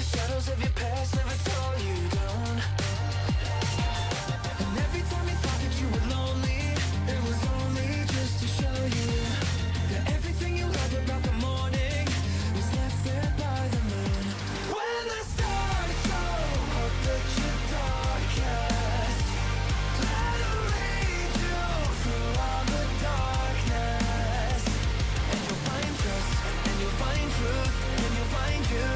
shadows of your past never tore you down. And every time you thought that you were lonely, it was only just to show you that everything you love about the morning was left there by the moon. When the stars show up at your darkest, let it lead you through all the darkness. And you'll find trust, and you'll find truth, and you'll find you.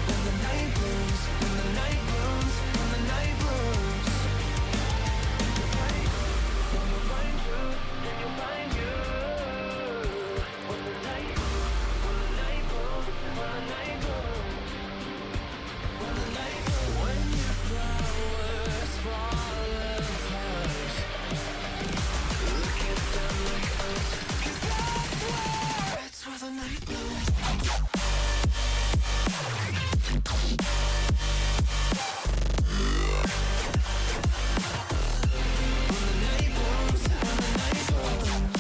When the night blooms, when the night blooms, when the night blooms. You'll find truth, and you'll find you. When the night blooms, when the night blooms, when the night blooms. When the night blooms. When your flowers fall apart, look at them like us, 'cause that's where the night blooms. When the night blooms, when the night blooms.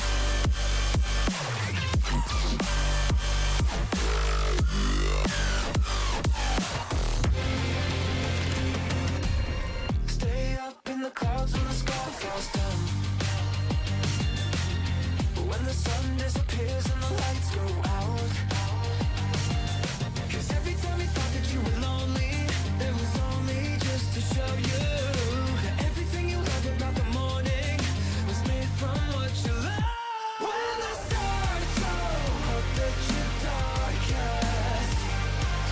Stay up in the clouds when the sky falls down. When the sun disappears and the lights go out. 'Cause every time you thought that you were lonely, it was only just to show you that everything you love about the morning was made from what you love. When the stars show up at your darkest,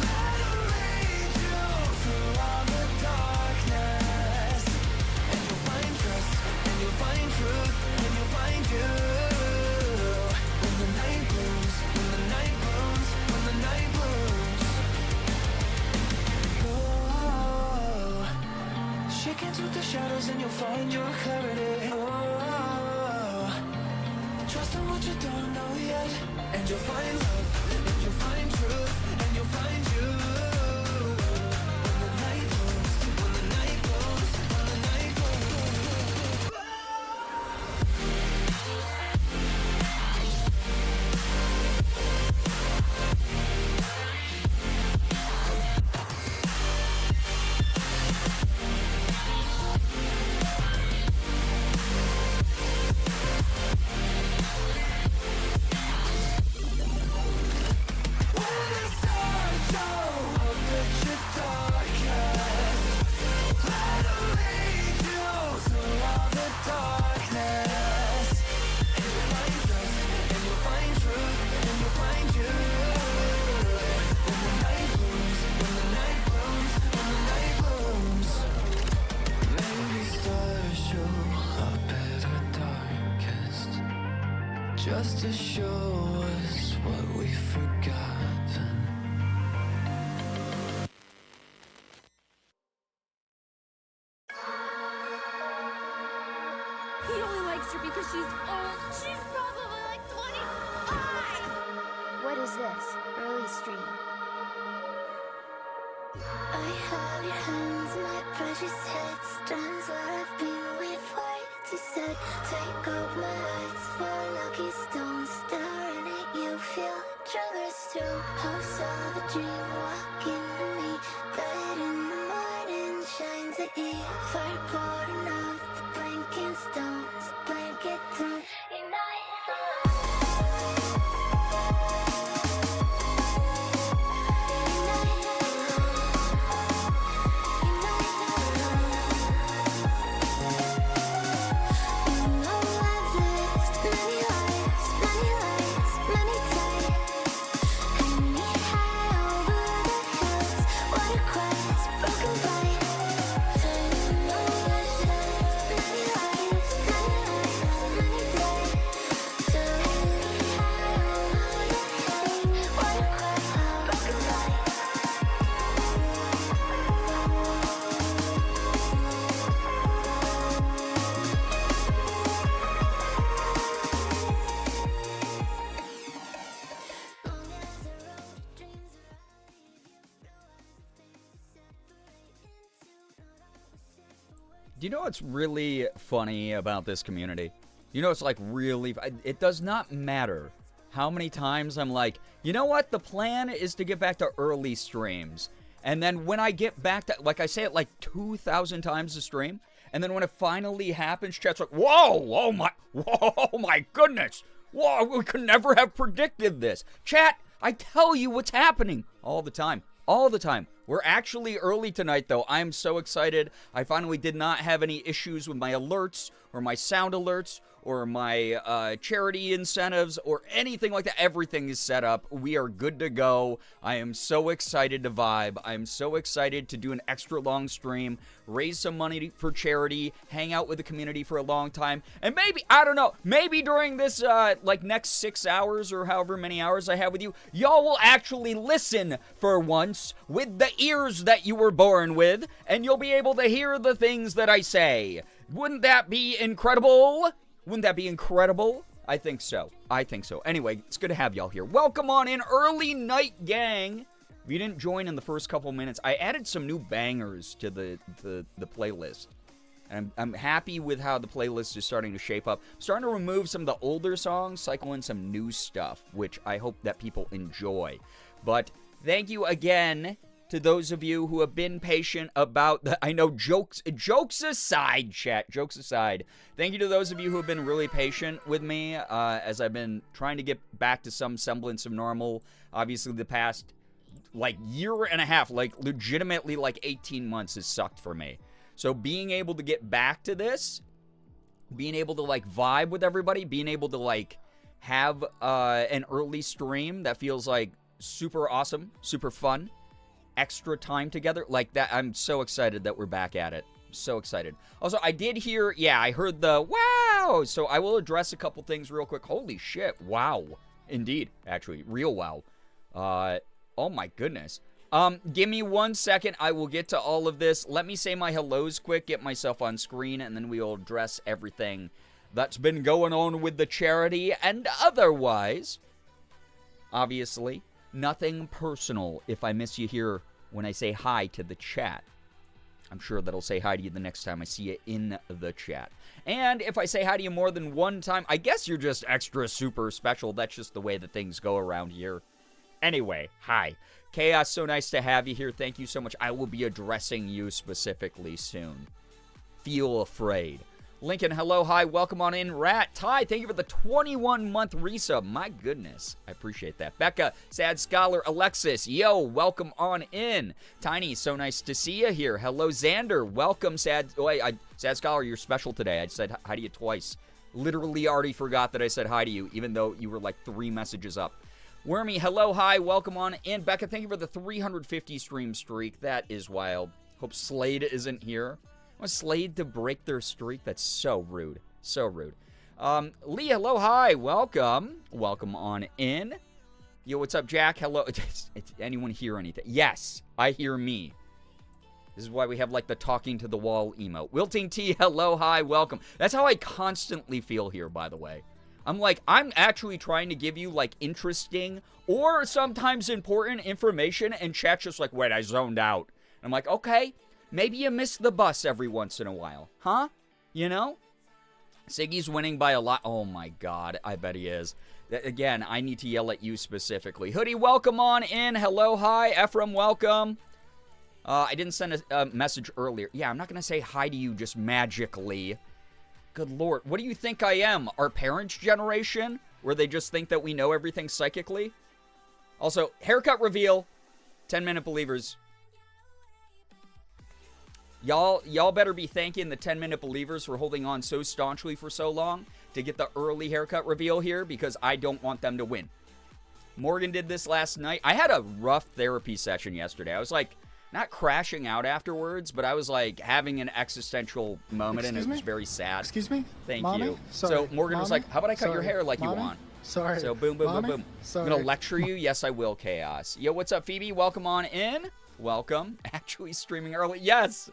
let it lead you through all the darkness. And you'll find trust, and you'll find truth, and you'll find you. When the night blooms, when the night blooms, when the night blooms. Oh, shake hands with the shadows and you'll find your clarity. Oh, trust in what you don't know yet, and you'll find love, and you'll find truth, and you'll find you. When the night blooms, when the night blooms, when the night blooms. When the stars show up at your darkest, let it lead you through all the darkness. And you'll find trust, and you'll find truth, and you'll find you. When the night blooms, when the night blooms, when the night blooms. Maybe stars show up at our darkest, just to show us what we've forgotten. He only likes her because she's old. She's probably like 25. What is this? Early stream. I have your hands, my precious head, strands where I've been with white. You said, take out my eyes for lucky stones, staring at you, feel tremors through. House of a dream, walking to me, dead in the morning, shines at eve, fire pouring out, the blinking stones, blanket through. Do you know what's really funny about this community? You know, it's like really, it does not matter how many times I'm like, you know what? The plan is to get back to early streams. And then when I get back to, like I say it like 2,000 times a stream. And then when it finally happens, chat's like, whoa, oh my goodness. Whoa, we could never have predicted this. Chat, I tell you what's happening all the time. All the time. We're actually early tonight, though. I'm so excited. I finally did not have any issues with my alerts or my sound alerts or my charity incentives or anything like that. Everything is set up. We are good to go. I am so excited to vibe. I am so excited to do an extra long stream, raise some money for charity, hang out with the community for a long time, and maybe, I don't know, maybe during this, like, next 6 hours or however many hours I have with you, y'all will actually listen for once with the ears that you were born with, and you'll be able to hear the things that I say. Wouldn't that be incredible? Wouldn't that be incredible? I think so. I think so. Anyway, it's good to have y'all here. Welcome on in, early night gang. If you didn't join in the first couple minutes, I added some new bangers to the playlist. And I'm happy with how the playlist is starting to shape up. I'm starting to remove some of the older songs, cycle in some new stuff, which I hope that people enjoy. But thank you again to those of you who have been patient about the, I know, jokes aside, chat, jokes aside. Thank you to those of you who have been really patient with me as I've been trying to get back to some semblance of normal. Obviously, the past, like, year and a half, like, legitimately, like, 18 months has sucked for me. So being able to get back to this, being able to, like, vibe with everybody, being able to, like, have an early stream that feels, like, super awesome, super fun, extra time together like that. I'm so excited that we're back at it. So excited. Also, I did hear, yeah, I heard the wow. So I will address a couple things real quick. Holy shit. Wow. Indeed. Actually, real wow. Oh my goodness. Give me 1 second. I will get to all of this. Let me say my hellos quick, get myself on screen, and then we will address everything that's been going on with the charity and otherwise. Obviously, nothing personal if I miss you here when I say hi to the chat. I'm sure that'll say hi to you the next time I see you in the chat. And if I say hi to you more than one time, I guess you're just extra super special. That's just the way that things go around here. Anyway, hi. Chaos, so nice to have you here. Thank you so much. I will be addressing you specifically soon. Feel afraid. Lincoln, hello, hi, welcome on in. Rat, Ty, thank you for the 21-month resub. My goodness, I appreciate that. Becca, Sad Scholar, Alexis, yo, welcome on in. Tiny, so nice to see you here. Hello, Xander, welcome, Sad Scholar, you're special today. I said hi to you twice. Literally already forgot that I said hi to you, even though you were like 3 messages up. Wormy, hello, hi, welcome on in. Becca, thank you for the 350 stream streak. That is wild. Hope Slade isn't here. Want Slade to break their streak? That's so rude. So rude. Lee, hello, hi, welcome. Welcome on in. Yo, what's up, Jack? Hello. Anyone hear anything? Yes, I hear me. This is why we have, like, the talking to the wall emote. Wilting T, hello, hi, welcome. That's how I constantly feel here, by the way. I'm actually trying to give you, like, interesting or sometimes important information, and chat's just like, wait, I zoned out. And I'm like, okay. Maybe you miss the bus every once in a while, huh? You know? Siggy's winning by a lot. Oh my god, I bet he is. Again, I need to yell at you specifically. Hoodie, welcome on in. Hello, hi. Ephraim, welcome. I didn't send a message earlier. Yeah, I'm not going to say hi to you just magically. Good lord. What do you think I am? Our parents' generation? Where they just think that we know everything psychically? Also, haircut reveal. 10-minute believers. Y'all better be thanking the 10-minute believers for holding on so staunchly for so long to get the early haircut reveal here, because I don't want them to win. Morgan did this last night. I had a rough therapy session yesterday. I was like, not crashing out afterwards, but I was like having an existential moment. Excuse and it me? was very sad. Excuse me? Thank Mommy? you. Sorry. So Morgan was Mommy? like, how about I cut your Sorry. hair like Mommy? you want? Sorry. So boom, boom, Mommy? boom, boom. Sorry. I'm going to lecture you. Yes, I will, Chaos. Yo, what's up, Phoebe? Welcome on in. Welcome. Actually streaming early. Yes.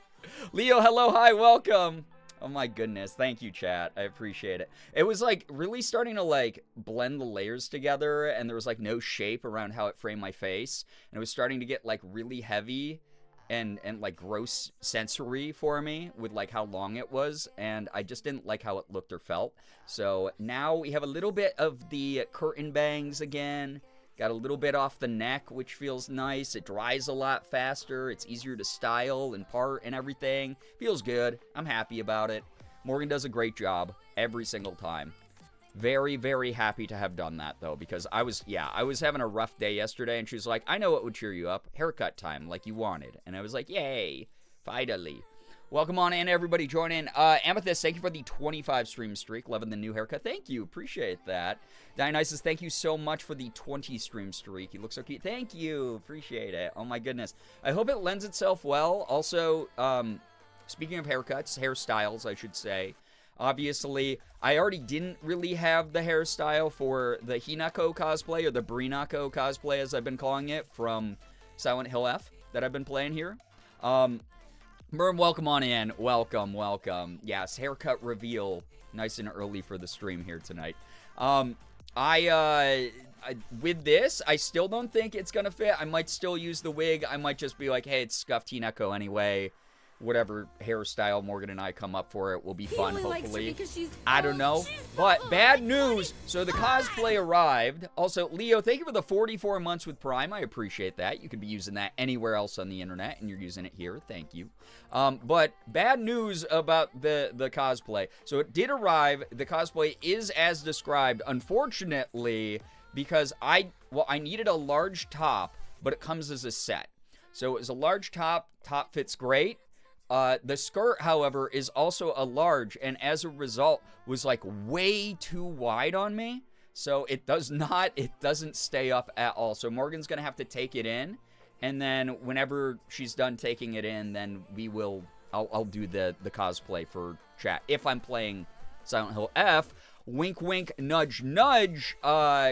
Leo, hello, hi, welcome. Oh my goodness. Thank you, chat. I appreciate it. It was like really starting to like blend the layers together, and there was like no shape around how it framed my face. And it was starting to get like really heavy. and like gross sensory for me with like how long it was, and I just didn't like how it looked or felt. So now we have a little bit of the curtain bangs again. Got a little bit off the neck, which feels nice. It dries a lot faster. It's easier to style and part and everything. Feels good. I'm happy about it. Morgan does a great job every single time. Very, very happy to have done that, though, because I was having a rough day yesterday, and she was like, I know what would cheer you up. Haircut time, like you wanted. And I was like, yay, finally. Welcome on in, everybody. Join in. Amethyst, thank you for the 25 stream streak. Loving the new haircut. Thank you. Appreciate that. Dionysus, thank you so much for the 20 stream streak. You look so cute. Thank you. Appreciate it. Oh, my goodness. I hope it lends itself well. Also, speaking of haircuts, hairstyles, I should say. Obviously, I already didn't really have the hairstyle for the Hinako cosplay, or the Brinako cosplay, as I've been calling it, from Silent Hill F that I've been playing here. Merm, welcome on in. Welcome, welcome. Yes, haircut reveal. Nice and early for the stream here tonight. With this, I still don't think it's going to fit. I might still use the wig. I might just be like, hey, it's scuffed Hinako anyway. Whatever hairstyle Morgan and I come up for, it will be fun, hopefully. I don't know. But bad news. So the cosplay arrived. Also, Leo, thank you for the 44 months with Prime. I appreciate that. You could be using that anywhere else on the internet, and you're using it here. Thank you. But bad news about the cosplay. So it did arrive. The cosplay is as described. Unfortunately, because I needed a large top, but it comes as a set. So it was a large top. Top fits great. The skirt, however, is also a large, and as a result, was like way too wide on me. So it doesn't stay up at all. So Morgan's gonna have to take it in, and then whenever she's done taking it in, then I'll do the cosplay for chat if I'm playing Silent Hill F. Wink, wink, nudge, nudge,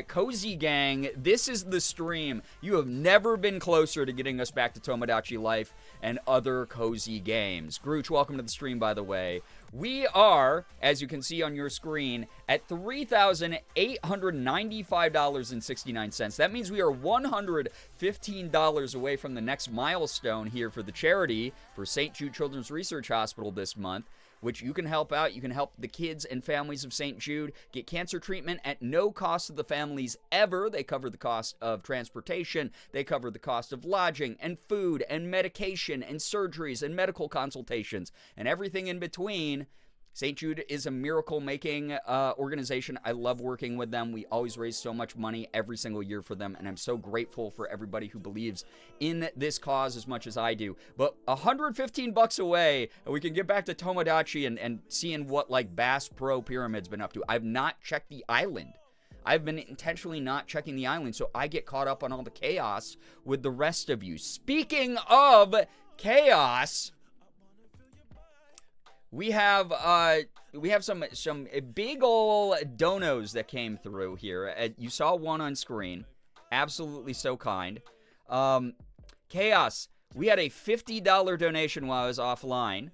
Cozy Gang, this is the stream. You have never been closer to getting us back to Tomodachi Life and other cozy games. Grooch, welcome to the stream, by the way. We are, as you can see on your screen, at $3,895.69. That means we are $115 away from the next milestone here for the charity for St. Jude Children's Research Hospital this month, which you can help out. You can help the kids and families of St. Jude get cancer treatment at no cost to the families ever. They cover the cost of transportation. They cover the cost of lodging and food and medication and surgeries and medical consultations and everything in between. St. Jude is a miracle-making organization. I love working with them. We always raise so much money every single year for them, and I'm so grateful for everybody who believes in this cause as much as I do. But $115 away, and we can get back to Tomodachi and seeing what, like, Bass Pro Pyramid's been up to. I've not checked the island. I've been intentionally not checking the island, so I get caught up on all the chaos with the rest of you. Speaking of chaos, we have some big ol' donos that came through here. You saw one on screen. Absolutely so kind. Chaos, we had a $50 donation while I was offline.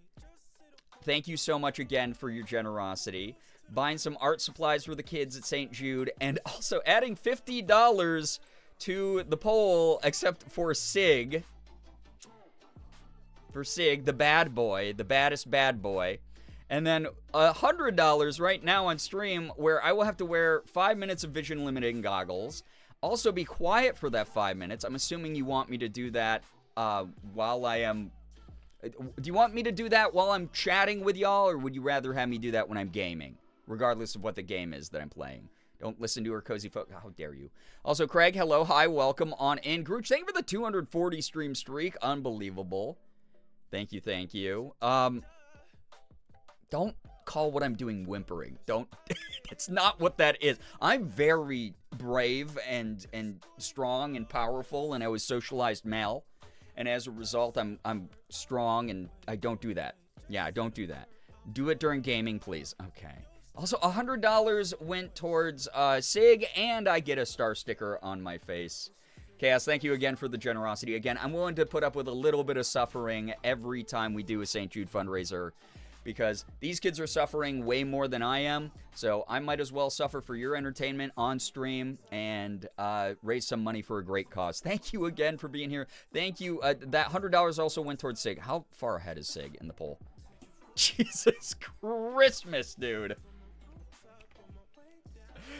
Thank you so much again for your generosity. Buying some art supplies for the kids at St. Jude, and also adding $50 to the poll, except for Sig. For Sig, the bad boy, the baddest bad boy. And then $100 right now on stream, where I will have to wear 5 minutes of vision limiting goggles. Also be quiet for that 5 minutes. I'm assuming you want me to do that while I am... Do you want me to do that while I'm chatting with y'all, or would you rather have me do that when I'm gaming? Regardless of what the game is that I'm playing. Don't listen to her cozy folk. How dare you? Also, Craig, hello, hi, welcome on in. Grooch, thank you for the 240 stream streak. Unbelievable. Thank you, thank you. Don't call what I'm doing whimpering. Don't. It's not what that is. I'm very brave and strong and powerful, and I was socialized male. And as a result, I'm strong, and I don't do that. Yeah, I don't do that. Do it during gaming, please. Okay. Also, $100 went towards Sig, and I get a star sticker on my face. Chaos, thank you again for the generosity. Again, I'm willing to put up with a little bit of suffering every time we do a St. Jude fundraiser. because these kids are suffering way more than I am. So I might as well suffer for your entertainment on stream and raise some money for a great cause. Thank you again for being here. Thank you. That $100 also went towards Sig. How far ahead is Sig in the poll? Jesus Christmas, dude.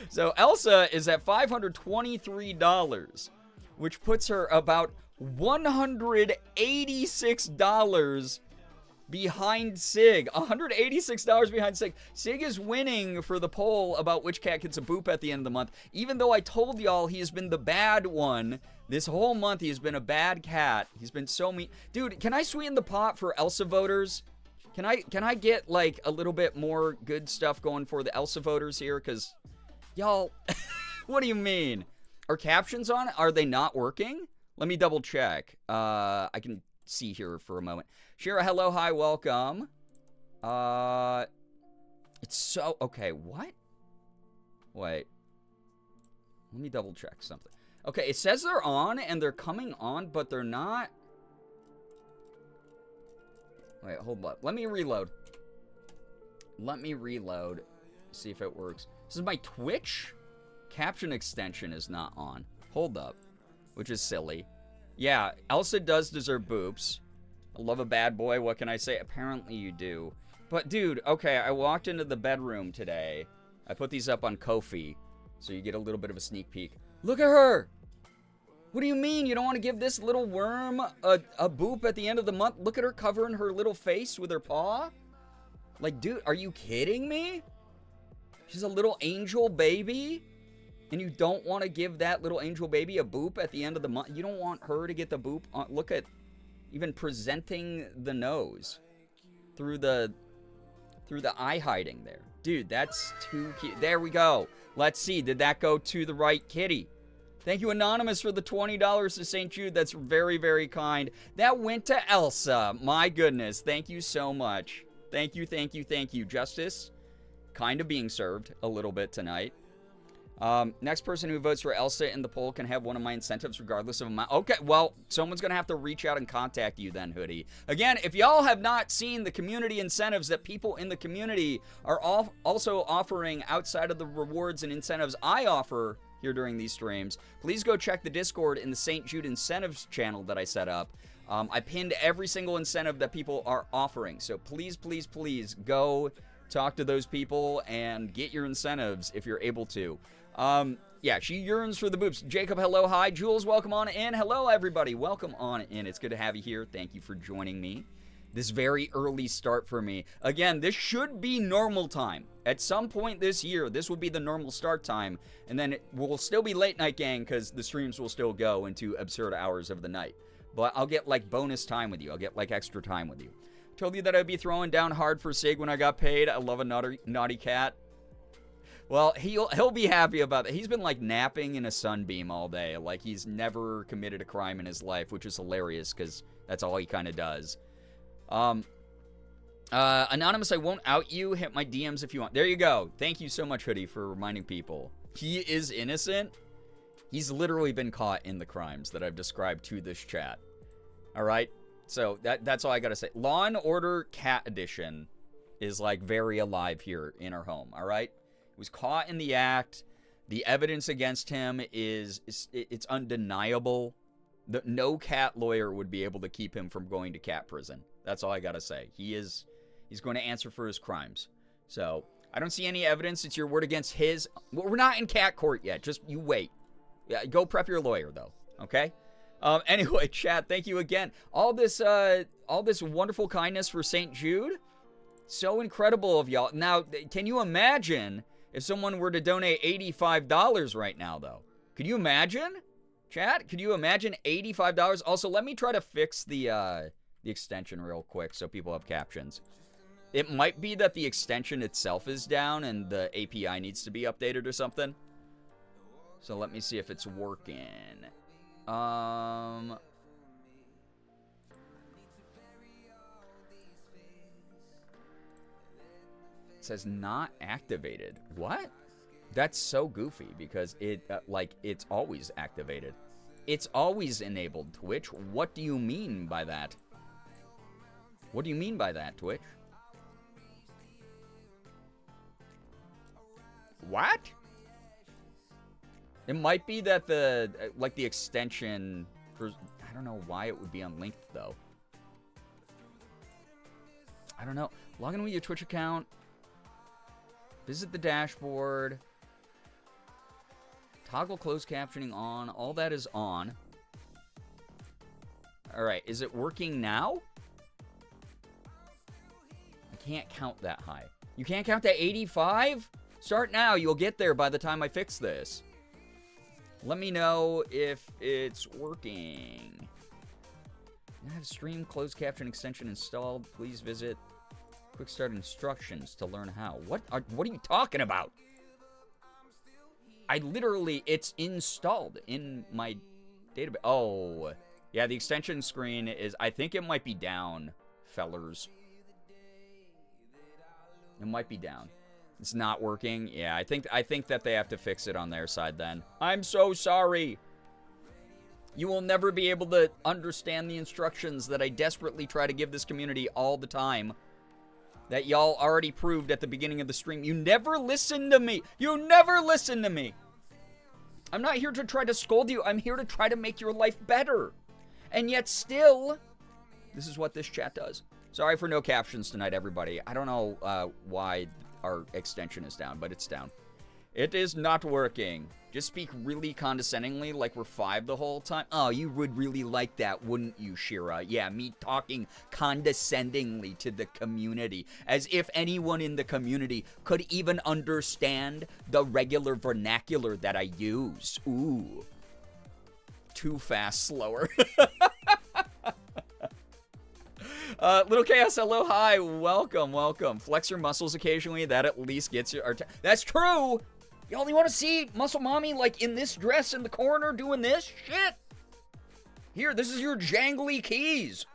So Elsa is at $523, which puts her about $186 behind Sig. $186 behind Sig. Sig is winning for the poll about which cat gets a boop at the end of the month. Even though I told y'all he has been the bad one. This whole month he has been a bad cat. He's been so mean. Dude, can I sweeten the pot for Elsa voters? Can I get like a little bit more good stuff going for the Elsa voters here? Because y'all, what do you mean? Are captions on? Are they not working? Let me double check. I can see here for a moment. Shira, hello, hi, welcome. It's so, okay, what? Wait. Let me double check something. Okay, it says they're on and they're coming on, but they're not. Wait, hold up. Let me reload. See if it works. This is my Twitch. Caption extension is not on. Hold up. Which is silly. Yeah, Elsa does deserve boops. I love a bad boy. What can I say? Apparently you do. But, dude, okay, I walked into the bedroom today. I put these up on Ko-fi, so you get a little bit of a sneak peek. Look at her! What do you mean? You don't want to give this little worm a boop at the end of the month? Look at her covering her little face with her paw. Like, dude, are you kidding me? She's a little angel baby? And you don't want to give that little angel baby a boop at the end of the month? You don't want her to get the boop? Look at even presenting the nose through the eye hiding there. Dude, that's too cute. There we go. Let's see. Did that go to the right kitty? Thank you, Anonymous, for the $20 to St. Jude. That's very, very kind. That went to Elsa. My goodness. Thank you so much. Thank you, thank you, thank you. Justice kind of being served a little bit tonight. Next person who votes for Elsa in the poll can have one of my incentives regardless of amount. Okay, well, someone's going to have to reach out and contact you then, Hoodie. Again, if y'all have not seen the community incentives that people in the community are also offering outside of the rewards and incentives I offer here during these streams, please go check the Discord in the St. Jude Incentives channel that I set up. I pinned every single incentive that people are offering. So please, please, please go talk to those people and get your incentives if you're able to. Yeah, she yearns for the boobs. Jacob, hello, hi. Jules, welcome on in. Hello, everybody. Welcome on in. It's good to have you here. Thank you for joining me. This very early start for me. Again, this should be normal time. At some point this year, this will be the normal start time. And then it will still be late night gang because the streams will still go into absurd hours of the night. But I'll get like bonus time with you. I'll get like extra time with you. Told you that I'd be throwing down hard for Sig when I got paid. I love a naughty cat. Well, he'll be happy about that. He's been like napping in a sunbeam all day. Like he's never committed a crime in his life, which is hilarious because that's all he kind of does. Anonymous, I won't out you. Hit my DMs if you want. There you go. Thank you so much, Hoodie, for reminding people. He is innocent. He's literally been caught in the crimes that I've described to this chat. All right? So that's all I got to say. Law and Order Cat Edition is like very alive here in our home. All right? He was caught in the act. The evidence against him it's undeniable. No cat lawyer would be able to keep him from going to cat prison. That's all I got to say. He's going to answer for his crimes. So I don't see any evidence. It's your word against his. Well, we're not in cat court yet. Just you wait. Yeah, go prep your lawyer though. Okay. Anyway, chat. Thank you again. All this wonderful kindness for St. Jude. So incredible of y'all. Now, can you imagine if someone were to donate $85 right now, though? Could you imagine, chat? Could you imagine $85? Also, let me try to fix the extension real quick so people have captions. It might be that the extension itself is down and the API needs to be updated or something. So let me see if it's working. It says not activated. What? That's so goofy because it's always activated. It's always enabled, Twitch. What do you mean by that? What do you mean by that, Twitch? What? It might be that the extension for, I don't know why it would be unlinked though. I don't know. Log in with your Twitch account. Visit the dashboard. Toggle closed captioning on. All that is on. All right, is it working now? I can't count that high. You can't count to 85? Start now. You'll get there by the time I fix this. Let me know if it's working. I have stream closed caption extension installed. Please visit quick start instructions to learn how. What are you talking about? I literally, it's installed in my database. Oh, yeah, the extension screen is, I think it might be down, fellers. It might be down. It's not working. Yeah, I think that they have to fix it on their side then. I'm so sorry. You will never be able to understand the instructions that I desperately try to give this community all the time. That y'all already proved at the beginning of the stream. You never listen to me. You never listen to me. I'm not here to try to scold you. I'm here to try to make your life better. And yet still, this is what this chat does. Sorry for no captions tonight, everybody. I don't know why our extension is down, but it's down. It is not working. Just speak really condescendingly like we're 5 the whole time. Oh, you would really like that, wouldn't you, Shira? Yeah, me talking condescendingly to the community. As if anyone in the community could even understand the regular vernacular that I use. Ooh. Too fast, slower. Little Chaos, hello, hi, welcome, welcome. Flex your muscles occasionally, that at least gets you... That's true! Y'all, you want to see Muscle Mommy, like, in this dress in the corner doing this? Shit! Here, this is your jangly keys.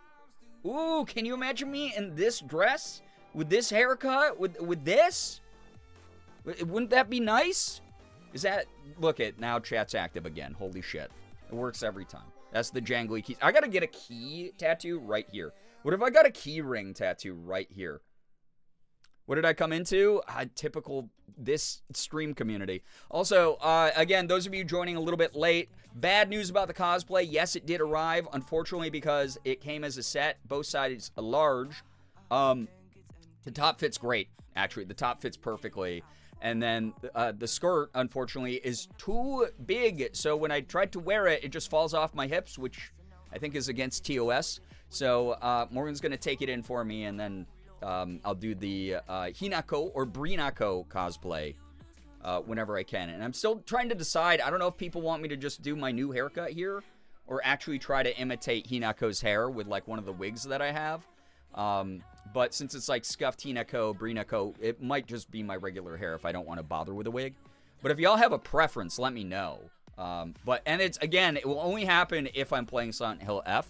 Ooh, can you imagine me in this dress? With this haircut? With this? Wouldn't that be nice? Is that... Look it, now chat's active again. Holy shit. It works every time. That's the jangly keys. I gotta get a key tattoo right here. What if I got a key ring tattoo right here? What did I come into? Typical this stream community. Also, again, those of you joining a little bit late, bad news about the cosplay. Yes, it did arrive, unfortunately, because it came as a set. Both sides are large. The top fits great, actually. The top fits perfectly. And then the skirt, unfortunately, is too big. So when I tried to wear it, it just falls off my hips, which I think is against TOS. So Morgan's going to take it in for me, and then I'll do the Hinako or Brinako cosplay whenever I can. And I'm still trying to decide. I don't know if people want me to just do my new haircut here or actually try to imitate Hinako's hair with, like, one of the wigs that I have. But since it's, like, scuffed Hinako, Brinako, it might just be my regular hair if I don't want to bother with a wig. But if y'all have a preference, let me know. And it's, again, it will only happen if I'm playing Silent Hill F.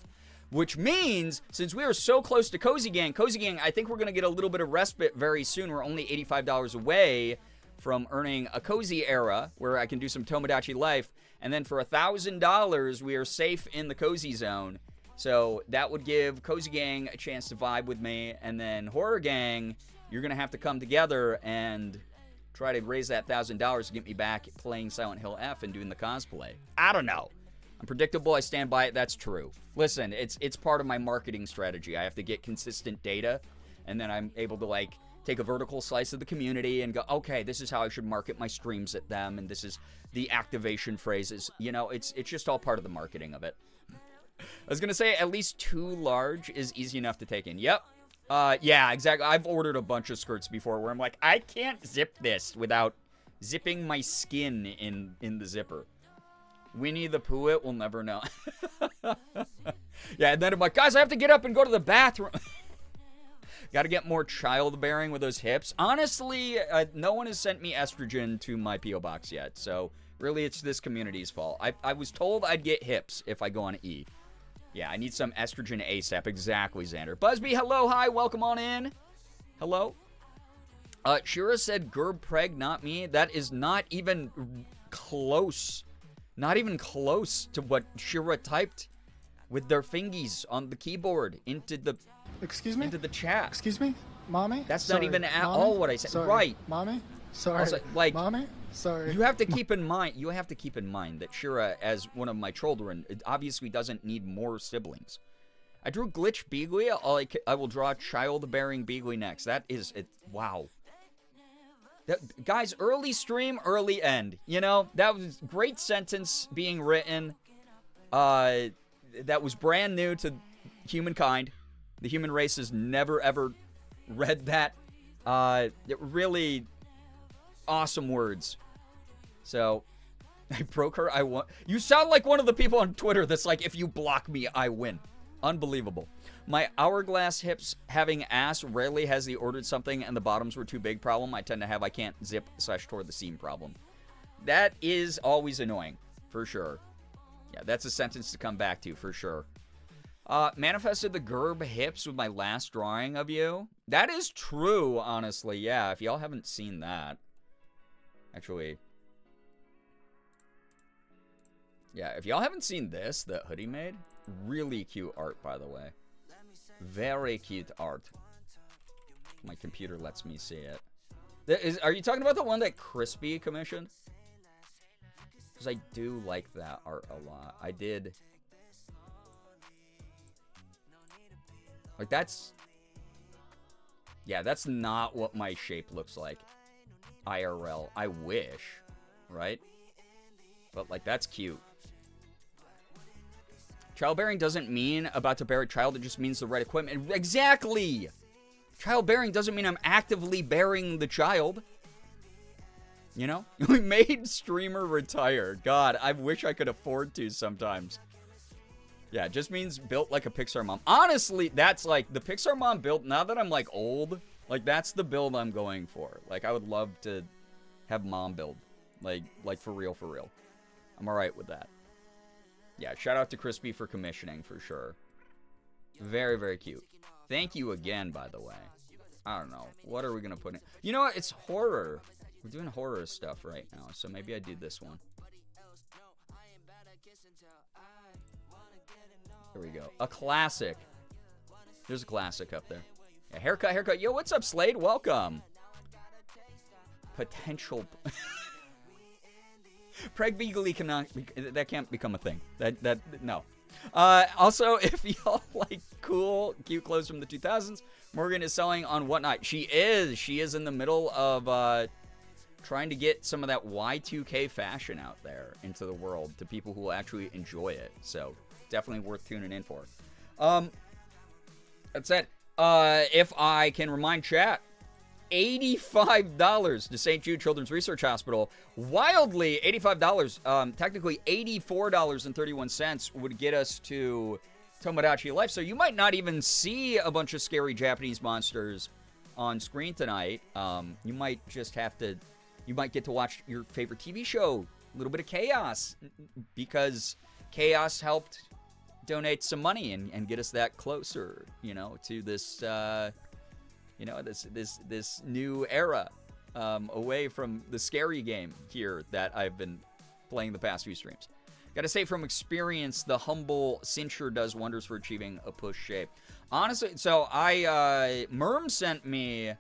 Which means, since we are so close to Cozy Gang, I think we're going to get a little bit of respite very soon. We're only $85 away from earning a Cozy era, where I can do some Tomodachi Life. And then for $1,000, we are safe in the Cozy Zone. So that would give Cozy Gang a chance to vibe with me. And then Horror Gang, you're going to have to come together and try to raise that $1,000 to get me back playing Silent Hill F and doing the cosplay. I don't know. I'm predictable. I stand by it. That's true. Listen, it's part of my marketing strategy. I have to get consistent data, and then I'm able to, like, take a vertical slice of the community and go, okay, this is how I should market my streams at them, and this is the activation phrases. You know, it's just all part of the marketing of it. I was going to say at least 2 large is easy enough to take in. Yep. Yeah, exactly. I've ordered a bunch of skirts before where I'm like, I can't zip this without zipping my skin in the zipper. Winnie the Pooh it will never know. Yeah, and then I'm like, guys, I have to get up and go to the bathroom. Got to get more childbearing with those hips. Honestly, no one has sent me estrogen to my P.O. box yet. So really, it's this community's fault. I was told I'd get hips if I go on E. Yeah, I need some estrogen ASAP. Exactly, Xander. Busby, hello, hi, welcome on in. Hello. Shira said Gerb Preg, not me. That is not even close. Not even close to what Shira typed with their fingies on the keyboard into the... Excuse me? Into the chat. Excuse me? Mommy? That's Sorry. not even at Mommy? all what I said. Sorry. Right. Mommy? Sorry. Also, like, Mommy? Sorry. You have to keep in mind that Shira, as one of my children, obviously doesn't need more siblings. I drew Girbeagly. I will draw childbearing Beagly next. That is it. Wow. Guys, early stream, early end. You know, that was a great sentence being written. That was brand new to humankind. The human race has never, ever read that. Really awesome words. So, I broke her. I won. You sound like one of the people on Twitter that's like, if you block me, I win. Unbelievable. My hourglass hips having ass rarely has the ordered something and the bottoms were too big problem. I tend to have I can't zip / toward the seam problem. That is always annoying, for sure. Yeah, that's a sentence to come back to, for sure. Manifested the Gerb hips with my last drawing of you. That is true, honestly. Yeah, if y'all haven't seen that. Actually. Yeah, if y'all haven't seen this that Hoodie made, really cute art, by the way. Very cute art. My computer lets me see it. Are you talking about the one that Crispy commissioned? Because I do like that art a lot. I did. Like, that's... Yeah, that's not what my shape looks like. IRL. I wish. Right? But, like, that's cute. Childbearing doesn't mean about to bear a child. It just means the right equipment. Exactly! Childbearing doesn't mean I'm actively bearing the child. You know? We made streamer retire. God, I wish I could afford to sometimes. Yeah, it just means built like a Pixar mom. Honestly, that's like the Pixar mom build. Now that I'm like old, like that's the build I'm going for. Like I would love to have mom build. Like for real, for real. I'm all right with that. Yeah, shout out to Crispy for commissioning for sure. Very, very cute. Thank you again, by the way. I don't know. What are we going to put in? You know what? It's horror. We're doing horror stuff right now, so maybe I do this one. There we go. A classic. There's a classic up there. Yeah, haircut. Yo, what's up, Slade? Welcome. Potential... Girbeagly cannot, that can't become a thing. No. Also, if y'all like cool, cute clothes from the 2000s, Morgan is selling on Whatnot. She is in the middle of trying to get some of that Y2K fashion out there into the world to people who will actually enjoy it. So definitely worth tuning in for. That's it. If I can remind chat, $85 to St. Jude Children's Research Hospital. Wildly, $85. Technically, $84.31 would get us to Tomodachi Life. So you might not even see a bunch of scary Japanese monsters on screen tonight. You might just have to... You might get to watch your favorite TV show, a little bit of Chaos, because Chaos helped donate some money and get us that closer, you know, to this... you know, this new era away from the scary game here that I've been playing the past few streams. Gotta say, from experience, the humble cincher does wonders for achieving a push shape. Honestly, so Merm sent me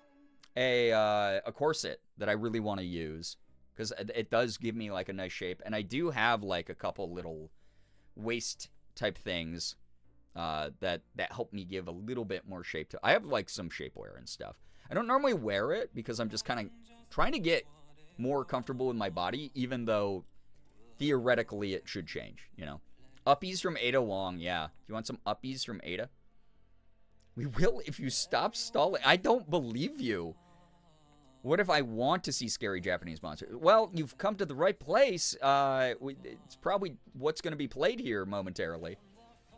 a corset that I really want to use because it does give me like a nice shape, and I do have like a couple little waist type things that help me give a little bit more shape to. I have like some shapewear and stuff. I don't normally wear it because I'm just kind of trying to get more comfortable with my body, even though theoretically it should change, you know. Uppies from Ada Wong, yeah. You want some uppies from Ada? We will if you stop stalling. I don't believe you. What if I want to see scary Japanese monsters? Well, you've come to the right place. It's probably what's going to be played here momentarily.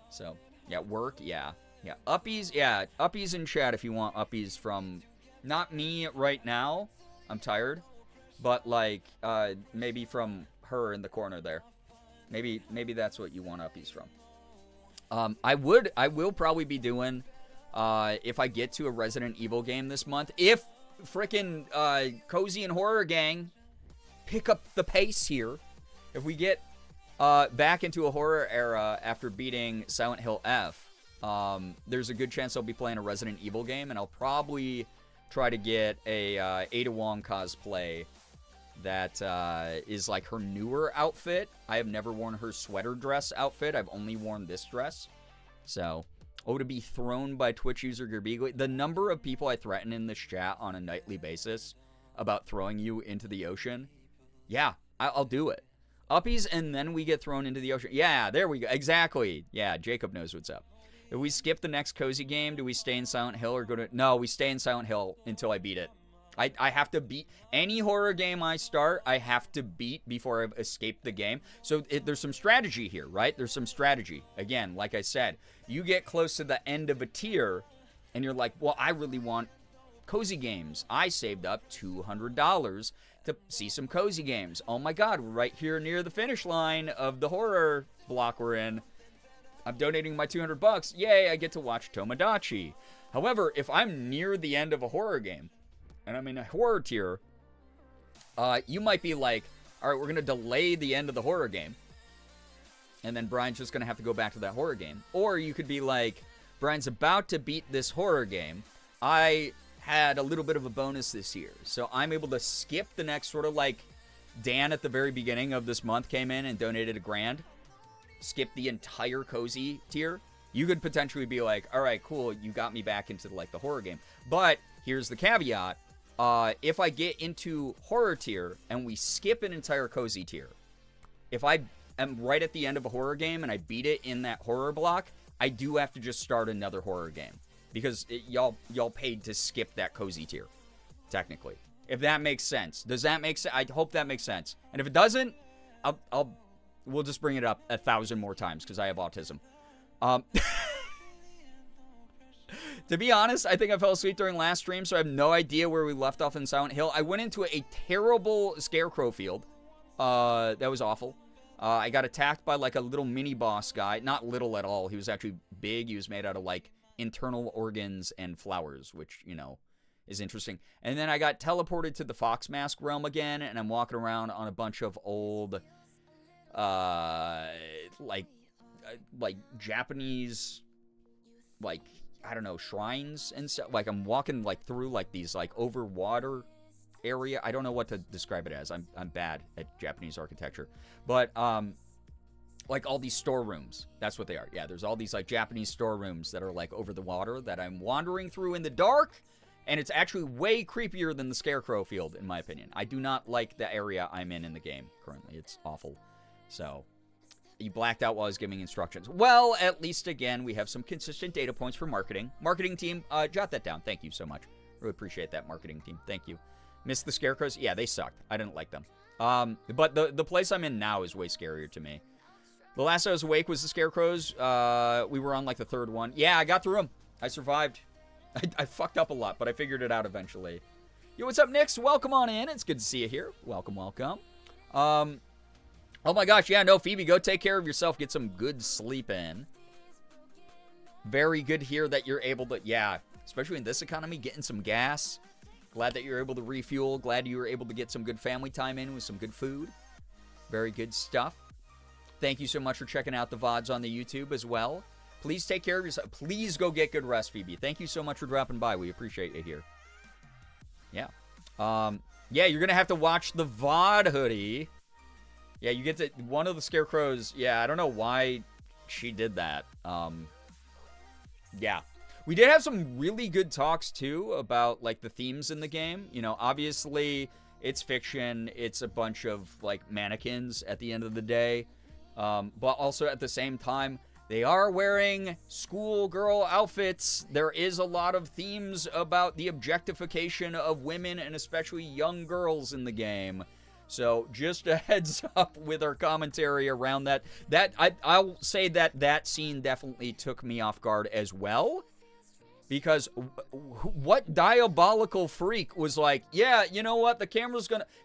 So... Yeah, work, yeah. Yeah, uppies in chat if you want uppies from, not me right now, I'm tired, but like, maybe from her in the corner there. Maybe that's what you want uppies from. I will probably be doing, if I get to a Resident Evil game this month, if frickin' Cozy and Horror Gang pick up the pace here, if we get... back into a horror era after beating Silent Hill F. There's a good chance I'll be playing a Resident Evil game, and I'll probably try to get a Ada Wong cosplay that is like her newer outfit. I have never worn her sweater dress outfit. I've only worn this dress. So, to be thrown by Twitch user Girbeagly. The number of people I threaten in this chat on a nightly basis about throwing you into the ocean. Yeah, I'll do it. Uppies, and then we get thrown into the ocean. Yeah, there we go. Exactly. Yeah, Jacob knows what's up. If we skip the next cozy game, do we stay in Silent Hill or go to... No, we stay in Silent Hill until I beat it. I have to beat... Any horror game I start, I have to beat before I've escaped the game. So there's some strategy here, right? There's some strategy. Again, like I said, you get close to the end of a tier, and you're like, well, I really want cozy games. I saved up $200 to see some cozy games. Oh my god, we're right here near the finish line of the horror block we're in. I'm donating my $200. Yay, I get to watch Tomodachi. However, if I'm near the end of a horror game, and I'm in a horror tier, you might be like, all right, we're going to delay the end of the horror game, and then Brian's just going to have to go back to that horror game. Or you could be like, Brian's about to beat this horror game. I had a little bit of a bonus this year, so I'm able to skip the next sort of like Dan at the very beginning of this month came in and donated $1,000. Skip the entire cozy tier. You could potentially be like, all right, cool, you got me back into like the horror game. But here's the caveat. If I get into horror tier and we skip an entire cozy tier, if I am right at the end of a horror game and I beat it in that horror block, I do have to just start another horror game because y'all paid to skip that cozy tier, technically. If that makes sense. Does that make sense? I hope that makes sense. And if it doesn't, we'll just bring it up 1,000 more times because I have autism. To be honest, I think I fell asleep during last stream, so I have no idea where we left off in Silent Hill. I went into a terrible scarecrow field. That was awful. I got attacked by like a little mini boss guy. Not little at all. He was actually big. He was made out of like internal organs and flowers, which, you know, is interesting. And then I got teleported to the Fox Mask realm again, and I'm walking around on a bunch of old, like Japanese, like, I don't know, shrines and stuff. Like, I'm walking, like, through, like, these, like, over water area. I don't know what to describe it as. I'm bad at Japanese architecture. But, like, all these storerooms. That's what they are. Yeah, there's all these, like, Japanese storerooms that are, like, over the water that I'm wandering through in the dark. And it's actually way creepier than the Scarecrow field, in my opinion. I do not like the area I'm in the game currently. It's awful. So, you blacked out while I was giving instructions. Well, at least, again, we have some consistent data points for marketing. Marketing team, jot that down. Thank you so much. Really appreciate that, marketing team. Thank you. Missed the Scarecrows? Yeah, they sucked. I didn't like them. But the place I'm in now is way scarier to me. The last I was awake was the Scarecrows. We were on, like, the third one. Yeah, I got through them. I survived. I fucked up a lot, but I figured it out eventually. Yo, what's up, Nix? Welcome on in. It's good to see you here. Welcome, welcome. Oh my gosh, yeah, no, Phoebe, go take care of yourself. Get some good sleep in. Very good here that you're able to, yeah, especially in this economy, getting some gas. Glad that you're able to refuel. Glad you were able to get some good family time in with some good food. Very good stuff. Thank you so much for checking out the VODs on the YouTube as well. Please take care of yourself. Please go get good rest, Phoebe. Thank you so much for dropping by. We appreciate you here. Yeah. Yeah, you're going to have to watch the VOD, Hoodie. Yeah, you get to... One of the Scarecrows... Yeah, I don't know why she did that. Yeah. We did have some really good talks, too, about, like, the themes in the game. You know, obviously, it's fiction. It's a bunch of, like, mannequins at the end of the day. But also, at the same time... They are wearing schoolgirl outfits. There is a lot of themes about the objectification of women and especially young girls in the game. So just a heads up with our commentary around that. I'll say that scene definitely took me off guard as well. Because what diabolical freak was like, yeah, you know what? You're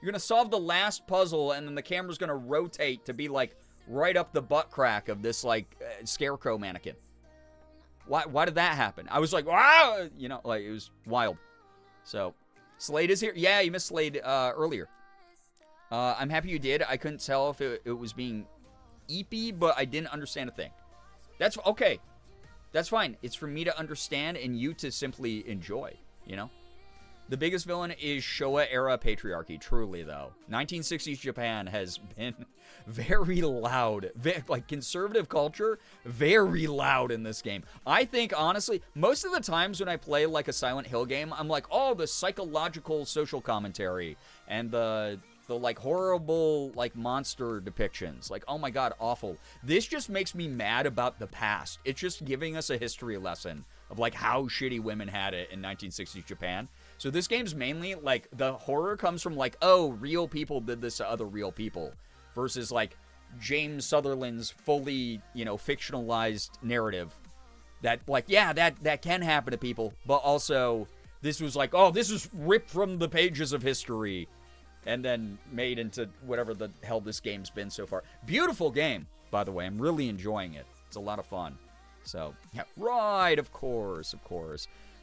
gonna solve the last puzzle and then the camera's gonna rotate to be like, right up the butt crack of this, like, scarecrow mannequin. Why did that happen? I was like, wow! You know, like, it was wild. So, Slade is here. Yeah, you missed Slade earlier. I'm happy you did. I couldn't tell if it was being eepy, but I didn't understand a thing. That's okay. That's fine. It's for me to understand and you to simply enjoy, you know? The biggest villain is Showa-era patriarchy, truly, though. 1960s Japan has been very loud. Like, conservative culture, very loud in this game. I think, honestly, most of the times when I play, like, a Silent Hill game, I'm like, oh, the psychological social commentary and the like, horrible, like, monster depictions. Like, oh, my God, awful. This just makes me mad about the past. It's just giving us a history lesson of, like, how shitty women had it in 1960s Japan. So this game's mainly, like, the horror comes from, like, oh, real people did this to other real people, versus, like, James Sutherland's fully, you know, fictionalized narrative that, like, yeah, that can happen to people, but also this was like, oh, this is ripped from the pages of history and then made into whatever the hell this game's been so far. Beautiful game, by the way. I'm really enjoying it. It's a lot of fun. So, yeah, right, of course.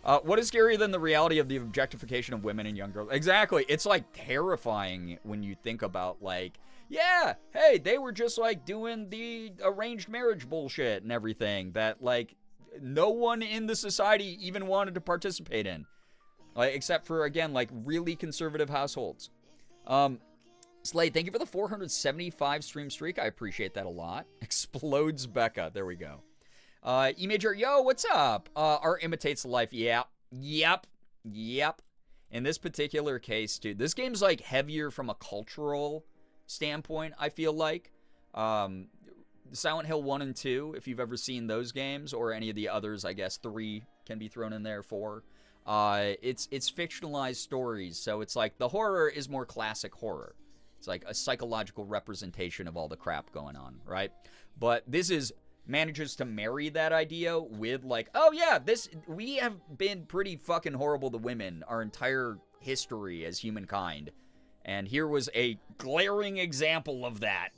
What is scarier than the reality of the objectification of women and young girls? Exactly. It's, like, terrifying when you think about, like, yeah, hey, they were just, like, doing the arranged marriage bullshit and everything that, like, no one in the society even wanted to participate in. Like, except for, again, like, really conservative households. Slade, thank you for the 475 stream streak. I appreciate that a lot. Explodes Becca. There we go. E-Major, yo, what's up? Art imitates life. Yeah. Yep. In this particular case, dude, this game's, like, heavier from a cultural standpoint, I feel like. Silent Hill 1 and 2, if you've ever seen those games, or any of the others, I guess 3 can be thrown in there, 4. It's fictionalized stories, so it's like the horror is more classic horror. It's like a psychological representation of all the crap going on, right? But this manages to marry that idea with, like, oh yeah, we have been pretty fucking horrible to women our entire history as humankind. And here was a glaring example of that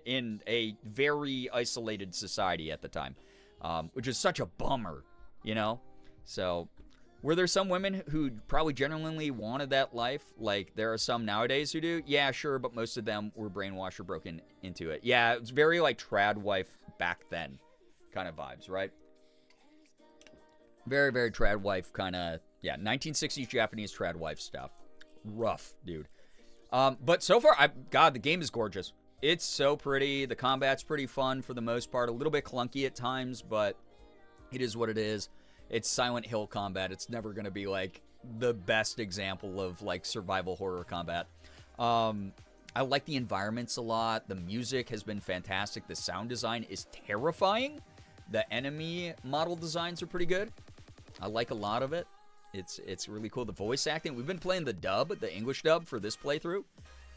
in a very isolated society at the time, which is such a bummer, you know? So, were there some women who probably genuinely wanted that life? Like, there are some nowadays who do? Yeah, sure, but most of them were brainwashed or broken into it. Yeah, it was very, like, trad wife back then kind of vibes, right? Very, very trad wife kind of, yeah, 1960s Japanese trad wife stuff. Rough, dude. But so far, God, the game is gorgeous. It's so pretty. The combat's pretty fun for the most part. A little bit clunky at times, but it is what it is. It's Silent Hill combat. It's never going to be, like, the best example of, like, survival horror combat. I like the environments a lot. The music has been fantastic. The sound design is terrifying. The enemy model designs are pretty good. I like a lot of it. It's really cool. The voice acting. We've been playing the English dub for this playthrough,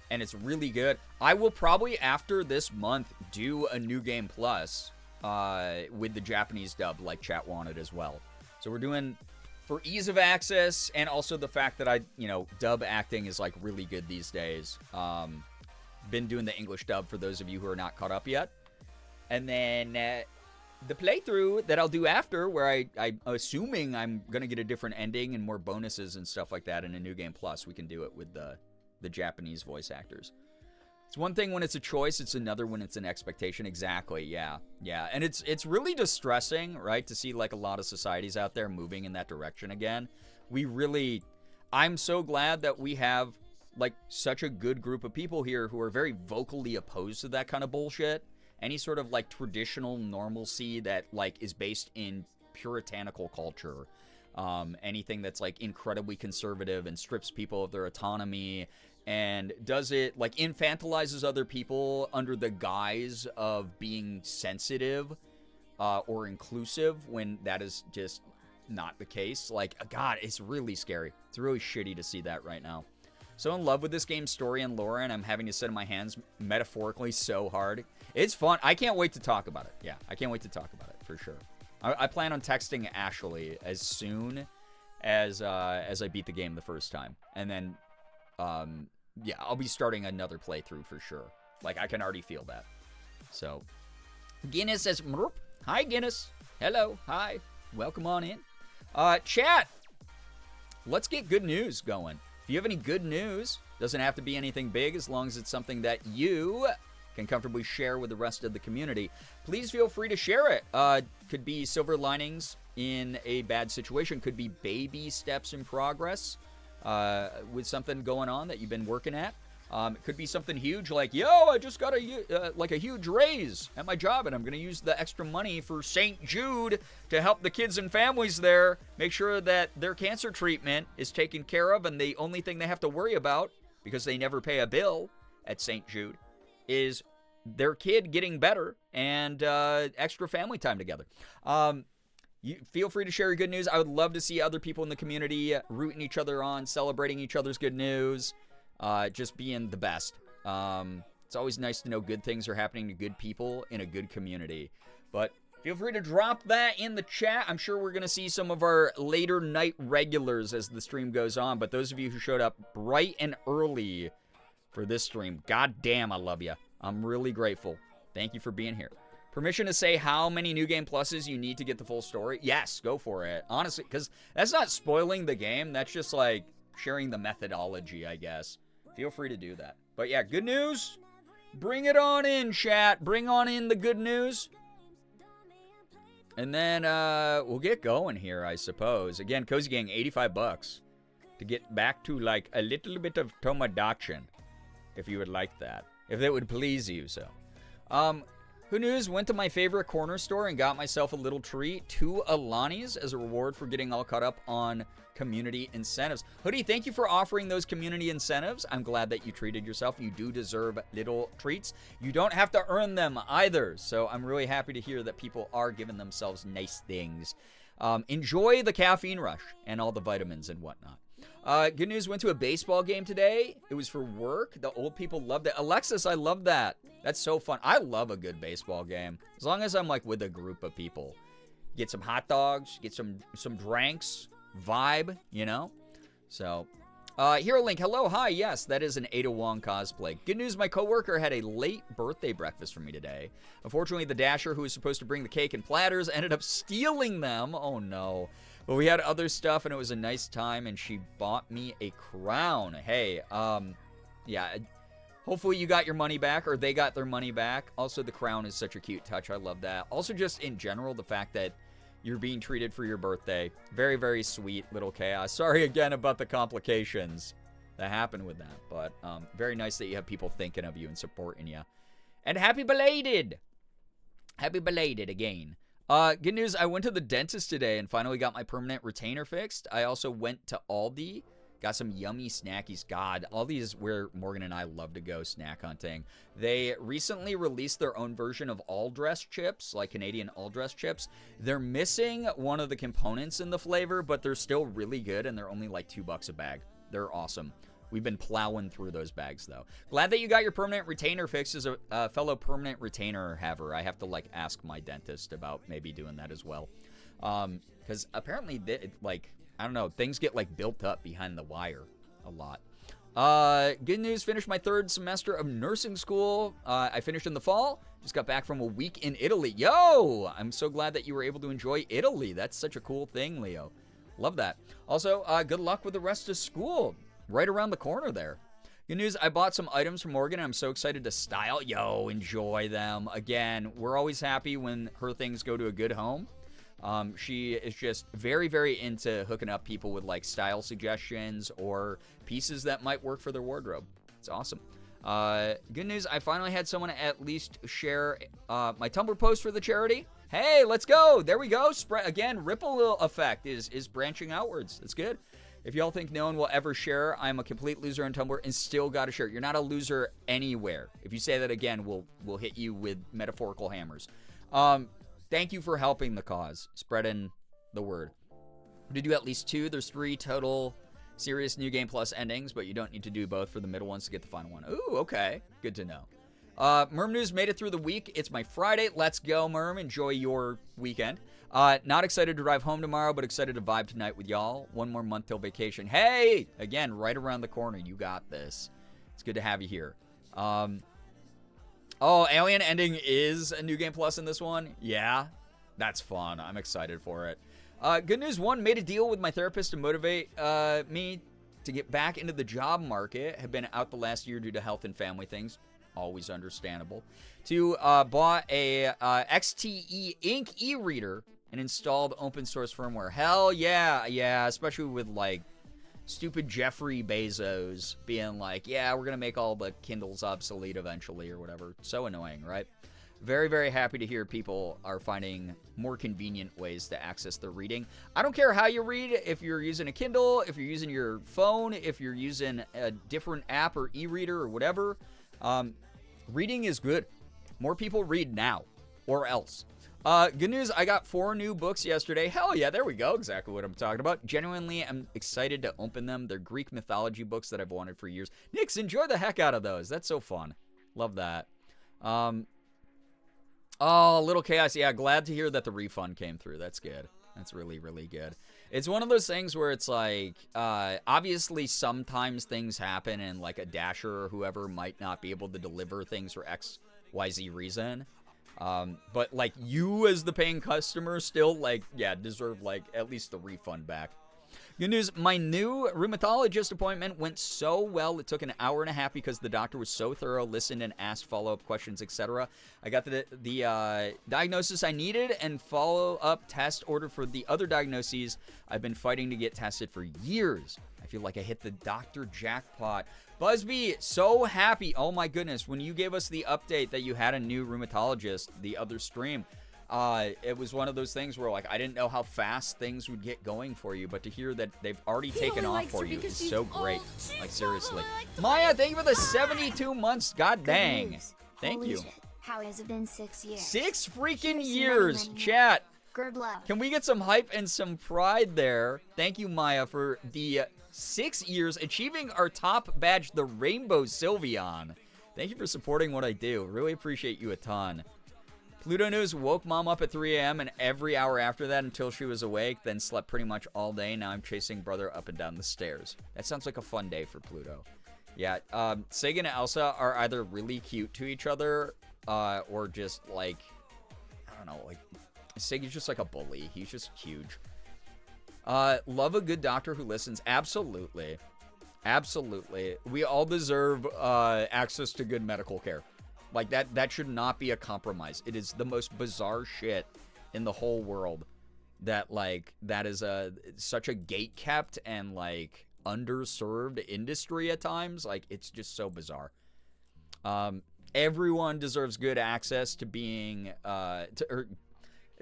and it's really good. I will probably, after this month, do a New Game Plus with the Japanese dub like chat wanted as well. So we're doing, for ease of access, and also the fact that dub acting is, like, really good these days. Been doing the English dub for those of you who are not caught up yet. And then the playthrough that I'll do after, where I'm assuming I'm going to get a different ending and more bonuses and stuff like that in a New Game Plus, we can do it with the Japanese voice actors. It's one thing when it's a choice, it's another when it's an expectation. Exactly, yeah. And it's really distressing, right, to see, like, a lot of societies out there moving in that direction again. I'm so glad that we have, like, such a good group of people here who are very vocally opposed to that kind of bullshit. Any sort of, like, traditional normalcy that, like, is based in puritanical culture. Anything that's, like, incredibly conservative and strips people of their autonomy and does it, like, infantilizes other people under the guise of being sensitive or inclusive, when that is just not the case. Like, God, it's really scary. It's really shitty to see that right now. So in love with this game's story and lore, and I'm having to sit in my hands metaphorically so hard. It's fun. I can't wait to talk about it. Yeah, I can't wait to talk about it, for sure. I plan on texting Ashley as soon as I beat the game the first time. And then, yeah, I'll be starting another playthrough for sure. Like, I can already feel that. So, Guinness says, Mrp. Hi, Guinness. Hello. Hi. Welcome on in. Chat. Let's get good news going. If you have any good news, doesn't have to be anything big, as long as it's something that you can comfortably share with the rest of the community, please feel free to share it. Could be silver linings in a bad situation. Could be baby steps in progress. with something going on that you've been working at. It could be something huge like, yo, I just got a huge raise at my job, and I'm going to use the extra money for St. Jude to help the kids and families there make sure that their cancer treatment is taken care of, and the only thing they have to worry about, because they never pay a bill at St. Jude, is their kid getting better and extra family time together. You feel free to share your good news. I would love to see other people in the community rooting each other on, celebrating each other's good news. Just being the best. It's always nice to know good things are happening to good people in a good community. But feel free to drop that in the chat. I'm sure we're going to see some of our later night regulars as the stream goes on. But those of you who showed up bright and early for this stream, god damn, I love you. I'm really grateful. Thank you for being here. Permission to say how many New Game Pluses you need to get the full story? Yes, go for it. Honestly, because that's not spoiling the game. That's just like sharing the methodology, I guess. Feel free to do that. But yeah, good news. Bring it on in, chat. Bring on in the good news. And then we'll get going here, I suppose. Again, Cozy Gang, $85 to get back to like a little bit of tomodachi, if you would like that. If that would please you, so. Who knows? Went to my favorite corner store and got myself a little treat. 2 Alanis as a reward for getting all caught up on community incentives. Hoodie, thank you for offering those community incentives. I'm glad that you treated yourself. You do deserve little treats. You don't have to earn them either. So I'm really happy to hear that people are giving themselves nice things. Enjoy the caffeine rush and all the vitamins and whatnot. Good news, went to a baseball game today. It was for work. The old people loved it. Alexis, I love that. That's so fun. I love a good baseball game. As long as I'm like with a group of people. Get some hot dogs, get some drinks, vibe, you know? So, here a link. Hello, hi, yes, that is an Ada Wong cosplay. Good news, my coworker had a late birthday breakfast for me today. Unfortunately, the Dasher who was supposed to bring the cake and platters ended up stealing them. Oh, no. But we had other stuff, and it was a nice time, and she bought me a crown. Hey, yeah, hopefully you got your money back, or they got their money back. Also, the crown is such a cute touch. I love that. Also, just in general, the fact that you're being treated for your birthday. Very, very sweet little chaos. Sorry again about the complications that happened with that, but very nice that you have people thinking of you and supporting you. And happy belated! Happy belated again. Good news, I went to the dentist today and finally got my permanent retainer fixed. I also went to Aldi, got some yummy snackies. God, Aldi is where Morgan and I love to go snack hunting. They recently released their own version of all-dress chips, like Canadian all-dress chips. They're missing one of the components in the flavor, but they're still really good, and they're only like $2 a bag. They're awesome. We've been plowing through those bags, though. Glad that you got your permanent retainer fixed. As a fellow permanent retainer haver, I have to, like, ask my dentist about maybe doing that as well. Because apparently, like, I don't know, things get, like, built up behind the wire a lot. Good news, finished my 3rd semester of nursing school. I finished in the fall. Just got back from a week in Italy. Yo! I'm so glad that you were able to enjoy Italy. That's such a cool thing, Leo. Love that. Also, good luck with the rest of school. Right around the corner there. Good news, I bought some items from Morgan, and I'm so excited to style. Yo, enjoy them. Again, we're always happy when her things go to a good home. She is just very, very into hooking up people with, like, style suggestions or pieces that might work for their wardrobe. It's awesome. Good news, I finally had someone at least share my Tumblr post for the charity. Hey, let's go. There we go. Again, ripple effect is branching outwards. That's good. If y'all think no one will ever share, I'm a complete loser on Tumblr and still got to share. You're not a loser anywhere. If you say that again, we'll hit you with metaphorical hammers. Thank you for helping the cause, spreading the word. To do at least 2, there's 3 total serious New Game Plus endings, but you don't need to do both for the middle ones to get the final one. Ooh, okay. Good to know. Merm News made it through the week. It's my Friday. Let's go, Merm. Enjoy your weekend. Not excited to drive home tomorrow, but excited to vibe tonight with y'all. 1 more month till vacation. Hey! Again, right around the corner. You got this. It's good to have you here. Oh, Alien ending is a New Game Plus in this one? Yeah. That's fun. I'm excited for it. Good news 1, made a deal with my therapist to motivate me to get back into the job market. Have been out the last year due to health and family things. Always understandable. 2, bought a XTE Ink e-reader and installed open source firmware. Hell yeah, yeah, especially with, like, stupid Jeffrey Bezos being like, yeah, we're going to make all the Kindles obsolete eventually or whatever. So annoying, right? Very, very happy to hear people are finding more convenient ways to access their reading. I don't care how you read, if you're using a Kindle, if you're using your phone, if you're using a different app or e-reader or whatever. Reading is good. More people read now, or else. Good news, I got 4 new books yesterday. Hell yeah, there we go. Exactly what I'm talking about. Genuinely, I'm excited to open them. They're Greek mythology books that I've wanted for years. Nix, enjoy the heck out of those. That's so fun. Love that. Oh, Little Chaos. Yeah, glad to hear that the refund came through. That's good. That's really, really good. It's one of those things where it's like, obviously sometimes things happen and like a Dasher or whoever might not be able to deliver things for X, Y, Z reason. But like you as the paying customer still like, yeah, deserve like at least the refund back. Good news, my new rheumatologist appointment went so well. It took an hour and a half because the doctor was so thorough, listened and asked follow-up questions, etc. I got the diagnosis I needed and follow-up test ordered for the other diagnoses I've been fighting to get tested for years. I feel like I hit the doctor jackpot. Busby, so happy. Oh my goodness, when you gave us the update that you had a new rheumatologist, the other stream, it was one of those things where like I didn't know how fast things would get going for you, but to hear that they've already taken off for you is so great. Like seriously. Maya, thank you for the 72 months. God dang. Thank you. How has it been 6 years? 6 freaking Cheers, years. many. Chat. Girbeagly. Can we get some hype and some pride there? Thank you, Maya, for the 6 years achieving our top badge, the Rainbow Sylveon. Thank you for supporting what I do. Really appreciate you a ton. Pluto News woke mom up at 3 a.m. and every hour after that until she was awake, then slept pretty much all day. Now I'm chasing brother up and down the stairs. That sounds like a fun day for Pluto. Yeah, Sig and Elsa are either really cute to each other, or just like, I don't know, like, Sig is just like a bully. He's just huge. Love a good doctor who listens. Absolutely. Absolutely. We all deserve access to good medical care. Like, that should not be a compromise. It is the most bizarre shit in the whole world that, like, that is such a gate-kept and, like, underserved industry at times. Like, it's just so bizarre. Everyone deserves good access to being,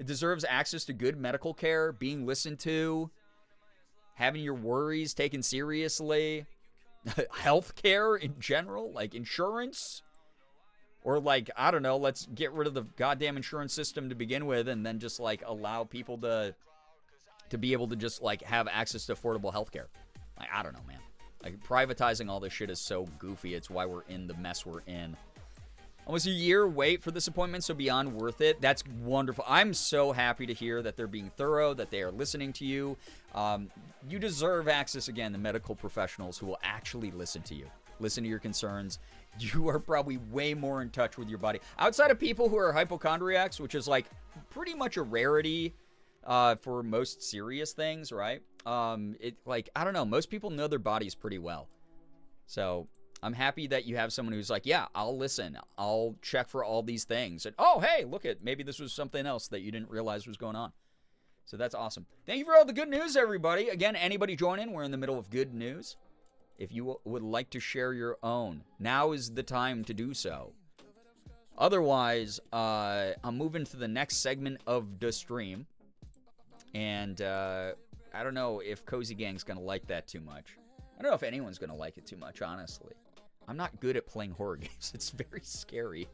deserves access to good medical care, being listened to, having your worries taken seriously, healthcare in general, like insurance. Or like, I don't know, let's get rid of the goddamn insurance system to begin with and then just like allow people to be able to just like have access to affordable healthcare. Like, I don't know, man. Like privatizing all this shit is so goofy. It's why we're in the mess we're in. Almost a year wait for this appointment, so beyond worth it. That's wonderful. I'm so happy to hear that they're being thorough, that they are listening to you. You deserve access, again, to medical professionals who will actually listen to you, listen to your concerns. You are probably way more in touch with your body. Outside of people who are hypochondriacs, which is like pretty much a rarity for most serious things, right? Like, I don't know, most people know their bodies pretty well. So I'm happy that you have someone who's like, yeah, I'll listen. I'll check for all these things. And, oh, hey, look at, maybe this was something else that you didn't realize was going on. So that's awesome. Thank you for all the good news, everybody. Again, anybody join in, we're in the middle of good news. If you would like to share your own, now is the time to do so. Otherwise, I'm moving to the next segment of the stream. And I don't know if Cozy Gang's going to like that too much. I don't know if anyone's going to like it too much, honestly. I'm not good at playing horror games. It's very scary.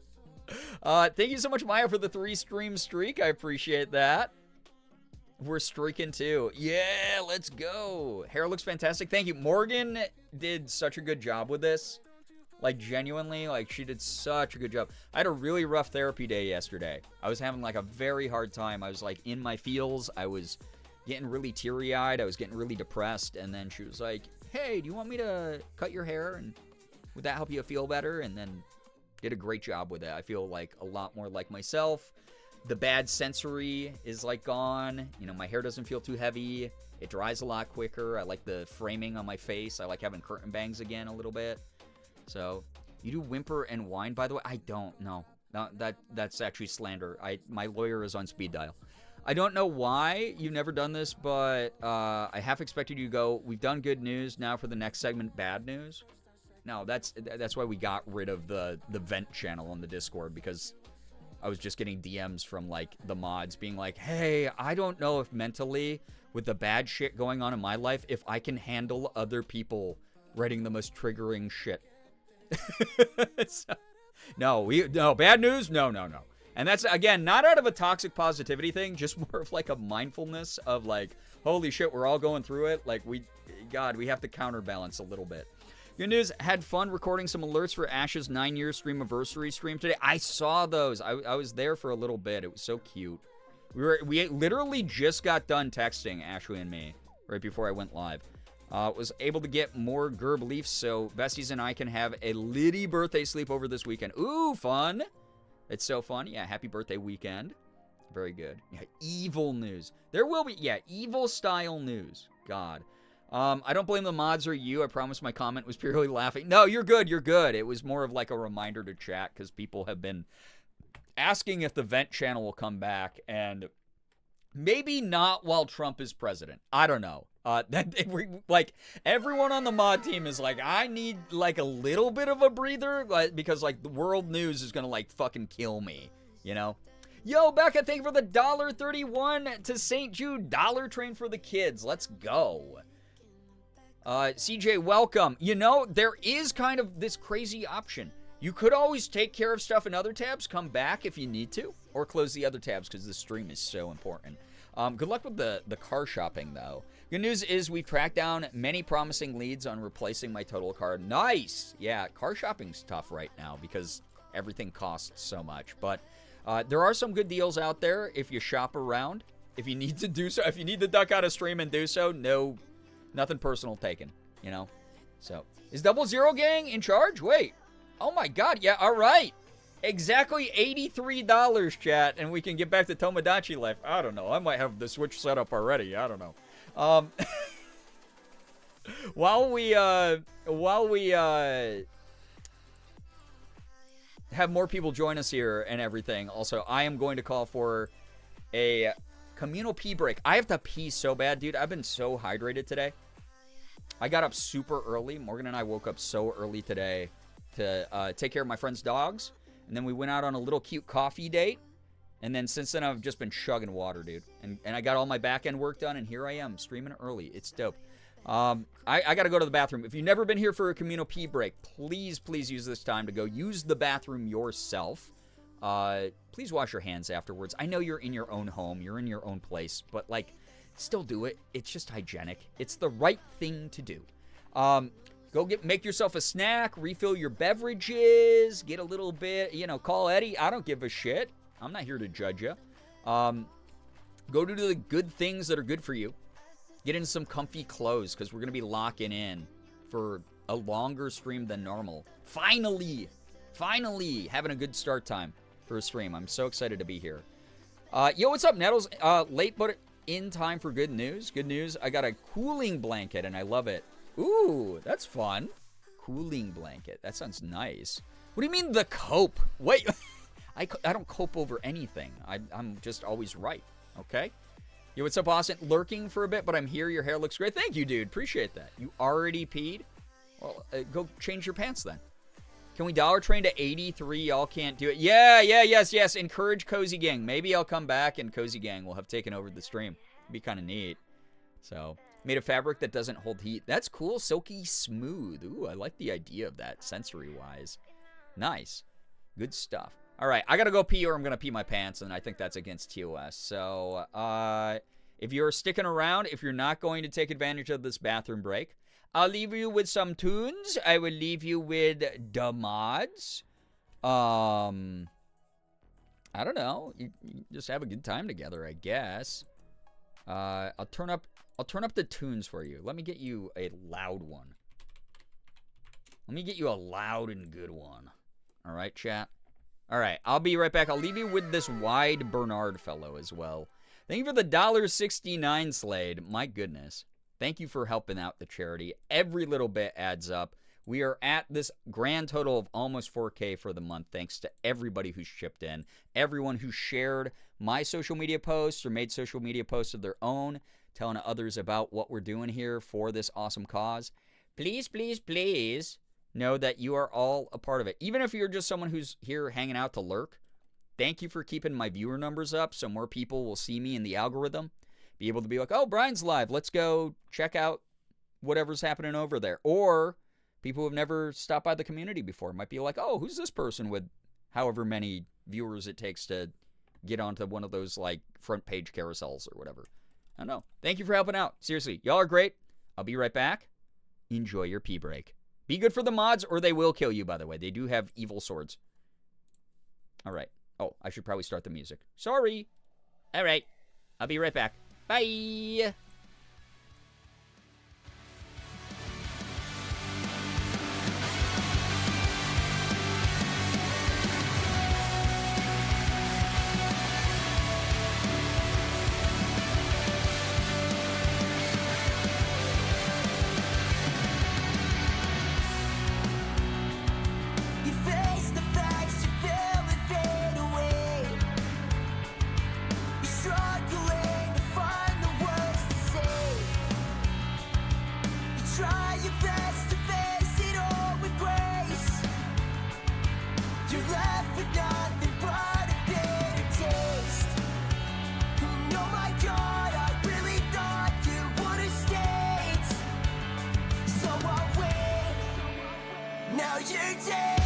Thank you so much, Maya, for the 3-stream streak. I appreciate that. We're streaking too. Yeah, let's go. Hair looks fantastic. Thank you. Morgan did such a good job with this. Like, genuinely, like, she did such a good job. I had a really rough therapy day yesterday. I was having, like, a very hard time. I was, like, in my feels. I was getting really teary-eyed. I was getting really depressed. And then she was like, hey, do you want me to cut your hair? And would that help you feel better? And then did a great job with it. I feel, like, a lot more like myself. The bad sensory is, like, gone. You know, my hair doesn't feel too heavy. It dries a lot quicker. I like the framing on my face. I like having curtain bangs again a little bit. So, you do whimper and whine, by the way? I don't know. No, that's actually slander. My lawyer is on speed dial. I don't know why you've never done this, but I half expected you to go, we've done good news, now for the next segment, bad news. No, that's why we got rid of the vent channel on the Discord, because I was just getting DMs from, like, the mods being like, hey, I don't know if mentally, with the bad shit going on in my life, if I can handle other people writing the most triggering shit. So, no, bad news? No. And that's, again, not out of a toxic positivity thing, just more of, like, a mindfulness of, like, holy shit, we're all going through it. Like, we have to counterbalance a little bit. Good news, had fun recording some alerts for Ash's 9-year streamiversary stream today. I saw those. I was there for a little bit. It was so cute. We literally just got done texting, Ashley and me, right before I went live. Was able to get more Gerb Leafs, so Besties and I can have a litty birthday sleepover this weekend. Ooh, fun. It's so fun. Yeah, happy birthday weekend. Very good. Yeah, evil news. There will be, evil style news. God. I don't blame the mods or you. I promise my comment was purely laughing. No, you're good. It was more of like a reminder to chat because people have been asking if the vent channel will come back, and maybe not while Trump is president. I don't know. Like, everyone on the mod team is like, I need, like, a little bit of a breather, like, because, like, the world news is gonna, like, fucking kill me, you know? Yo, Becca, thank you for the $1.31 to St. Jude Dollar Train for the kids. Let's go. CJ, welcome. You know, there is kind of this crazy option. You could always take care of stuff in other tabs, come back if you need to, or close the other tabs because the stream is so important. Good luck with the car shopping, though. Good news is we've tracked down many promising leads on replacing my total car. Nice! Yeah, car shopping's tough right now because everything costs so much. But there are some good deals out there if you shop around. If you need to do so, if you need to duck out of stream and do so, no, nothing personal taken, you know? So, is 00 Gang in charge? Wait. Oh my god, yeah, all right. Exactly $83, chat, and we can get back to Tomodachi life. I don't know. I might have the Switch set up already. I don't know. While we have more people join us here and everything, also, I am going to call for a communal pee break. I have to pee so bad, dude. I've been so hydrated today. I got up super early. Morgan and I woke up so early today to take care of my friend's dogs. And then we went out on a little cute coffee date. And then since then, I've just been chugging water, dude. And I got all my back-end work done, and here I am, streaming early. It's dope. I got to go to the bathroom. If you've never been here for a communal pee break, please use this time to go use the bathroom yourself. Please wash your hands afterwards. I know you're in your own home. You're in your own place. But, like, still do it. It's just hygienic. It's the right thing to do. Go make yourself a snack, refill your beverages, get a little bit, call Eddie. I don't give a shit. I'm not here to judge you. Go do the good things that are good for you. Get in some comfy clothes because we're going to be locking in for a longer stream than normal. Finally having a good start time for a stream. I'm so excited to be here. Yo, what's up, Nettles? Late, but in time for good news. Good news, I got a cooling blanket and I love it. Ooh, that's fun. Cooling blanket. That sounds nice. What do you mean the cope? Wait, I don't cope over anything. I'm just always right, okay? Yo, what's up, Austin? Lurking for a bit, but I'm here. Your hair looks great. Thank you, dude. Appreciate that. You already peed? Well, go change your pants then. Can we dollar train to 83? Y'all can't do it. Yes. Encourage Cozy Gang. Maybe I'll come back and Cozy Gang will have taken over the stream. It'd be kind of neat. So, made of fabric that doesn't hold heat. That's cool. Silky smooth. Ooh, I like the idea of that sensory-wise. Nice. Good stuff. All right, I got to go pee or I'm going to pee my pants, and I think that's against TOS. So, if you're sticking around, if you're not going to take advantage of this bathroom break, I'll leave you with some tunes. I will leave you with the mods. I don't know. You just have a good time together, I guess. I'll turn up the tunes for you. Let me get you a loud one. Let me get you a loud and good one. All right, chat? All right, I'll be right back. I'll leave you with this Wide Bernard fellow as well. Thank you for the $1.69 Slade. My goodness. Thank you for helping out the charity. Every little bit adds up. We are at this grand total of almost 4K for the month, thanks to everybody who's chipped in, everyone who shared my social media posts or made social media posts of their own, telling others about what we're doing here for this awesome cause. Please, please, please know that you are all a part of it. Even if you're just someone who's here hanging out to lurk, thank you for keeping my viewer numbers up so more people will see me in the algorithm, be able to be like, oh, Brian's live. Let's go check out whatever's happening over there. Or people who have never stopped by the community before might be like, oh, who's this person with however many viewers it takes to get onto one of those like front page carousels or whatever. I don't know. Thank you for helping out. Seriously, y'all are great. I'll be right back. Enjoy your pee break. Be good for the mods or they will kill you, by the way. They do have evil swords. All right. Oh, I should probably start the music. Sorry. All right. I'll be right back. Bye. You face the facts, you feel it fade away. You're struggling to find the words to say. You try your best to face it all with grace. You're left with nothing but a bitter taste. And oh my God, I really thought you would have stayed. So I'll wait. Now you're dead.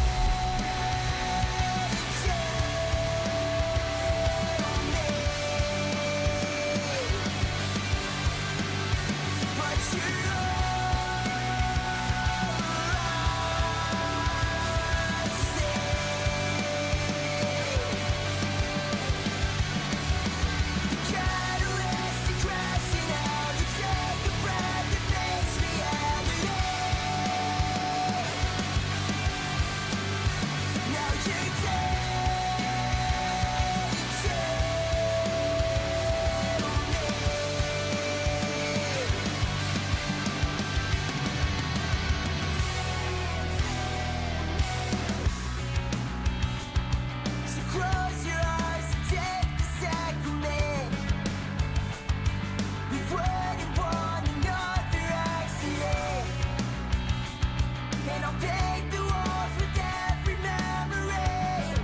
So close your eyes and take the sacrament. We wouldn't want another accident. And I'll paint the walls with every memory.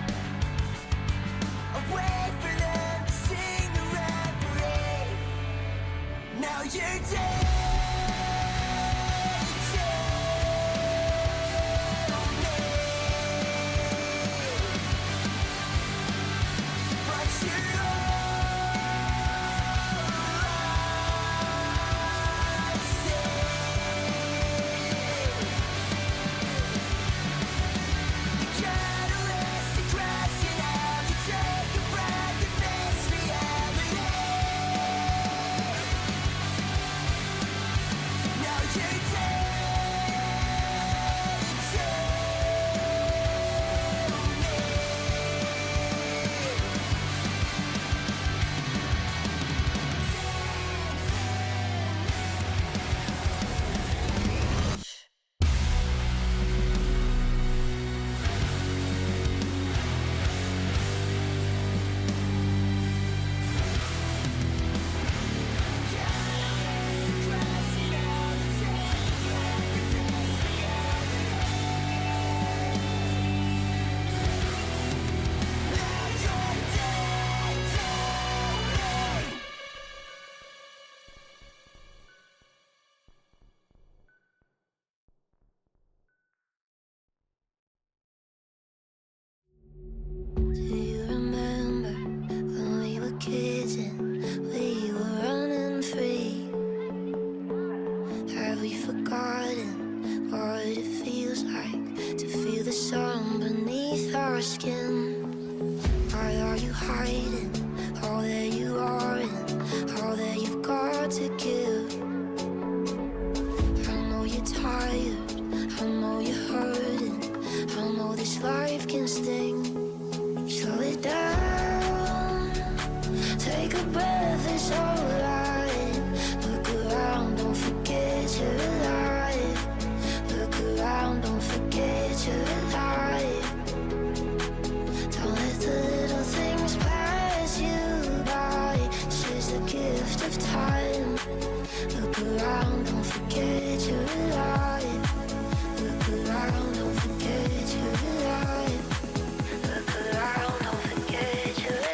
I'll wait for them to sing the reverie. Now you're dead. But you're all I see. The catalyst is crashing out. You take a breath and face reality. Now you're dead. Do you remember when we were kids and we were running free? Have we forgotten what it feels like to feel the sun beneath our skin? Why are you hiding all that you are and all that you've got to give? I know you're tired, I know you're hurting, I know this life can sting. Slow it down, take a breath, it's alright. Look around, don't forget you're alive. Look around, don't of time. Look around, don't forget you're alive. Look around, don't forget you're alive. Look around, don't forget you're alive.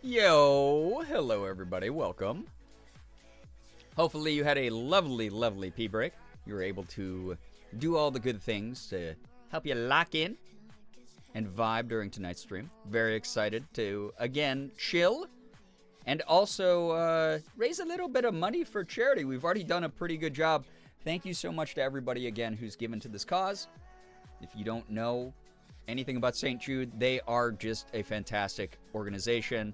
Yo, hello everybody, welcome. Hopefully you had a lovely, lovely pee break. You were able to do all the good things to help you lock in and vibe during tonight's stream. Very excited to, again, chill and also raise a little bit of money for charity. We've already done a pretty good job. Thank you so much to everybody, again, who's given to this cause. If you don't know anything about St. Jude, they are just a fantastic organization.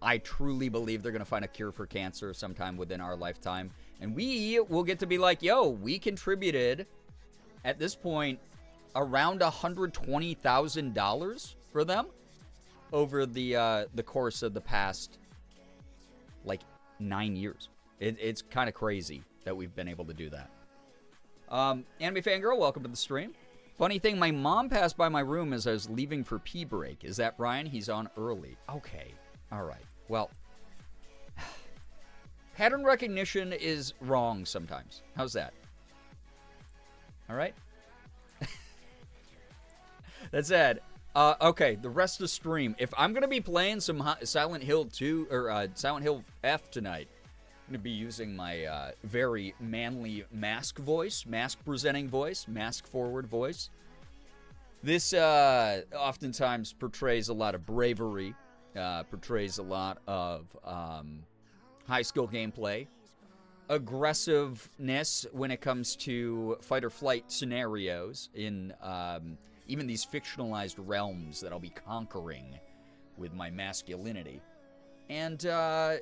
I truly believe they're going to find a cure for cancer sometime within our lifetime. And we will get to be like, yo, we contributed, at this point, around $120,000 for them over the course of the past, 9 years. It's kind of crazy that we've been able to do that. Anime Fangirl, welcome to the stream. Funny thing, my mom passed by my room as I was leaving for pee break. Is that Brian? He's on early. Okay. All right. Well, pattern recognition is wrong sometimes. How's that? All right? That's it. Okay, the rest of the stream. If I'm going to be playing some Silent Hill 2 or Silent Hill F tonight, I'm going to be using my very manly mask voice, mask presenting voice, mask forward voice. This oftentimes portrays a lot of bravery, portrays a lot of high skill gameplay, aggressiveness when it comes to fight or flight scenarios in even these fictionalized realms that I'll be conquering with my masculinity. And good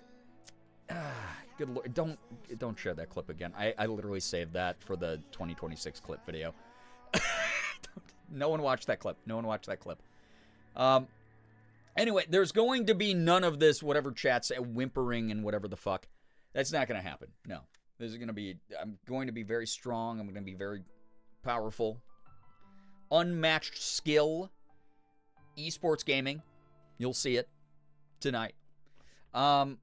lord, don't share that clip again. I literally saved that for the 2026 clip video. No one watched that clip. No one watched that clip. Anyway, there's going to be none of this, whatever chat's whimpering and whatever the fuck. That's not going to happen. No. This is going to be, I'm going to be very strong. I'm going to be very powerful. Unmatched skill. Esports gaming. You'll see it tonight. Don't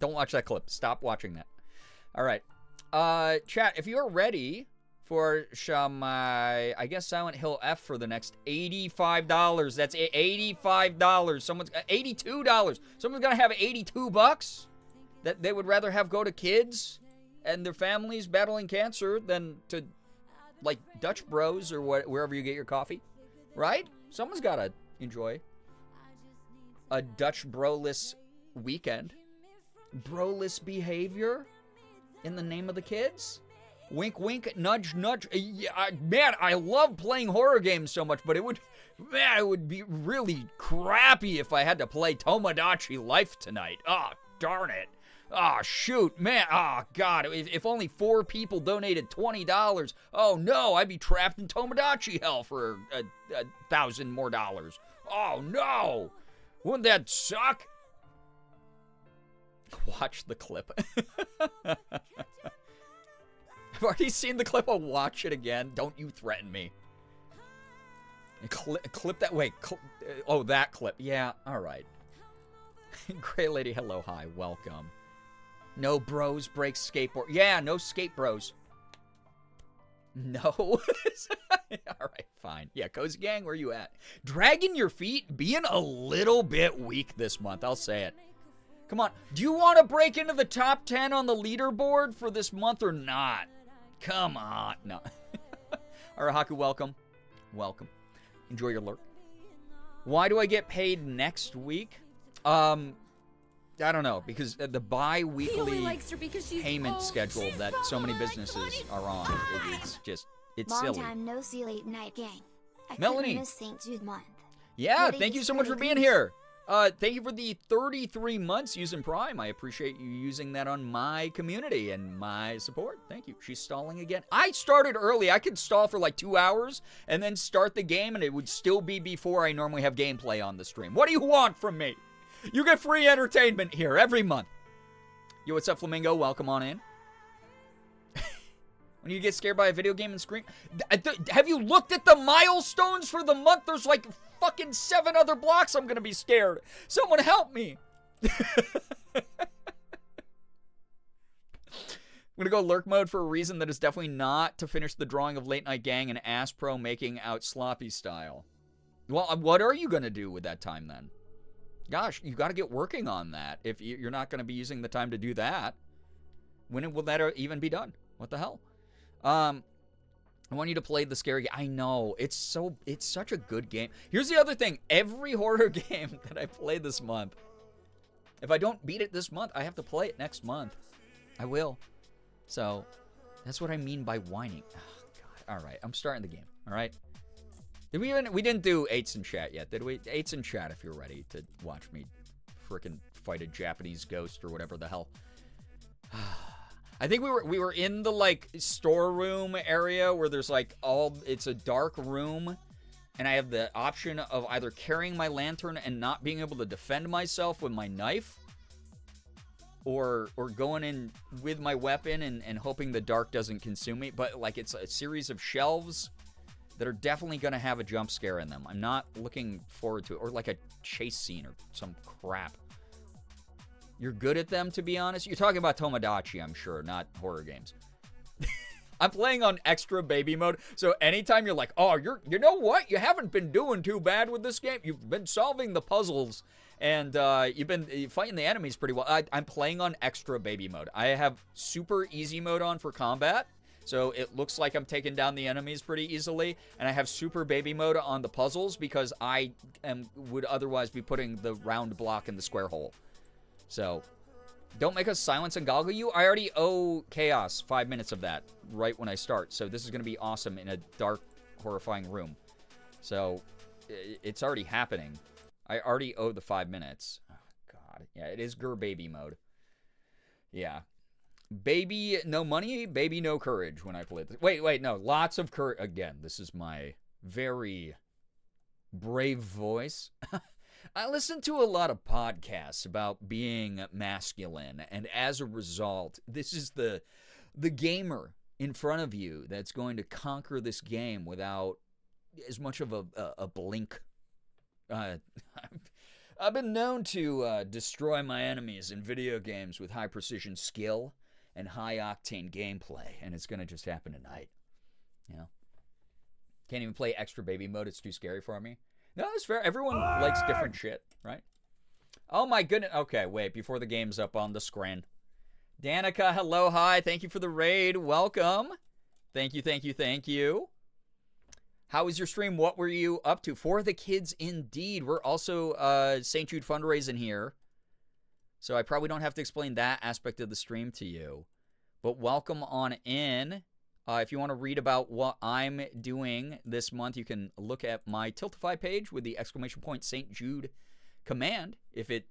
watch that clip. Stop watching that. All right. Chat, if you're ready for some, I guess Silent Hill F for the next $85. That's $85. Someone's $82. Someone's gonna have $82 that they would rather have go to kids and their families battling cancer than to, Dutch Bros or wherever you get your coffee, right? Someone's gotta enjoy a Dutch Broless weekend. Broless behavior in the name of the kids? Wink, wink, nudge, nudge. Man, I love playing horror games so much, but it would be really crappy if I had to play Tomodachi Life tonight. Oh, darn it. Oh, shoot, man. Oh, God. If only 4 people donated $20. Oh, no, I'd be trapped in Tomodachi hell for $1,000 more dollars. Oh, no. Wouldn't that suck? Watch the clip. I've already seen the clip. I'll watch it again. Don't you threaten me. Clip that. Wait. Oh, that clip. Yeah, all right. Gray Lady, hello, hi, welcome. No bros break skateboard. Yeah, no skate bros. No. All right, fine. Yeah, Cozy Gang, where you at? Dragging your feet, being a little bit weak this month. I'll say it. Come on. Do you want to break into the top 10 on the leaderboard for this month or not? Come on. No. Arahaku, welcome. Welcome. Enjoy your lurk. Why do I get paid next week? I don't know, because the bi-weekly payment schedule that so many businesses are on, it's just, it's Long silly. time no see, late night gang. I Melanie. Miss St. Jude month. Yeah, What thank is you so much for being pretty here. Thank you for the 33 months using Prime. I appreciate you using that on my community and my support. Thank you. She's stalling again. I started early. I could stall for like 2 hours and then start the game, and it would still be before I normally have gameplay on the stream. What do you want from me? You get free entertainment here every month. Yo, what's up, Flamingo? Welcome on in. When you get scared by a video game and scream, have you looked at the milestones for the month? There's like fucking 7 other blocks I'm gonna be scared. Someone help me. I'm gonna go lurk mode for a reason that is definitely not to finish the drawing of Late Night Gang and Ass Pro making out sloppy style. Well, what are you gonna do with that time then? Gosh, you gotta get working on that. If you're not gonna be using the time to do that, when will that even be done? What the hell? I want you to play the scary game. I know. It's such a good game. Here's the other thing. Every horror game that I play this month, if I don't beat it this month, I have to play it next month. I will. So, that's what I mean by whining. Oh, God. All right. I'm starting the game. All right. We didn't do 8s in chat yet, did we? 8s in chat if you're ready to watch me frickin' fight a Japanese ghost or whatever the hell. I think we were in the like storeroom area where there's like it's a dark room, and I have the option of either carrying my lantern and not being able to defend myself with my knife, or going in with my weapon and hoping the dark doesn't consume me. But like it's a series of shelves that are definitely gonna have a jump scare in them. I'm not looking forward to it, or like a chase scene or some crap. You're good at them, to be honest. You're talking about Tomodachi, I'm sure, not horror games. I'm playing on extra baby mode, so anytime you're like, oh, you know what? You haven't been doing too bad with this game. You've been solving the puzzles, and you've been fighting the enemies pretty well. I'm playing on extra baby mode. I have super easy mode on for combat, so it looks like I'm taking down the enemies pretty easily, and I have super baby mode on the puzzles because I would otherwise be putting the round block in the square hole. So, don't make us silence and goggle you. I already owe Chaos 5 minutes of that right when I start. So, this is going to be awesome in a dark, horrifying room. So, it's already happening. I already owe the 5 minutes. Oh, God. Yeah, it is Girbeagly mode. Yeah. Baby, no money. Baby, no courage when I play this. Wait, no. Lots of courage. Again, this is my very brave voice. I listen to a lot of podcasts about being masculine, and as a result, this is the gamer in front of you that's going to conquer this game without as much of a blink. I've been known to destroy my enemies in video games with high-precision skill and high-octane gameplay, and it's going to just happen tonight. You know? Can't even play extra baby mode. It's too scary for me. No, it's fair. Everyone likes different shit, right? Oh my goodness. Okay, wait. Before the game's up on the screen. Danica, hello, hi. Thank you for the raid. Welcome. Thank you. How was your stream? What were you up to? For the kids, indeed. We're also St. Jude fundraising here. So I probably don't have to explain that aspect of the stream to you. But welcome on in. If you want to read about what I'm doing this month, you can look at my Tiltify page with the ! St. Jude command, if it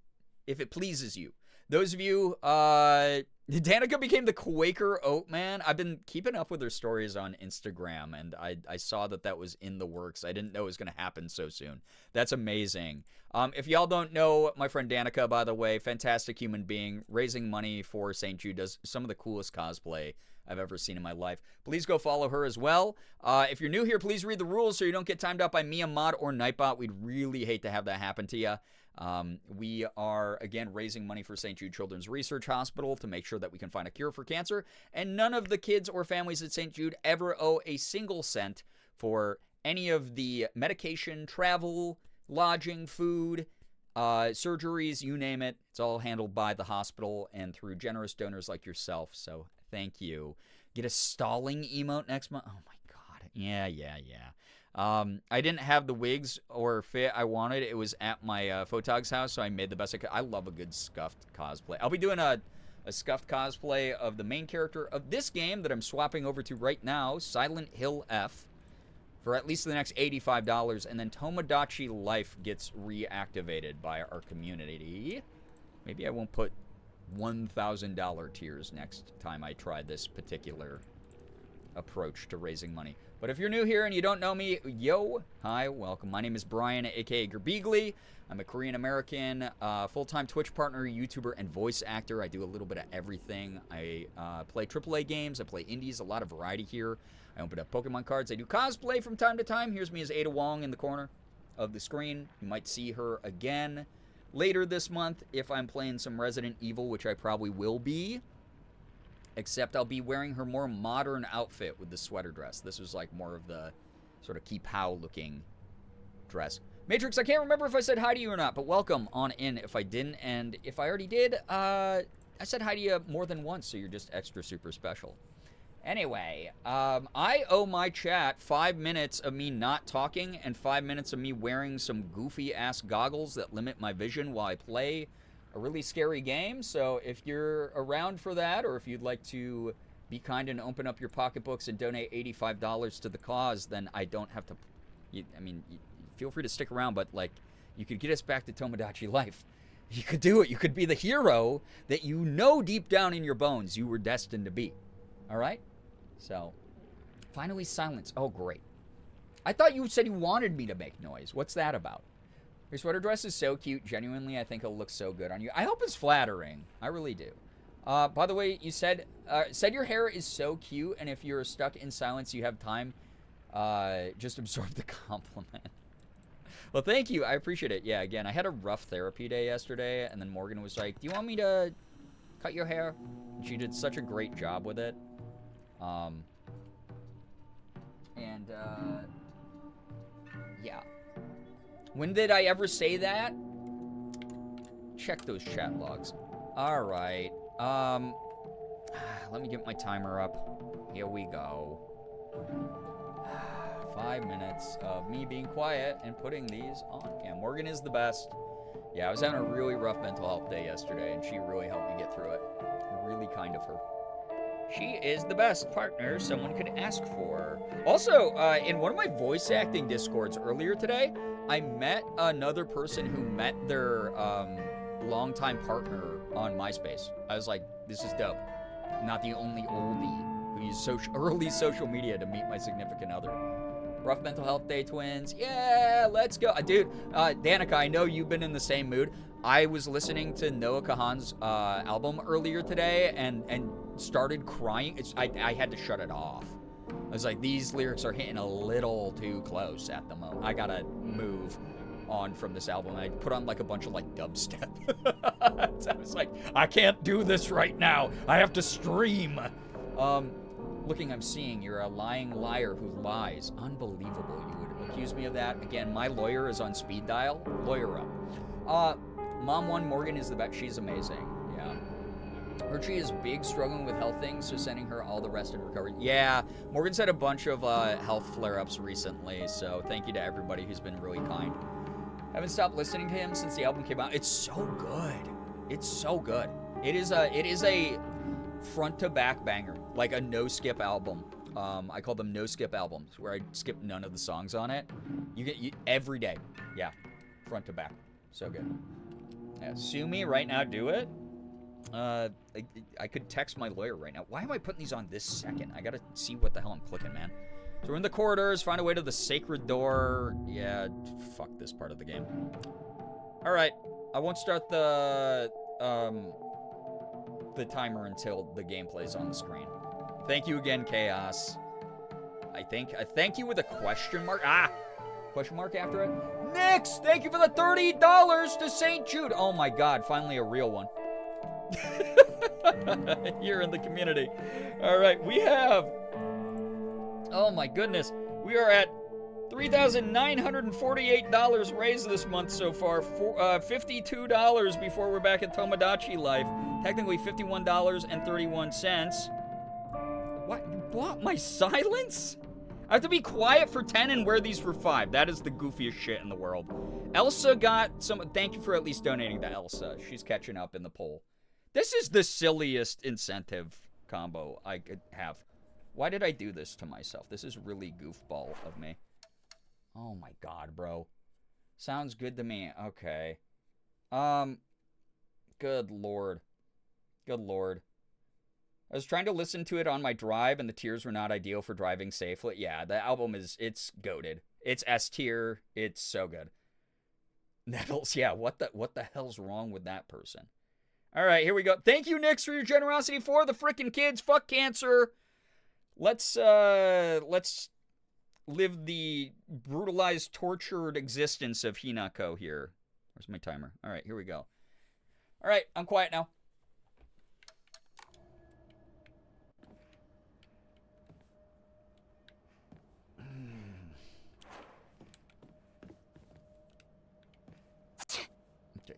pleases you. Those of you, Danica became the Quaker Oat Man. I've been keeping up with her stories on Instagram, and I saw that was in the works. I didn't know it was going to happen so soon. That's amazing. If y'all don't know my friend Danica, by the way, fantastic human being, raising money for St. Jude, does some of the coolest cosplay I've ever seen in my life. Please go follow her as well. If you're new here, please read the rules so you don't get timed out by Mia Mod or Nightbot. We'd really hate to have that happen to you. We are, again, raising money for St. Jude Children's Research Hospital to make sure that we can find a cure for cancer. And none of the kids or families at St. Jude ever owe a single cent for any of the medication, travel, lodging, food, surgeries, you name it. It's all handled by the hospital and through generous donors like yourself. So thank you. Get a stalling emote next month. Oh my God. Yeah. I didn't have the wigs or fit I wanted. It was at my photog's house, so I made the best I could. I love a good scuffed cosplay. I'll be doing a scuffed cosplay of the main character of this game that I'm swapping over to right now, Silent Hill F. for at least the next $85, and then Tomodachi Life gets reactivated by our community. Maybe I won't put $1,000 tiers next time I try this particular approach to raising money. But if you're new here and you don't know me, yo, hi, welcome. My name is Brian, aka Girbeagly. I'm a Korean American, full-time Twitch partner, YouTuber, and voice actor. I do a little bit of everything. I play AAA games. I play indies. A lot of variety here. I open up Pokemon cards. I do cosplay from time to time. Here's me as Ada Wong in the corner of the screen. You might see her again later this month if I'm playing some Resident Evil, which I probably will be. Except I'll be wearing her more modern outfit with the sweater dress. This was like more of the sort of Ki Pow looking dress. Matrix, I can't remember if I said hi to you or not, but welcome on in if I didn't. And if I already did, I said hi to you more than once, so you're just extra super special. Anyway, I owe my chat 5 minutes of me not talking and 5 minutes of me wearing some goofy-ass goggles that limit my vision while I play a really scary game. So if you're around for that, or if you'd like to be kind and open up your pocketbooks and donate $85 to the cause, then I don't have to, feel free to stick around, but like, you could get us back to Tomodachi Life. You could do it. You could be the hero that you know deep down in your bones you were destined to be. All right? So, finally silence. Oh, great. I thought you said you wanted me to make noise. What's that about? Your sweater dress is so cute. Genuinely, I think it'll look so good on you. I hope it's flattering. I really do. By the way, you said your hair is so cute, and if you're stuck in silence, you have time. Just absorb the compliment. Well, thank you. I appreciate it. Yeah, again, I had a rough therapy day yesterday, and then Morgan was like, do you want me to cut your hair? And she did such a great job with it. Yeah. When did I ever say that? Check those chat logs. All right. Let me get my timer up. Here we go. 5 minutes of me being quiet and putting these on. Yeah, Morgan is the best. Yeah, I was having a really rough mental health day yesterday, and she really helped me get through it. Really kind of her. She is the best partner someone could ask for. Also, in one of my voice acting discords earlier today, I met another person who met their longtime partner on MySpace. I was like, this is dope. I'm not the only oldie who used early social media to meet my significant other. Rough mental health day, twins. Yeah, let's go. Dude, Danica, I know you've been in the same mood. I was listening to Noah Kahan's album earlier today and started crying. I had to shut it off. I was like, these lyrics are hitting a little too close at the moment. I gotta move on from this album. I put on like a bunch of like dubstep. So I was like, I can't do this right now. I have to stream. Looking, I'm seeing you're a lying liar who lies. Unbelievable. You would accuse me of that. Again, my lawyer is on speed dial. Lawyer up. Mom 1 Morgan is the best. She's amazing. Yeah. Archie is big, struggling with health things, so sending her all the rest in recovery. Yeah, Morgan's had a bunch of health flare-ups recently, so thank you to everybody who's been really kind. I haven't stopped listening to him since the album came out. It's so good. It's so good. It is a front-to-back banger, like a no-skip album. I call them no-skip albums, where I skip none of the songs on it. You get every day. Yeah, front to back. So good. Yeah, sue me right now, do it. I could text my lawyer right now. Why am I putting these on this second? I gotta see what the hell I'm clicking, man. So we're in the corridors, find a way to the sacred door. Yeah, fuck this part of the game. All right, I won't start the timer until the gameplay's on the screen. Thank you again, Chaos. I thank you with a question mark. Question mark after it. Nix, thank you for the $30 to St. Jude. Oh my God, finally a real one. You're in the community. All right, we have, oh my goodness, we are at $3,948 raised this month so far. $52 before we're back at Tomodachi Life. Technically $51.31. What? You bought my silence? I have to be quiet for 10 and wear these for 5. That is the goofiest shit in the world. Elsa got some. Thank you for at least donating to Elsa. She's catching up in the poll. This is the silliest incentive combo I could have. Why did I do this to myself? This is really goofball of me. Oh my god, bro. Sounds good to me. Okay. Good lord. Good lord. I was trying to listen to it on my drive, and the tiers were not ideal for driving safely. Yeah, the album it's goated. It's S tier. It's so good. Nettles, yeah, what the hell's wrong with that person? All right, here we go. Thank you, Nix, for your generosity for the frickin' kids. Fuck cancer. Let's live the brutalized, tortured existence of Hinako here. Where's my timer? All right, here we go. All right, I'm quiet now. Okay.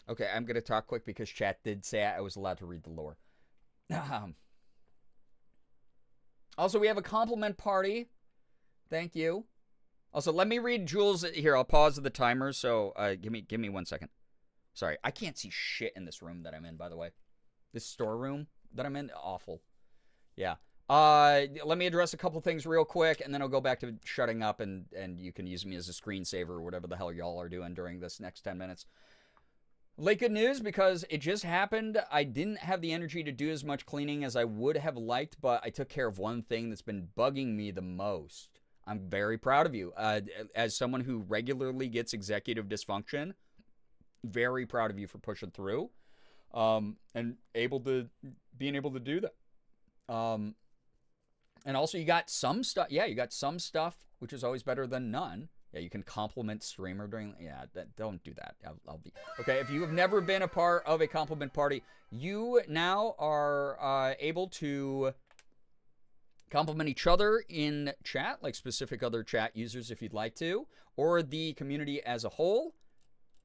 Okay, I'm going to talk quick because chat did say I was allowed to read the lore. Also, we have a compliment party. Thank you. Also, let me read Jules. Here, I'll pause the timer, so give me 1 second. Sorry, I can't see shit in this room that I'm in, by the way. This storeroom that I'm in, awful. Yeah. Let me address a couple things real quick, and then I'll go back to shutting up, and you can use me as a screensaver or whatever the hell y'all are doing during this next 10 minutes. Late good news, because it just happened. I didn't have the energy to do as much cleaning as I would have liked, but I took care of one thing that's been bugging me the most. I'm very proud of you. As someone who regularly gets executive dysfunction, very proud of you for pushing through, and being able to do that. And also you got some stuff. Yeah, you got some stuff, which is always better than none. Yeah, you can compliment streamer during. Yeah, don't do that. I'll be okay. If you have never been a part of a compliment party, you now are able to compliment each other in chat, like specific other chat users if you'd like to, or the community as a whole,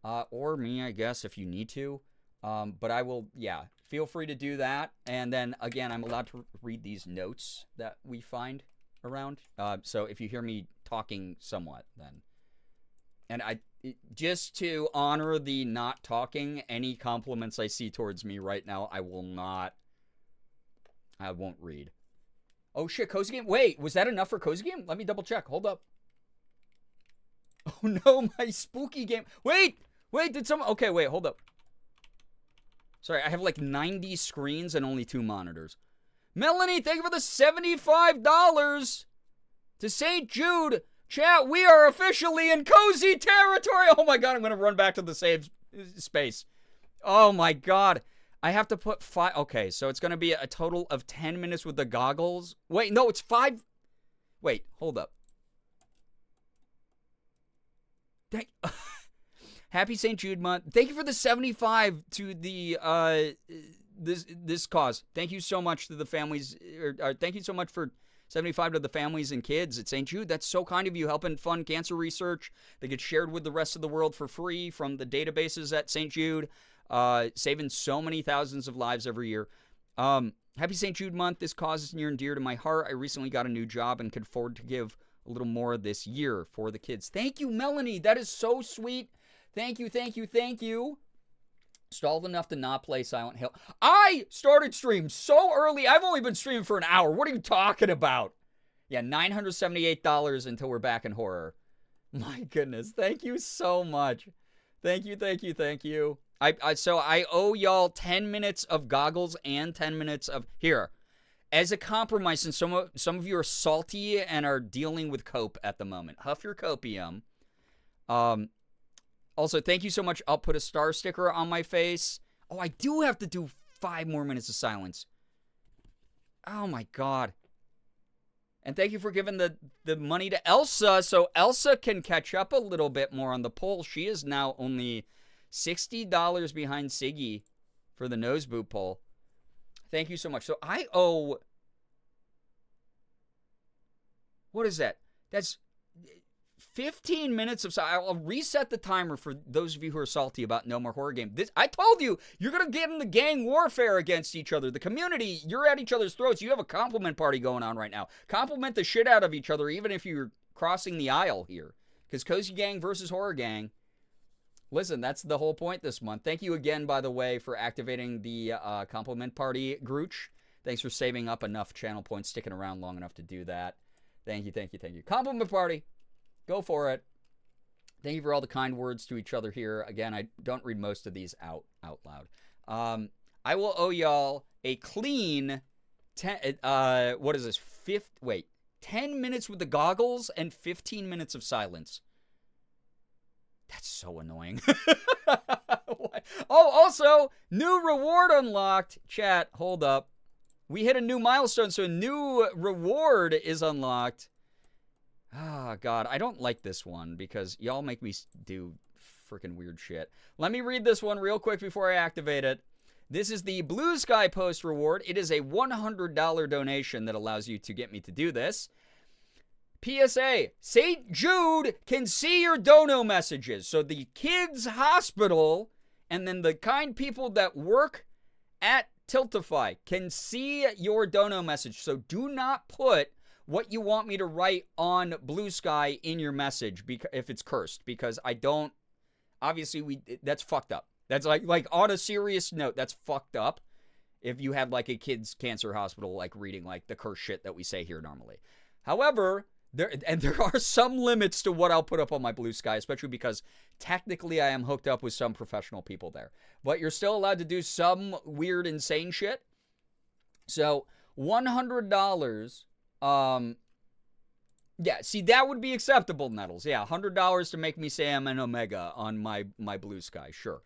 or me, I guess, if you need to. But I will, yeah, feel free to do that. And then, again, I'm allowed to read these notes that we find around. So if you hear me talking somewhat, then. And just to honor the not talking, any compliments I see towards me right now, I won't read. Oh shit, Cozy Game? Wait, was that enough for Cozy Game? Let me double check. Hold up. Oh no, my spooky game. Wait, did someone... Okay, wait, hold up. Sorry, I have like 90 screens and only 2 monitors. Melanie, thank you for the $75 to St. Jude. Chat, we are officially in cozy territory. Oh my god, I'm going to run back to the save space. Oh my god. I have to put 5. Okay, so it's going to be a total of 10 minutes with the goggles. Wait, no, it's 5. Wait, hold up. Happy St. Jude month. Thank you for the 75 to the this cause. Thank you so much to the families. Thank you so much for 75 to the families and kids at St. Jude. That's so kind of you, helping fund cancer research that gets shared with the rest of the world for free from the databases at St. Jude, saving so many thousands of lives every year. Happy St. Jude month. This cause is near and dear to my heart. I recently got a new job and can afford to give a little more this year for the kids. Thank you, Melanie. That is so sweet. Thank you, thank you, thank you. Stalled enough to not play Silent Hill. I started stream so early. I've only been streaming for an hour. What are you talking about? Yeah, $978 until we're back in horror. My goodness. Thank you so much. Thank you, thank you, thank you. So I owe y'all 10 minutes of goggles and 10 minutes of... Here. As a compromise, since some of you are salty and are dealing with cope at the moment, huff your copium. Also, thank you so much. I'll put a star sticker on my face. Oh, I do have to do 5 more minutes of silence. Oh, my God. And thank you for giving the money to Elsa, so Elsa can catch up a little bit more on the poll. She is now only $60 behind Siggy for the nose boot poll. Thank you so much. So I owe... What is that? That's 15 minutes of... I'll reset the timer for those of you who are salty about No More Horror Game. I told you, you're going to get into gang warfare against each other. The community, you're at each other's throats. You have a compliment party going on right now. Compliment the shit out of each other, even if you're crossing the aisle here. Because Cozy Gang versus Horror Gang. Listen, that's the whole point this month. Thank you again, by the way, for activating the compliment party, Grooch. Thanks for saving up enough channel points, sticking around long enough to do that. Thank you, thank you, thank you. Compliment party. Go for it. Thank you for all the kind words to each other here. Again, I don't read most of these out loud. I will owe y'all a clean 10 minutes with the goggles and 15 minutes of silence. That's so annoying. Oh, also, new reward unlocked. Chat, hold up. We hit a new milestone, so a new reward is unlocked. Ah, God, I don't like this one because y'all make me do freaking weird shit. Let me read this one real quick before I activate it. This is the Blue Sky Post reward. It is a $100 donation that allows you to get me to do this. PSA, St. Jude can see your dono messages. So the kids' hospital and then the kind people that work at Tiltify can see your dono message. So do not put what you want me to write on Blue Sky in your message if it's cursed, because I don't, obviously that's fucked up. That's like on a serious note, that's fucked up if you have like a kid's cancer hospital like reading like the curse shit that we say here normally. However, there are some limits to what I'll put up on my Blue Sky, especially because technically I am hooked up with some professional people there. But you're still allowed to do some weird, insane shit. So $100. Yeah, see, that would be acceptable, Nettles. Yeah, $100 to make me say I'm an Omega on my Blue Sky, sure.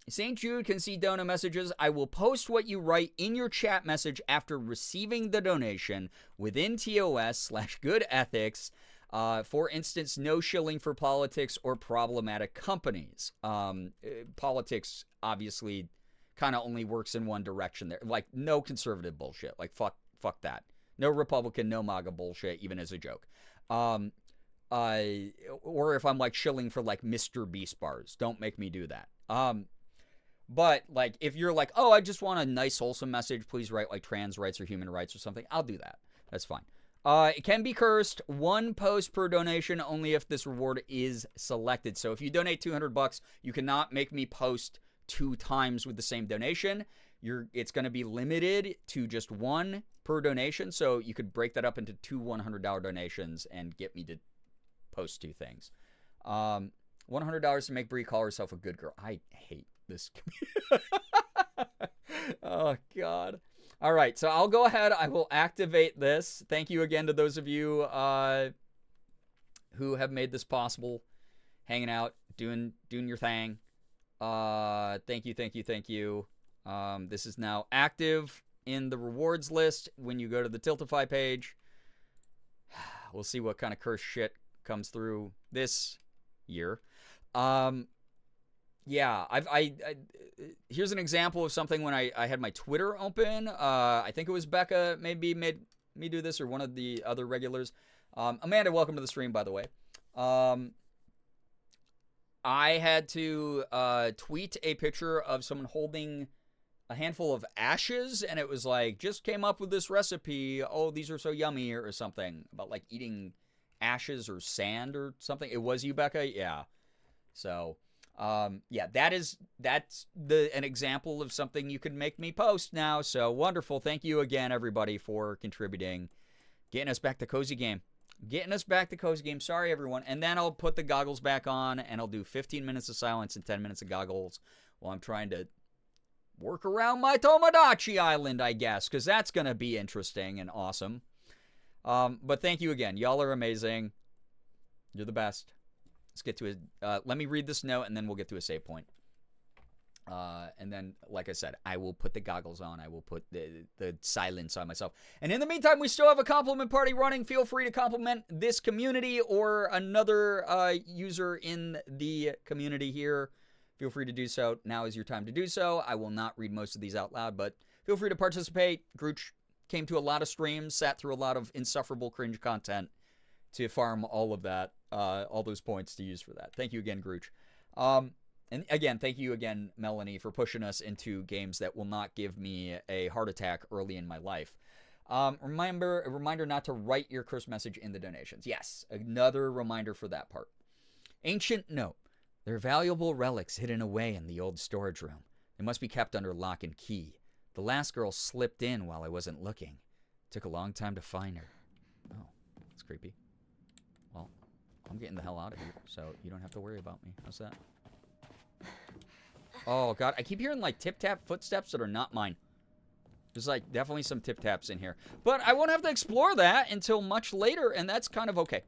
St. Jude can see donor messages. I will post what you write in your chat message after receiving the donation within TOS/good ethics. For instance, no shilling for politics or problematic companies. Politics obviously kind of only works in one direction there. Like, no conservative bullshit. Like, fuck that. No Republican, no MAGA bullshit, even as a joke. Or if I'm like shilling for like Mr. Beast bars, don't make me do that. But like if you're like, oh, I just want a nice wholesome message, please write like trans rights or human rights or something, I'll do that. That's fine. It can be cursed. 1 post per donation only if this reward is selected. So if you donate $200, you cannot make me post 2 times with the same donation. It's going to be limited to just 1 per donation. So you could break that up into 2 $100 donations and get me to post 2 things. $100 to make Brie call herself a good girl. I hate this. Oh, God. All right, so I'll go ahead. I will activate this. Thank you again to those of you who have made this possible. Hanging out, doing your thing. Thank you, thank you, thank you. This is now active in the rewards list when you go to the Tiltify page. We'll see what kind of cursed shit comes through this year. Yeah, here's an example of something when I had my Twitter open. I think it was Becca maybe made me do this, or one of the other regulars. Amanda, welcome to the stream, by the way. I had to tweet a picture of someone holding a handful of ashes, and it was like, just came up with this recipe. Oh, these are so yummy, or something about like eating ashes or sand or something. It was you, Becca? Yeah. So, yeah, that's an example of something you can make me post now. So wonderful. Thank you again, everybody, for contributing, getting us back to Cozy Game. Sorry, everyone. And then I'll put the goggles back on, and I'll do 15 minutes of silence and 10 minutes of goggles while I'm trying to work around my Tomodachi Island, I guess, because that's going to be interesting and awesome. But thank you again. Y'all are amazing. You're the best. Let's get to a, let me read this note, and then we'll get to a save point. And then, like I said, I will put the goggles on. I will put the silence on myself. And in the meantime, we still have a compliment party running. Feel free to compliment this community or another user in the community here. Feel free to do so. Now is your time to do so. I will not read most of these out loud, but feel free to participate. Grooch came to a lot of streams, sat through a lot of insufferable cringe content to farm all of that, all those points to use for that. Thank you again, Grooch. And again, thank you again, Melanie, for pushing us into games that will not give me a heart attack early in my life. A reminder not to write your curse message in the donations. Yes, another reminder for that part. Ancient note. There are valuable relics hidden away in the old storage room. They must be kept under lock and key. The last girl slipped in while I wasn't looking. Took a long time to find her. Oh, that's creepy. Well, I'm getting the hell out of here, so you don't have to worry about me. How's that? Oh, God. I keep hearing, like, tip-tap footsteps that are not mine. There's, like, definitely some tip-taps in here. But I won't have to explore that until much later, and that's kind of okay.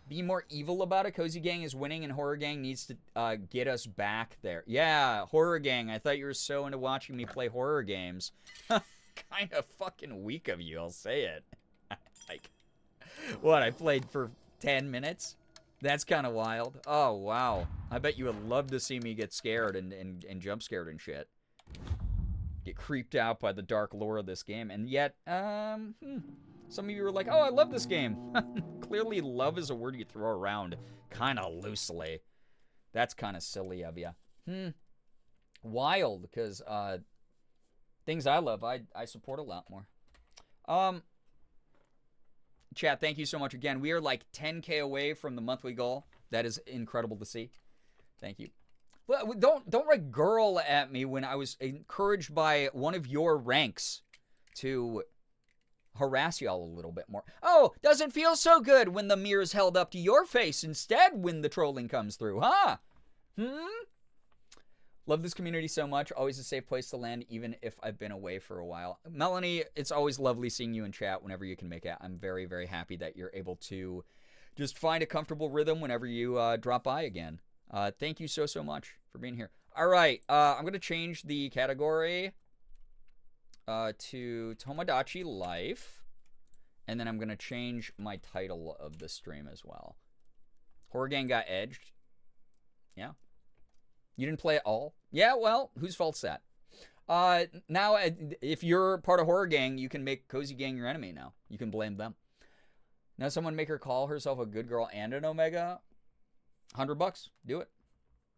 Be more evil about it. Cozy Gang is winning, and Horror Gang needs to get us back there. Yeah, Horror Gang. I thought you were so into watching me play horror games. Kind of fucking weak of you, I'll say it. Like, what, I played for 10 minutes? That's kind of wild. Oh, wow. I bet you would love to see me get scared and jump scared and shit. Get creeped out by the dark lore of this game. And yet, some of you are like, oh, I love this game. Clearly, love is a word you throw around kind of loosely. That's kind of silly of you. Wild, because things I love, I support a lot more. Chat, thank you so much again. We are like 10K away from the monthly goal. That is incredible to see. Thank you. Well, don't write girl at me when I was encouraged by one of your ranks to harass y'all a little bit more. Oh, doesn't feel so good when the mirror's held up to your face instead when the trolling comes through, huh? Love this community so much. Always a safe place to land, even if I've been away for a while. Melanie, it's always lovely seeing you in chat whenever you can make it. I'm very, very happy that you're able to just find a comfortable rhythm whenever you drop by again. Thank you so much for being here. All right, I'm going to change the category to Tomodachi Life. And then I'm going to change my title of the stream as well. Horror Gang got edged. Yeah. You didn't play at all? Yeah, well, whose fault's that? Now, if you're part of Horror Gang, you can make Cozy Gang your enemy now. You can blame them. Now, someone make her call herself a good girl and an Omega. $100. Do it.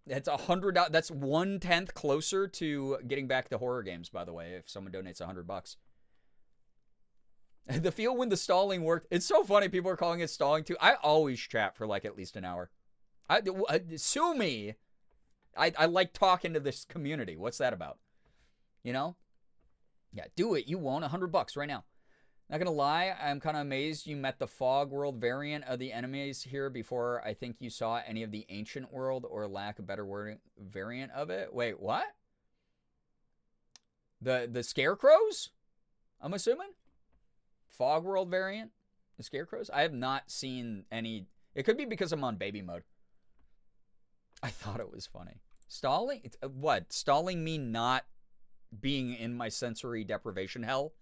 That's $100. That's 1/10 closer to getting back to horror games, by the way, if someone donates $100. The feel when the stalling worked. It's so funny. People are calling it stalling, too. I always chat for like at least an hour. Sue me. I like talking to this community. What's that about? You know? Yeah, do it. You won't. $100 right now. Not gonna lie, I'm kind of amazed you met the Fog World variant of the enemies here before I think you saw any of the Ancient World or lack of better wording variant of it. Wait, what? The Scarecrows? I'm assuming? Fog World variant? The Scarecrows? I have not seen any. It could be because I'm on baby mode. I thought it was funny. Stalling? What? Stalling me not being in my sensory deprivation hell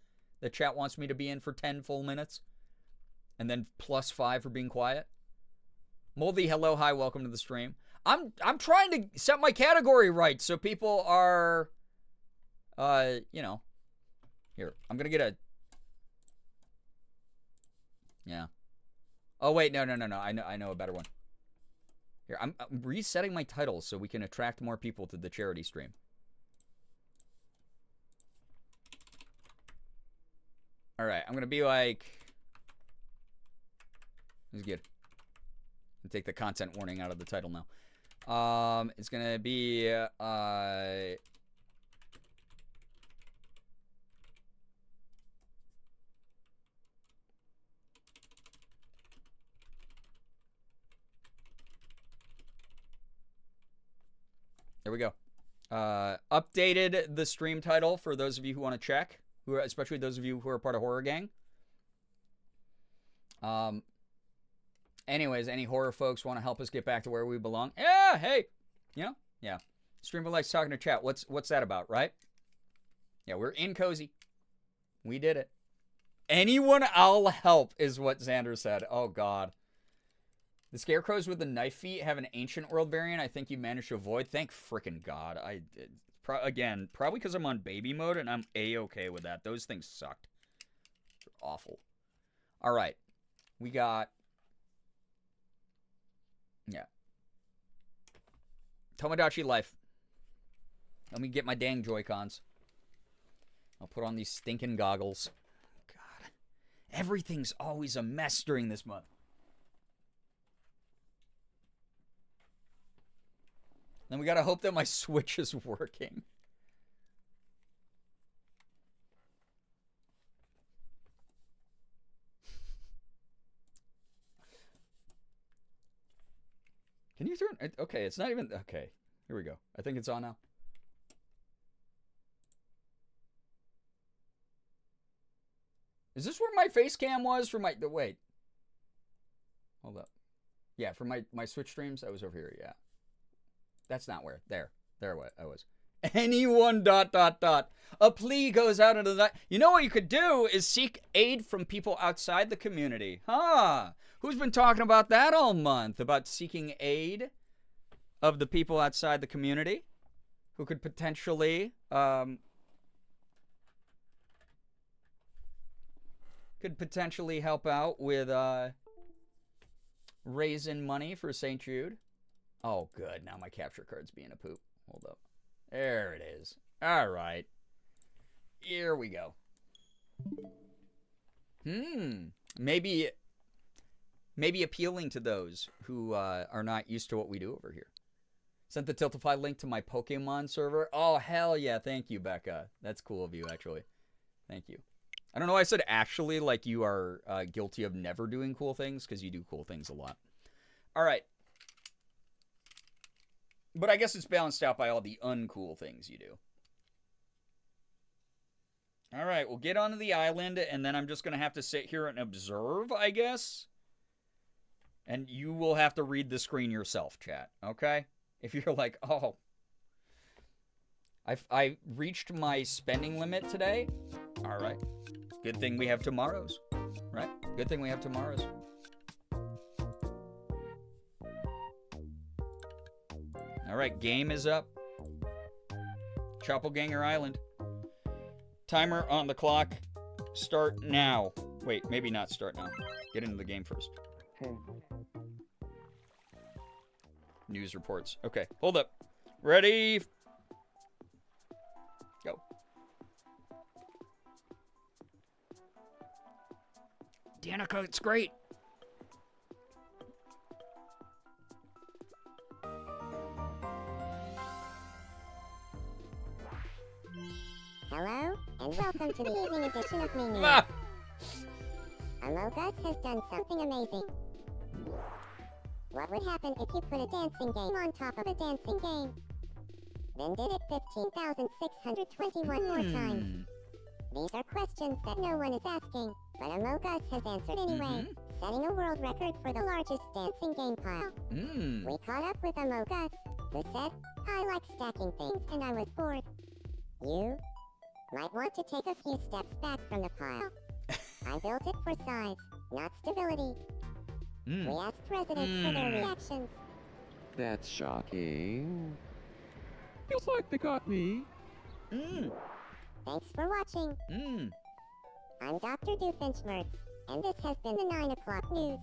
that chat wants me to be in for 10 full minutes? And then +5 for being quiet? Moldy, hello, hi, welcome to the stream. I'm trying to set my category right so people are, you know. Here, I'm going to get a. Yeah. Oh, wait, no. I know a better one. Here, I'm resetting my titles so we can attract more people to the charity stream. All right, I'm going to be like... This is good. I'll take the content warning out of the title now. It's going to be... There we go. Updated the stream title for those of you who want to check, especially those of you who are part of Horror Gang. Anyways, any horror folks want to help us get back to where we belong? Yeah, hey. You know? Yeah. Streamer likes talking to chat. What's that about, right? Yeah, we're in cozy. We did it. Anyone, I'll help, is what Xander said. Oh, God. The scarecrows with the knife feet have an ancient world variant I think you managed to avoid. Thank frickin' God. I did. Again, probably because I'm on baby mode and I'm A-okay with that. Those things sucked. They're awful. All right. We got... Yeah. Tomodachi Life. Let me get my dang Joy-Cons. I'll put on these stinking goggles. God. Everything's always a mess during this month. Then we gotta hope that my Switch is working. Can you turn it? Okay, it's not even... Okay, here we go. I think it's on now. Is this where my face cam was for my... Wait. Hold up. Yeah, for my Switch streams, I was over here, yeah. That's not where. There I was. Anyone ... A plea goes out into the night. You know what you could do is seek aid from people outside the community. Huh. Who's been talking about that all month? About seeking aid of the people outside the community? Who could potentially... could potentially help out with raising money for St. Jude. Oh, good. Now my capture card's being a poop. Hold up. There it is. All right. Here we go. Maybe appealing to those who are not used to what we do over here. Sent the Tiltify link to my Pokemon server. Oh, hell yeah. Thank you, Becca. That's cool of you, actually. Thank you. I don't know why I said actually like you are guilty of never doing cool things, because you do cool things a lot. All right. But I guess it's balanced out by all the uncool things you do. All right, we'll get onto the island, and then I'm just going to have to sit here and observe, I guess. And you will have to read the screen yourself, chat, okay? If you're like, oh, I reached my spending limit today. All right. Good thing we have tomorrow's, right? Good thing we have tomorrow's. All right, game is up. Choppelganger Island. Timer on the clock. Start now. Wait, maybe not start now. Get into the game first. News reports. Okay, hold up. Ready? Go. Danica, it's great. Hello, and welcome to the evening edition of Me News. Ah! Among Us has done something amazing. What would happen if you put a dancing game on top of a dancing game? Then did it 15,621 more times. These are questions that no one is asking, but Among Us has answered anyway, setting a world record for the largest dancing game pile. We caught up with Among Us, who said, I like stacking things and I was bored. You might want to take a few steps back from the pile. I built it for size, not stability. We asked residents for their reactions. That's shocking. Feels like they got me. Thanks for watching. I'm Dr. Doofenshmirtz, and this has been the 9 o'clock news.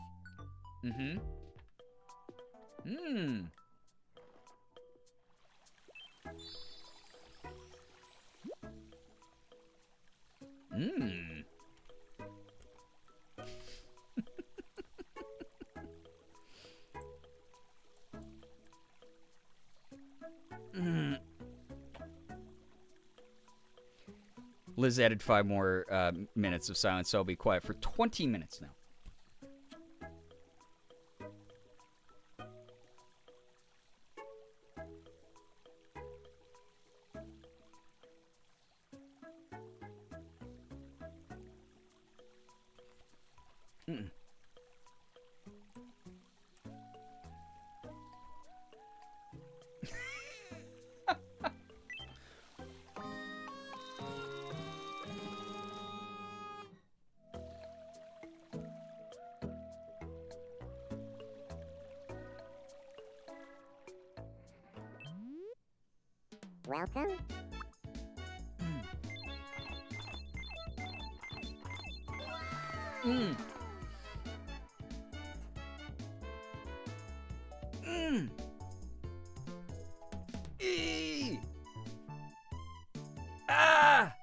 Liz added 5 more minutes of silence, so I'll be quiet for 20 minutes now. Welcome. Mm. Mm. Eee. Ah.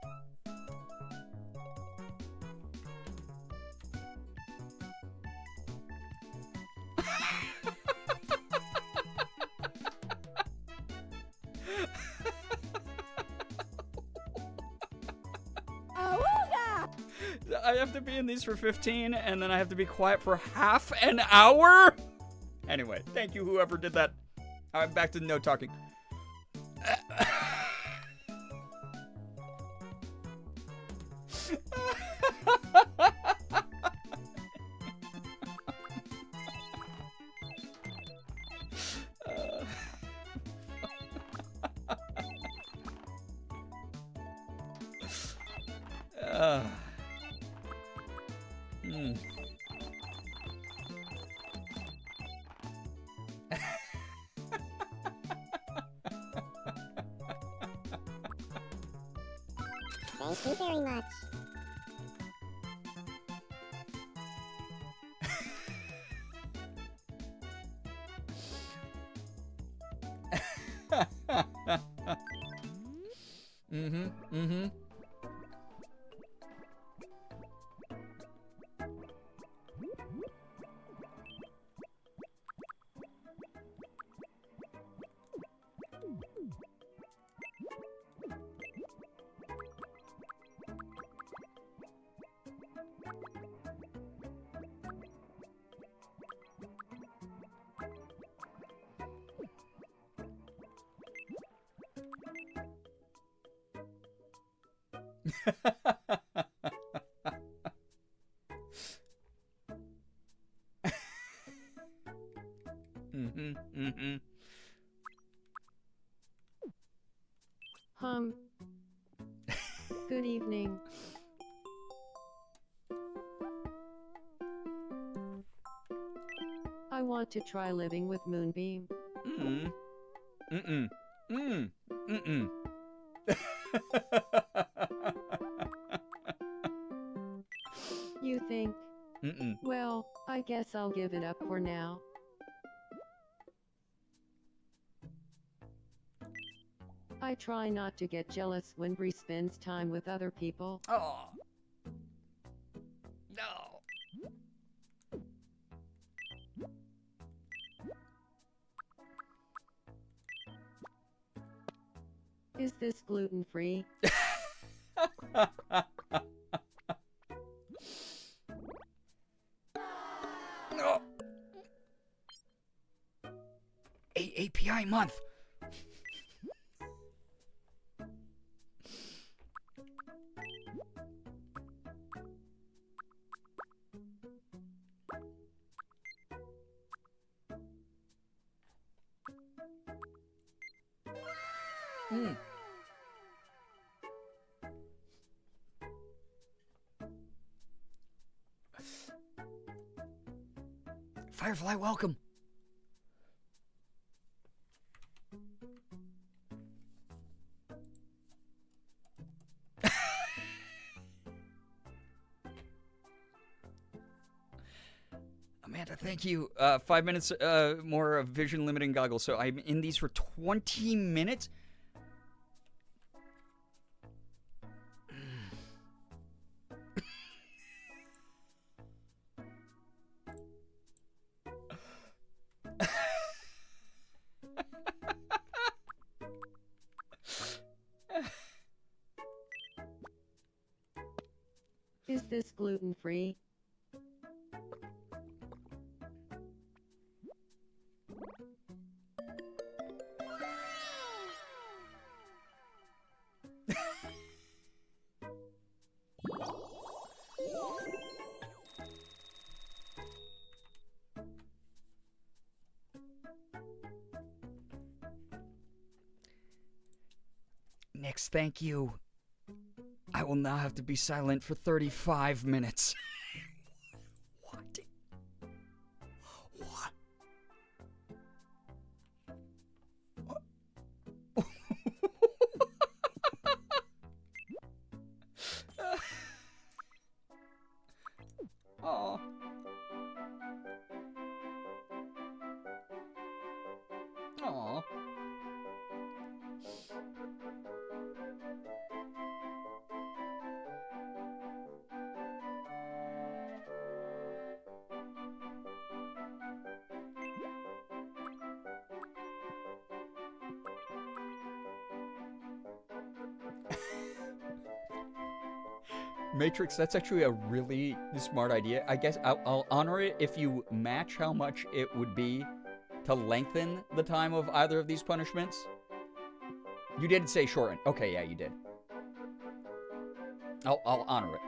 I have to be in these for 15, and then I have to be quiet for half an hour? Anyway, thank you, whoever did that. I'm back to no talking. Hmm. Thank you very much. Mm-hmm. Mm-hmm. Mm-hmm. Mm-hmm. Good evening. I want to try living with Moonbeam. Mm. Mm-mm. Mm. Mm-mm. You think? Mm-mm. Well, I guess I'll give it up for now. I try not to get jealous when Bree spends time with other people. Oh. No. Is this gluten-free? No. API month. Mm. Firefly, welcome. Amanda, thank you. 5 minutes more of vision limiting goggles. So I'm in these for 20 minutes. Is this gluten-free? Nix, thank you. I will now have to be silent for 35 minutes. What? What? Aw. Matrix, that's actually a really smart idea. I guess I'll honor it if you match how much it would be to lengthen the time of either of these punishments. You did say shorten. Okay, yeah, you did. I'll honor it.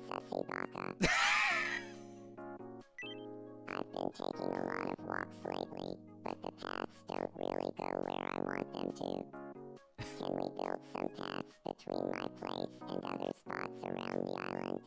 Sassy Baka. I've been taking a lot of walks lately, but the paths don't really go where I want them to. Can we build some paths between my place and other spots around the island?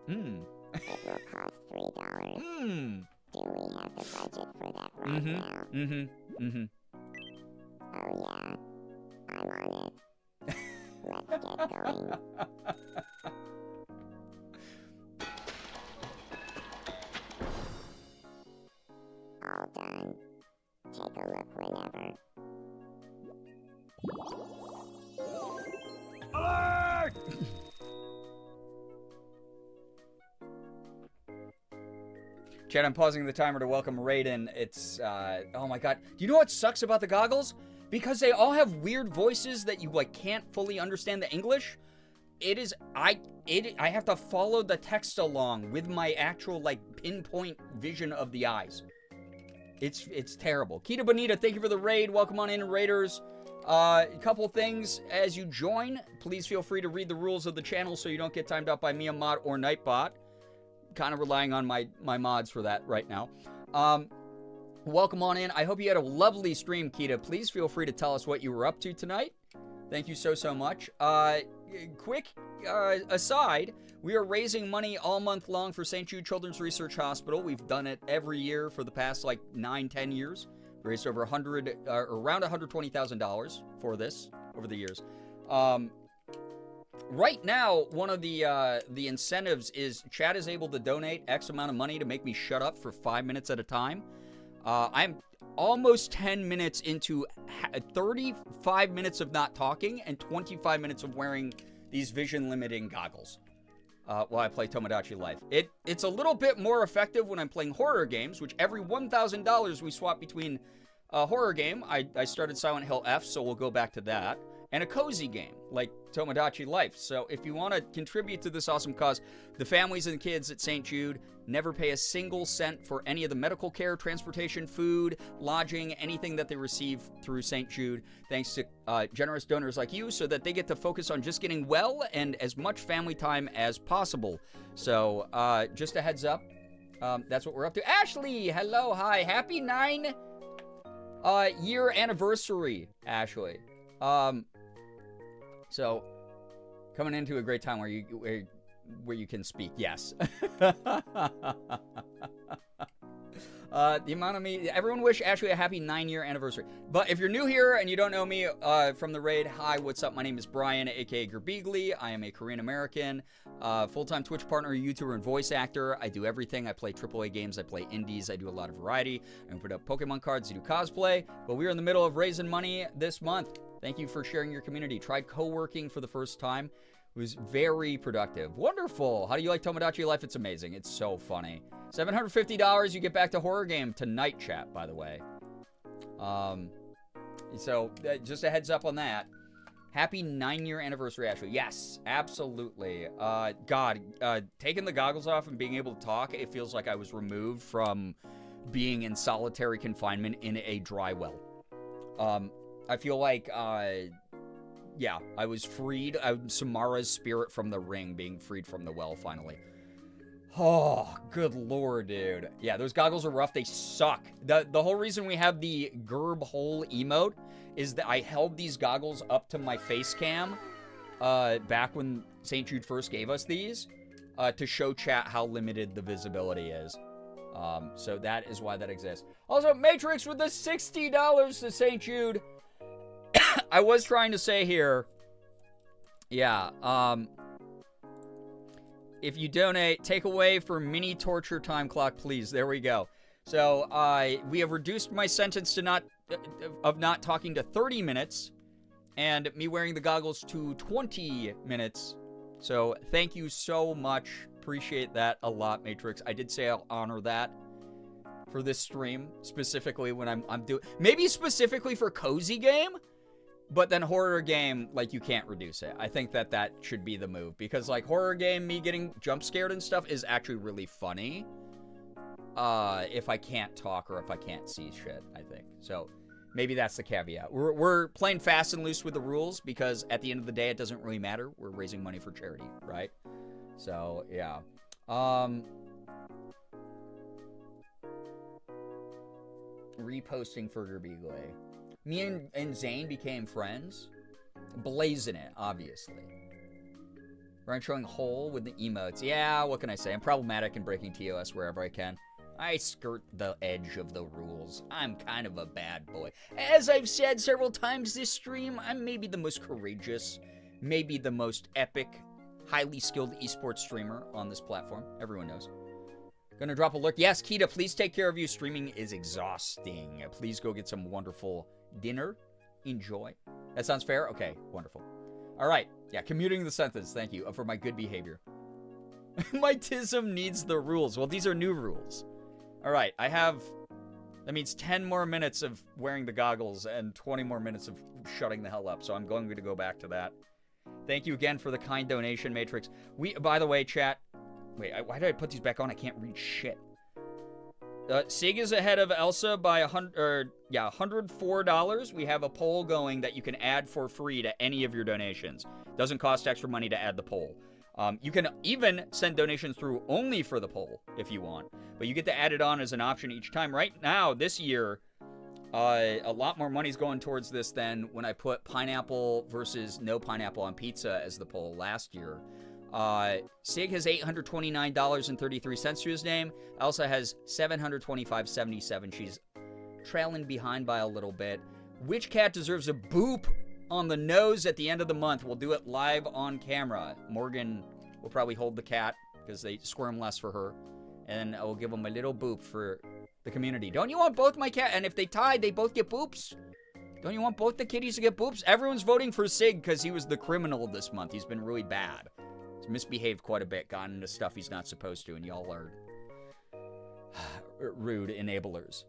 It will cost $3. Do we have the budget for that right now? Oh yeah, I'm on it. Let's get going. All done. Take a look whenever. Alert! Chat, I'm pausing the timer to welcome Raiden. It's, oh my god. Do you know what sucks about the goggles? Because they all have weird voices that you, like, can't fully understand the English. I have to follow the text along with my actual, like, pinpoint vision of the eyes. It's terrible. Kita Bonita, thank you for the raid. Welcome on in, Raiders. A couple things as you join. Please feel free to read the rules of the channel so you don't get timed out by me, a mod, or Nightbot. Kind of relying on my mods for that right now. Welcome on in. I hope you had a lovely stream, Kita. Please feel free to tell us what you were up to tonight. Thank you so much. Quick aside, we are raising money all month long for St. Jude Children's Research Hospital. We've done it every year for the past, like, 9-10 years. We raised over around $120,000 for this over the years. Right now, one of the incentives is Chad is able to donate X amount of money to make me shut up for 5 minutes at a time. I'm almost 10 minutes into 35 minutes of not talking and 25 minutes of wearing these vision-limiting goggles while I play Tomodachi Life. It's a little bit more effective when I'm playing horror games, which every $1,000 we swap between a horror game. I started Silent Hill F, so we'll go back to that. And a cozy game like Tomodachi Life. So if you want to contribute to this awesome cause, the families and kids at St. Jude never pay a single cent for any of the medical care, transportation, food, lodging, anything that they receive through St. Jude, thanks to generous donors like you, so that they get to focus on just getting well and as much family time as possible. So just a heads up, that's what we're up to. Ashley, hello, hi, happy 9-year anniversary, Ashley. So, coming into a great time where you can speak, yes. The amount of me, everyone wish Ashley a happy 9-year anniversary. But if you're new here and you don't know me from the raid, hi, what's up? My name is Brian, aka Girbeagly. I am a Korean American, full-time Twitch partner, YouTuber, and voice actor. I do everything. I play AAA games. I play indies. I do a lot of variety. I put up Pokemon cards. I do cosplay. But we are in the middle of raising money this month. Thank you for sharing your community. Tried co-working for the first time. It was very productive. Wonderful. How do you like Tomodachi Life? It's amazing. It's so funny. $750, you get back to horror game tonight, chat, by the way. So, just a heads up on that. Happy 9-year anniversary, Ashley. Yes, absolutely. God, taking the goggles off and being able to talk, it feels like I was removed from being in solitary confinement in a dry well. I feel like, yeah, I was freed. Samara's spirit from the ring being freed from the well, finally. Oh, good lord, dude. Yeah, those goggles are rough. They suck. The whole reason we have the Gerb hole emote is that I held these goggles up to my face cam back when St. Jude first gave us these to show chat how limited the visibility is. So that is why that exists. Also, Matrix with the $60 to St. Jude. I was trying to say here, yeah, if you donate, take away for mini torture time clock, please. There we go. So we have reduced my sentence to not talking to 30 minutes, and me wearing the goggles to 20 minutes. So thank you so much. Appreciate that a lot, Matrix. I did say I'll honor that for this stream, specifically when I'm doing, maybe specifically for cozy game. But then horror game, like, you can't reduce it. I think that should be the move. Because, like, horror game, me getting jump scared and stuff is actually really funny. If I can't talk or if I can't see shit, I think. So, maybe that's the caveat. We're playing fast and loose with the rules because at the end of the day, it doesn't really matter. We're raising money for charity, right? So, yeah. Reposting for Girbeagly. Me and Zane became friends. Blazing it, obviously. Ryan showing hole with the emotes. Yeah, what can I say? I'm problematic and breaking TOS wherever I can. I skirt the edge of the rules. I'm kind of a bad boy. As I've said several times this stream, I'm maybe the most courageous, maybe the most epic, highly skilled esports streamer on this platform. Everyone knows. Gonna drop a lurk. Yes, Kita, please take care of you. Streaming is exhausting. Please go get some wonderful dinner. Enjoy. That sounds fair? Okay, wonderful. All right. Yeah, commuting the sentence. Thank you for my good behavior. My tism needs the rules. Well, these are new rules. All right. I have, that means 10 more minutes of wearing the goggles and 20 more minutes of shutting the hell up. So I'm going to go back to that. Thank you again for the kind donation, Matrix. By the way, chat. Wait, why did I put these back on? I can't read shit. Sig is ahead of Elsa by $104. We have a poll going that you can add for free to any of your donations. Doesn't cost extra money to add the poll. You can even send donations through only for the poll if you want. But you get to add it on as an option each time. Right now, this year, a lot more money's going towards this than when I put pineapple versus no pineapple on pizza as the poll last year. Sig has $829.33 to his name. Elsa has $725.77. She's trailing behind by a little bit. Which cat deserves a boop on the nose at the end of the month? We'll do it live on camera. Morgan will probably hold the cat because they squirm less for her. And I will give them a little boop for the community. Don't you want both my cat? And if they tie, they both get boops? Don't you want both the kitties to get boops? Everyone's voting for Sig because he was the criminal this month. He's been really bad. He's misbehaved quite a bit, gotten into stuff he's not supposed to, and y'all are rude enablers.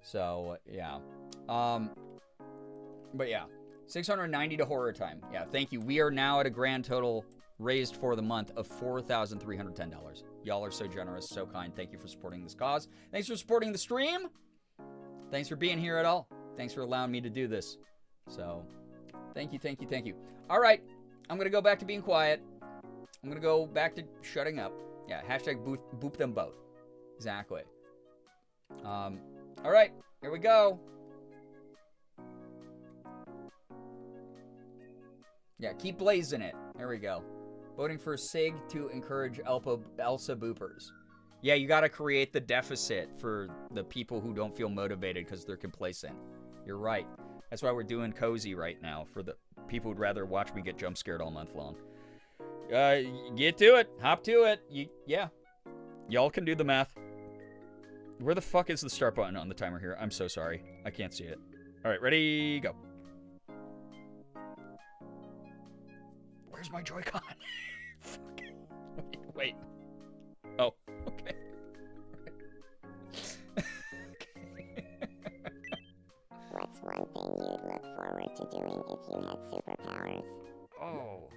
So, yeah. But yeah, $690 to horror time. Yeah, thank you. We are now at a grand total raised for the month of $4,310. Y'all are so generous, so kind. Thank you for supporting this cause. Thanks for supporting the stream. Thanks for being here at all. Thanks for allowing me to do this. So, thank you, thank you, thank you. All right, I'm going to go back to being quiet. I'm going to go back to shutting up. Yeah, hashtag boop them both. Exactly. All right, here we go. Yeah, keep blazing it. There we go. Voting for Sig to encourage Elsa boopers. Yeah, you got to create the deficit for the people who don't feel motivated because they're complacent. You're right. That's why we're doing cozy right now for the people who'd rather watch me get jump scared all month long. Get to it. Hop to it. Yeah. Y'all can do the math. Where the fuck is the start button on the timer here? I'm so sorry. I can't see it. All right, ready, go. Where's my Joy-Con? Fuck. Wait. Oh, okay. What's one thing you'd look forward to doing if you had superpowers? Oh,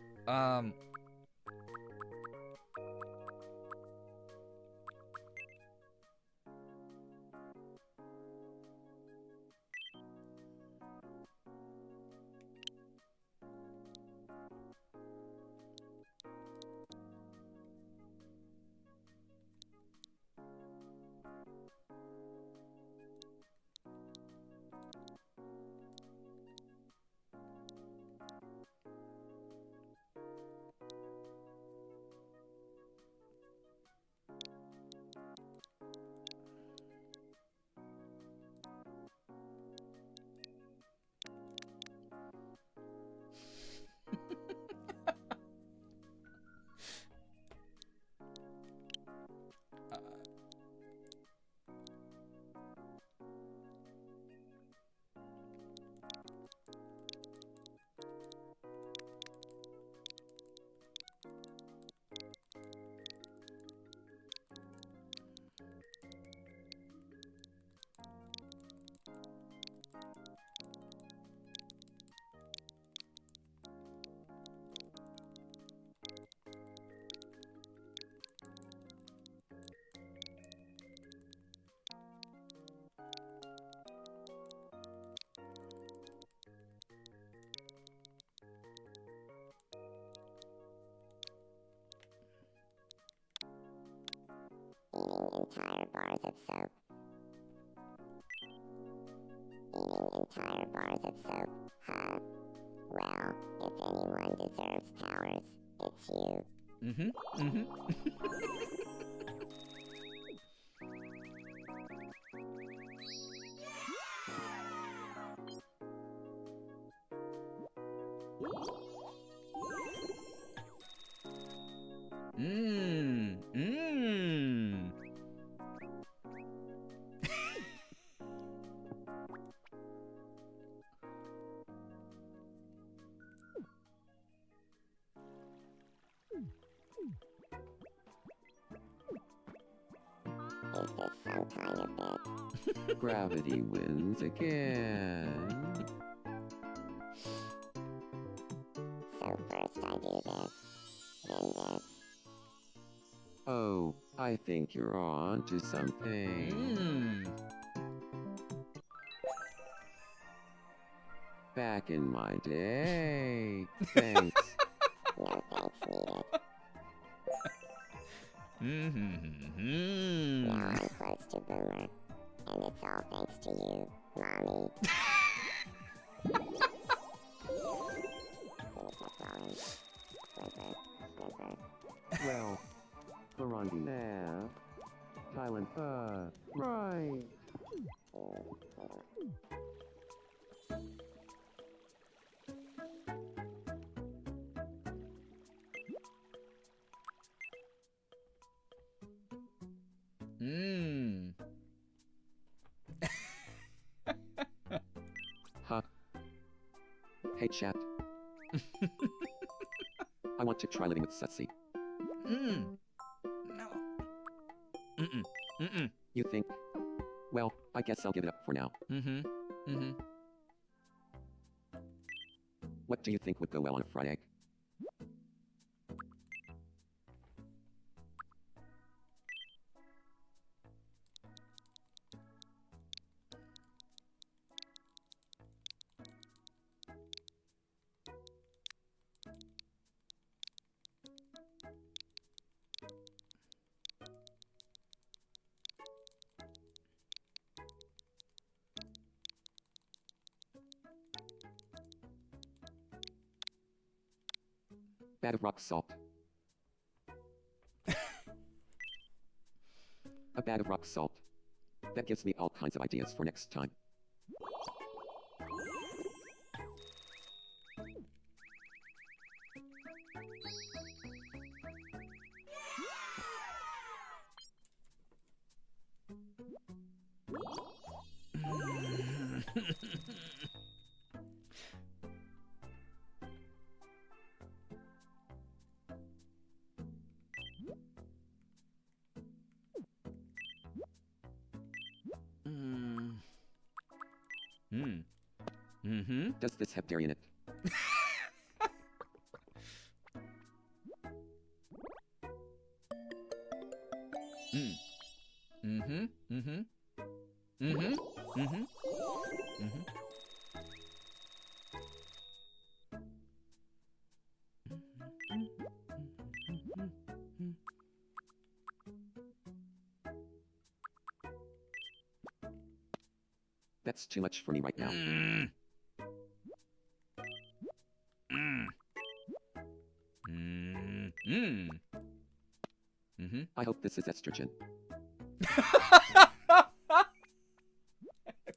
entire bars of soap. Eating entire bars of soap, huh? Well, if anyone deserves powers, it's you. Mmm. Mmm. Is this some kind of bet? Gravity wins again. So first I do this, then this. Oh, I think you're on to something. Mmm. Back in my day. Thanks. No thanks needed. Mm-hmm. Now I'm close to Boomer, and it's all thanks to you, Mommy. Finish that drawing. Whimper, whimper. Well, Burundi now. Thailand, right. Mmm. Huh. Hey chat. I want to try living with Sutsy. Mmm. No. Mm-mm. Mm-mm. You think? Well, I guess I'll give it up for now. Mm-hmm. Mm-hmm. What do you think would go well on a fried egg? Bag of rock salt. A bag of rock salt. That gives me all kinds of ideas for next time. Mm. Mm. Mm-hmm. Does this have dairy in it? Mm. Mm-hmm. Mm-hmm. Mm-hmm. Mm-hmm. Mm-hmm. That's too much for me right now. Mm. Mm. Mm. Mm. Mm-hmm. I hope this is estrogen. I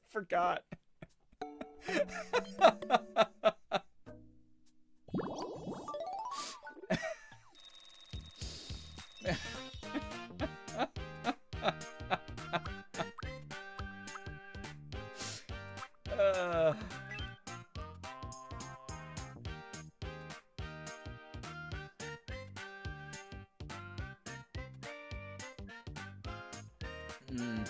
forgot. uh. Mm.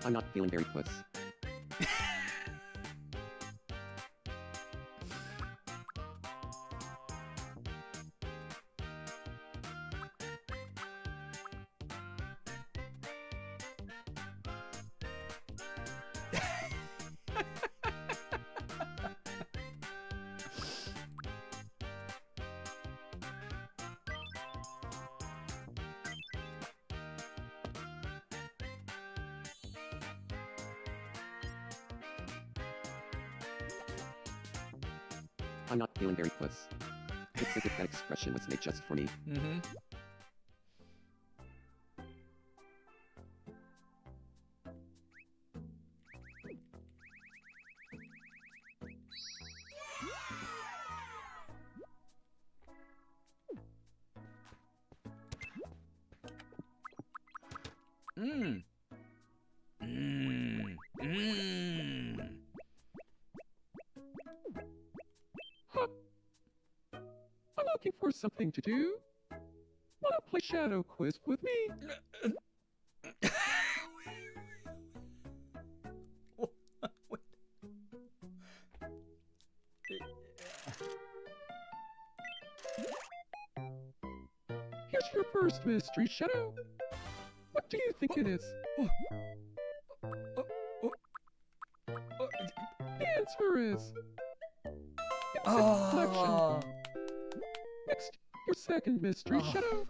I'm not feeling very puss. I'm not feeling very puss. It's as if that expression was made just for me. Mm-hmm. Mmm. Mmm. Mmm. I'm looking for something to do. Wanna play Shadow Quiz with me? Here's your first mystery, Shadow. What do you think it is? The answer is... It's a collection. Oh. Next, your second mystery, Oh. Shadow.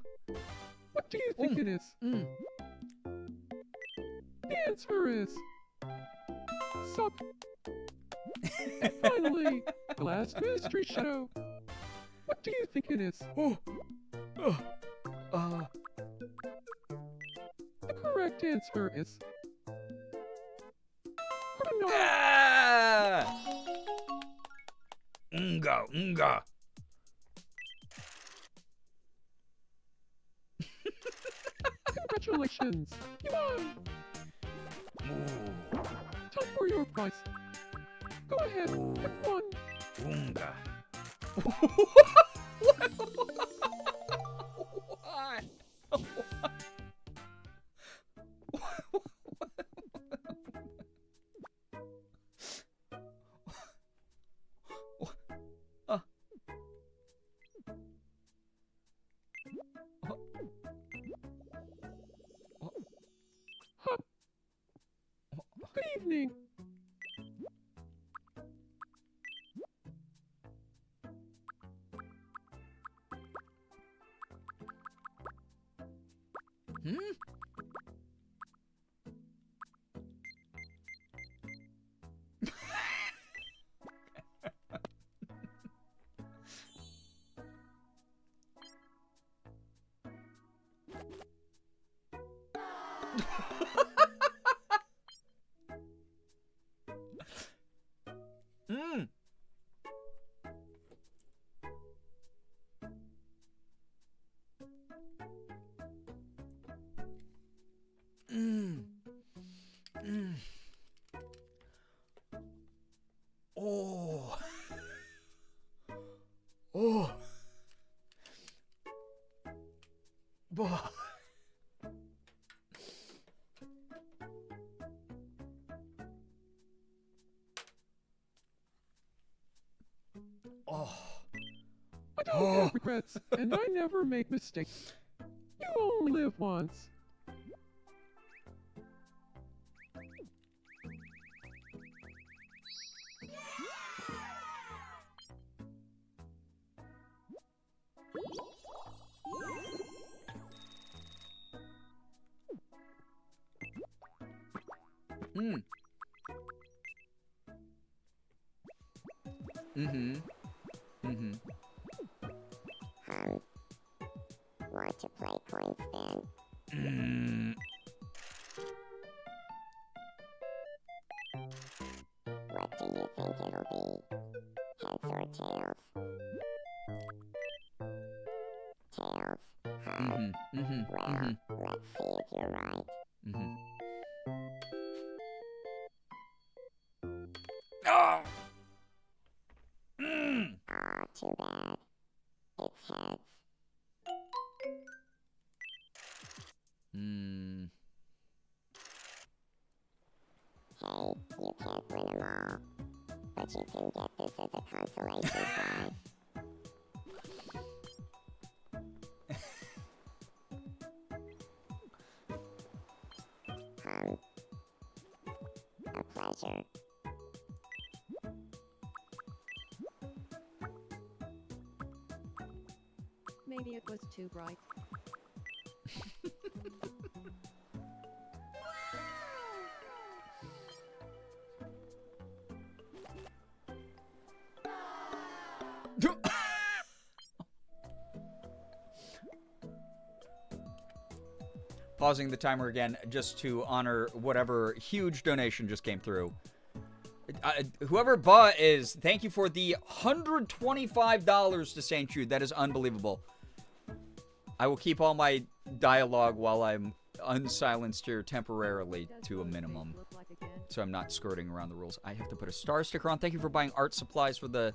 What do you think it is? Mm. The answer is... Sock. And finally, the last mystery, Shadow. What do you think it is? Oh. The correct answer is... Cardinal. Ah! Unga, unga. Congratulations! You won! Ooh. Time for your prize. Go ahead, pick one. Unga. Why? Good evening. Hmm? Mm. Mm. Mm. Oh. Oh. Bah. Oh. I don't have regrets, and I never make mistakes. You only live once. Mm. Mm-hmm. Mm-hmm. Want to play coin spin? Mm. What do you think it'll be? Heads or tails? Tails. Huh? Mm-hmm. Mm-hmm. Well, Mm-hmm. let's see if you're right. Mm-hmm. Oh. Mm. Aw, too bad. It's heads. Mm. Okay, you can't win them all, but you can get this as a consolation prize. A pleasure. Maybe it was too bright. Pausing the timer again just to honor whatever huge donation just came through. Whoever bought is, thank you for the $125 to St. Jude. That is unbelievable. I will keep all my dialogue while I'm unsilenced here temporarily to a minimum, so I'm not skirting around the rules. I have to put a star sticker on. Thank you for buying art supplies for the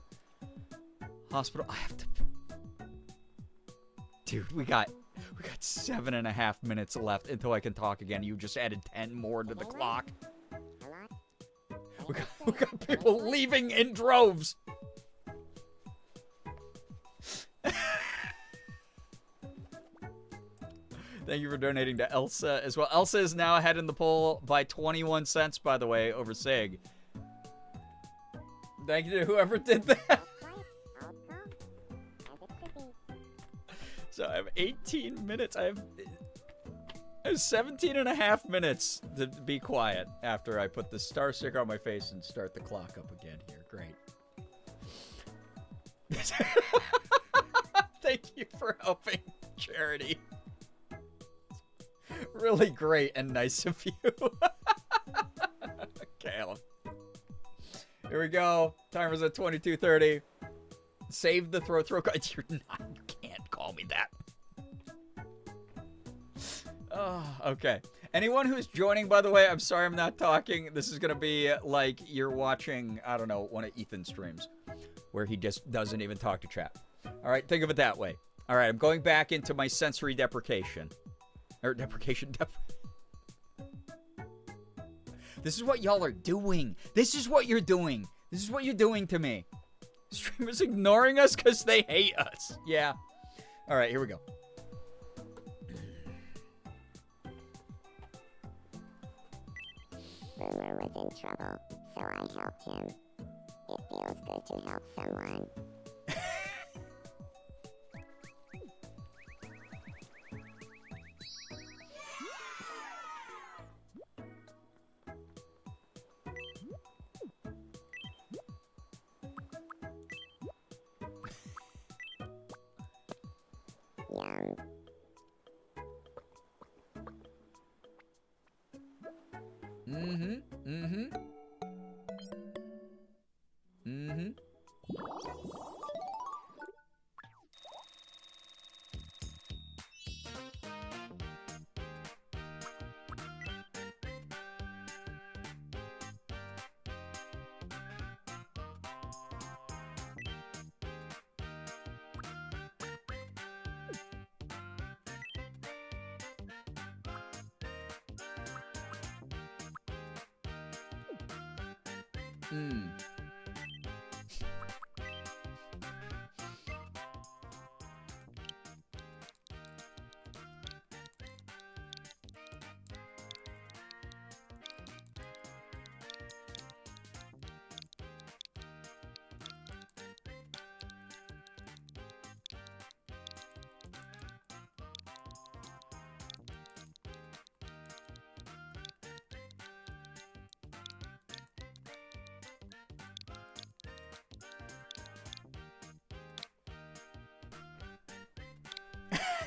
hospital. I have to... Dude, we got 7.5 minutes left until I can talk again. You just added 10 more to the clock. We got people leaving in droves. Thank you for donating to Elsa as well. Elsa is now ahead in the poll by 21 cents, by the way, over Sig. Thank you to whoever did that. So I have 18 minutes. I have 17.5 minutes to be quiet after I put the star sticker on my face and start the clock up again here. Great. Thank you for helping, Charity. Really great and nice of you. Caleb. Here we go. Timer's at 22:30. Save the throw. You're not. You can't call me that. Oh, okay. Anyone who's joining, by the way, I'm sorry I'm not talking. This is going to be like you're watching, I don't know, one of Ethan's streams where he just doesn't even talk to chat. All right, think of it that way. All right, I'm going back into my sensory deprecation. Or deprecation. This is what y'all are doing. This is what you're doing. This is what you're doing to me. Streamers ignoring us because they hate us. Yeah. All right, here we go. Boomer was in trouble, so I helped him. It feels good to help someone. Yum.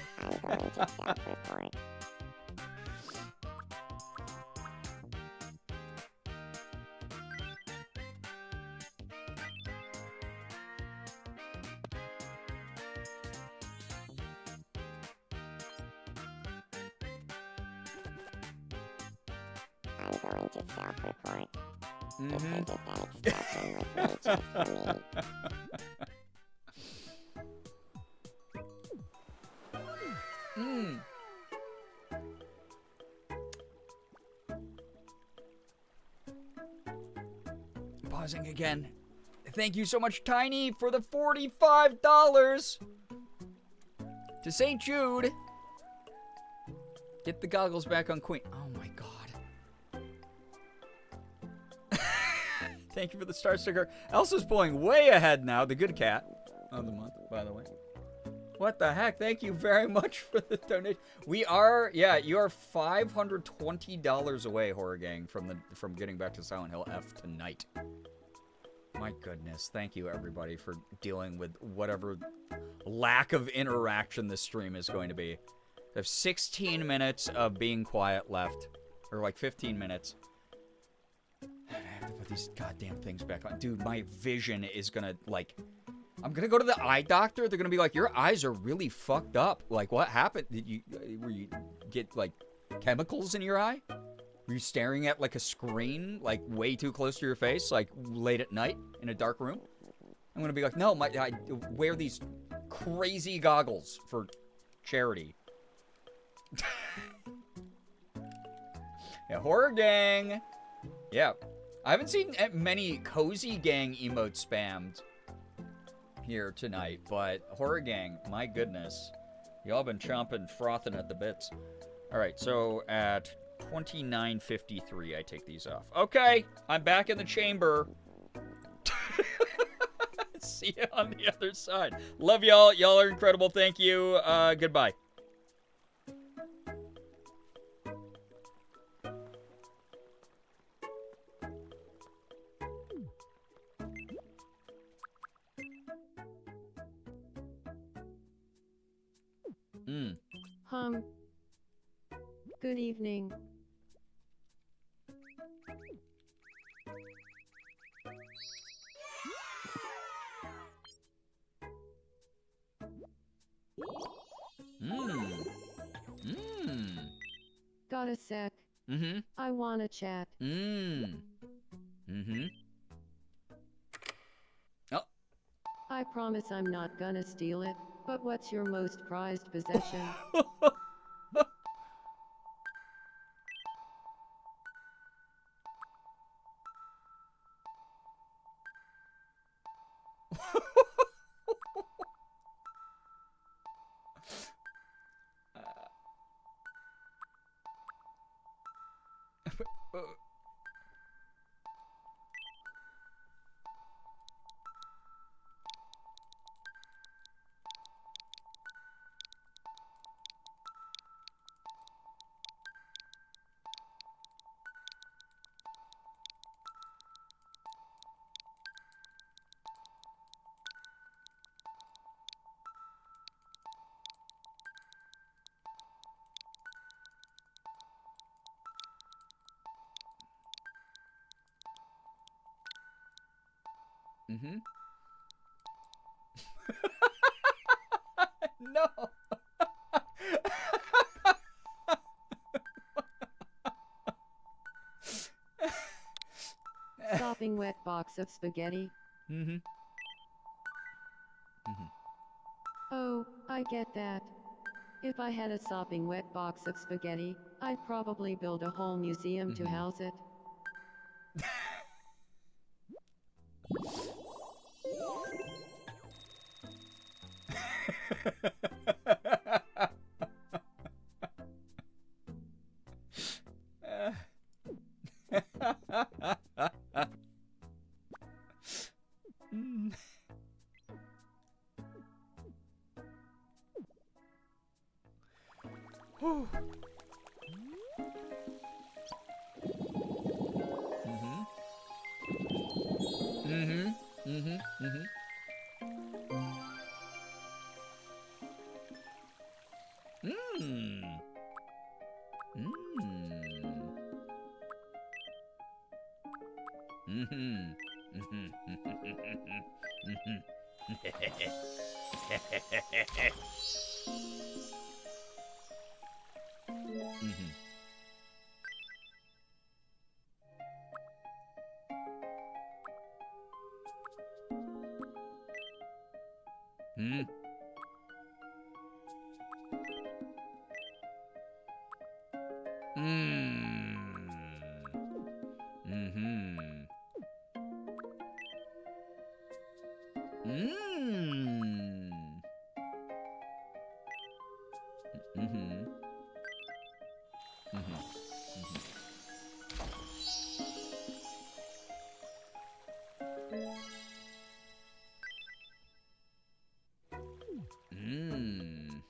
I'm going to self-report. I'm going to self-report. It's as if that expression was made just for me. pausing again. Thank you so much, Tiny, for the $45 to St. Jude. Get the goggles back on Queen. Oh my god. Thank you for the star sticker. Elsa's pulling way ahead now. The good cat of the month, by the way. What the heck? Thank you very much for the donation. We are, yeah, you are $520 away, Horror Gang, from getting back to Silent Hill F tonight. My goodness. Thank you, everybody, for dealing with whatever lack of interaction this stream is going to be. I have 16 minutes of being quiet left. Or like 15 minutes. I have to put these goddamn things back on. Dude, my vision is gonna, like... I'm gonna go to the eye doctor. They're gonna be like, your eyes are really fucked up. Like, what happened? Did you get, like, chemicals in your eye? Were you staring at, like, a screen, like, way too close to your face, like, late at night in a dark room? I'm gonna be like, no, I wear these crazy goggles for charity. Yeah, Horror Gang. Yeah. I haven't seen many Cozy Gang emotes spammed here tonight, but Horror Gang, my goodness. Y'all been chomping, frothing at the bits. Alright, so at 29:53, I take these off. Okay, I'm back in the chamber. See you on the other side. Love y'all. Y'all are incredible. Thank you. Goodbye. Good evening. Got a sec. I wanna chat. Oh. I promise I'm not gonna steal it, but what's your most prized possession? No. Sopping wet box of spaghetti. Oh, I get that. If I had a sopping wet box of spaghetti, I'd probably build a whole museum to house it. Mmm. Mm-hmm. Mm-hmm. Mmm.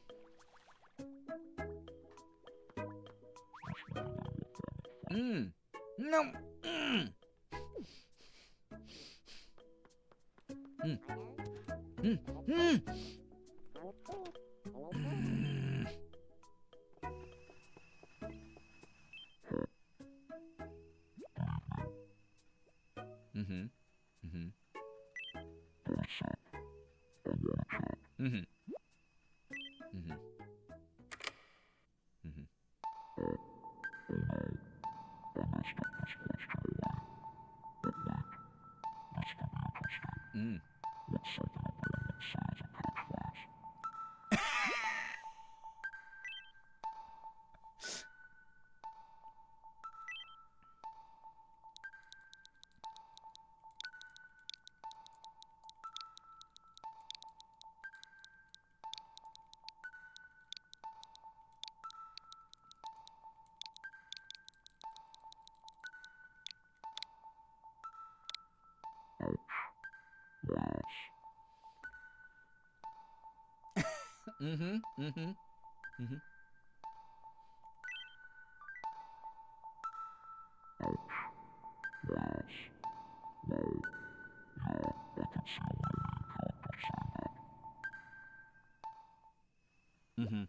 Mmm. No. Mmm. Mm. Mm. Mm. Mm. Mm-hmm. Mm-hmm. Mm-hmm. Mm-hmm. Mm-hmm. Mm. Mm-hmm. Mm-hmm. Mm-hmm. Mm-hmm. Mm.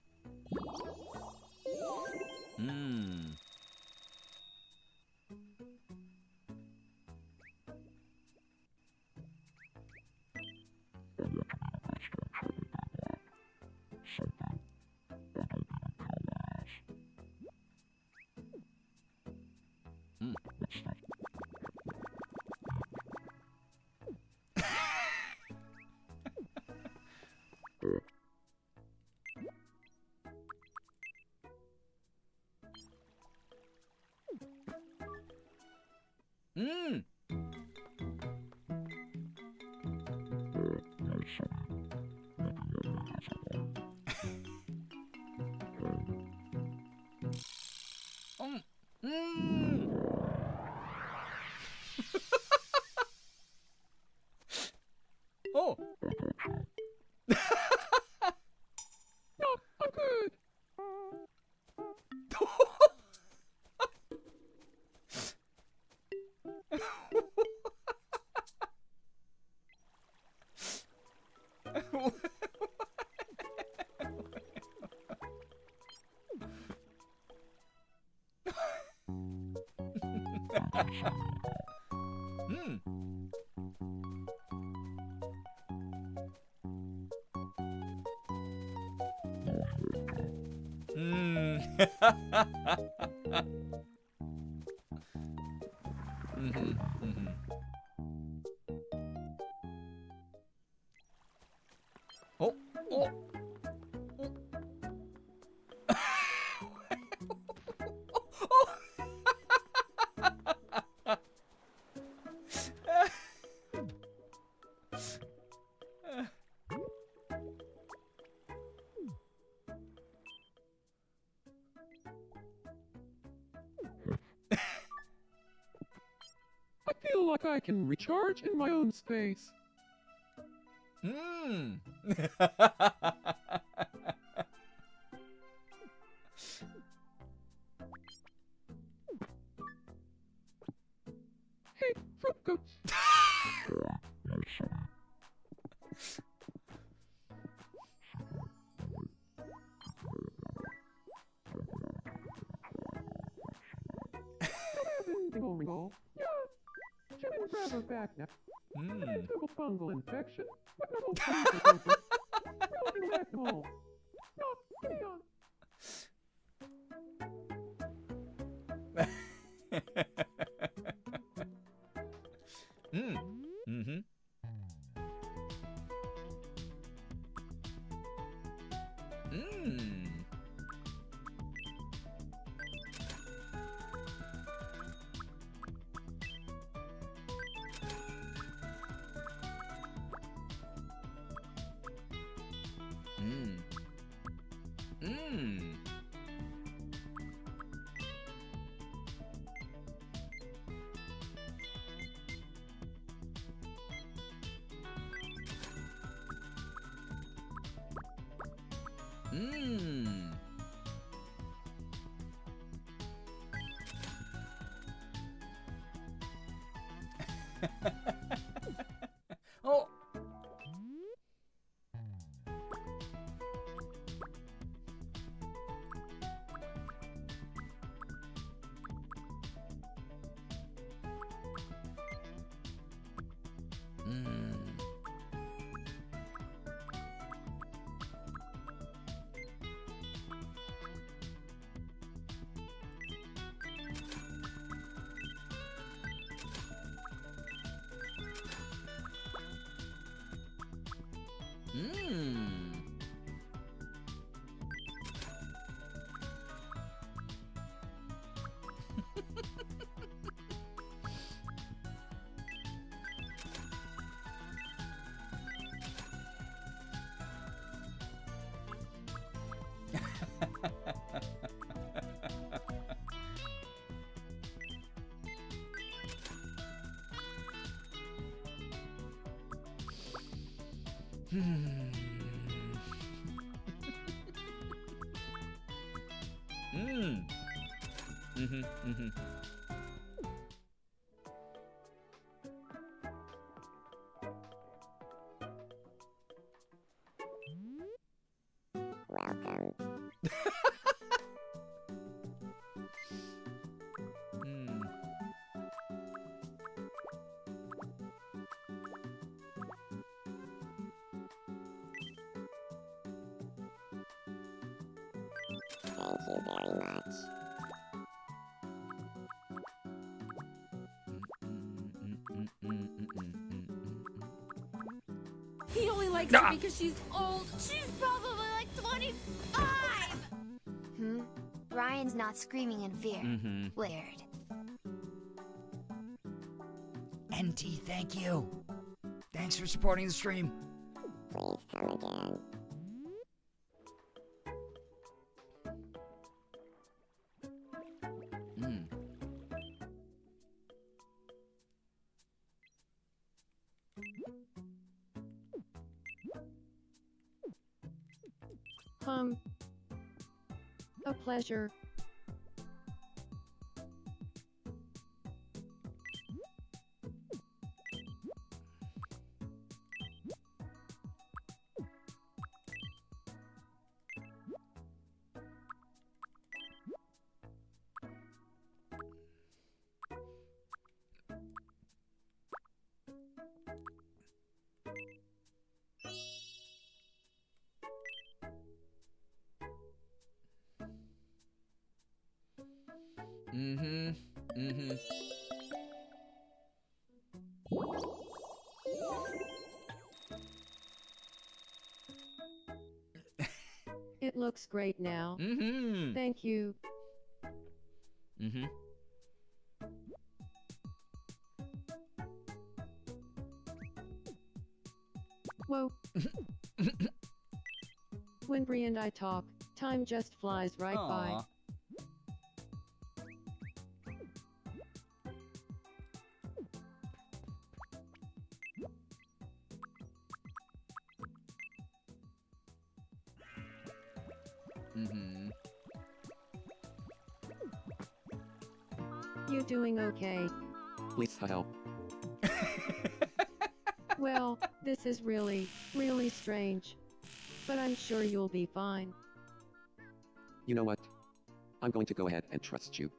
Mm. Mm. Mm. Mm. Oh. No, I'm good. Mm. Mm. Mm-hmm. Mm-hmm. Oh. Oh. I feel like I can recharge in my own space. Mm. Hey, fruit goat. Dingle mingle. Yeah, Jim grab her back now. Mm. Took a fungal infection, but no fungal. Nothing left all. No, give me on. Mm. Mm-hmm. Mm. Mmm. Oh. Mm. Mm. Hmm. Mm. Mhm. Mhm. Welcome. Mm. Thank you very much. He only likes Ah! her because she's old. She's probably like 25! Hmm? Ryan's not screaming in fear. Mm-hmm. Weird. NT, thank you. Thanks for supporting the stream. Please come again. Mm. A pleasure. Mm-hmm. Mm-hmm. It looks great now. Mm-hmm. Thank you. Mm-hmm. Whoa. When Bree and I talk, time just flies right by. Aw. Mm-hmm. You doing okay? Please help. Well, this is really strange. But I'm sure you'll be fine. You know what? I'm going to go ahead and trust you.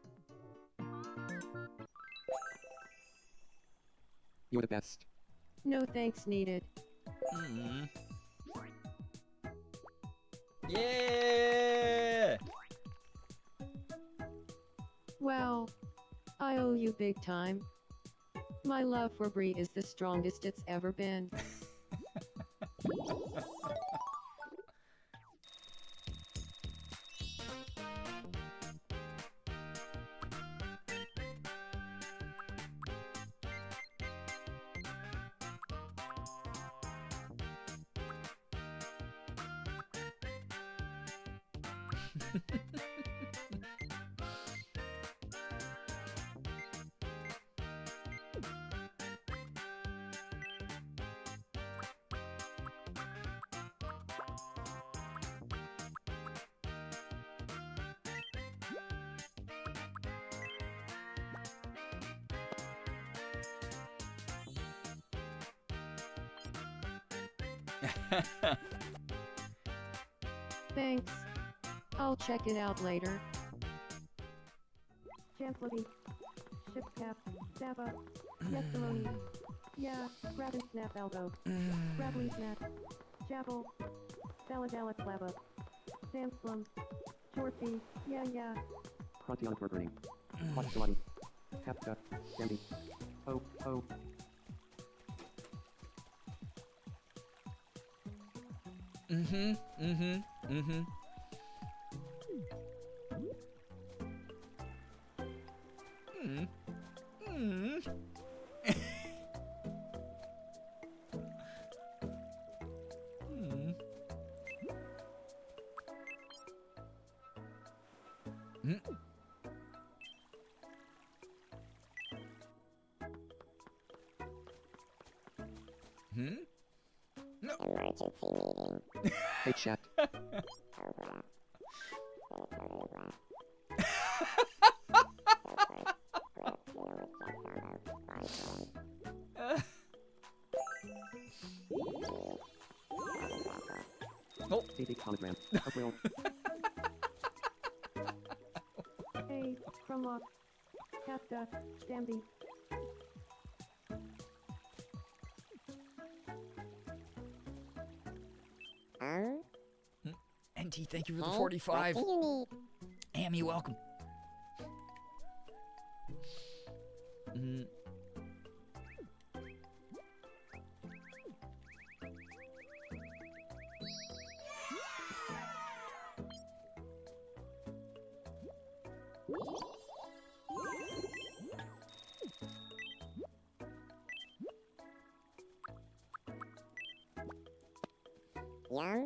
You're the best. No thanks needed. Mm-hmm. Yeah! Well, I owe you big time. My love for Bree is the strongest it's ever been. Thanks. I'll check it out later. Champflooty. Ship cap. Saba. Yes, Saloni. Yeah, grab and snap elbow. Grappling snap. Chapel. Saladala clabba. Samslum. Chorthy. Yeah. Frontier burning. Watch Salati. Kapka. Sandy. Oh. Mm-hmm. Emergency meeting. Hey chat. Oh, wow. It's totally black. Oh. DD hologram. April. Hey, Crumlock. Kafka. Stamby. NT, thank you for the Hey, 45. What do you need? Amy, welcome. Young?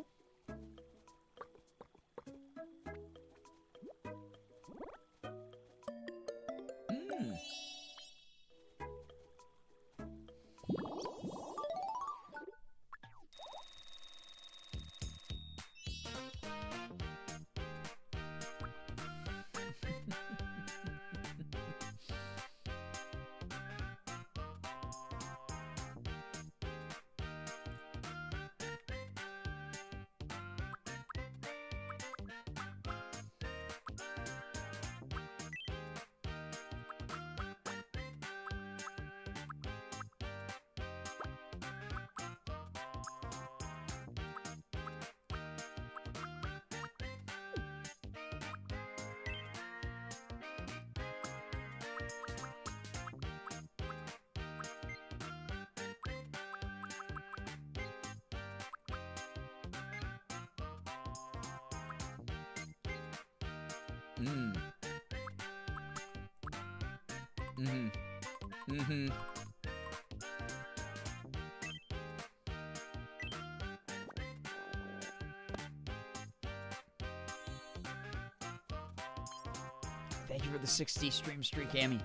Thank you for the 60 stream streak, Amy.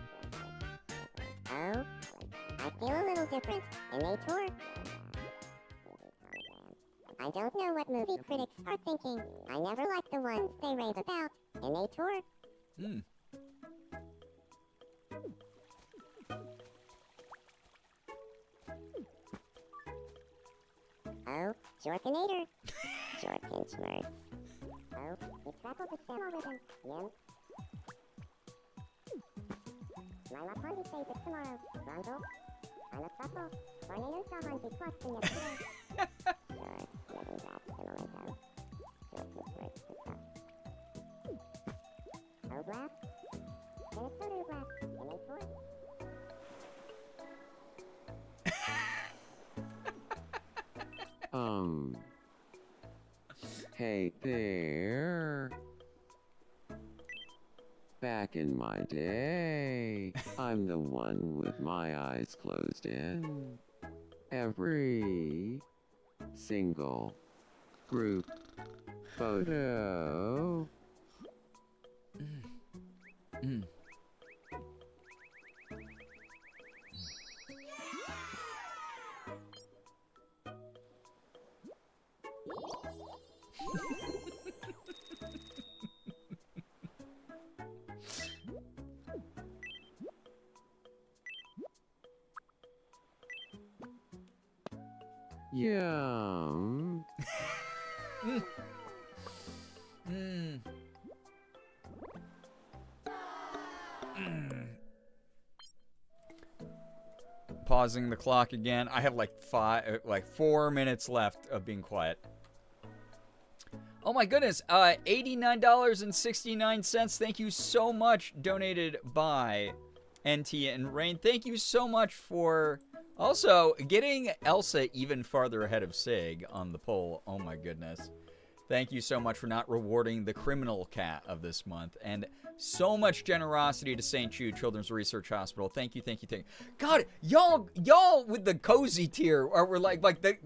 Oh? I feel a little different. And they tour. I don't know what movie critics are thinking. I never like the ones they rave about. And they tour. Oh, Jorkinator. Jorkin Schmerz. Oh, you traveled the channel with him. Yum. My Lapondi says it tomorrow. Rongo? I'm a couple. Tornado saw Hanji question yesterday. Sure, living that simulator. Jorkin Schmerz to stuff. Oh, Blast? Minnesota Blast. And they tour. Hey there. Back in my day, I'm the one with my eyes closed in every single group photo. Yum. Pausing the clock again. I have like 4 minutes left of being quiet. Oh my goodness, $89.69. Thank you so much, donated by NT and Rain. Thank you so much for also getting Elsa even farther ahead of Sig on the poll. Oh my goodness. Thank you so much for not rewarding the criminal cat of this month. And so much generosity to St. Jude Children's Research Hospital. Thank you, thank you, thank you. God, y'all with the cozy tier, or we're like the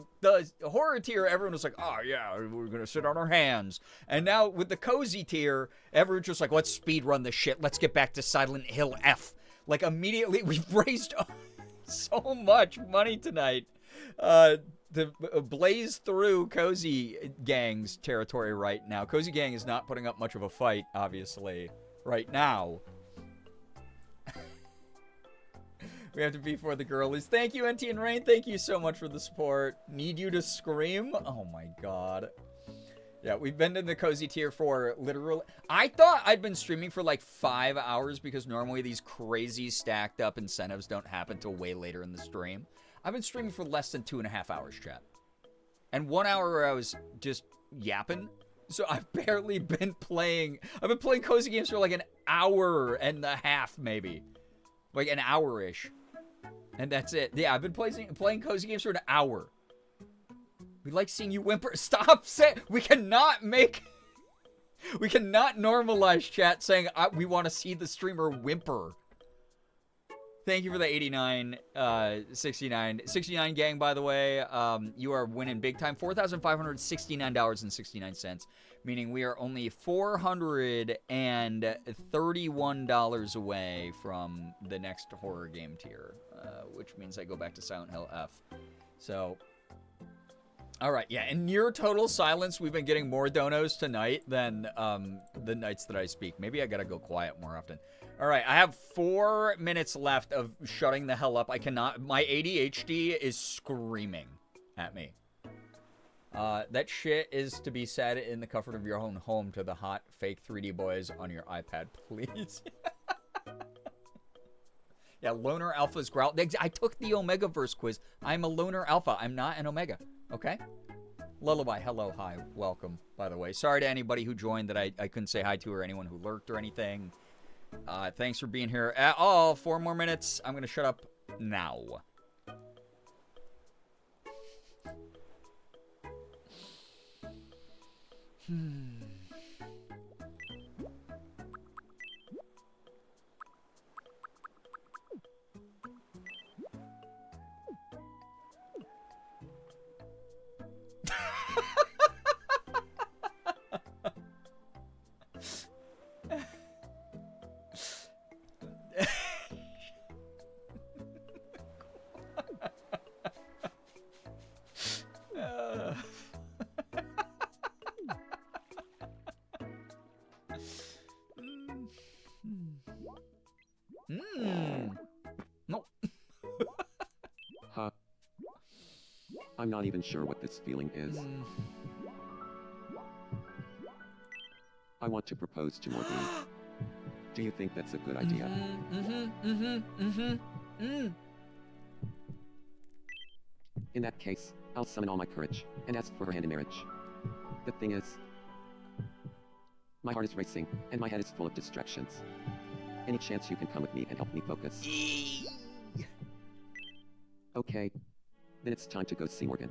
horror tier, everyone was like, oh yeah, we're gonna sit on our hands. And now with the cozy tier, everyone's just like, let's speed run this shit. Let's get back to Silent Hill F. Like immediately, we've raised so much money tonight. To blaze through Cozy Gang's territory right now. Cozy Gang is not putting up much of a fight, obviously, right now. We have to be for the girlies. Thank you, NT and Rain. Thank you so much for the support. Need you to scream? Oh my god. Yeah, we've been in the Cozy tier for literally... I thought I'd been streaming for like 5 hours because normally these crazy stacked up incentives don't happen till way later in the stream. I've been streaming for less than 2.5 hours, chat. And 1 hour where I was just yapping. So I've barely been playing. I've been playing cozy games for like an hour and a half, maybe. Like an hour-ish. And that's it. Yeah, I've been playing cozy games for an hour. We like seeing you whimper. Stop saying... We cannot normalize chat saying we want to see the streamer whimper. Thank you for the 69 gang, by the way. You are winning big time. $4,569.69, meaning we are only $431 away from the next horror game tier, which means I go back to Silent Hill F. So, all right, yeah. In near total silence, we've been getting more donos tonight than the nights that I speak. Maybe I gotta go quiet more often. All right, I have 4 minutes left of shutting the hell up. I cannot... My ADHD is screaming at me. That shit is to be said in the comfort of your own home to the hot fake 3D boys on your iPad, please. Yeah, Loner Alpha's growl. I took the Omegaverse quiz. I'm a Loner Alpha. I'm not an Omega, okay? Lullaby, hello, hi, welcome, by the way. Sorry to anybody who joined that I couldn't say hi to, or anyone who lurked or anything. Thanks for being here at all. 4 more minutes. I'm going to shut up now. No. Huh. I'm not even sure what this feeling is. I want to propose to Morgan. Do you think that's a good idea? In that case, I'll summon all my courage and ask for her hand in marriage. The thing is, my heart is racing and my head is full of distractions. Any chance you can come with me and help me focus? Okay. Then it's time to go see Morgan.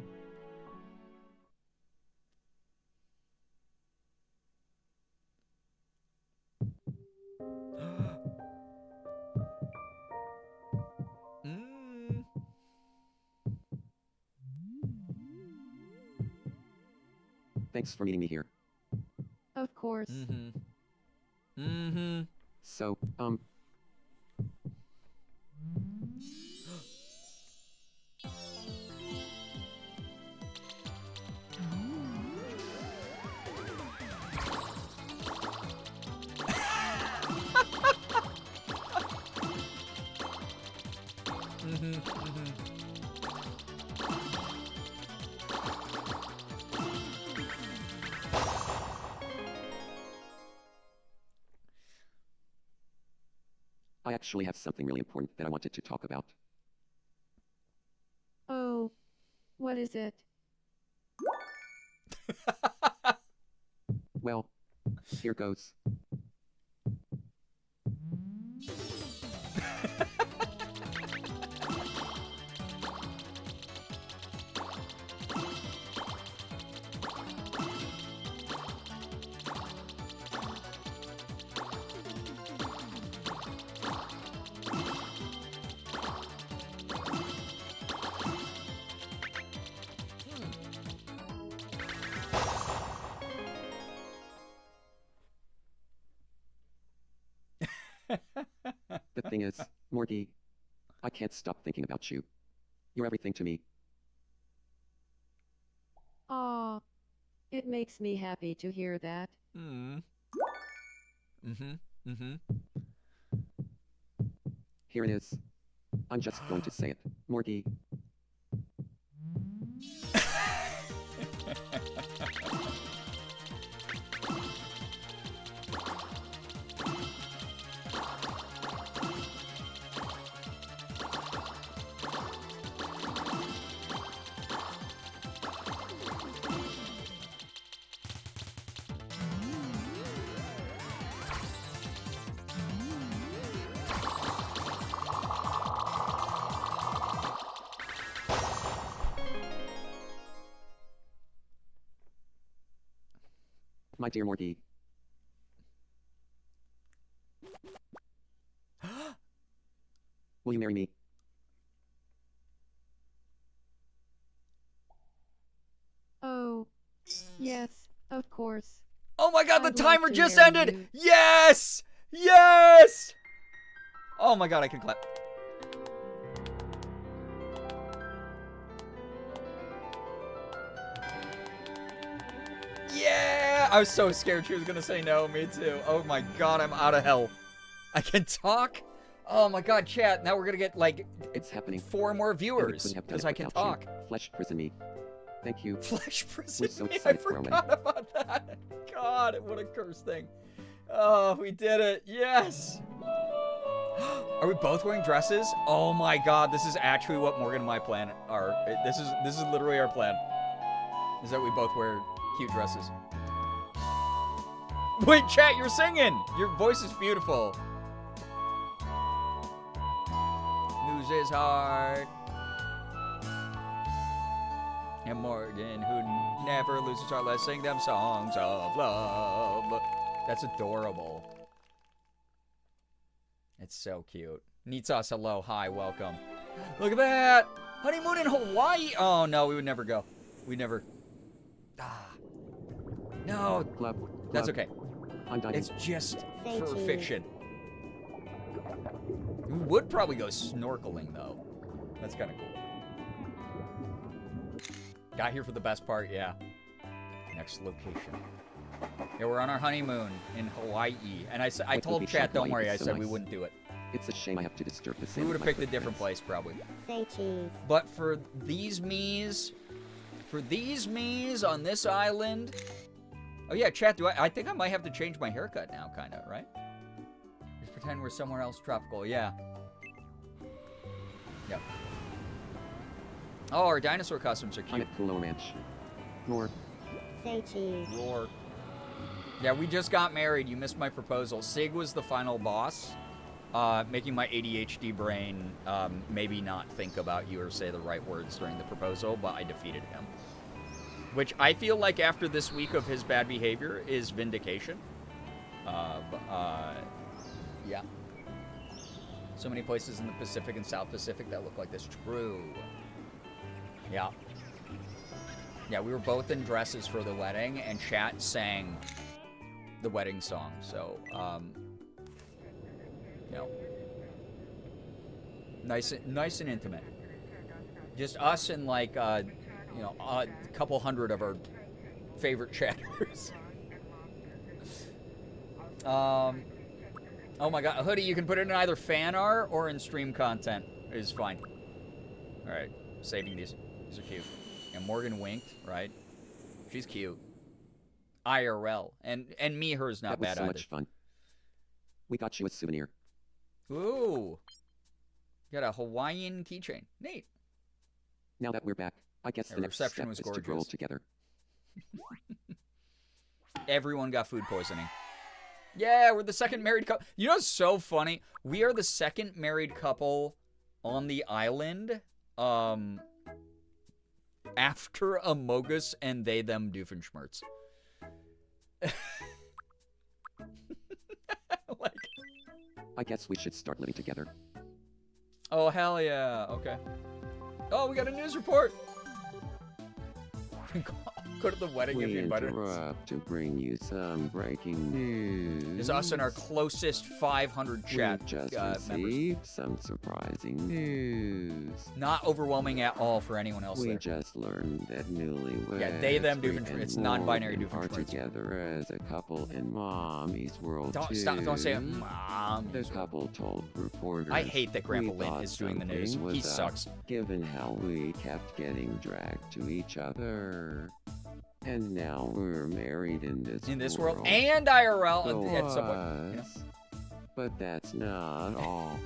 Thanks for meeting me here. Of course. So, I actually have something really important that I wanted to talk about. Oh, what is it? Well, here goes. The thing is, Morty, I can't stop thinking about you. You're everything to me. Aw, it makes me happy to hear that. Here it is. I'm just going to say it. Morty. My dear Morty. Will you marry me? Oh, yes, of course. Oh my god, the I'd love timer to just marry ended! you. Yes! Yes! Oh my god, I can clap. Yeah! I was so scared she was gonna say no, me too. Oh my god, I'm out of hell. I can talk? Oh my god, chat, now we're gonna get like It's happening. 4 more And we viewers couldn't have done because it I can without talk. you. Flesh prison me. Thank you. Flesh prison so me, I excited for our forgot about that. God, what a curse thing. Oh, we did it. Yes. Are we both wearing dresses? Oh my god, this is actually what Morgan and my plan are. This is literally our plan. Is that we both wear cute dresses. Wait, chat, you're singing. Your voice is beautiful. Lose his heart. And Morgan, who never loses heart, let's sing them songs of love. That's adorable. It's so cute. Nitsas, hello, hi, welcome. Look at that! Honeymoon in Hawaii! Oh no, we would never go. We never. Ah. No, Club. that's okay. I'm dying. It's just Say for cheese. fiction. We would probably go snorkeling though. That's kind of cool. Got here for the best part, yeah. Next location. Yeah, we're on our honeymoon in Hawaii. And I Wait, told the beach chat, in don't Hawaii worry, I is so said we nice. wouldn't do it. It's a shame I have to disturb the We same. would have picked a different place, probably. Say cheese. But for these me's on this island. Oh yeah, chat, I think I might have to change my haircut now, kinda, right? Just pretend we're somewhere else tropical, yeah. Yep. Oh, our dinosaur costumes are I'm cute. at Kulo Ranch. Roar. Say cheese. Roar. Yeah, we just got married. You missed my proposal. Sig was the final boss, making my ADHD brain maybe not think about you or say the right words during the proposal, but I defeated him. Which I feel like after this week of his bad behavior is vindication. Yeah. So many places in the Pacific and South Pacific that look like this. True. Yeah. Yeah, we were both in dresses for the wedding, and chat sang the wedding song. So, you know, nice and intimate. Just us and like, you know, a couple hundred of our favorite chatters. Oh my god, Hoodie, you can put it in either fan art or in stream content. Is fine. All right, saving these. These are cute. And Morgan winked, right? She's cute. IRL. And me, her's not That was bad so either. much fun. We got you a souvenir. Ooh. Got a Hawaiian keychain. Neat. Now that we're back, I guess The the next reception step was is to roll gorgeous. together. Everyone got food poisoning. Yeah, we're the second married couple. You know what's so funny? We are the second married couple on the island after Amogus and They Them Doofenshmirtz. Like, I guess we should start living together. oh, hell yeah. Okay. Oh, we got a news report. Go to the wedding if We you invited us. interrupt to bring you some breaking news. It's us and our closest 500 chat We just members. received some surprising news. Not overwhelming at all for anyone else We there. just learned that newlyweds Yeah, they, them, Rick Doofenshmirtz. and It's non-binary Morgan are Doofenshmirtz. together as a couple in Mommy's World Don't too. stop! Don't say it, Mom. The couple told reporters. I hate that Grandpa "We Lynn thought is doing the news. something He was up, sucks. Given how we kept getting dragged to each other. And now we're married in this world and IRL So at some point. You know? us. But that's not all.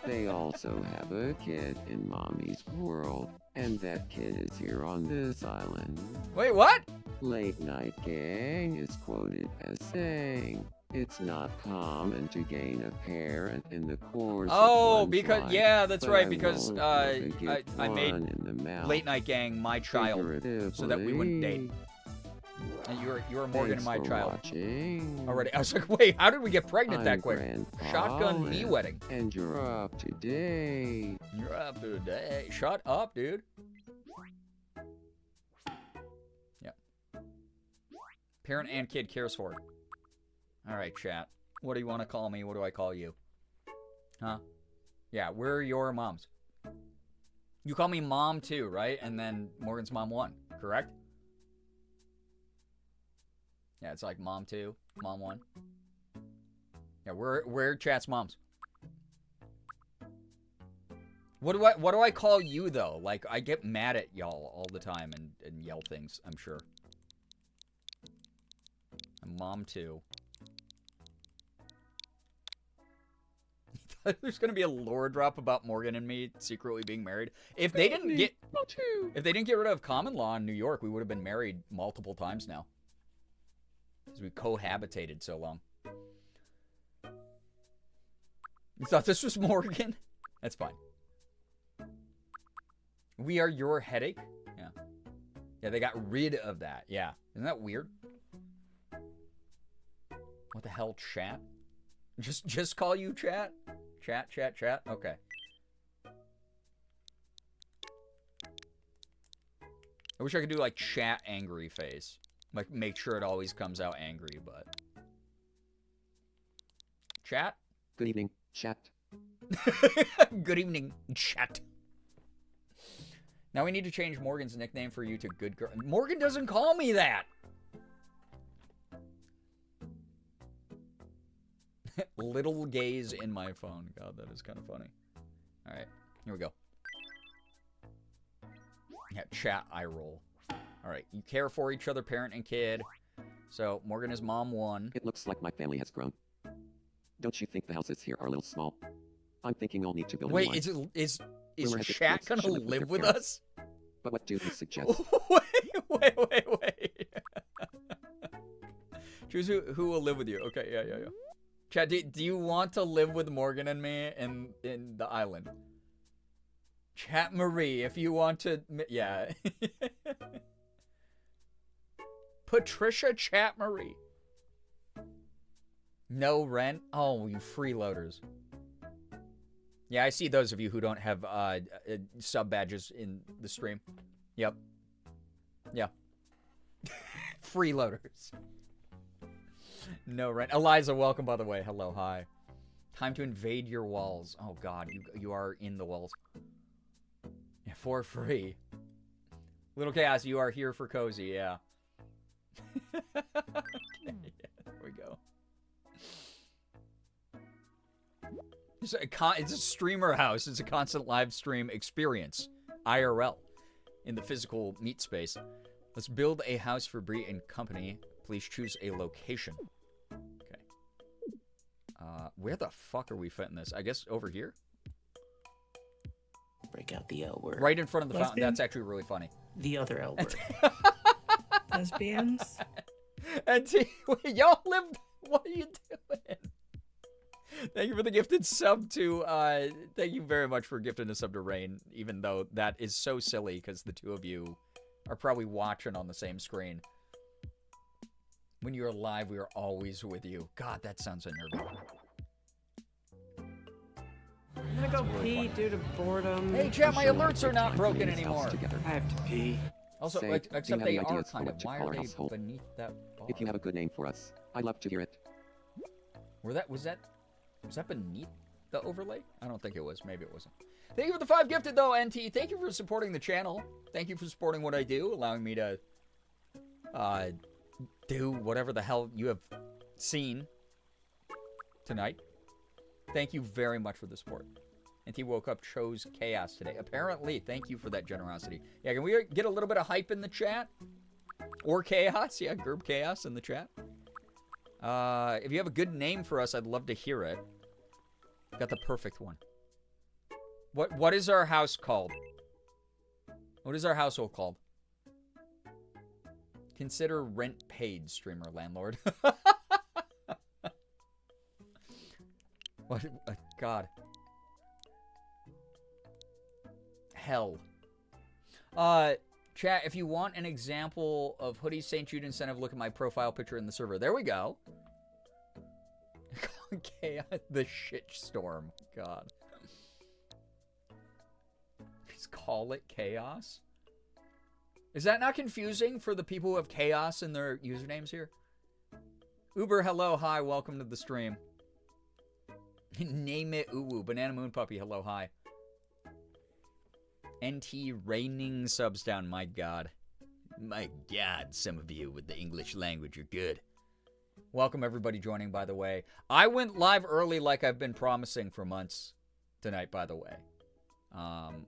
They also have a kid in Mommy's world, and that kid is here on this island. Wait, what? Late Night Gang is quoted as saying, "It's not common to gain a parent in the course Oh, of one's because life, yeah, that's but right. I Because won't let it get I made one in the mouth." Late Night Gang my child, so that we wouldn't date. And you were Morgan and my Thanks for child watching. already. I was like, wait, how did we get pregnant that I'm quick? Grandpa Shotgun me Lynn, wedding. And you're up to date. You're up to date. Shut up, dude. Yep. Parent and kid cares for it. All right, chat. What do you want to call me? What do I call you? Huh? Yeah, we're your moms. You call me mom too, right? And then Morgan's mom 1, correct? Yeah, it's like mom 2, mom 1. Yeah, we're chat's moms. What do I call you though? Like, I get mad at y'all all the time and yell things, I'm sure. I'm mom 2. There's gonna be a lore drop about Morgan and me secretly being married. If they didn't get rid of common law in New York, we would have been married multiple times now. Because we cohabitated so long. You thought this was Morgan? That's fine. We are your headache? Yeah. Yeah, they got rid of that. Yeah. Isn't that weird? What the hell, chat? Just call you chat? Chat? Okay. I wish I could do like chat angry face. Like, make sure it always comes out angry, but... Chat? Good evening, chat. Good evening, chat. Now we need to change Morgan's nickname for you to Good Girl. Morgan doesn't call me that! Little gaze in my phone. God, that is kind of funny. Alright, here we go. Yeah, chat, I roll. Alright, you care for each other, parent and kid. So, Morgan is mom 1. It looks like my family has grown. Don't you think the houses here are a little small? I'm thinking I'll need to build a new Wait, one. is Rumor has it chat kids gonna should live their with parents. us? But what do you suggest? Wait. Choose who will live with you. Okay, yeah. Chat, do you want to live with Morgan and me in the island? Chat Marie, if you want to... Yeah. Patricia Chat Marie. No rent? Oh, you freeloaders. Yeah, I see those of you who don't have sub badges in the stream. Yep. Yeah. Freeloaders. No rent. Eliza, welcome, by the way. Hello, hi. Time to invade your walls. Oh, God, you are in the walls. Yeah, for free. Little Chaos, you are here for cozy, yeah. Okay, yeah, there we go. It's a streamer house. It's a constant live stream experience. IRL. In the physical meat space. Let's build a house for Bree and company. Please choose a location. Okay. Where the fuck are we fitting this? I guess over here? Break out the L word. Right in front of the fountain. Lesbian? That's actually really funny. The other L word. Lesbians? And y'all live. What are you doing? Thank you for the gifted sub to. Thank you very much for gifting a sub to Rain. Even though that is so silly because the two of you are probably watching on the same screen. When you're live, we are always with you. God, that sounds unnerving. I'm gonna go pee due to boredom. Hey, chat, my alerts are not broken anymore. I have to pee. Also, Say, except do you have they any are ideas for kind what of. to Why call are our they household? beneath that bar? If you have a good name for us, I'd love to hear it. Was that beneath the overlay? I don't think it was. Maybe it wasn't. Thank you for the 5 gifted, though, NT. Thank you for supporting the channel. Thank you for supporting what I do, allowing me to do whatever the hell you have seen tonight. Thank you very much for the support. NT woke up, chose chaos today. Apparently, thank you for that generosity. Yeah, can we get a little bit of hype in the chat? Or chaos? Yeah, Gerb chaos in the chat. If you have a good name for us, I'd love to hear it. Got the perfect one. What is our house called? What is our household called? Consider rent paid, streamer landlord. What? God. Hell. Chat, if you want an example of Hoodie St. Jude incentive, look at my profile picture in the server. There we go. Okay, the shitstorm. God. Just call it chaos. Is that not confusing for the people who have chaos in their usernames here? Uber, hello, hi, welcome to the stream. Name it Uwu. Banana Moon Puppy, hello, hi. NT raining subs down, my God. My God, some of you with the English language are good. Welcome everybody joining, by the way. I went live early like I've been promising for months tonight, by the way.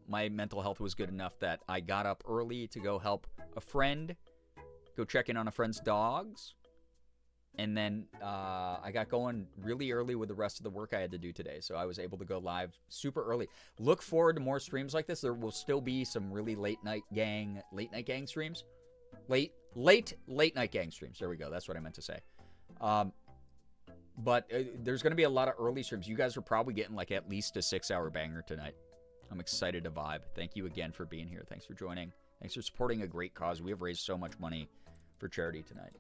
My mental health was good enough that I got up early to go help a friend, go check in on a friend's dogs, and then I got going really early with the rest of the work I had to do today, so I was able to go live super early. Look forward to more streams like this. There will still be some really late night gang streams. Late night gang streams. There we go. That's what I meant to say. But there's going to be a lot of early streams. You guys are probably getting like at least a 6-hour banger tonight. I'm excited to vibe. Thank you again for being here. Thanks for joining. Thanks for supporting a great cause. We have raised so much money for charity tonight.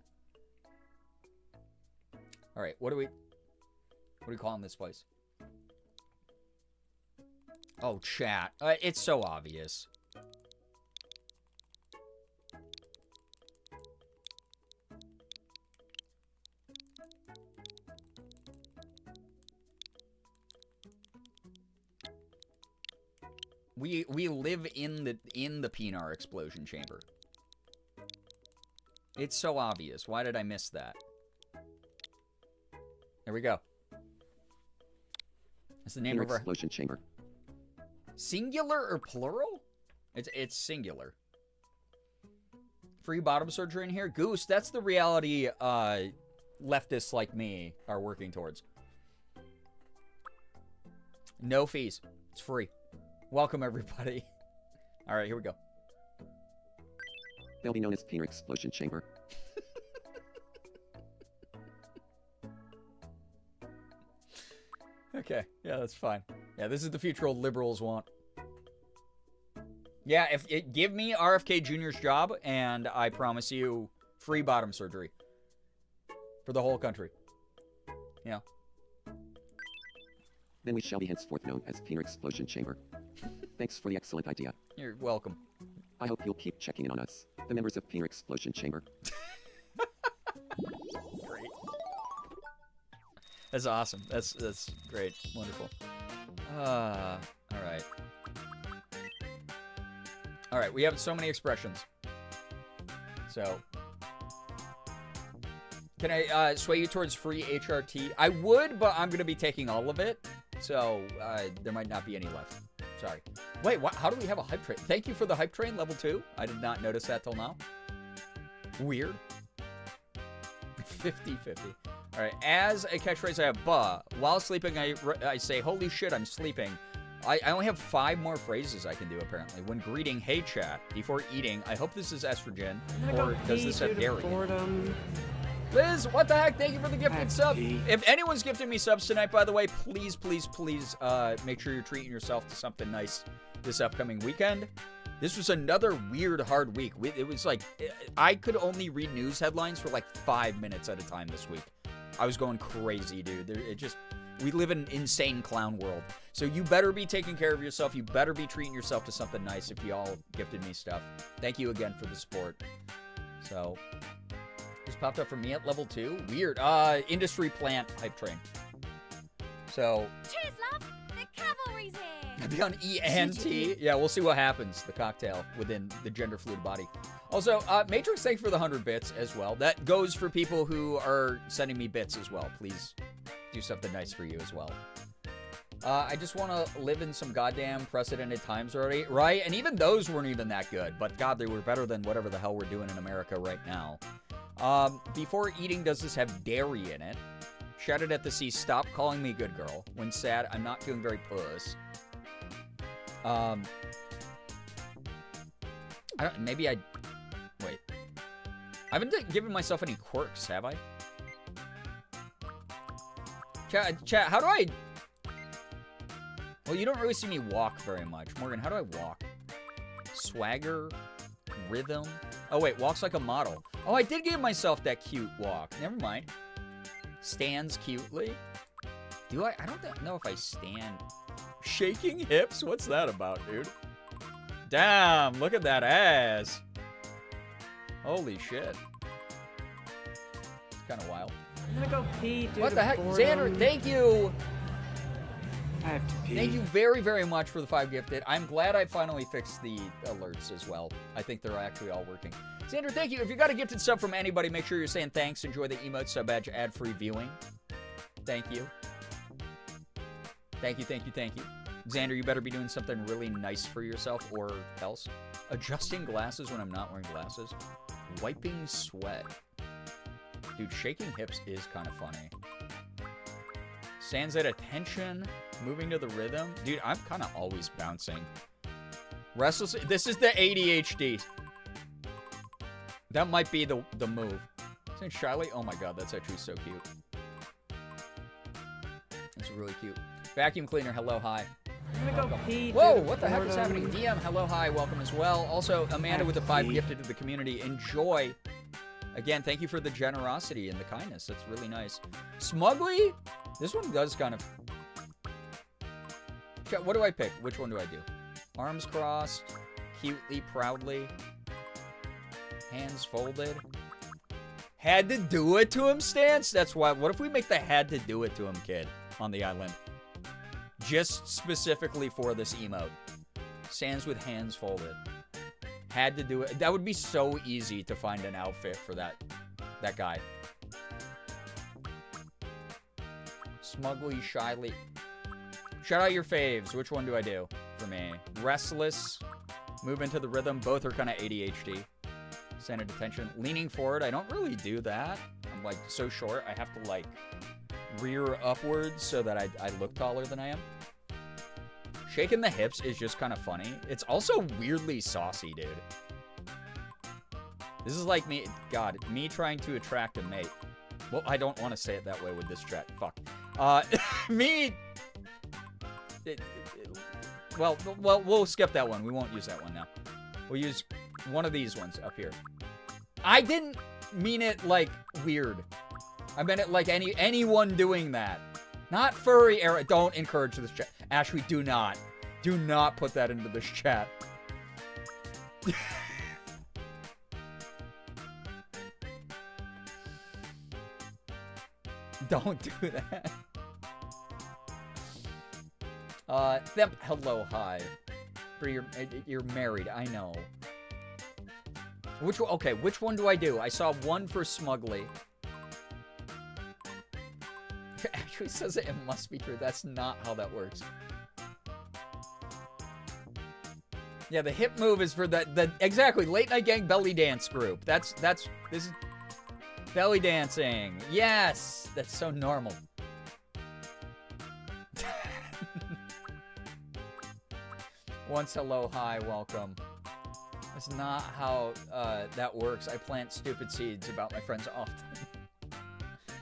All right, what are we calling this place? Oh, chat. It's so obvious. We live in the Pinar explosion chamber. It's so obvious. Why did I miss that? There we go. That's the name of our explosion chamber. Singular or plural? It's singular. Free bottom surgery in here? Goose, that's the reality leftists like me are working towards. No fees. It's free. Welcome, everybody. All right, here we go. They'll be known as Peter Explosion Chamber. Okay, yeah, that's fine. Yeah, this is the future old liberals want. Yeah, give me RFK Jr.'s job, and I promise you free bottom surgery for the whole country. Yeah. Then we shall be henceforth known as Peter Explosion Chamber. Thanks for the excellent idea. You're welcome. I hope you'll keep checking in on us, the members of Peter Explosion Chamber. Great. That's awesome. That's great. Wonderful. All right. All right, we have so many expressions. So, can I sway you towards free HRT? I would, but I'm going to be taking all of it. So, there might not be any left. Sorry. Wait, what? How do we have a hype train? Thank you for the hype train, level 2. I did not notice that till now. Weird. 50-50. All right, as a catchphrase, I have "buh." While sleeping, I say, "Holy shit, I'm sleeping." I only have 5 more phrases I can do, apparently. When greeting, "Hey, chat." Before eating, I hope this is estrogen, or does this have dairy? Boredom. Liz, what the heck? Thank you for the gifted sub. pee. If anyone's gifting me subs tonight, by the way, please, please, please make sure you're treating yourself to something nice this upcoming weekend. This was another weird, hard week. It was like, I could only read news headlines for like 5 minutes at a time this week. I was going crazy, dude. We live in an insane clown world. So you better be taking care of yourself. You better be treating yourself to something nice if y'all gifted me stuff. Thank you again for the support. So, just popped up for me at level 2. Weird. Industry plant hype train. So, Cheers, love! The cavalry's here! I'll be on E and T. Yeah, we'll see what happens. The cocktail within the gender fluid body. Also, Matrix, thank you for the 100 bits as well. That goes for people who are sending me bits as well. Please do something nice for you as well. I just want to live in some goddamn precedented times already, right? And even those weren't even that good. But God, they were better than whatever the hell we're doing in America right now. Before eating, does this have dairy in it? Shouted at the sea, stop calling me good girl. When sad, I'm not feeling very puss. Maybe I... Wait. I haven't given myself any quirks, have I? Chat, how do I... Well, you don't really see me walk very much. Morgan, how do I walk? Swagger? Rhythm? Oh, wait, walks like a model. Oh, I did give myself that cute walk. Never mind. Stands cutely. Do I? I don't know if I stand. Shaking hips? What's that about, dude? Damn, look at that ass. Holy shit. It's kind of wild. I'm gonna go pee, dude. What the heck? Xander, thank you. I have to pee. Thank you very, very much for the 5 gifted. I'm glad I finally fixed the alerts as well. I think they're actually all working. Xander, thank you. If you got a gifted sub from anybody, make sure you're saying thanks. Enjoy the emote sub badge ad-free viewing. Thank you. Thank you, thank you, thank you. Xander, you better be doing something really nice for yourself or else. Adjusting glasses when I'm not wearing glasses. Wiping sweat. Dude, shaking hips is kind of funny. Stands at attention. Moving to the rhythm. Dude, I'm kind of always bouncing. Restless. This is the ADHD. That might be the move. Saying shyly. Oh my god, that's actually so cute. It's really cute. Vacuum cleaner. Hello, hi. I'm gonna go pee. Whoa, dude. what the heck is happening? DM, hello, hi, welcome as well. Also, Amanda with the 5 pee. gifted to the community. Enjoy. Again, thank you for the generosity and the kindness. That's really nice. Smugly? This one does kind of... What do I pick? Which one do I do? Arms crossed. Cutely, proudly. Hands folded. Had to do it to him stance? That's why. What if we make the had to do it to him kid on the island? Just specifically for this emote. Stands with hands folded. Had to do it. That would be so easy to find an outfit for that guy. Smugly, shyly. Shout out your faves. Which one do I do for me? Restless. Move into the rhythm. Both are kind of ADHD. Standard attention. Leaning forward. I don't really do that. I'm like so short. I have to like rear upwards so that I look taller than I am. Shaking the hips is just kind of funny. It's also weirdly saucy, dude. This is like me, God, me trying to attract a mate. Well, I don't want to say it that way with this chat. Fuck. Well, we'll skip that one. We won't use that one now. We'll use one of these ones up here. I didn't mean it like weird. I meant it like anyone doing that. Not furry era. Don't encourage this chat. Ashley, do not. Do not put that into this chat. Don't do that. Themp, hello, hi. For you're married, I know. Which one? Okay, which one do I do? I saw one for smugly. Actually says it must be true. That's not how that works. Yeah, the hip move is for the exactly late night gang belly dance group. This is Belly dancing. Yes, that's so normal. Once hello, hi, welcome. That's not how that works. I plant stupid seeds about my friends often.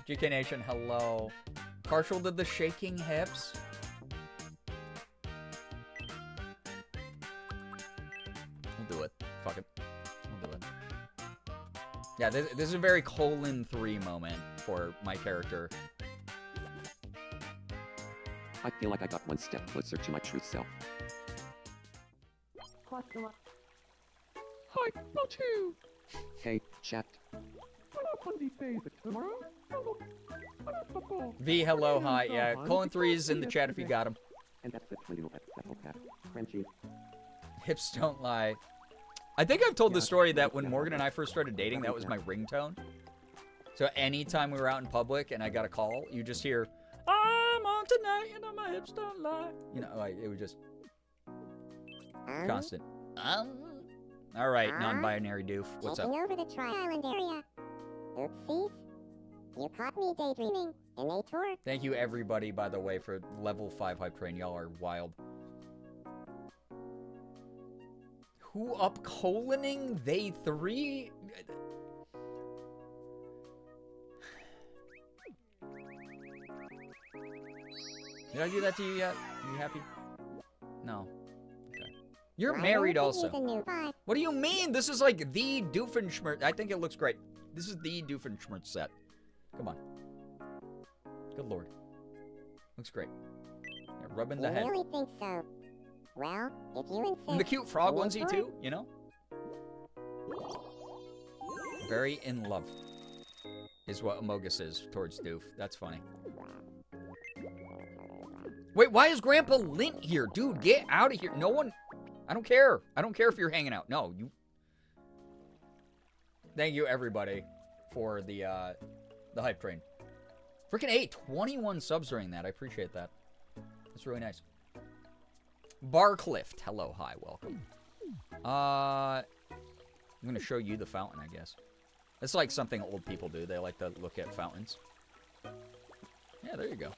GK Nation, hello. Partial to the shaking hips. We'll do it. Fuck it. We'll do it. Yeah, this is a very colon 3 moment for my character. I feel like I got one step closer to my true self. Hi, no two. Hey, chat. V, hello, hi. Yeah, colon 3 is in the chat if you got him. And that's it for you, Cat. Frenchie. Hips don't lie. I think I've told the story that when Morgan and I first started dating, that was my ringtone. So anytime we were out in public and I got a call, you just hear, I'm on tonight and my hips don't lie. You know, like, it was just constant. All right, non-binary doof. What's up? Taking over the Tri-Island area. Oopsies. You caught me daydreaming in a tour. Thank you, everybody, by the way, for level 5 hype train. Y'all are wild. Who up coloning? They 3? Did I do that to you yet? Are you happy? No. Okay. You're married also. What do you mean? This is like the Doofenshmirtz. I think it looks great. This is the Doofenshmirtz set. Come on. Good lord. Looks great. Yeah, rubbing the head. You really think so? Well, if you insist. And the cute frog onesie too, you know? Very in love is what Amogus is towards Doof. That's funny. Wait, why is Grandpa Lint here? Dude, get out of here. No one... I don't care. I don't care if you're hanging out. No, you... Thank you, everybody, for the hype train. Freaking 21 subs during that. I appreciate that. That's really nice. Barclift. Hello, hi, welcome. I'm going to show you the fountain, I guess. It's like something old people do. They like to look at fountains. Yeah, there you go.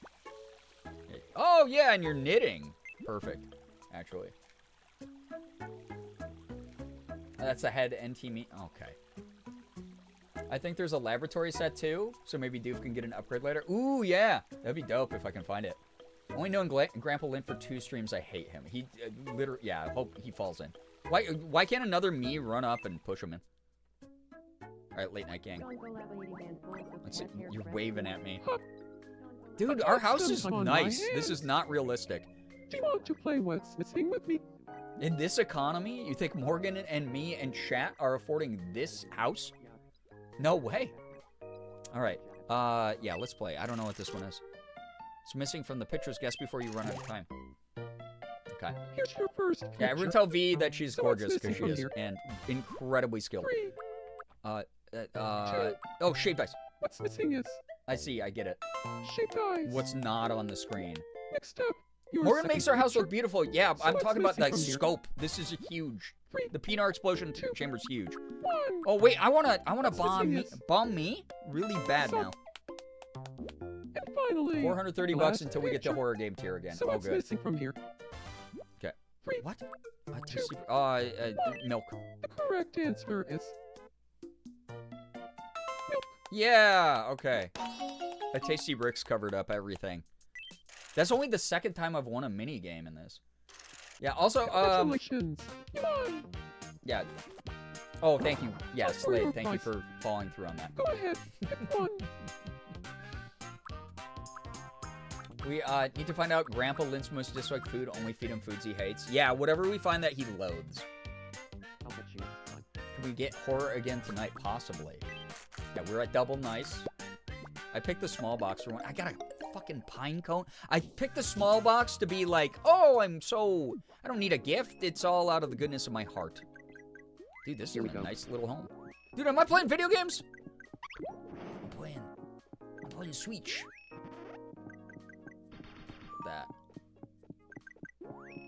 Oh, yeah, and you're knitting. Perfect, actually. That's a head NT me. Okay. I think there's a laboratory set, too. So maybe Doof can get an upgrade later. Ooh, yeah. That'd be dope if I can find it. Only knowing Grandpa Lint for 2 streams, I hate him. He literally, yeah, I hope he falls in. Why can't another me run up and push him in? All right, late night gang. Let's see, you're waving at me. Dude, our house is nice. This is not realistic. Do you want to play What's Missing with me? In this economy, you think Morgan and me and chat are affording this house? No way. All right. Yeah, let's play. I don't know what this one is. It's missing from the pictures. Guess before you run out of time. Okay. Here's your first. Yeah, everyone tell V that she's gorgeous because she is, and incredibly skilled. 3. Oh, shaved ice. What's missing is. I see. I get it. Shaved eyes. What's not on the screen? Next up. Morgan makes our house look beautiful. Yeah, I'm talking about the from here? scope. This is huge. 3. The Pinar explosion chamber's huge. 1. Oh wait, I wanna What's bomb me. missing is- Bomb me? Really bad now. And finally. 430 the bucks last until we get to picture. horror game tier again. So Oh what's good. missing from here? Okay. 3. What? Milk. The correct answer is. Milk. Yeah. Okay. A Tasty Bricks covered up everything. That's only the second time I've won a mini game in this. Yeah. Also, Congratulations. You won. yeah. Oh, thank you. Yeah, Just for your Slade, thank you advice. for following through on that. Go ahead. Pick one. We need to find out Grandpa Lint's most disliked food. Only feed him foods he hates. Yeah, whatever we find that he loathes. I'll bet you it's fun. Can we get horror again tonight? Possibly. Yeah, we're at Double Nice. I picked the small box for one. I got a fucking pine cone. I picked the small box to be like, oh, I don't need a gift. It's all out of the goodness of my heart. Dude, this is a nice little home. Dude, am I playing video games? I'm playing Switch. That.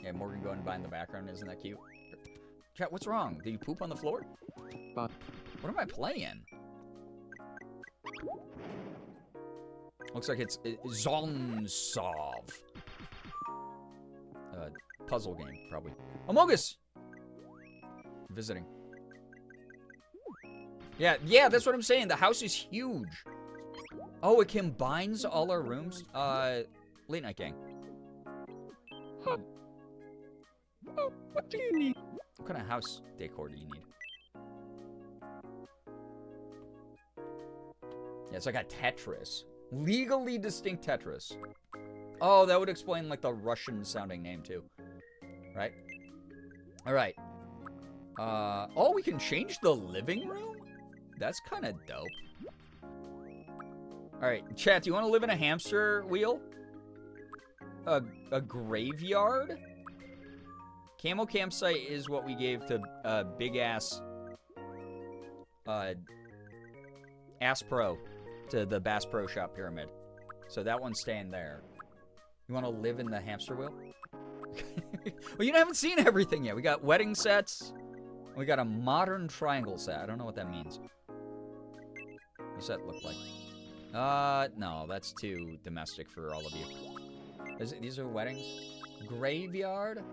Yeah, Morgan going by in the background. Isn't that cute? Chat, what's wrong? Did you poop on the floor? But What am I playing? Looks like it's Zonsov. Puzzle game, probably. Amogus! Visiting. Yeah, that's what I'm saying. The house is huge. Oh, it combines all our rooms? Late night gang. Huh. Oh, what do you need? What kind of house decor do you need? Yeah, it's like a Tetris. Legally distinct Tetris. Oh, that would explain, like, the Russian-sounding name, too. Right? Alright. Oh, we can change the living room? That's kind of dope. Alright, chat, do you want to live in a hamster wheel? A graveyard? Camo campsite is what we gave to, big-ass, Ass Pro, to the Bass Pro Shop Pyramid. So that one's staying there. You want to live in the hamster wheel? Well, you haven't seen everything yet. We got wedding sets. We got a modern triangle set. I don't know what that means. What's that look like? No, that's too domestic for all of you. These are weddings? Graveyard?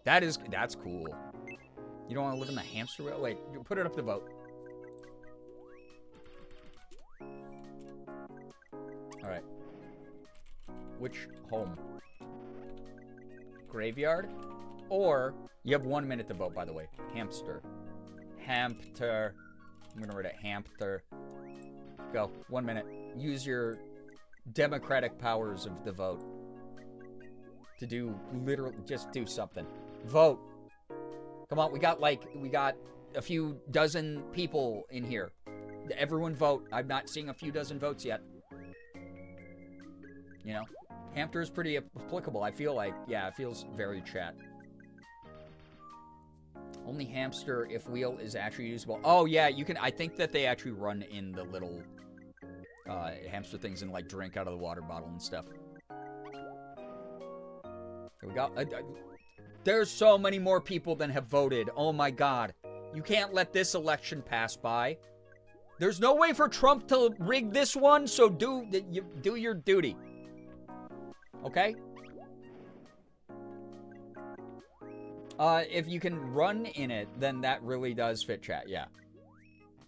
That's cool. You don't want to live in the hamster wheel? Wait, put it up to vote. Alright. Which home? Graveyard? Or, you have 1 minute to vote, by the way. Hamster. Hamster. I'm gonna write it hamster. Go. 1 minute. Use your democratic powers of the vote. To do, literally, just do something. Vote. Come on, we got a few dozen people in here. Everyone vote. I'm not seeing a few dozen votes yet. You know? Hamster is pretty applicable, I feel like. Yeah, it feels very chat. Only hamster if wheel is actually usable. Oh, yeah, you can... I think that they actually run in the little hamster things and, like, drink out of the water bottle and stuff. Here we go. There's so many more people than have voted. Oh, my God. You can't let this election pass by. There's no way for Trump to rig this one, so do your duty. Okay? If you can run in it, then that really does fit chat, yeah.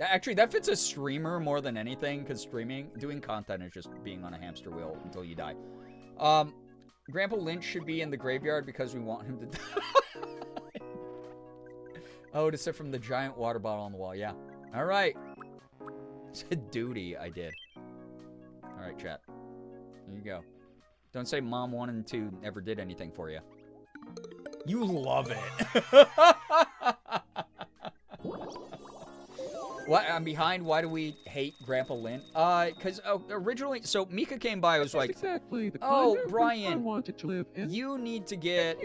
Actually, that fits a streamer more than anything, because doing content is just being on a hamster wheel until you die. Grandpa Lynch should be in the graveyard because we want him to die. Oh, to sit from the giant water bottle on the wall, yeah. Alright. Said duty, I did. Alright, chat. There you go. Don't say Mom 1 and 2 never did anything for you. You love it. What? I'm behind. Why do we hate Grandpa Lynn? Because originally, so Mika came by. Was like, exactly the oh, kind of Brian, I wanted to live in. You need to get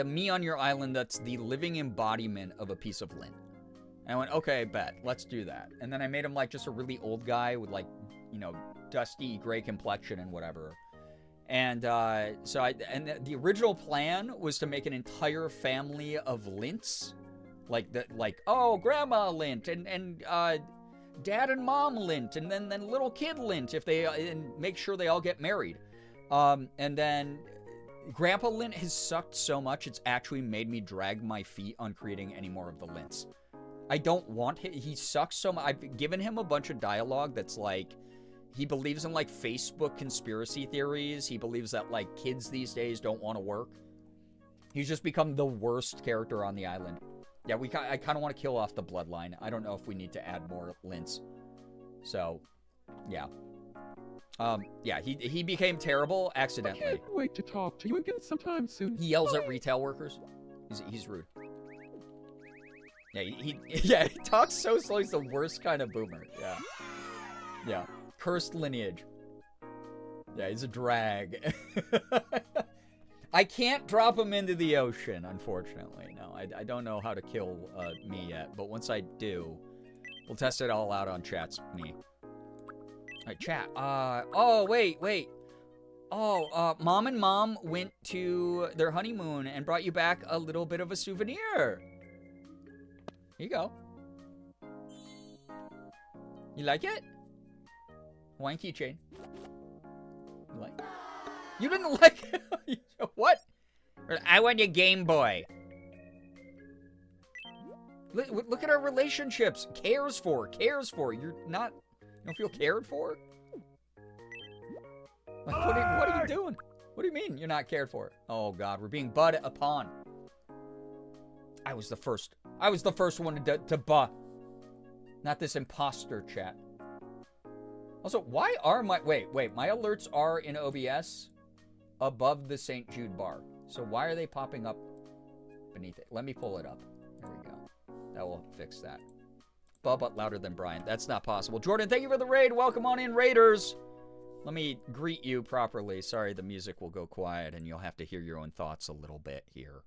me on your island. That's the living embodiment of a piece of lint. And I went, okay, bet. Let's do that. And then I made him like just a really old guy with like, you know, dusty gray complexion and whatever. And the original plan was to make an entire family of Lints, like oh, Grandma Lint and Dad and Mom Lint, and then little kid Lint and make sure they all get married. And then Grandpa Lint has sucked so much it's actually made me drag my feet on creating any more of the Lints. I don't want him. He sucks so much. I've given him a bunch of dialogue that's like. He believes in, like, Facebook conspiracy theories. He believes that, like, kids these days don't want to work. He's just become the worst character on the island. Yeah, I kind of want to kill off the bloodline. I don't know if we need to add more Lints. So, yeah. Yeah, he became terrible accidentally. I can't wait to talk to you again sometime soon. He yells at retail workers. He's rude. Yeah, he talks so slow. He's the worst kind of boomer. Yeah. Yeah. Cursed lineage. Yeah, he's a drag. I can't drop him into the ocean, unfortunately. No, I don't know how to kill me yet, but once I do, we'll test it all out on chat's me. Alright, chat. Oh, wait. Oh, Mom and Mom went to their honeymoon and brought you back a little bit of a souvenir. Here Here you go. You like it? Hawaiian keychain. You like it? You didn't like it? What? I want your Game Boy. Look at our relationships. Cares for. You're not... You don't feel cared for? Like, what are you doing? What do you mean you're not cared for? Oh, God. We're being bud upon. I was the first one to buh. Not this imposter chat. Also, why are my... Wait. My alerts are in OBS above the St. Jude bar. So why are they popping up beneath it? Let me pull it up. There we go. That will fix that. But louder than Brian. That's not possible. Jordan, thank you for the raid. Welcome on in, Raiders. Let me greet you properly. Sorry, the music will go quiet and you'll have to hear your own thoughts a little bit here.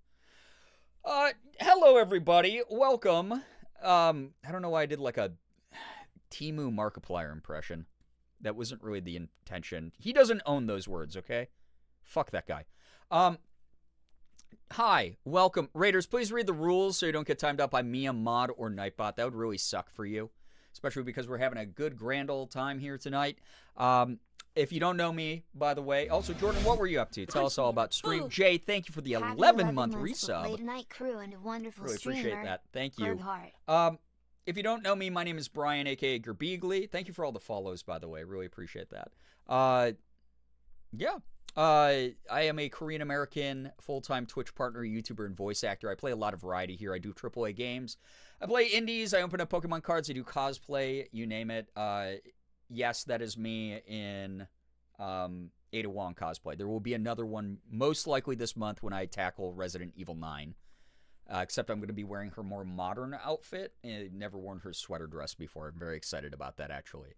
Hello, everybody. Welcome. I don't know why I did like a Temu Markiplier impression. That wasn't really the intention. He doesn't own those words, okay? Fuck that guy. Hi, welcome. Raiders, please read the rules so you don't get timed out by Mia, Mod, or Nightbot. That would really suck for you, especially because we're having a good grand old time here tonight. If you don't know me, by the way, also, Jordan, what were you up to? Tell us all about stream. Jay, thank you for the 11-month resub. Late night crew and a wonderful really streamer. Appreciate that. Thank you. Heart. If you don't know me, my name is Brian, a.k.a. Girbeagly. Thank you for all the follows, by the way. Really appreciate that. Yeah. I am a Korean-American full-time Twitch partner, YouTuber, and voice actor. I play a lot of variety here. I do AAA games. I play indies. I open up Pokemon cards. I do cosplay. You name it. Yes, that is me in Ada Wong cosplay. There will be another one most likely this month when I tackle Resident Evil 9. Except I'm going to be wearing her more modern outfit. I've never worn her sweater dress before. I'm very excited about that, actually.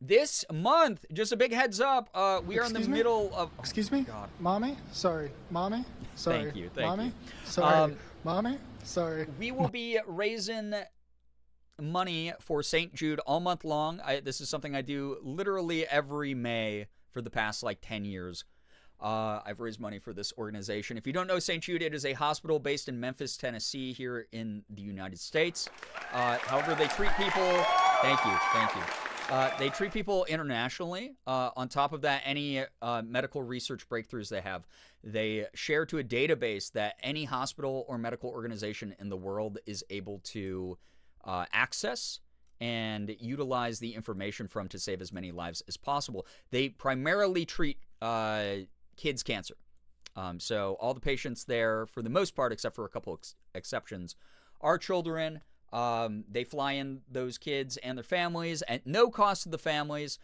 This month, just a big heads up, we are in the middle of... Oh, excuse me? God. Mommy? Sorry. Mommy? Sorry. Thank you. Mommy? Sorry. Mommy? Sorry. We will be raising money for St. Jude all month long. This is something I do literally every May for the past, 10 years. I've raised money for this organization. If you don't know St. Jude, it is a hospital based in Memphis, Tennessee, here in the United States. However, they treat people... Thank you. They treat people internationally. On top of that, any medical research breakthroughs they have, they share to a database that any hospital or medical organization in the world is able to access and utilize the information from to save as many lives as possible. They primarily treat kids' cancer. So all the patients there, for the most part, except for a couple exceptions, are children. They fly in those kids and their families at no cost to the families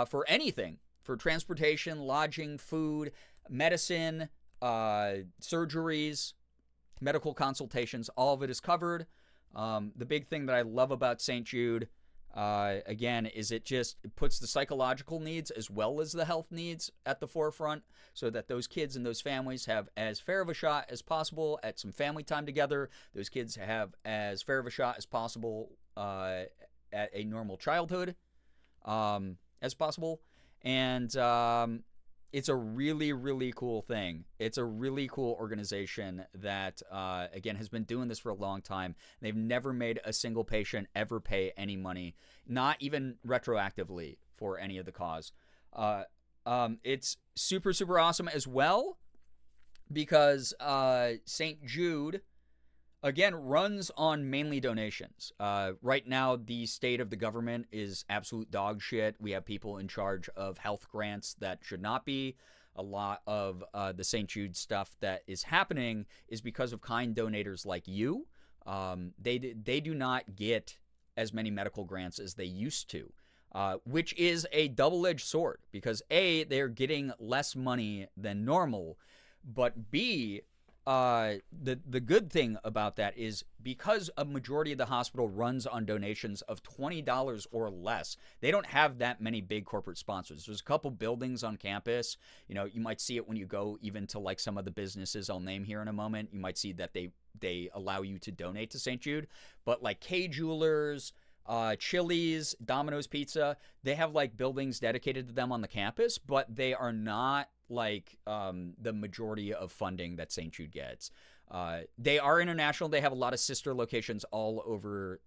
for anything, for transportation, lodging, food, medicine, surgeries, medical consultations. All of it is covered. The big thing that I love about St. Jude, again, is it puts the psychological needs as well as the health needs at the forefront so that those kids and those families have as fair of a shot as possible at some family time together. Those kids have as fair of a shot as possible at a normal childhood as possible. And it's a really, really cool thing. It's a really cool organization that, again, has been doing this for a long time. They've never made a single patient ever pay any money, not even retroactively for any of the cause. It's super, super awesome as well because St. Jude, again, runs on mainly donations. Right now, the state of the government is absolute dog shit. We have people in charge of health grants that should not be. A lot of the St. Jude stuff that is happening is because of kind donators like you. They do not get as many medical grants as they used to, which is a double-edged sword because A, they're getting less money than normal, but B, the good thing about that is because a majority of the hospital runs on donations of $20 or less, they don't have that many big corporate sponsors. There's a couple buildings on campus. You might see it when you go even to some of the businesses I'll name here in a moment. You might see that they allow you to donate to St. Jude, but K Jewelers, Chili's, Domino's Pizza, they have buildings dedicated to them on the campus, but they are not the majority of funding that St. Jude gets. They are international. They have a lot of sister locations all over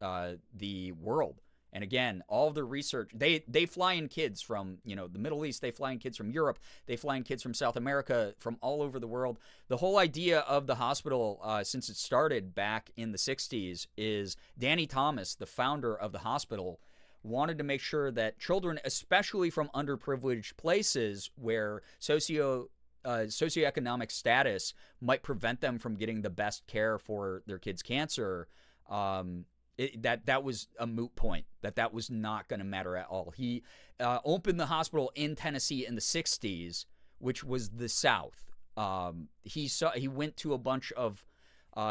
the world. And again, all of the research, they fly in kids from, the Middle East. They fly in kids from Europe. They fly in kids from South America, from all over the world. The whole idea of the hospital, since it started back in the 60s, is Danny Thomas, the founder of the hospital, wanted to make sure that children, especially from underprivileged places where socioeconomic status might prevent them from getting the best care for their kids' cancer, that was a moot point, that was not going to matter at all. He opened the hospital in Tennessee in the 60s, which was the South. He went to a bunch of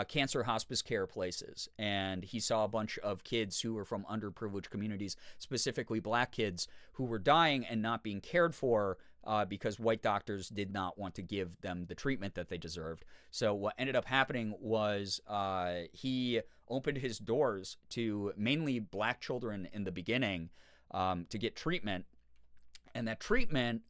cancer hospice care places, and he saw a bunch of kids who were from underprivileged communities, specifically black kids, who were dying and not being cared for because white doctors did not want to give them the treatment that they deserved. So what ended up happening was he opened his doors to mainly black children in the beginning to get treatment, and that treatment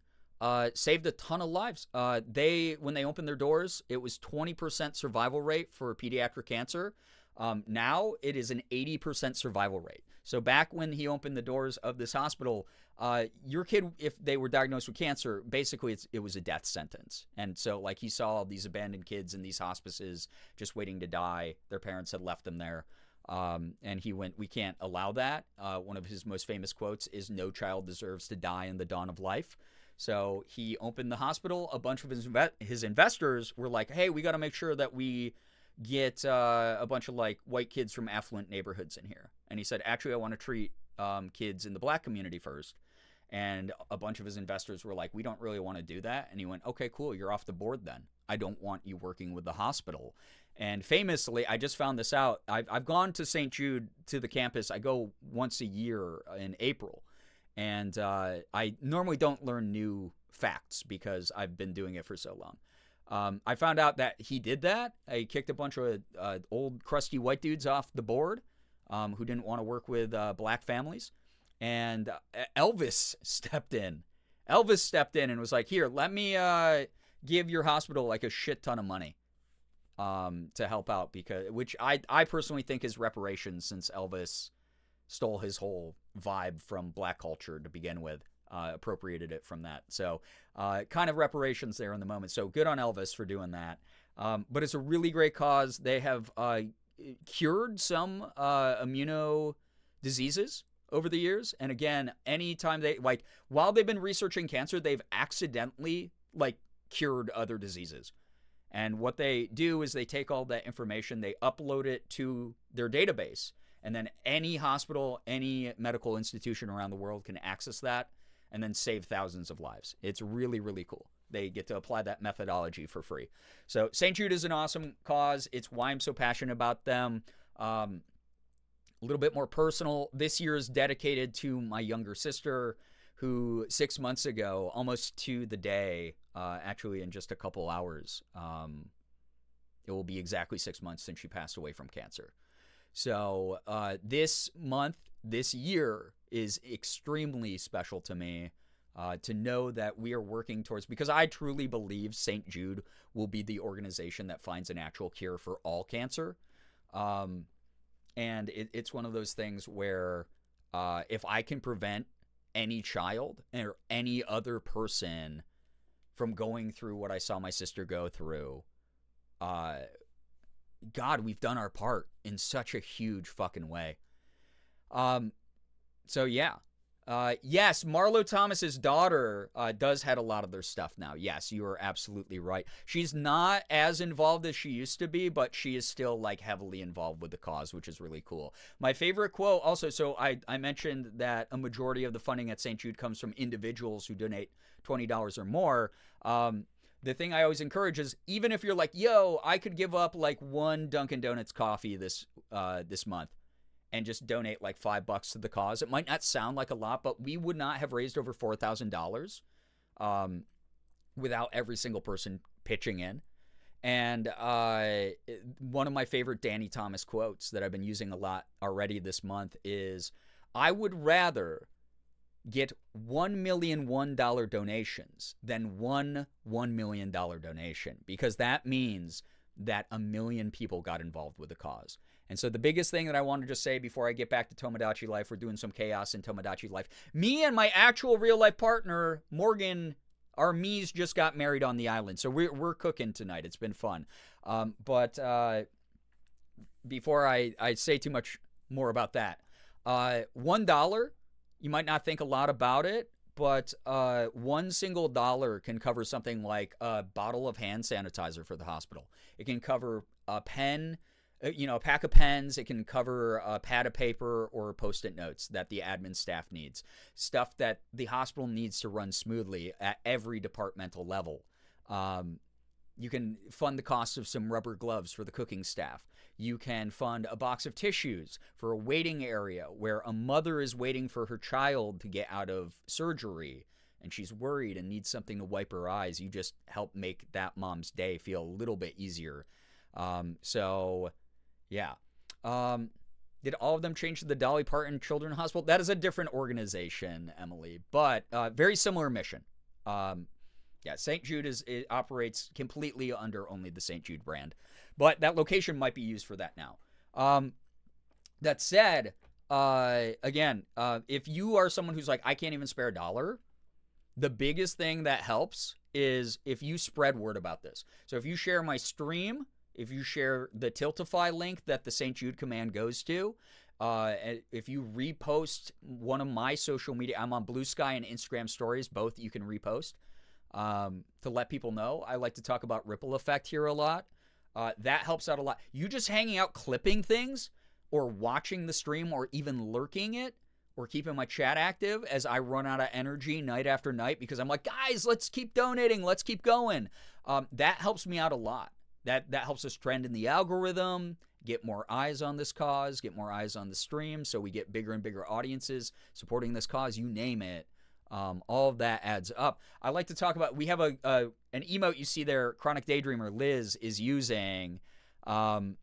saved a ton of lives. When they opened their doors, it was 20% survival rate for pediatric cancer. Now it is an 80% survival rate. So back when he opened the doors of this hospital, your kid, if they were diagnosed with cancer, basically it was a death sentence. And so like he saw these abandoned kids in these hospices just waiting to die. Their parents had left them there. And he went, we can't allow that. One of his most famous quotes is, "No child deserves to die in the dawn of life." So he opened the hospital. A bunch of his investors were like, hey, we got to make sure that we get a bunch of like white kids from affluent neighborhoods in here. And he said, actually, I want to treat kids in the black community first. And a bunch of his investors were like, we don't really want to do that. And he went, okay, cool. You're off the board then. I don't want you working with the hospital. And famously, I just found this out. I've gone to St. Jude, to the campus. I go once a year in April. And I normally don't learn new facts because I've been doing it for so long. I found out that he did that. He kicked a bunch of old crusty white dudes off the board who didn't want to work with black families. And Elvis stepped in. Elvis stepped in and was like, here, let me give your hospital like a shit ton of money to help out, which I personally think is reparations, since Elvis stole his whole vibe from black culture to begin with, appropriated it from that. So kind of reparations there in the moment. So good on Elvis for doing that. But it's a really great cause. They have cured some immuno diseases over the years. And again, anytime while they've been researching cancer, they've accidentally cured other diseases. And what they do is they take all that information, they upload it to their database. And then any hospital, any medical institution around the world can access that and then save thousands of lives. It's really, really cool. They get to apply that methodology for free. So St. Jude is an awesome cause. It's why I'm so passionate about them. A little bit more personal. This year is dedicated to my younger sister, who 6 months ago, almost to the day, actually in just a couple hours, it will be exactly 6 months since she passed away from cancer. So this year is extremely special to me, to know that we are working towards, because I truly believe St. Jude will be the organization that finds an actual cure for all cancer. And it's one of those things where if I can prevent any child or any other person from going through what I saw my sister go through, God, we've done our part in such a huge fucking way. So yeah. Yes, Marlo Thomas's daughter does head a lot of their stuff now. Yes, you are absolutely right. She's not as involved as she used to be, but she is still heavily involved with the cause, which is really cool. My favorite quote also, so I mentioned that a majority of the funding at St. Jude comes from individuals who donate $20 or more. The thing I always encourage is, even if you're like, yo, I could give up one Dunkin' Donuts coffee this month and just donate $5 to the cause. It might not sound like a lot, but we would not have raised over $4,000 without every single person pitching in. And one of my favorite Danny Thomas quotes that I've been using a lot already this month is, I would rather get $1,000,001 donations than $1 million donation, because that means that 1 million people got involved with the cause. And so the biggest thing that I want to just say before I get back to Tomodachi Life, we're doing some chaos in Tomodachi Life. Me and my actual real life partner, Morgan, our me's just got married on the island. So we're cooking tonight. It's been fun. But before I say too much more about that, $1, you might not think a lot about it, but one single dollar can cover something like a bottle of hand sanitizer for the hospital. It can cover a pen, a pack of pens. It can cover a pad of paper or Post-it notes that the admin staff needs. Stuff that the hospital needs to run smoothly at every departmental level. You can fund the cost of some rubber gloves for the cooking staff. You can fund a box of tissues for a waiting area where a mother is waiting for her child to get out of surgery and she's worried and needs something to wipe her eyes. You just help make that mom's day feel a little bit easier. Yeah. Did all of them change to the Dolly Parton Children's Hospital? That is a different organization, Emily, but very similar mission. Yeah, St. Jude it operates completely under only the St. Jude brand, but that location might be used for that now. That said, again, if you are someone who's like, I can't even spare $1, the biggest thing that helps is if you spread word about this. So if you share my stream, if you share the Tiltify link that the St. Jude command goes to, if you repost one of my social media, I'm on Blue Sky and Instagram stories, both you can repost to let people know. I like to talk about ripple effect here a lot. That helps out a lot. You just hanging out clipping things or watching the stream or even lurking it or keeping my chat active as I run out of energy night after night because I'm like, guys, let's keep donating. Let's keep going. That helps me out a lot. That helps us trend in the algorithm, get more eyes on this cause, get more eyes on the stream, so we get bigger and bigger audiences supporting this cause, you name it. All of that adds up. I like to talk about, we have an emote you see there, Chronic Daydreamer Liz is using, Gerbeagly.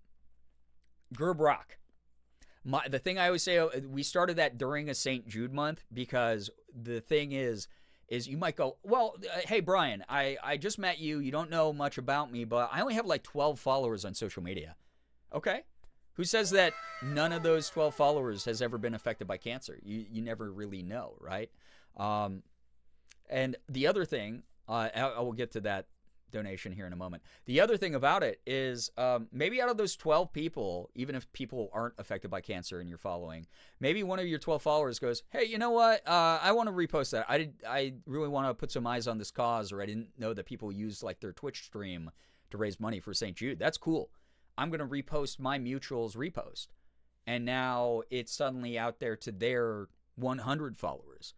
The thing I always say, we started that during a St. Jude month because the thing is you might go, well, hey, Brian, I just met you. You don't know much about me, but I only have like 12 followers on social media. Okay. Who says that none of those 12 followers has ever been affected by cancer? You never really know, right? And the other thing, I will get to that donation here in a moment. The other thing about it is maybe out of those 12 people, even if people aren't affected by cancer and you're following, maybe one of your 12 followers goes, hey, you know what? I want to repost that. I really want to put some eyes on this cause, or I didn't know that people use like their Twitch stream to raise money for St. Jude. That's cool. I'm going to repost my mutual's repost. And now it's suddenly out there to their 100 followers.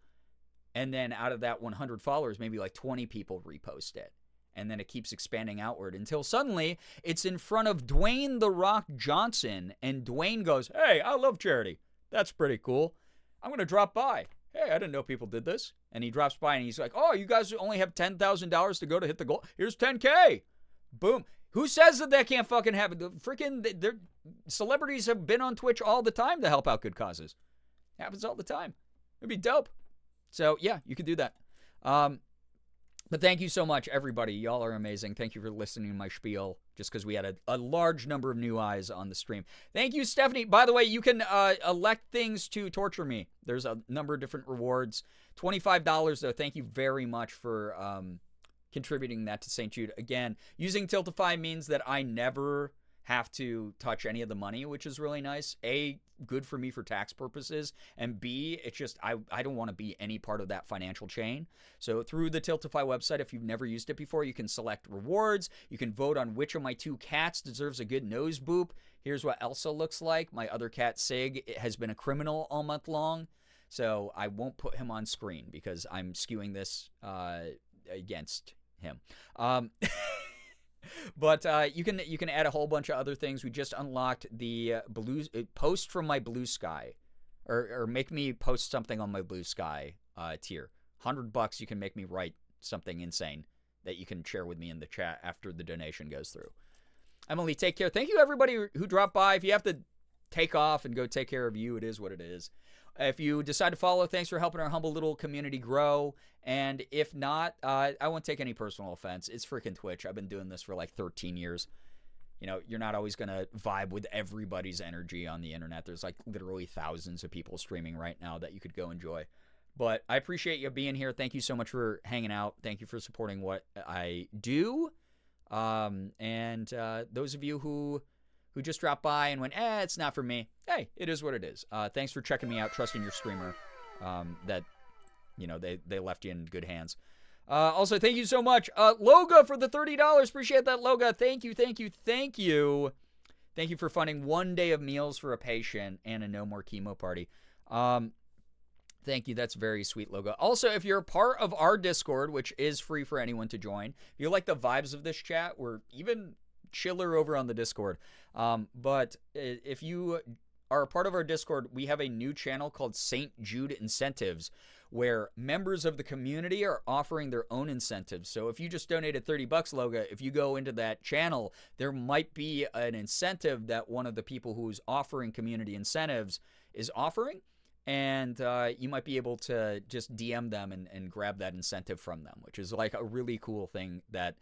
And then out of that 100 followers, maybe like 20 people repost it. And then it keeps expanding outward until suddenly it's in front of Dwayne "The Rock" Johnson. And Dwayne goes, hey, I love charity. That's pretty cool. I'm going to drop by. Hey, I didn't know people did this. And he drops by and he's like, oh, you guys only have $10,000 to go to hit the goal. Here's $10K. Boom. Who says that can't fucking happen? Freaking celebrities have been on Twitch all the time to help out good causes. Happens all the time. It'd be dope. So, yeah, you could do that. But thank you so much, everybody. Y'all are amazing. Thank you for listening to my spiel, just because we had a large number of new eyes on the stream. Thank you, Stephanie. By the way, you can elect things to torture me. There's a number of different rewards. $25, though. Thank you very much for contributing that to St. Jude. Again, using Tiltify means that I never have to touch any of the money, which is really nice. A, good for me for tax purposes, and B, it's just I don't want to be any part of that financial chain. So through the Tiltify website, if you've never used it before, you can select rewards. You can vote on which of my 2 cats deserves a good nose boop. Here's what Elsa looks like. My other cat, Sig, has been a criminal all month long, so I won't put him on screen because I'm skewing this against him. But you can add a whole bunch of other things. We just unlocked the post from my Blue Sky, or make me post something on my Blue Sky tier. $100 you can make me write something insane that you can share with me in the chat after the donation goes through. Emily, take care. Thank you everybody who dropped by. If you have to take off and go take care of you, it is what it is. If you decide to follow, thanks for helping our humble little community grow. And if not, I won't take any personal offense. It's freaking Twitch. I've been doing this for like 13 years. you're not always going to vibe with everybody's energy on the internet. There's like literally thousands of people streaming right now that you could go enjoy. But I appreciate you being here. Thank you so much for hanging out. Thank you for supporting what I do. And those of you who just dropped by and went, it's not for me. Hey, it is what it is. Thanks for checking me out, trusting your streamer, that, they left you in good hands. Also, thank you so much, Loga, for the $30. Appreciate that, Loga. Thank you, thank you, thank you. Thank you for funding 1 day of meals for a patient and a no more chemo party. Thank you. That's very sweet, Loga. Also, if you're a part of our Discord, which is free for anyone to join, if you like the vibes of this chat, we're even chiller over on the Discord. But if you are a part of our Discord, we have a new channel called St. Jude Incentives, where members of the community are offering their own incentives. So if you just donated $30, Loga, if you go into that channel, there might be an incentive that one of the people who's offering community incentives is offering. And you might be able to just DM them and grab that incentive from them, which is like a really cool thing that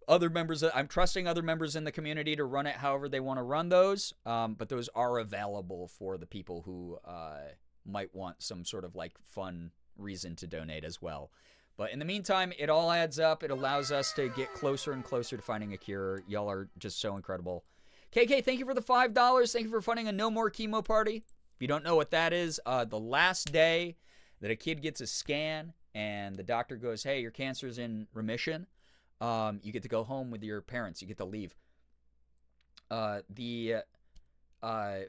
I'm trusting other members in the community to run it however they want to run those. But those are available for the people who might want some sort of like fun reason to donate as well. But in the meantime, it all adds up. It allows us to get closer and closer to finding a cure. Y'all are just so incredible. KK, thank you for the $5. Thank you for funding a no more chemo party. If you don't know what that is, the last day that a kid gets a scan and the doctor goes, hey, your cancer's in remission, you get to go home with your parents. You get to leave. The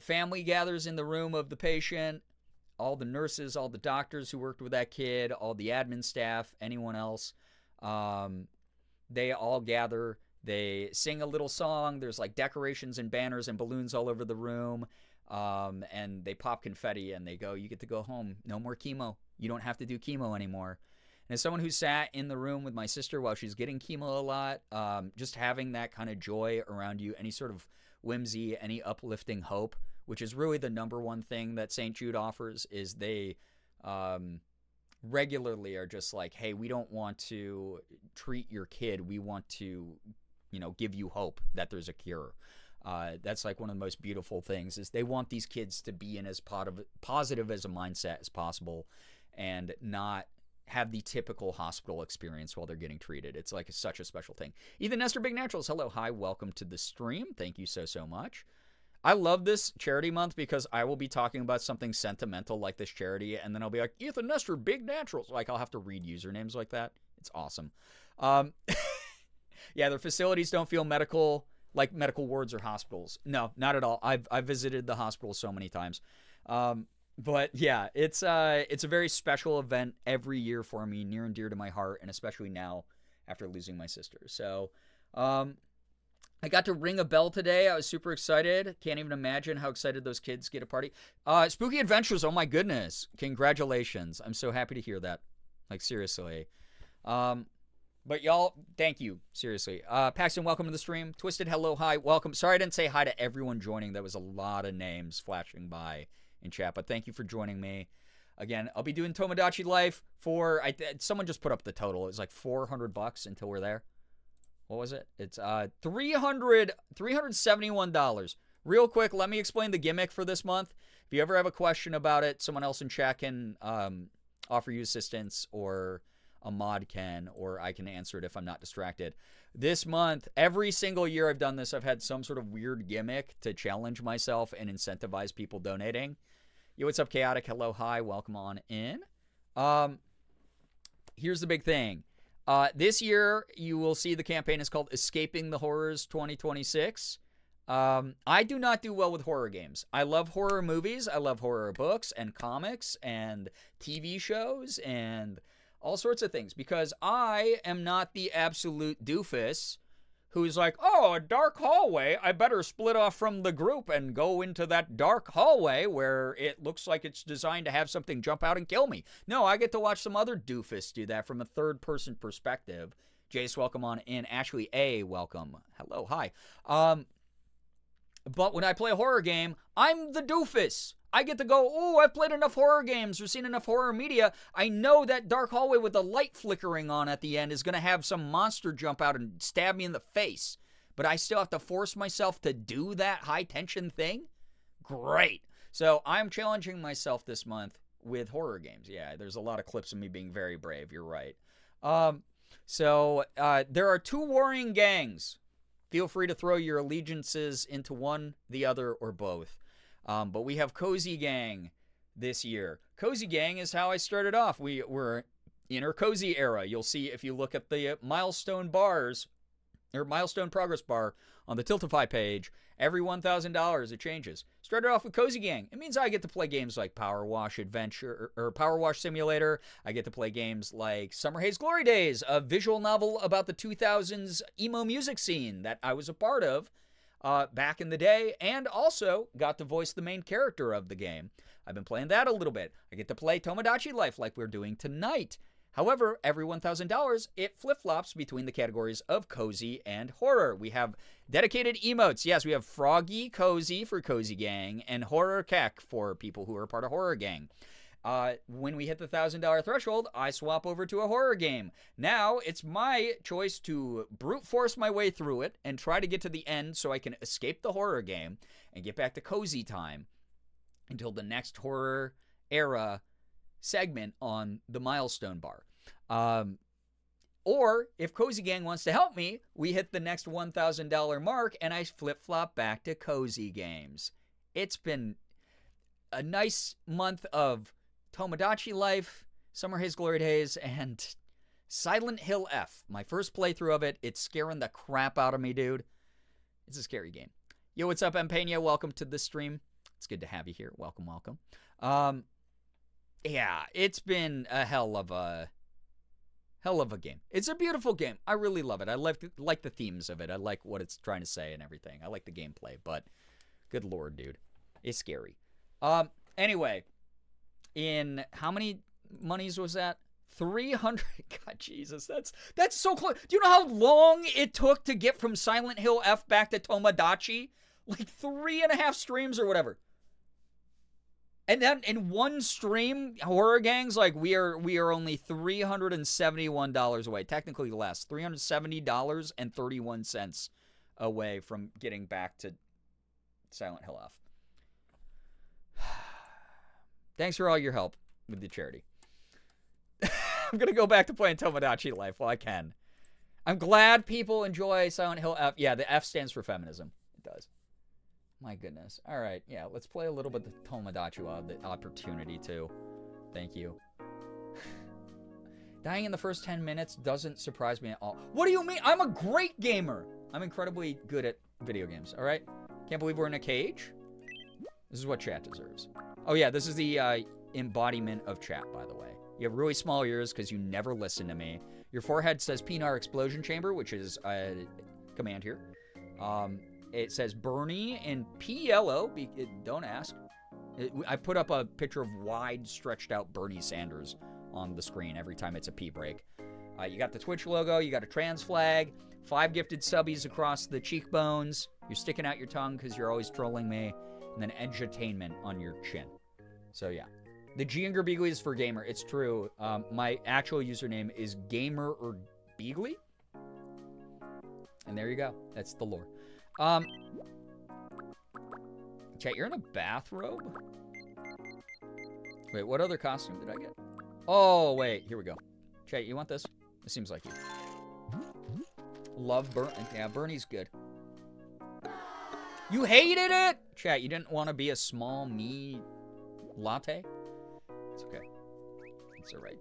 family gathers in the room of the patient. All the nurses, all the doctors who worked with that kid, all the admin staff, anyone else, they all gather. They sing a little song. There's like decorations and banners and balloons all over the room. And they pop confetti and they go, you get to go home. No more chemo. You don't have to do chemo anymore. And as someone who sat in the room with my sister while she's getting chemo a lot, just having that kind of joy around you, any sort of whimsy, any uplifting hope, which is really the number one thing that St. Jude offers, is they regularly are just like, hey, we don't want to treat your kid. We want to, give you hope that there's a cure. That's like one of the most beautiful things, is they want these kids to be in as positive as a mindset as possible and not have the typical hospital experience while they're getting treated. It's like such a special thing. Ethan Nestor Big Naturals, hello, hi, welcome to the stream. Thank you so much. I love this charity month because I will be talking about something sentimental like this charity, and then I'll be like, Ethan Nestor Big Naturals. Like, I'll have to read usernames like that. It's awesome. Yeah, their facilities don't feel like medical wards or hospitals. No, not at all. I've visited the hospital so many times. But yeah, it's a very special event every year for me, near and dear to my heart, and especially now after losing my sister. So, I got to ring a bell today. I was super excited. Can't even imagine how excited those kids get a party. Spooky Adventures, oh my goodness. Congratulations. I'm so happy to hear that. Like, seriously. But y'all, thank you. Seriously. Paxton, welcome to the stream. Twisted, hello, hi, welcome. Sorry I didn't say hi to everyone joining. There was a lot of names flashing by in chat, but thank you for joining me. Again, I'll be doing Tomodachi Life for, someone just put up the total. It's like $400 until we're there. What was it? It's $371. Real quick, let me explain the gimmick for this month. If you ever have a question about it, someone else in chat can offer you assistance, or a mod can, or I can answer it if I'm not distracted. This month, every single year I've done this, I've had some sort of weird gimmick to challenge myself and incentivize people donating. Yo, what's up, Chaotic? Hello, hi, welcome on in. Here's the big thing. This year, you will see the campaign is called Escaping the Horrors 2026. I do not do well with horror games. I love horror movies. I love horror books and comics and TV shows and all sorts of things, because I am not the absolute doofus who's like, oh, a dark hallway, I better split off from the group and go into that dark hallway where it looks like it's designed to have something jump out and kill me. No, I get to watch some other doofus do that from a third-person perspective. Jace, welcome on in. Ashley A, welcome. Hello, hi. But when I play a horror game, I'm the doofus. I get to go, oh, I've played enough horror games or seen enough horror media. I know that dark hallway with the light flickering on at the end is going to have some monster jump out and stab me in the face. but I still have to force myself to do that high-tension thing? Great. So I'm challenging myself this month with horror games. Yeah, there's a lot of clips of me being very brave. You're right. So there are 2 warring gangs. Feel free to throw your allegiances into one, the other, or both. But we have Cozy Gang this year. Cozy Gang is how I started off. We were in our Cozy era. You'll see if you look at the milestone bars, or milestone progress bar on the Tiltify page, every $1,000 it changes. Started off with Cozy Gang. It means I get to play games like Power Wash Adventure or Power Wash Simulator. I get to play games like Summer Haze Glory Days, a visual novel about the 2000s emo music scene that I was a part of back in the day, and also got to voice the main character of the game. I've been playing that a little bit. I get to play Tomodachi Life like we're doing tonight. However, every $1,000, it flip-flops between the categories of cozy and horror. We have dedicated emotes. Yes, we have Froggy Cozy for Cozy Gang and Horror Keck for people who are part of Horror Gang. When we hit the $1,000 threshold, I swap over to a horror game. Now, it's my choice to brute force my way through it and try to get to the end so I can escape the horror game and get back to cozy time until the next horror era segment on the milestone bar. Or if Cozy Gang wants to help me, we hit the next $1,000 mark and I flip-flop back to Cozy Games. It's been a nice month of Tomodachi Life, Summer Haze Glory Days, and Silent Hill F. My first playthrough of it, it's scaring the crap out of me, dude. It's a scary game. Yo, what's up, M. Pena? Welcome to the stream. It's good to have you here. Welcome, welcome. Yeah, it's been a hell of a game. It's a beautiful game. I really love it. I like the themes of it. I like what it's trying to say and everything. I like the gameplay, but good lord, dude. It's scary. Anyway, in how many monies was that? 300. God, Jesus, that's so close. Do you know how long it took to get from Silent Hill F back to Tomodachi? Like 3.5 streams or whatever. And then in one stream, Horror Gang's like, we are only $371 away. Technically less. $370.31 away from getting back to Silent Hill F. Thanks for all your help with the charity. I'm going to go back to playing Tomodachi Life while I can. I'm glad people enjoy Silent Hill F. Yeah, the F stands for feminism. It does. My goodness. All right. Yeah, let's play a little bit of Tomodachi while I have the opportunity to. Thank you. Dying in the first 10 minutes doesn't surprise me at all. What do you mean? I'm a great gamer. I'm incredibly good at video games. All right? Can't believe we're in a cage. This is what chat deserves. Oh, yeah. This is the embodiment of chat, by the way. You have really small ears because you never listen to me. Your forehead says Pinar Explosion Chamber, which is a command here. It says Bernie and PLO. Don't ask. I put up a picture of wide, stretched out Bernie Sanders on the screen every time it's a pee break. You got the Twitch logo. You got a trans flag. 5 gifted subbies across the cheekbones. You're sticking out your tongue because you're always trolling me. And then edutainment on your chin. So, yeah. The G in Girbeagly is for gamer. It's true. My actual username is Gamer or Beagly. And there you go. That's the lore. Chat, you're in a bathrobe? Wait, what other costume did I get? Oh, wait. Here we go. Chat, you want this? This seems like you. Love Bernie. Yeah, Bernie's good. You hated it? Chat, you didn't want to be a small me latte? It's okay. It's alright.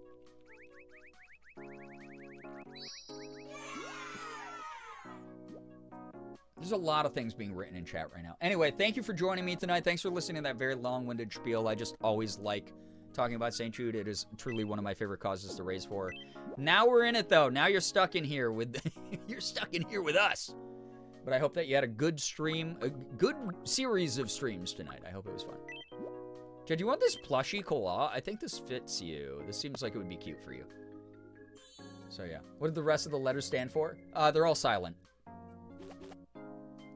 There's a lot of things being written in chat right now. Anyway, thank you for joining me tonight. Thanks for listening to that very long-winded spiel. I just always like talking about St. Jude. It is truly one of my favorite causes to raise for. Now we're in it, though. Now you're stuck in here with you're stuck in here with us. But I hope that you had a good stream, a good series of streams tonight. I hope it was fun. Chad, do you want this plushie koala? I think this fits you. This seems like it would be cute for you. So yeah. What did the rest of the letters stand for? They're all silent.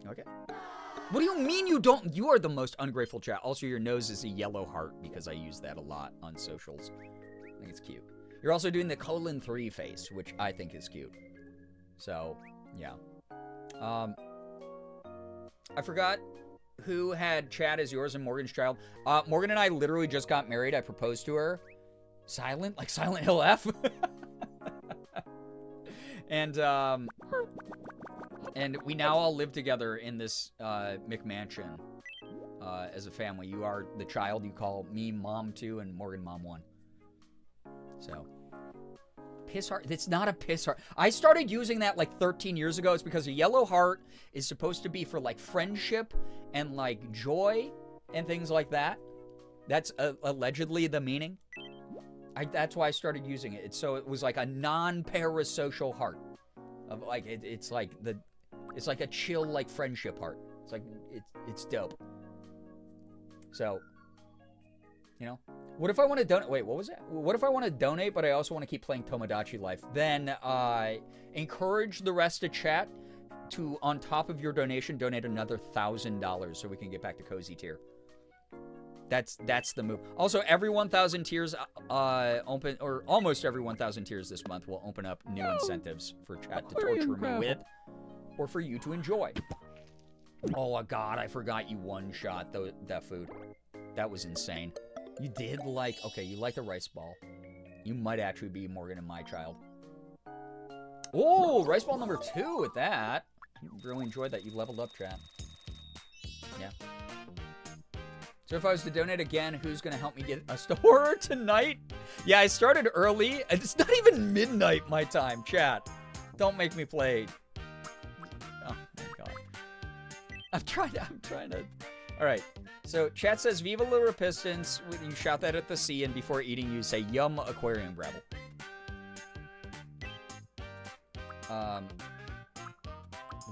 Okay. What do you mean you don't? You are the most ungrateful chat. Also, your nose is a yellow heart because I use that a lot on socials. I think it's cute. You're also doing the colon 3 face, which I think is cute. So, yeah. I forgot who had Chad as yours and Morgan's child. Morgan and I literally just got married. I proposed to her. Silent? Like Silent Hill F? And we now all live together in this McMansion as a family. You are the child. You call me Mom 2 and Morgan Mom 1. So, piss heart. It's not a piss heart. I started using that like 13 years ago. It's because a yellow heart is supposed to be for like friendship and like joy and things like that. That's allegedly the meaning. That's why I started using it. So it was like a non-parasocial heart. Of like it's like a chill like friendship heart. It's like it's dope. So, you know, what if I want to donate? Wait, what was it? What if I want to donate, but I also want to keep playing Tomodachi Life? Then encourage the rest of chat to, on top of your donation, donate another $1,000 so we can get back to cozy tier. That's the move. Also, every 1,000 tiers open, or almost every 1,000 tiers this month will open up new incentives for chat to torture me with, or for you to enjoy. Oh God, I forgot you one-shot that food. That was insane. You did like, okay, you like the rice ball. You might actually be Morgan and my child. Oh, rice ball number 2 with that. You really enjoyed that. You leveled up, chat. Yeah. So if I was to donate again, who's going to help me get a store tonight? Yeah, I started early. And it's not even midnight my time, chat. Don't make me play. Oh, my God. I'm trying to... All right. So chat says, Viva la Repistance. You shout that at the sea, and before eating, you say, Yum, aquarium gravel.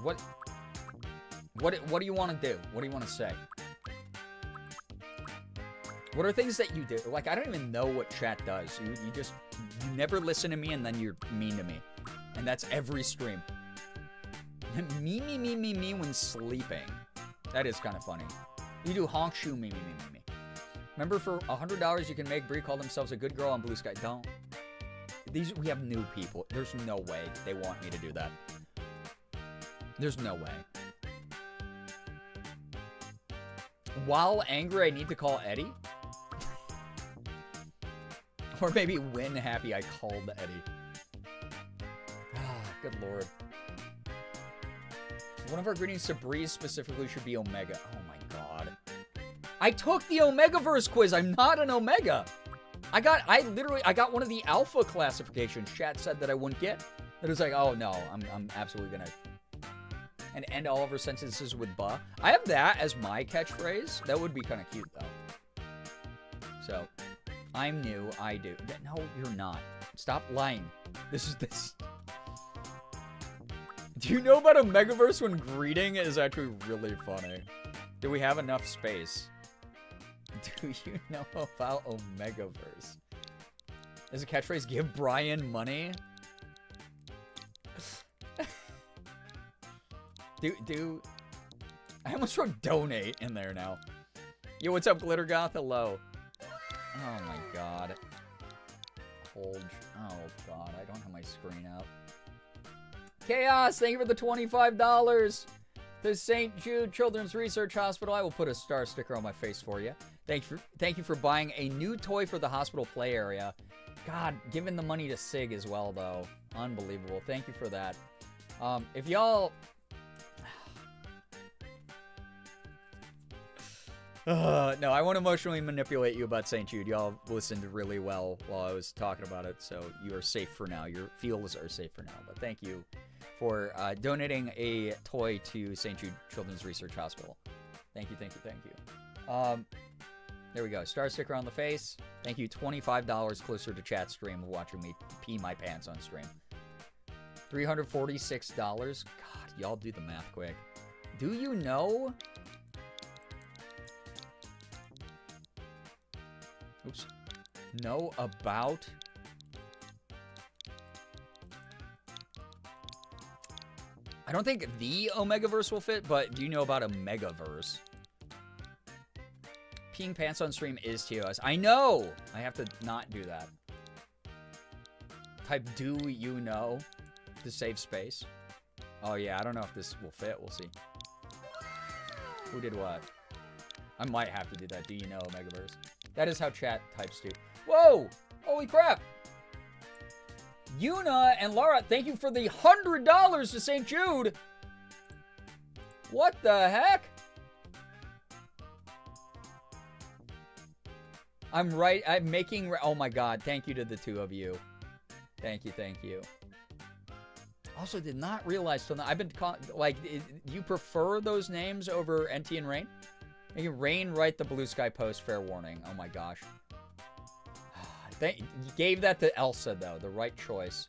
What do you want to do? What do you want to say? What are things that you do? Like, I don't even know what chat does. You never listen to me, and then you're mean to me. And that's every stream. Me when sleeping. That is kind of funny. You do honk shoe me. Remember, for $100 you can make Brie call themselves a good girl on Blue Sky. Don't. We have new people. There's no way they want me to do that. There's no way. While angry, I need to call Eddie. Or maybe when happy, I called Eddie. Ah, good Lord. One of our greetings to Breeze specifically should be Omega. Oh my God. I took the Omegaverse quiz. I'm not an Omega. I got one of the Alpha classifications. Chat said that I wouldn't get. It was like, oh no, I'm absolutely gonna. And end all of our sentences with "ba." I have that as my catchphrase. That would be kind of cute though. So, I'm new. I do. No, you're not. Stop lying. This. Do you know about Omegaverse when greeting is actually really funny? Do we have enough space? Do you know about Omegaverse? Is a catchphrase, give Brian money? I almost wrote donate in there now. Yo, what's up, Glittergoth? Hello. Oh my God. Oh God, I don't have my screen up. Chaos, thank you for the $25. The St. Jude Children's Research Hospital. I will put a star sticker on my face for you. Thank you for buying a new toy for the hospital play area. God, giving the money to Sig as well, though. Unbelievable. Thank you for that. If y'all... no, I won't emotionally manipulate you about St. Jude. Y'all listened really well while I was talking about it, so you are safe for now. Your feels are safe for now. But thank you for donating a toy to St. Jude Children's Research Hospital. Thank you. There we go. Star sticker on the face. Thank you. $25 closer to chat stream of watching me pee my pants on stream. $346. God, y'all do the math quick. Do you know? Oops. Know about... I don't think the Omegaverse will fit, but do you know about a Megaverse? Peeing pants on stream is TOS. I know! I have to not do that. Type do you know to save space. Oh yeah, I don't know if this will fit. We'll see. Who did what? I might have to do that. Do you know, Omegaverse? That is how chat types do. Whoa! Holy crap! Yuna and Laura, thank you for the $100 to St. Jude. What the heck? I'm making, oh my god, thank you to the two of you. Thank you. Also, did not realize till now, I've been, you prefer those names over NT and Rain? Making Rain write the Blue Sky post, fair warning. Oh my gosh. You gave that to Elsa, though, the right choice.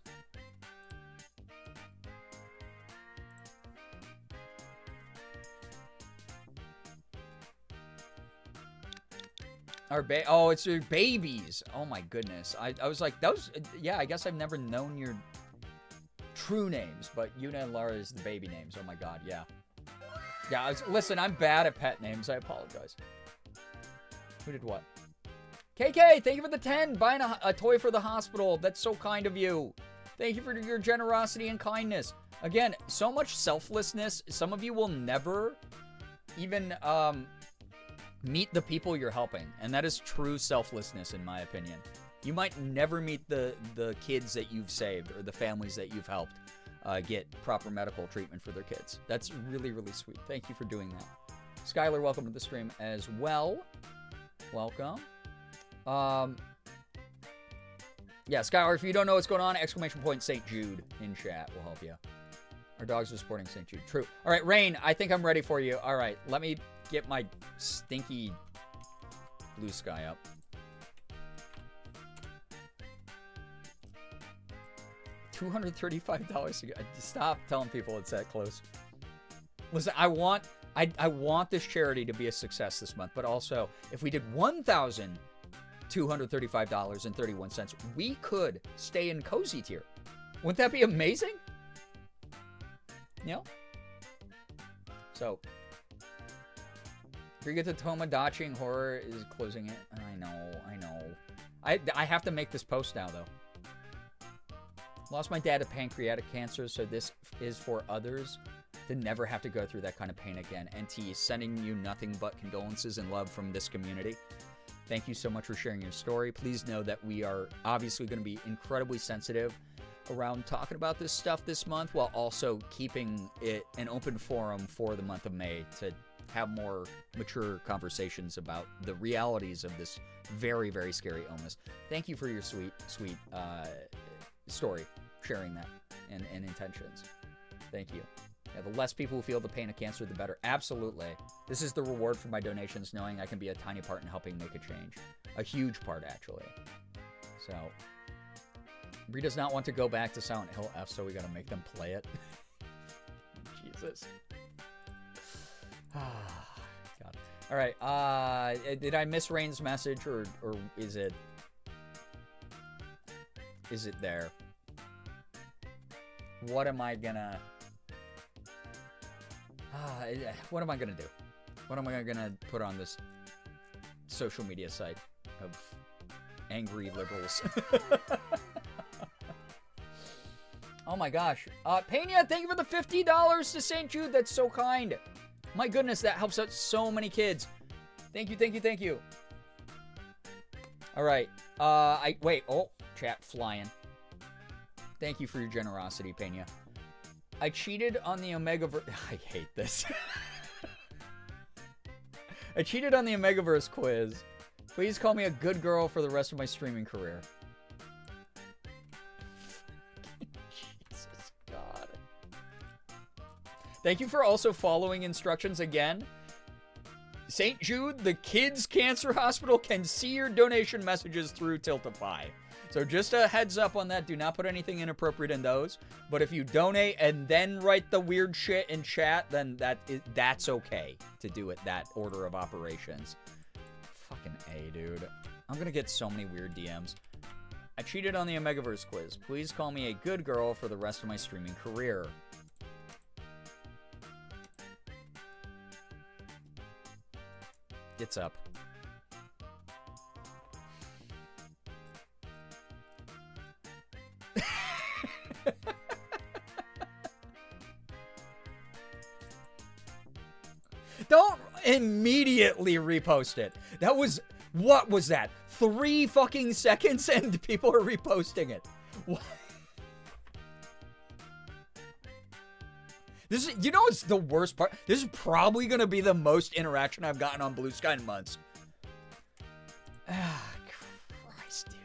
Oh, it's your babies. Oh my goodness. I was like, those, yeah, I guess I've never known your true names, but Yuna and Lara is the baby names. Oh my god, yeah. Yeah, listen, I'm bad at pet names. I apologize. Who did what? KK, thank you for the 10. Buying a toy for the hospital. That's so kind of you. Thank you for your generosity and kindness. Again, so much selflessness. Some of you will never even meet the people you're helping. And that is true selflessness, in my opinion. You might never meet the kids that you've saved or the families that you've helped get proper medical treatment for their kids. That's really, really sweet. Thank you for doing that. Skylar, welcome to the stream as well. Welcome. Yeah, Skylar, if you don't know what's going on, exclamation point St. Jude in chat will help you. Our dogs are supporting St. Jude. True. All right, Rain, I think I'm ready for you. All right, let me get my stinky Blue Sky up. $235 to go. Stop telling people it's that close. Listen, I want this charity to be a success this month, but also if we did $1,235.31, we could stay in cozy tier. Wouldn't that be amazing? You know? So, forget the Tomodachi and horror is closing it. I know. I have to make this post now, though. Lost my dad to pancreatic cancer, so this is for others to never have to go through that kind of pain again. NT is sending you nothing but condolences and love from this community. Thank you so much for sharing your story. Please know that we are obviously going to be incredibly sensitive around talking about this stuff this month, while also keeping it an open forum for the month of May to have more mature conversations about the realities of this very, very scary illness. Thank you for your sweet story, sharing that, and intentions. Thank you. Yeah, the less people who feel the pain of cancer, the better. Absolutely. This is the reward for my donations, knowing I can be a tiny part in helping make a change. A huge part, actually. So, Bree does not want to go back to Silent Hill F, so we gotta make them play it. Jesus. God. All right. Did I miss Rain's message, or is it there? What am I gonna... what am I gonna do? What am I gonna put on this social media site of angry liberals? Oh my gosh. Pena, thank you for the $50 to St. Jude. That's so kind. My goodness, that helps out so many kids. Thank you. All right. Wait. Oh, chat flying. Thank you for your generosity, Pena. I cheated on the Omegaverse. I hate this. I cheated on the Omegaverse quiz. Please call me a good girl for the rest of my streaming career. Jesus God. Thank you for also following instructions again. St. Jude, the Kids Cancer Hospital, can see your donation messages through Tiltify. So just a heads up on that. Do not put anything inappropriate in those. But if you donate and then write the weird shit in chat, then that's okay to do it that order of operations. Fucking A, dude. I'm gonna get so many weird DMs. I cheated on the Omegaverse quiz. Please call me a good girl for the rest of my streaming career. It's up. Don't immediately repost it. That was, what was that? 3 fucking seconds and people are reposting it. What? This is, you know what's the worst part? This is probably going to be the most interaction I've gotten on Blue Sky in months. Ah, Christ, dude.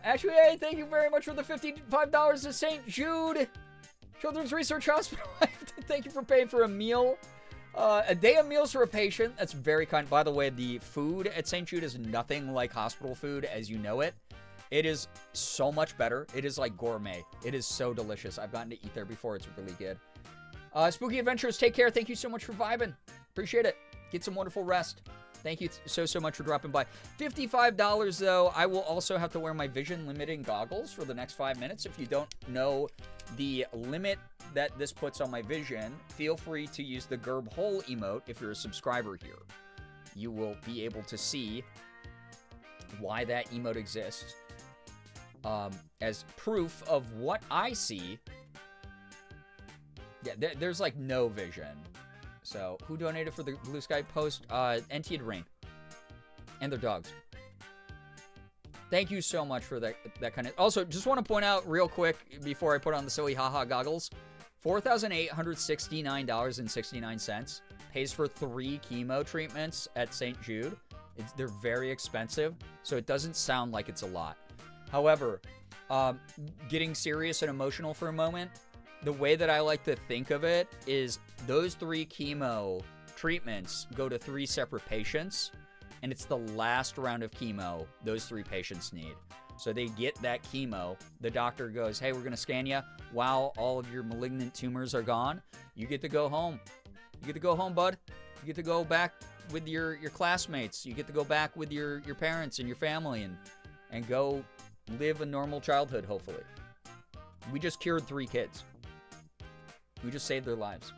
Actually, hey, thank you very much for the $55 to St. Jude Children's Research Hospital. Thank you for paying for a meal. A day of meals for a patient. That's very kind. By the way, the food at St. Jude is nothing like hospital food as you know it. It is so much better. It is like gourmet. It is so delicious. I've gotten to eat there before. It's really good. Spooky Adventures, take care. Thank you so much for vibing. Appreciate it. Get some wonderful rest. Thank you so much for dropping by. $55, though. I will also have to wear my vision limiting goggles for the next 5 minutes. If you don't know the limit that this puts on my vision, feel free to use the Gerb Hole emote if you're a subscriber here. You will be able to see why that emote exists. As proof of what I see. Yeah, there's like no vision. So, who donated for the Blue Sky post? NT and Rain. And their dogs. Thank you so much for that kind of... Also, just want to point out real quick, before I put on the silly haha goggles, $4,869.69 pays for 3 chemo treatments at St. Jude. They're very expensive, so it doesn't sound like it's a lot. However, getting serious and emotional for a moment, the way that I like to think of it is those 3 chemo treatments go to 3 separate patients, and it's the last round of chemo those 3 patients need. So they get that chemo. The doctor goes, hey, we're going to scan you. While all of your malignant tumors are gone, you get to go home. You get to go home, bud. You get to go back with your classmates. You get to go back with your parents and your family and go live a normal childhood, hopefully. We just cured 3 kids. We just saved their lives.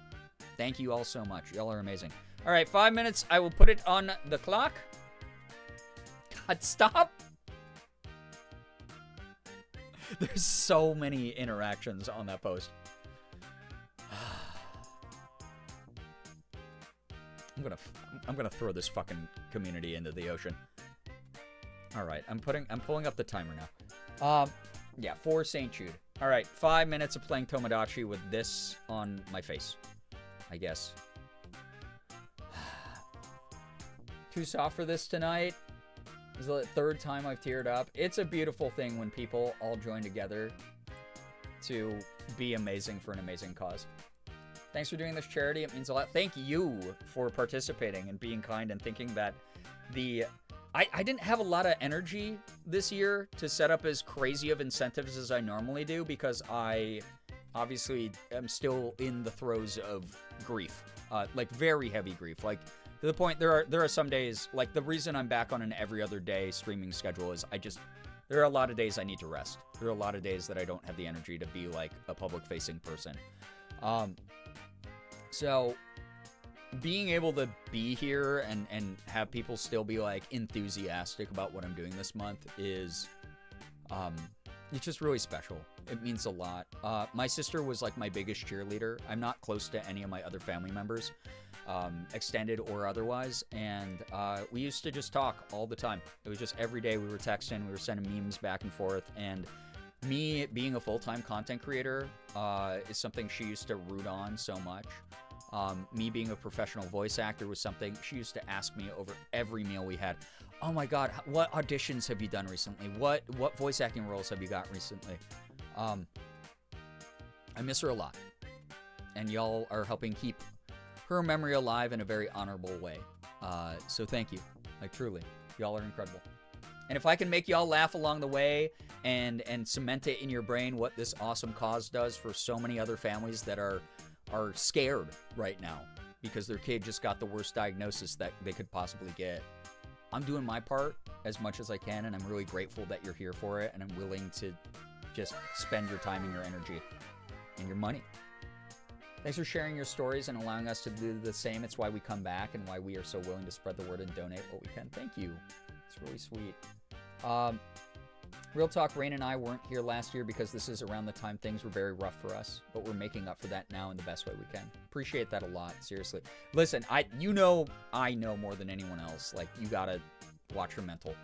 Thank you all so much. Y'all are amazing. All right, 5 minutes. I will put it on the clock. God, stop. There's so many interactions on that post. I'm gonna throw this fucking community into the ocean. All right, I'm pulling up the timer now. Yeah, for St. Jude. All right, 5 minutes of playing Tomodachi with this on my face, I guess. Too soft for this tonight. This is the 3rd time I've teared up. It's a beautiful thing when people all join together to be amazing for an amazing cause. Thanks for doing this charity. It means a lot. Thank you for participating and being kind and thinking that I didn't have a lot of energy this year to set up as crazy of incentives as I normally do because I obviously am still in the throes of grief, like very heavy grief. Like to the point there are some days, like the reason I'm back on an every other day streaming schedule is there are a lot of days I need to rest. There are a lot of days that I don't have the energy to be like a public facing person. So being able to be here and have people still be like enthusiastic about what I'm doing this month is it's just really special. It means a lot. My sister was like my biggest cheerleader. I'm not close to any of my other family members, extended or otherwise, and we used to just talk all the time. It was just every day we were texting, we were sending memes back and forth, and me being a full-time content creator is something she used to root on so much. Me being a professional voice actor was something she used to ask me over every meal we had. Oh my God, what auditions have you done recently? What voice acting roles have you got recently? I miss her a lot. And y'all are helping keep her memory alive in a very honorable way. So thank you. Like truly, y'all are incredible. And if I can make y'all laugh along the way and cement it in your brain what this awesome cause does for so many other families that are scared right now because their kid just got the worst diagnosis that they could possibly get. I'm doing my part as much as I can, and I'm really grateful that you're here for it, and I'm willing to just spend your time and your energy and your money. Thanks for sharing your stories and allowing us to do the same. It's why we come back and why we are so willing to spread the word and donate what we can. Thank you. It's really sweet. Real talk, Rain and I weren't here last year because this is around the time things were very rough for us, but we're making up for that now in the best way we can. Appreciate that a lot, seriously. Listen, I know more than anyone else. Like, you gotta watch your mental.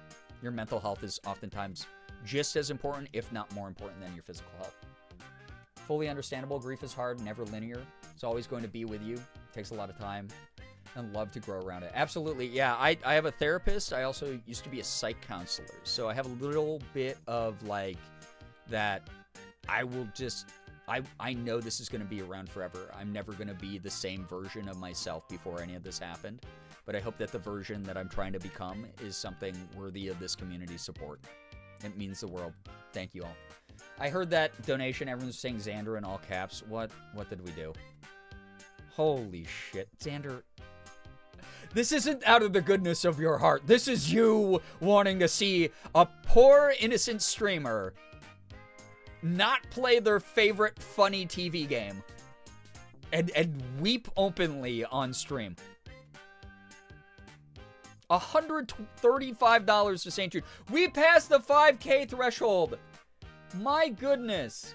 Your mental health is oftentimes just as important, if not more important, than your physical health. Fully understandable. Grief is hard, never linear. It's always going to be with you. It takes a lot of time and love to grow around it. Absolutely. Yeah, I have a therapist. I also used to be a psych counselor. So I have a little bit of like that. I know this is going to be around forever. I'm never going to be the same version of myself before any of this happened. But I hope that the version that I'm trying to become is something worthy of this community's support. It means the world. Thank you all. I heard that donation. Everyone's saying Xander in all caps. What did we do? Holy shit. Xander. This isn't out of the goodness of your heart. This is you wanting to see a poor, innocent streamer not play their favorite funny TV game and weep openly on stream. $135 to St. Jude. We passed the 5K threshold. My goodness.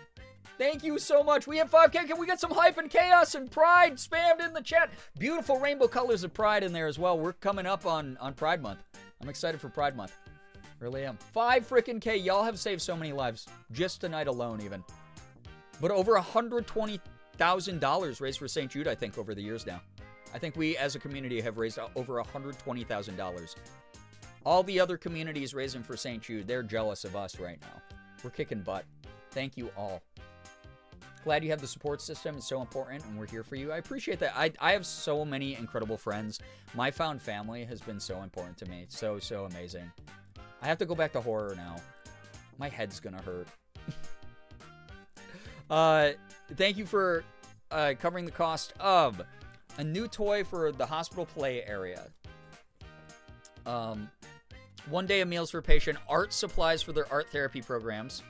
Thank you so much. We have 5K. Can we get some hype and chaos and pride spammed in the chat? Beautiful rainbow colors of pride in there as well. We're coming up on Pride Month. I'm excited for Pride Month. Really am. 5 freaking K. Y'all have saved so many lives. Just tonight alone, even. But over $120,000 raised for St. Jude, I think, over the years now. I think we, as a community, have raised over $120,000. All the other communities raising for St. Jude, they're jealous of us right now. We're kicking butt. Thank you all. Glad you have the support system. It's so important, and we're here for you. I appreciate that. I have so many incredible friends. My found family has been so important to me. So amazing. I have to go back to horror now. My head's gonna hurt. Thank you for covering the cost of a new toy for the hospital play area. 1 day of meals for a patient. Art supplies for their art therapy programs.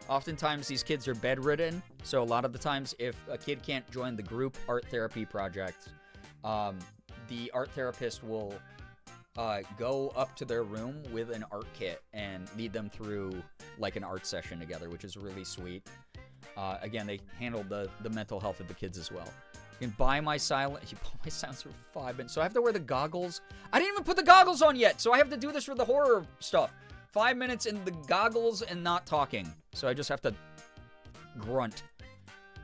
Oftentimes, these kids are bedridden, so a lot of the times, if a kid can't join the group art therapy project, the art therapist will go up to their room with an art kit and lead them through like an art session together, which is really sweet. Again, they handle the mental health of the kids as well. You can buy my silence. You buy my silence for 5 minutes. So I have to wear the goggles. I didn't even put the goggles on yet, so I have to do this for the horror stuff. 5 minutes in the goggles and not talking. So I just have to grunt.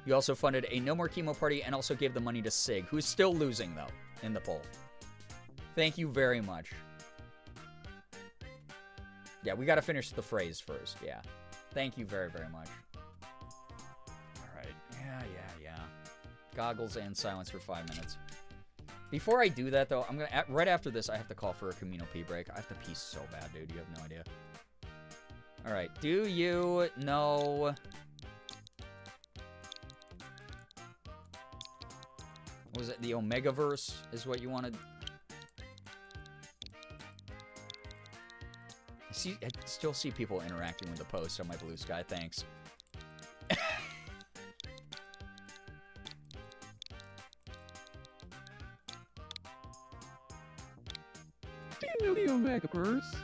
You also funded a No More Chemo party and also gave the money to Sig, who's still losing, though, in the poll. Thank you very much. Yeah, we got to finish the phrase first. Yeah. Thank you very, very much. All right. Yeah. Goggles and silence for 5 minutes. Before I do that, though, I'm going to, right after this, I have to call for a communal pee break. I have to pee so bad, dude. You have no idea. All right. Do you know... What was it? The Omegaverse is what you wanted? I still see people interacting with the post on my Blue Sky. Thanks. Do you know the Omegaverse?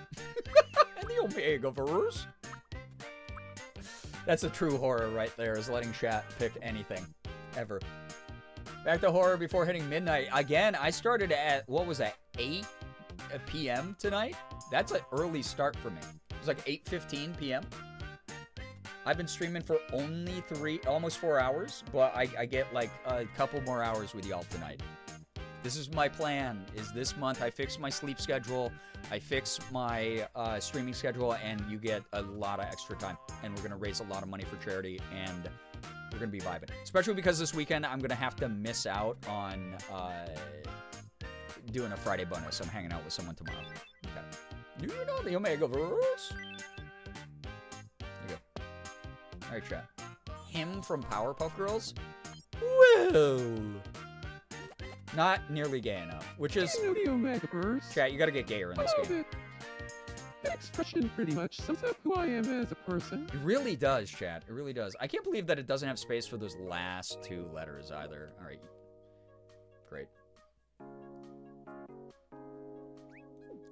The Omegaverse? That's a true horror right there, is letting chat pick anything. Ever. Back to horror before hitting midnight. Again, I started at, what was that, 8 p.m. tonight? That's an early start for me. It was like 8:15 p.m. I've been streaming for only almost 4 hours, but I get like a couple more hours with y'all tonight. This is my plan, is this month I fix my sleep schedule, I fix my streaming schedule, and you get a lot of extra time. And we're going to raise a lot of money for charity, and we're going to be vibing. Especially because this weekend I'm going to have to miss out on doing a Friday bonus. I'm hanging out with someone tomorrow. Okay. Do you know the Omegaverse? There you go. All right, chat. Him from Powerpuff Girls? Well... Not nearly gay enough, which is... Do you know the Omegaverse? Chat, you gotta get gayer in this game. That expression pretty much sums up who I am as a person. It really does, chat. It really does. I can't believe that it doesn't have space for those last 2 letters either. All right. Great.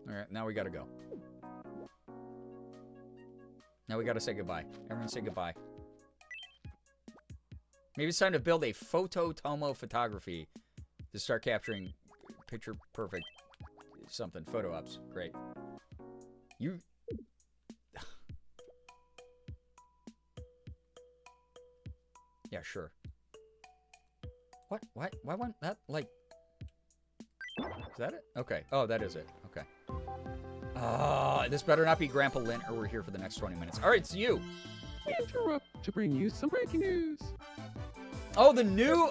All right, now we gotta go. Now we gotta say goodbye. Everyone say goodbye. Maybe it's time to build a photo-tomo photography to start capturing picture perfect something. Photo ops. Great. You... Yeah, sure. What? Why wasn't that, like... Is that it? Okay. Oh, that is it. Okay. This better not be Grandpa Lint or we're here for the next 20 minutes. All right, it's you. We interrupt to bring you some breaking news. Oh, the new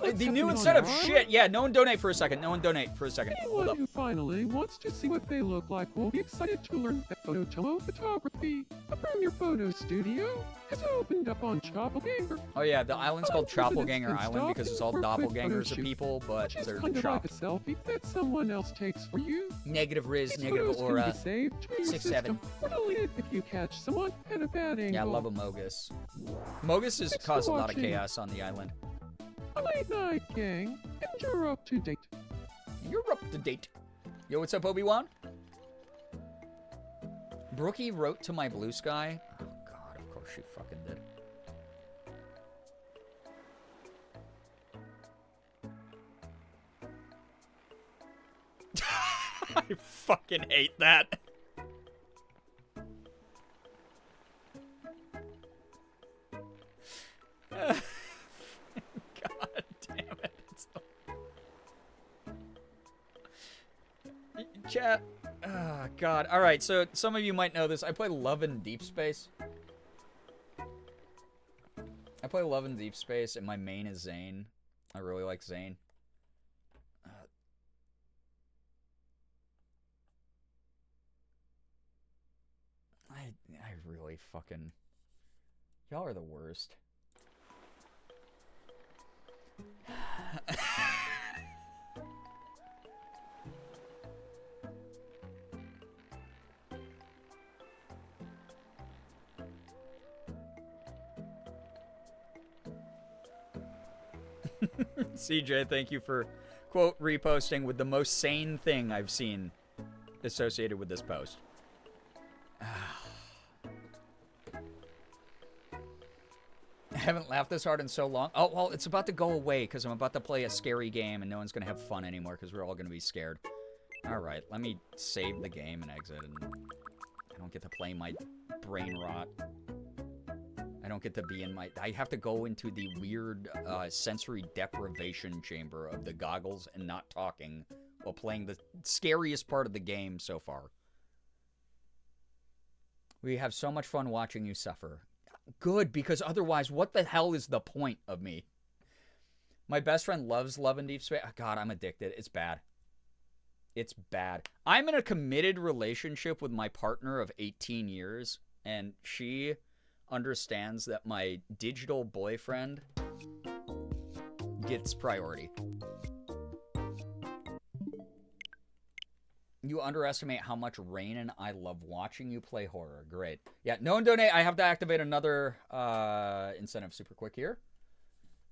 instead of shit. Yeah, no one donate for a second. No one donate for a second. Hold up. Anyone who finally wants to see what they look like will be excited to learn that Phototomo Photography, a premier photo studio, has opened up on Choppleganger. Oh yeah, the island's called Choppleganger Island because it's all doppelgangers of people, but Which is they're kind of chopped. like a selfie that someone else takes for you. Negative Riz, These negative photos can aura. be saved to your 6-7. system or deleted if you catch someone at a bad angle. Yeah, I love a Mogus. Mogus has Thanks caused a for lot of watching. chaos on the island. A late night gang, and you're up to date. You're up to date. Yo, what's up, Obi-Wan? Brookie wrote to my blue sky. Oh god, of course she fucking did. I fucking hate that. God damn it. Chat. Oh, God. All right, so some of you might know this. I play Love in Deep Space. I play Love in Deep Space, and my main is Zane. I really like Zane. I really fucking... Y'all are the worst. CJ, thank you for, quote, reposting with the most sane thing I've seen associated with this post. I haven't laughed this hard in so long. Oh, well, it's about to go away because I'm about to play a scary game and no one's going to have fun anymore because we're all going to be scared. All right, let me save the game and exit. And I don't get to play my brain rot. I don't get to be in my... I have to go into the weird sensory deprivation chamber of the goggles and not talking while playing the scariest part of the game so far. We have so much fun watching you suffer. Good, because otherwise, what the hell is the point of me? My best friend loves Love in Deep Space. Oh, God, I'm addicted. It's bad. It's bad. I'm in a committed relationship with my partner of 18 years, and she understands that my digital boyfriend gets priority. You underestimate how much Rain and I love watching you play horror. Great. Yeah, no one donate. I have to activate another incentive super quick here.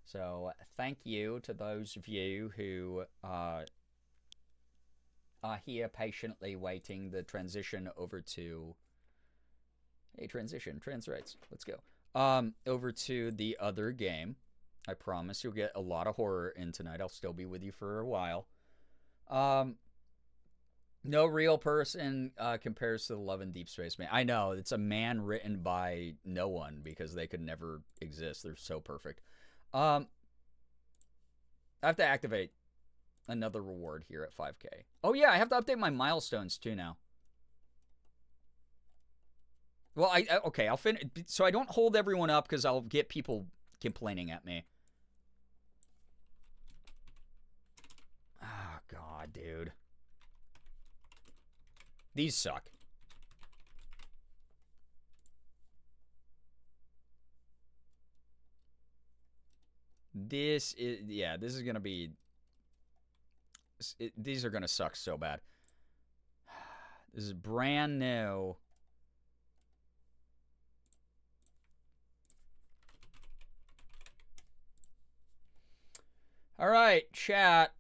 So thank you to those of you who are here patiently waiting the transition over to... Hey, transition, trans rights. Let's go. Over to the other game. I promise you'll get a lot of horror in tonight. I'll still be with you for a while. No real person compares to the Love in Deep Space man. I know, it's a man written by no one because they could never exist. They're so perfect. I have to activate another reward here at 5K. Oh yeah, I have to update my milestones too now. Well, okay, I'll finish. So I don't hold everyone up because I'll get people complaining at me. Oh, God, dude. These suck. This is, yeah, this is going to be, these are going to suck so bad. This is brand new. All right, chat.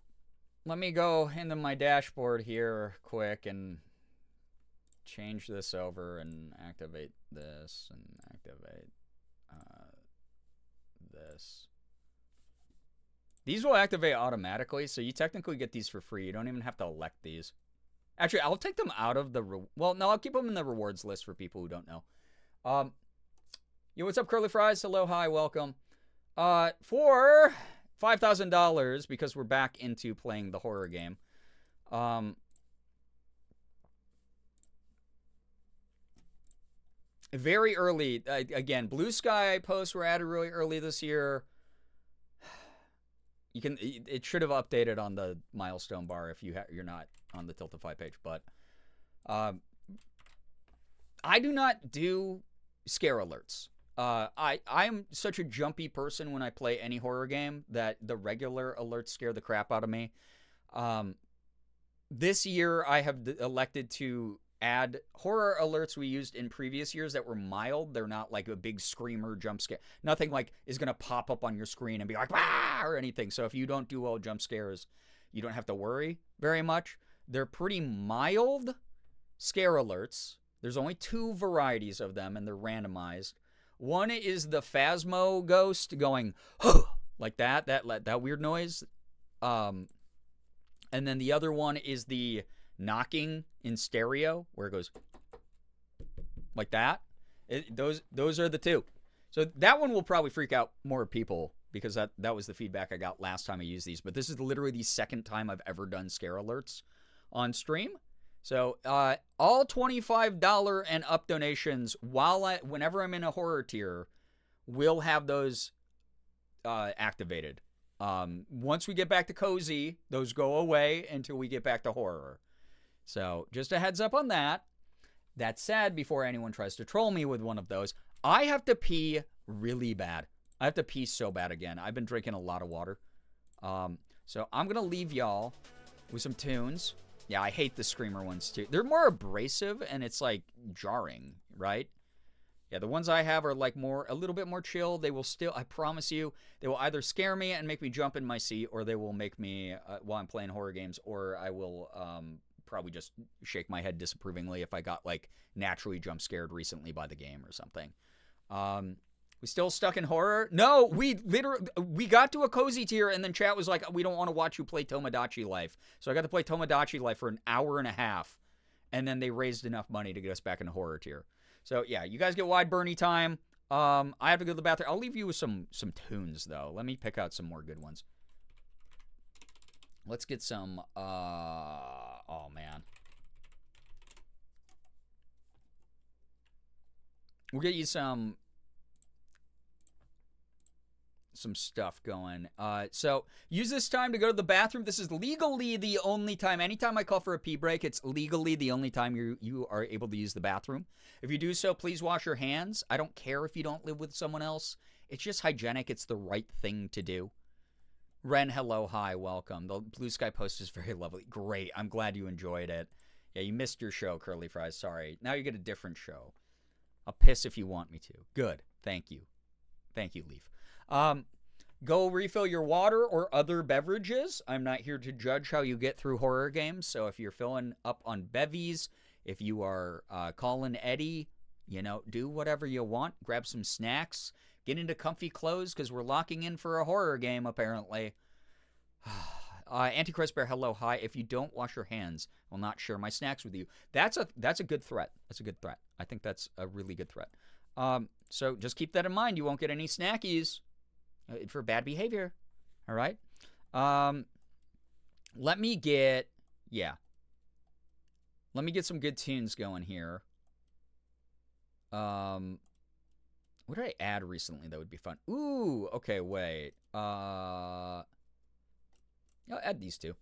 Let me go into my dashboard here quick and change this over and activate this and activate this. These will activate automatically, so you technically get these for free. You don't even have to elect these. Actually, I'll take them out of the... well, no, I'll keep them in the rewards list for people who don't know. Yo, what's up, Curly Fries? Hello, hi, welcome. For $5,000, because we're back into playing the horror game. Very early. Again, Blue Sky posts were added really early this year. You can. It should have updated on the milestone bar if you're not on the Tiltify page. But I do not do scare alerts. I'm such a jumpy person when I play any horror game that the regular alerts scare the crap out of me. This year I have elected to add horror alerts we used in previous years that were mild. They're not like a big screamer jump scare. Nothing like is going to pop up on your screen and be like, ah, or anything. So if you don't do well jump scares, you don't have to worry very much. They're pretty mild scare alerts. There's only 2 varieties of them, and they're randomized. One is the Phasmo ghost going like that weird noise. And then the other one is the knocking in stereo, where it goes like that. Those are the 2. So that one will probably freak out more people because that was the feedback I got last time I used these. But this is literally the second time I've ever done scare alerts on stream. So all $25 and up donations, whenever I'm in a horror tier, will have those activated. Once we get back to cozy, those go away until we get back to horror. So just a heads up on that. That said, before anyone tries to troll me with one of those, I have to pee really bad. I have to pee so bad again. I've been drinking a lot of water. So I'm going to leave y'all with some tunes. Yeah, I hate the screamer ones too. They're more abrasive and it's like jarring, right? Yeah, the ones I have are like a little bit more chill. They will still, I promise you, they will either scare me and make me jump in my seat, or they will make me, while I'm playing horror games, or I will probably just shake my head disapprovingly if I got like naturally jump scared recently by the game or something. We still stuck in horror? No, we got to a cozy tier and then chat was like, we don't want to watch you play Tomodachi Life. So I got to play Tomodachi Life for an hour and a half, and then they raised enough money to get us back into horror tier. So yeah, you guys get wide Bernie time. I have to go to the bathroom. I'll leave you with some tunes though. Let me pick out some more good ones. Let's get some oh man. We'll get you some stuff going. So use this time to go to the bathroom. This is legally the only time. Anytime I call for a pee break, it's legally the only time you are able to use the bathroom. If you do so, please wash your hands. I don't care if you don't live with someone else. It's just hygienic. It's the right thing to do. Ren, hello, hi, welcome. The Blue Sky post is very lovely. Great. I'm glad you enjoyed it. Yeah, you missed your show, Curly Fries. Sorry. Now you get a different show. I'll piss if you want me to. Good. Thank you. Thank you, Leaf. Go refill your water or other beverages. I'm not here to judge how you get through horror games. So if you're filling up on bevies, if you are calling Eddie, do whatever you want. Grab some snacks. Get into comfy clothes because we're locking in for a horror game, apparently. Antichrist Bear, hello, hi. If you don't wash your hands, I will not share my snacks with you. That's a good threat. That's a good threat. I think that's a really good threat. So just keep that in mind. You won't get any snackies for bad behavior. All right? Let me get some good tunes going here. What did I add recently that would be fun? Ooh, okay, wait. I'll add these two.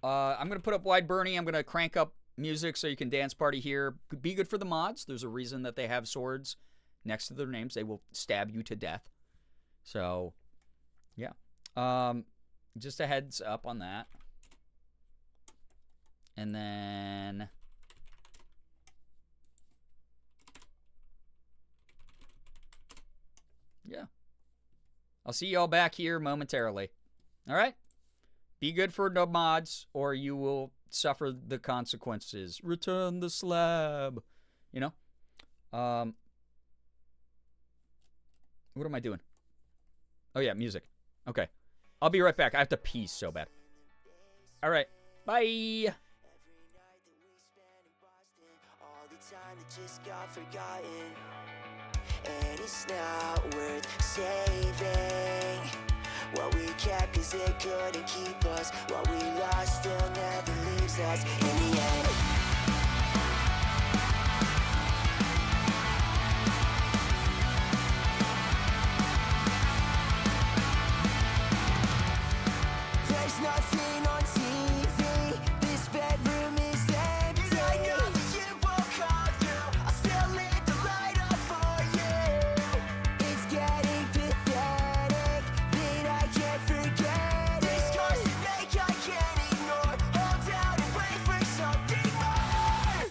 I'm going to put up Wide Bernie. I'm going to crank up music so you can dance party here. Be good for the mods. There's a reason that they have swords next to their names. They will stab you to death. So, yeah. Just a heads up on that. And then... yeah. I'll see y'all back here momentarily. All right? Be good for the mods, or you will suffer the consequences. Return the slab. You know? What am I doing? Oh, yeah, music. Okay. I'll be right back. I have to pee so bad. All right. Bye. Just got forgotten, and it's not worth saving. What we kept, cause it couldn't keep us. What we lost still never leaves us. In the end, there's nothing on TV. This bedroom is empty. I know that you won't come through. I'll still leave the light up for you. It's getting pathetic that I can't forget it. These scars that make I can't ignore. Hold out and wait for something more.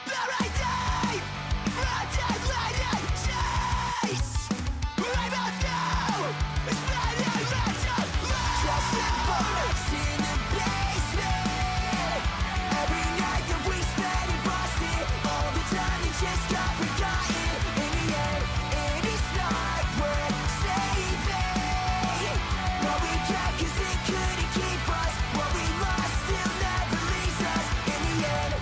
But right day, right day, light and chase. Right about now, it's better right to love. Just a box in the basement. Every night that we spent in Boston, all the time it just got forgotten. In the end, it is not worth saving. What we kept, cause it couldn't keep us. What we lost still never leaves us. In the end,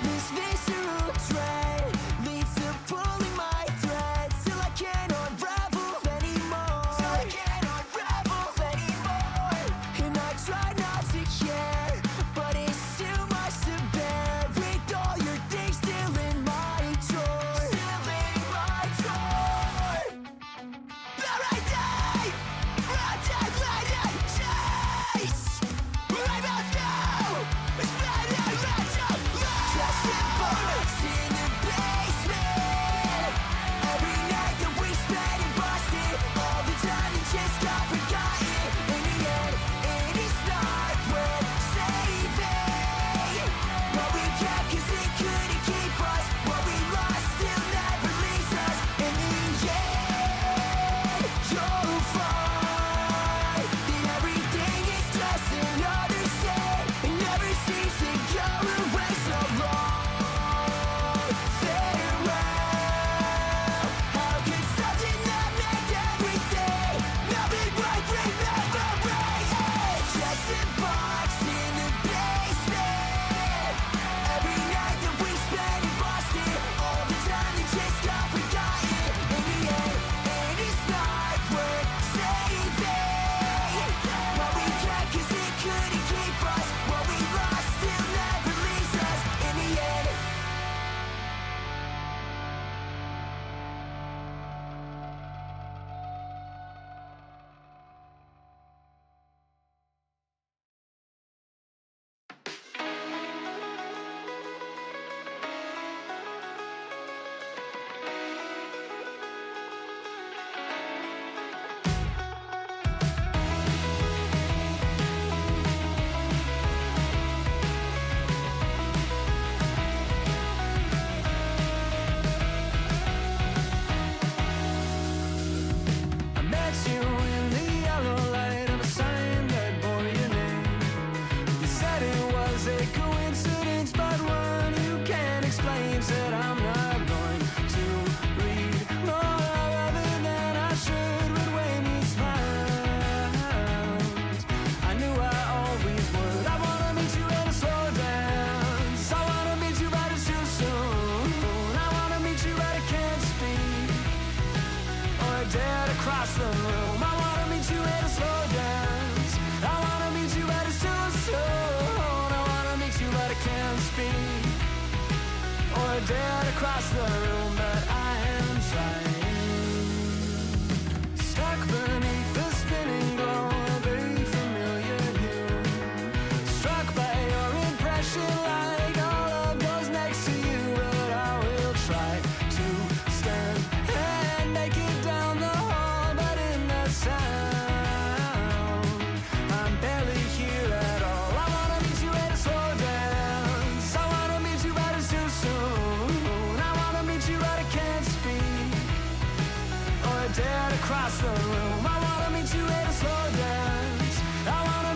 this visceral trend leads to pulling my threads till I can't unravel anymore. Till I can't unravel anymore. And I try not to care, but it's too much to bear. With all your things still in my drawer. Still in my drawer. But right day, light and chase. Right about now, it's better right to love. Just a box in the basement. Every night that we spent in Boston, all the time it just got forgotten. In the end, it is not worth saving. What we kept, cause it couldn't keep us. What we lost still never leaves us. In the end, you'll find that everything is just another day. It never seems to go away so long. Farewell. How could something that meant everything not be worth remembering? Just a box in the basement. Every night that we spent in Boston, all the time it just got forgotten. In the end, it is not worth saving. What we kept, cause it couldn't keep us. What we lost still never leaves us. In the end. I met you in the yellow light of a sign that bore your name. You said it was a coincidence, but one you can't explain. Said I'm not going to read more other than I should when when you smiled. I knew I always would. I wanna meet you at a slow dance. I wanna meet you but it's too soon. I wanna meet you but I can't speak or dare to cross the room. I wanna meet you at a slow dance. I wanna meet you but it's too soon. I wanna meet you but I can't speak or dare to cross the room, but I am trying. Stuck beneath the spinning glow of a familiar hue. Struck by your impression like all of those next to you, but I will try to stand and make it down the hall, but in that sound, I'm barely here at all. I wanna meet you at a slow dance. I wanna meet you but it's too soon. I wanna meet you but I can't speak or dare to cross the room. I wanna meet you at a slow dance. I wanna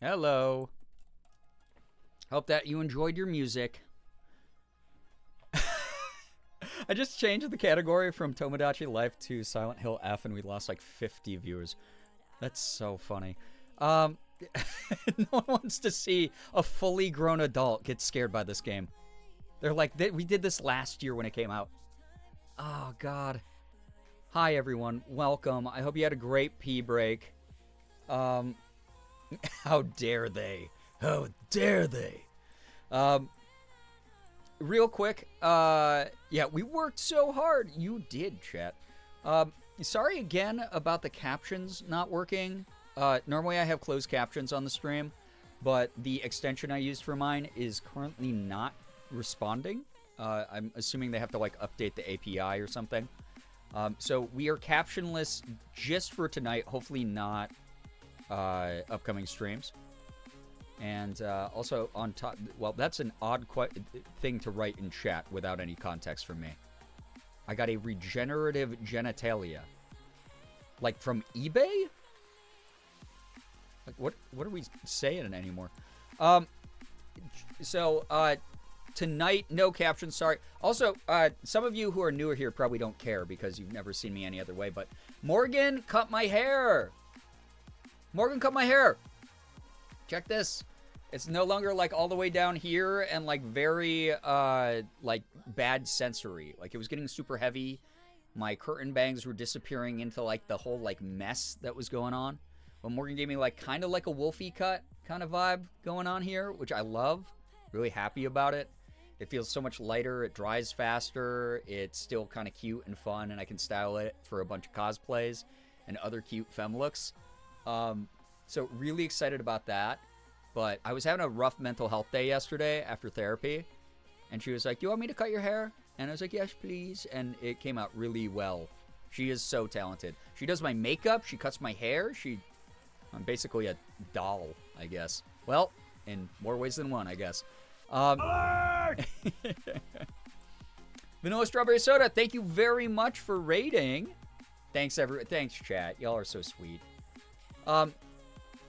Hello. Hope that you enjoyed your music. I just changed the category from Tomodachi Life to Silent Hill F, and we lost like 50 viewers. That's so funny. No one wants to see a fully grown adult get scared by this game. They're like, we did this last year when it came out. Oh, God. Hi, everyone. Welcome. I hope you had a great pee break. How dare they? How dare they? Real quick, yeah, we worked so hard. You did, chat. Sorry again about the captions not working. Normally I have closed captions on the stream, but the extension I used for mine is currently not responding. I'm assuming they have to like update the API or something. So we are captionless just for tonight, hopefully not upcoming streams. And also on top, well, that's an odd thing to write in chat without any context from me. I got a regenerative genitalia. Like from eBay? Like what are we saying anymore? Tonight, no captions, sorry. Also, some of you who are newer here probably don't care because you've never seen me any other way, but Morgan cut my hair. Morgan cut my hair. Check this. It's no longer like all the way down here and like very like bad sensory. Like it was getting super heavy. My curtain bangs were disappearing into like the whole like mess that was going on. But Morgan gave me like kind of like a Wolfie cut kind of vibe going on here, which I love. Really happy about it. It feels so much lighter. It dries faster. It's still kind of cute and fun, and I can style it for a bunch of cosplays and other cute femme looks. So really excited about that. But I was having a rough mental health day yesterday after therapy. And she was like, "Do you want me to cut your hair?" And I was like, "Yes, please." And it came out really well. She is so talented. She does my makeup. She cuts my hair. I'm basically a doll, I guess. Well, in more ways than one, I guess. Vanilla Strawberry Soda, thank you very much for rating. Thanks, chat. Y'all are so sweet.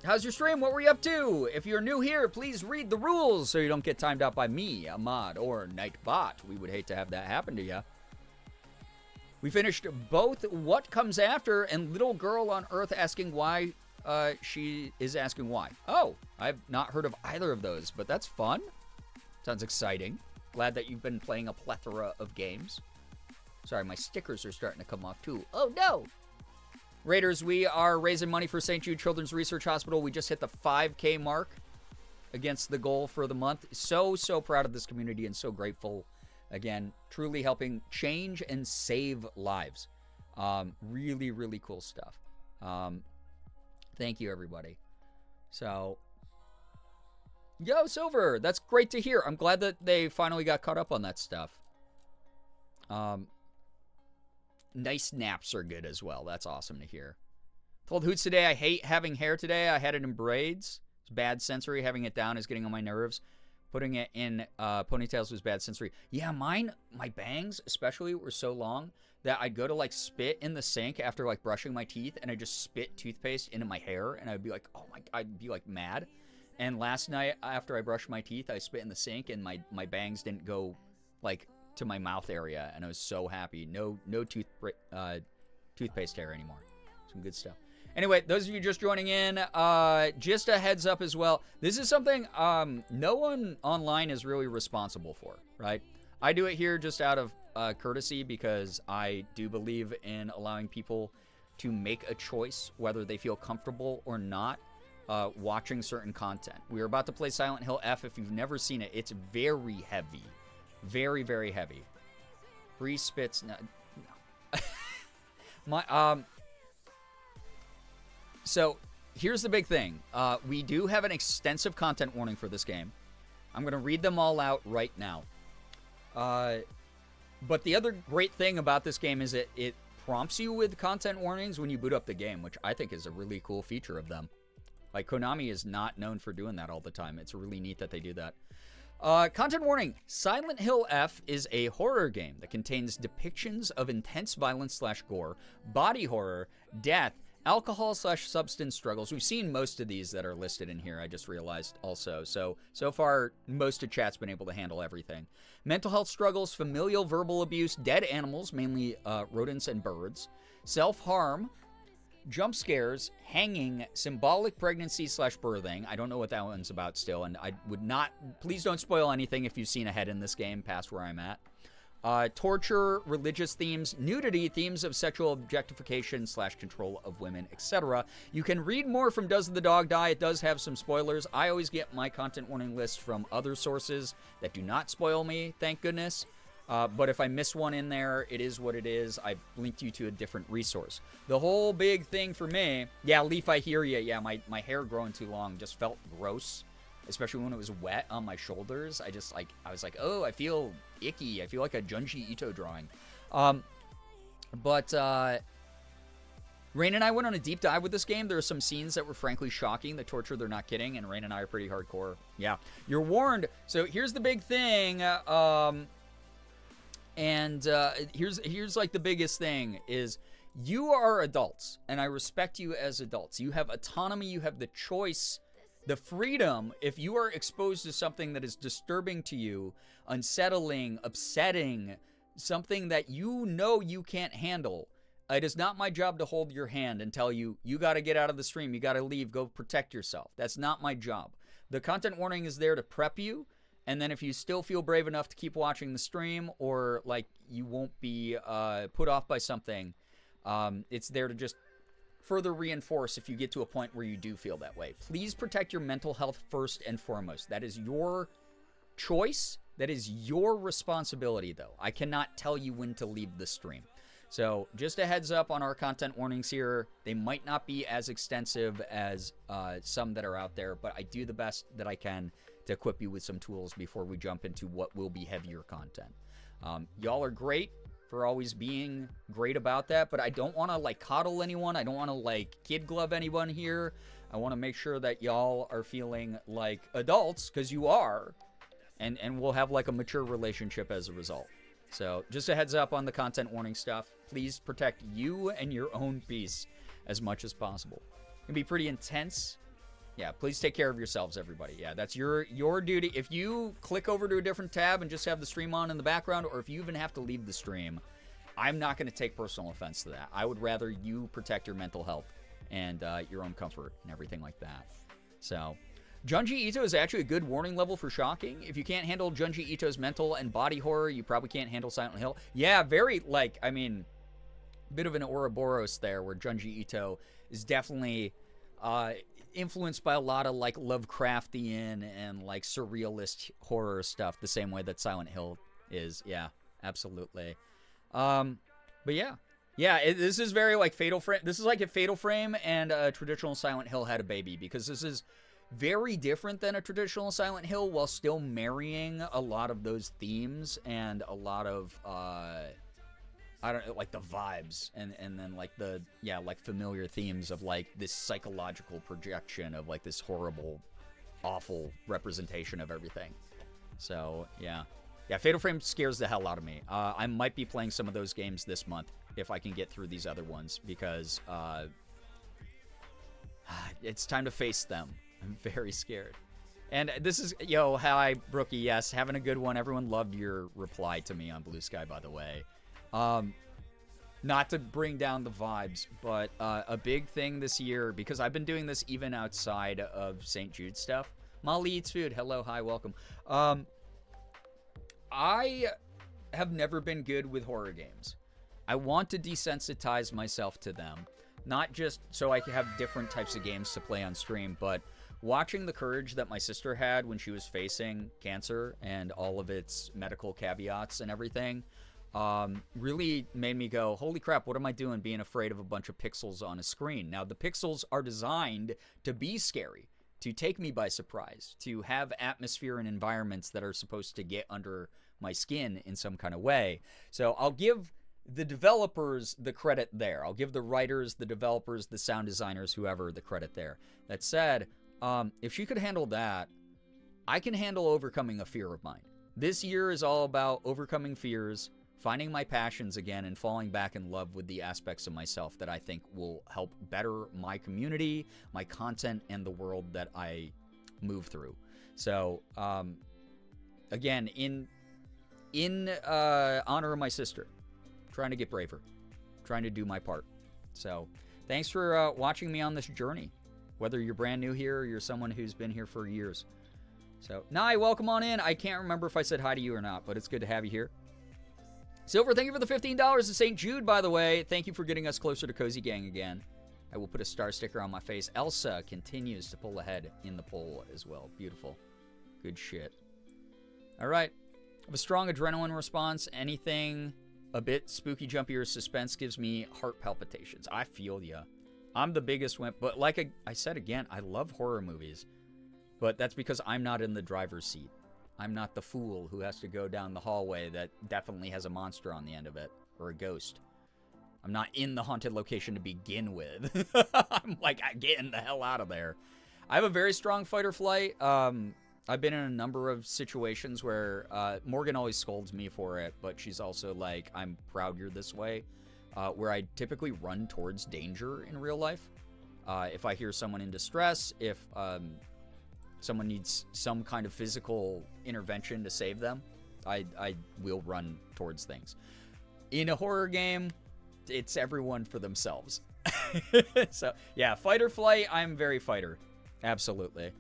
How's your stream? What were you up to? If you're new here, please read the rules so you don't get timed out by me, Ahmad, or Nightbot. We would hate to have that happen to you. We finished both What Comes After and Little Girl on Earth asking why. She is asking why. Oh, I've not heard of either of those, but that's fun. Sounds exciting. Glad that you've been playing a plethora of games. Sorry, my stickers are starting to come off too. Oh no! Raiders, we are raising money for St. Jude Children's Research Hospital. We just hit the 5K mark against the goal for the month. So proud of this community and so grateful. Again, truly helping change and save lives. Really, really cool stuff. Thank you, everybody. So, yo, Silver, that's great to hear. I'm glad that they finally got caught up on that stuff. Nice naps are good as well. That's awesome to hear. Told Hoots today I hate having hair today. I had it in braids. It's bad sensory. Having it down is getting on my nerves. Putting it in ponytails was bad sensory. Yeah, my bangs especially were so long that I'd go to like spit in the sink after like brushing my teeth, and I just spit toothpaste into my hair, and I'd be like, I'd be like mad. And last night after I brushed my teeth, I spit in the sink, and my bangs didn't go like to my mouth area, and I was so happy. No toothpaste hair anymore. Some good stuff. Anyway, those of you just joining in, just a heads up as well. This is something no one online is really responsible for, right? I do it here just out of courtesy because I do believe in allowing people to make a choice whether they feel comfortable or not watching certain content. We're about to play Silent Hill F. If you've never seen it, it's very heavy. Very, very heavy. Bree spits. No. So here's the big thing. We do have an extensive content warning for this game. I'm going to read them all out right now. But the other great thing about this game is it prompts you with content warnings when you boot up the game, which I think is a really cool feature of them. Like, Konami is not known for doing that all the time. It's really neat that they do that. Content warning. Silent Hill F is a horror game that contains depictions of intense violence / gore, body horror, death, Alcohol/substance struggles. We've seen most of these that are listed in here, I just realized also. So far, most of chat's been able to handle everything. Mental health struggles, familial verbal abuse, dead animals, mainly rodents and birds, self-harm, jump scares, hanging, symbolic pregnancy/birthing. I don't know what that one's about still, and I would not... Please don't spoil anything if you've seen ahead in this game past where I'm at. Torture, religious themes, nudity, themes of sexual objectification/control of women, etc. You can read more from Does the Dog Die? It does have some spoilers. I always get my content warning list from other sources that do not spoil me, thank goodness. But if I miss one in there, it is what it is. I've linked you to a different resource. The whole big thing for me... Yeah, Leaf, I hear you. Yeah, my hair growing too long just felt gross. Especially when it was wet on my shoulders. I was like, oh, I feel icky. I feel like a Junji Ito drawing. Rain and I went on a deep dive with this game. There are some scenes that were frankly shocking. The torture, they're not kidding. And Rain and I are pretty hardcore. Yeah, you're warned. So here's the big thing. Here's like the biggest thing is you are adults. And I respect you as adults. You have autonomy. You have the choice, the freedom. If you are exposed to something that is disturbing to you, unsettling, upsetting, something that you know you can't handle, it is not my job to hold your hand and tell you, you got to get out of the stream, you got to leave, go protect yourself. That's not my job. The content warning is there to prep you, and then if you still feel brave enough to keep watching the stream, or like you won't be put off by something, it's there to just further reinforce if you get to a point where you do feel that way. Please protect your mental health first and foremost. That is your choice. That is your responsibility, though. I cannot tell you when to leave the stream. So just a heads up on our content warnings here. They might not be as extensive as some that are out there, but I do the best that I can to equip you with some tools before we jump into what will be heavier content. Y'all are great for always being great about that, but I don't want to like coddle anyone. I don't want to like kid glove anyone here. I want to make sure that y'all are feeling like adults, because you are, and we'll have like a mature relationship as a result. So just a heads up on the content warning stuff. Please protect you and your own peace as much as possible. It can be pretty intense. Yeah, please take care of yourselves, everybody. Yeah, that's your duty. If you click over to a different tab and just have the stream on in the background, or if you even have to leave the stream, I'm not going to take personal offense to that. I would rather you protect your mental health and your own comfort and everything like that. So, Junji Ito is actually a good warning level for shocking. If you can't handle Junji Ito's mental and body horror, you probably can't handle Silent Hill. Yeah, very, like, I mean, bit of an Ouroboros there, where Junji Ito is definitely influenced by a lot of like Lovecraftian and like surrealist horror stuff, the same way that Silent Hill is. Yeah, absolutely. But yeah, this is very like Fatal Frame. This is like if Fatal Frame and traditional Silent Hill had a baby, because this is very different than a traditional Silent Hill while still marrying a lot of those themes and a lot of I don't know, like the vibes and then like the, yeah, like familiar themes of like this psychological projection of like this horrible, awful representation of everything. So, yeah. Yeah, Fatal Frame scares the hell out of me. I might be playing some of those games this month if I can get through these other ones, because it's time to face them. I'm very scared. And this is, yo, hi, Brookie, yes, having a good one. Everyone loved your reply to me on Blue Sky, by the way. Not to bring down the vibes, but a big thing this year, because I've been doing this even outside of St. Jude stuff. Molly Eats Food, hello, hi, welcome. I have never been good with horror games. I want to desensitize myself to them, not just so I can have different types of games to play on stream, but watching the courage that my sister had when she was facing cancer and all of its medical caveats and everything, really made me go, holy crap, what am I doing being afraid of a bunch of pixels on a screen? Now, the pixels are designed to be scary, to take me by surprise, to have atmosphere and environments that are supposed to get under my skin in some kind of way. So I'll give the developers the credit there. I'll give the writers, the developers, the sound designers, whoever, the credit there. That said, if she could handle that, I can handle overcoming a fear of mine. This year is all about overcoming fears, finding my passions again and falling back in love with the aspects of myself that I think will help better my community, my content, and the world that I move through. So, again, in honor of my sister, trying to get braver, trying to do my part. So, thanks for watching me on this journey, whether you're brand new here or you're someone who's been here for years. So, Nye, welcome on in. I can't remember if I said hi to you or not, but it's good to have you here. Silver, thank you for the $15 to St. Jude, by the way. Thank you for getting us closer to Cozy Gang again. I will put a star sticker on my face. Elsa continues to pull ahead in the poll as well. Beautiful. Good shit. All right. I have a strong adrenaline response. Anything a bit spooky, jumpy, or suspense gives me heart palpitations. I feel ya. I'm the biggest wimp, but like I said again, I love horror movies. But that's because I'm not in the driver's seat. I'm not the fool who has to go down the hallway that definitely has a monster on the end of it, or a ghost. I'm not in the haunted location to begin with. I'm like, getting the hell out of there. I have a very strong fight or flight. I've been in a number of situations where Morgan always scolds me for it, but she's also like, I'm proud you're this way, where I typically run towards danger in real life. If I hear someone in distress, if someone needs some kind of physical intervention to save them, I will run towards things. In a horror game, it's everyone for themselves. So, yeah, fight or flight, I'm very fighter. Absolutely.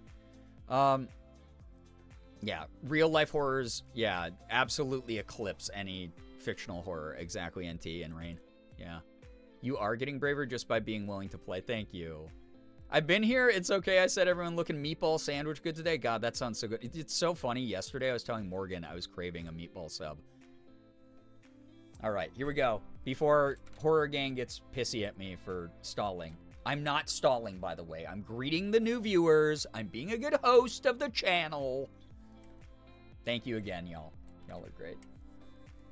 Yeah, real life horrors, yeah, absolutely eclipse any fictional horror. Exactly, NT and Rain. Yeah. You are getting braver just by being willing to play. Thank you. I've been here. It's okay. I said everyone looking meatball sandwich good today. God, that sounds so good. It's so funny. Yesterday, I was telling Morgan I was craving a meatball sub. All right, here we go. Before Horror Gang gets pissy at me for stalling. I'm not stalling, by the way. I'm greeting the new viewers. I'm being a good host of the channel. Thank you again, y'all. Y'all are great.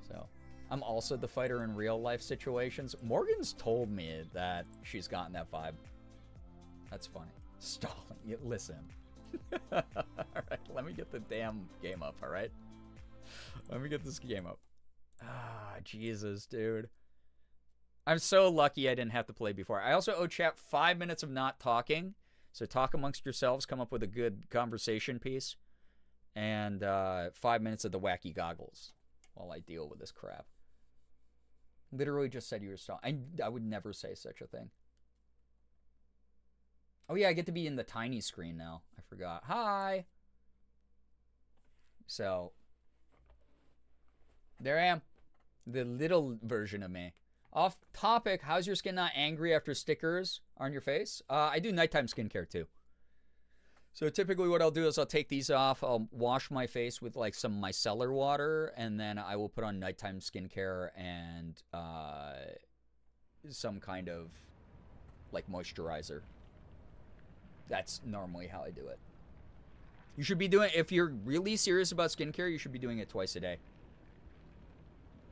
So, I'm also the fighter in real life situations. Morgan's told me that she's gotten that vibe. That's funny. Stalling. Listen. All right, let me get the damn game up, all right? Let me get this game up. Ah, Jesus, dude. I'm so lucky I didn't have to play before. I also owe chat 5 minutes of not talking. So talk amongst yourselves, come up with a good conversation piece. And 5 minutes of the wacky goggles while I deal with this crap. Literally just said you were stalling. I would never say such a thing. Oh, yeah, I get to be in the tiny screen now. I forgot. Hi. So, there I am. The little version of me. Off topic, how's your skin not angry after stickers on your face? I do nighttime skincare, too. So, typically what I'll do is I'll take these off. I'll wash my face with, like, some micellar water. And then I will put on nighttime skincare and some kind of, like, moisturizer. That's normally how I do it. You should be doing, if you're really serious about skincare, you should be doing it twice a day.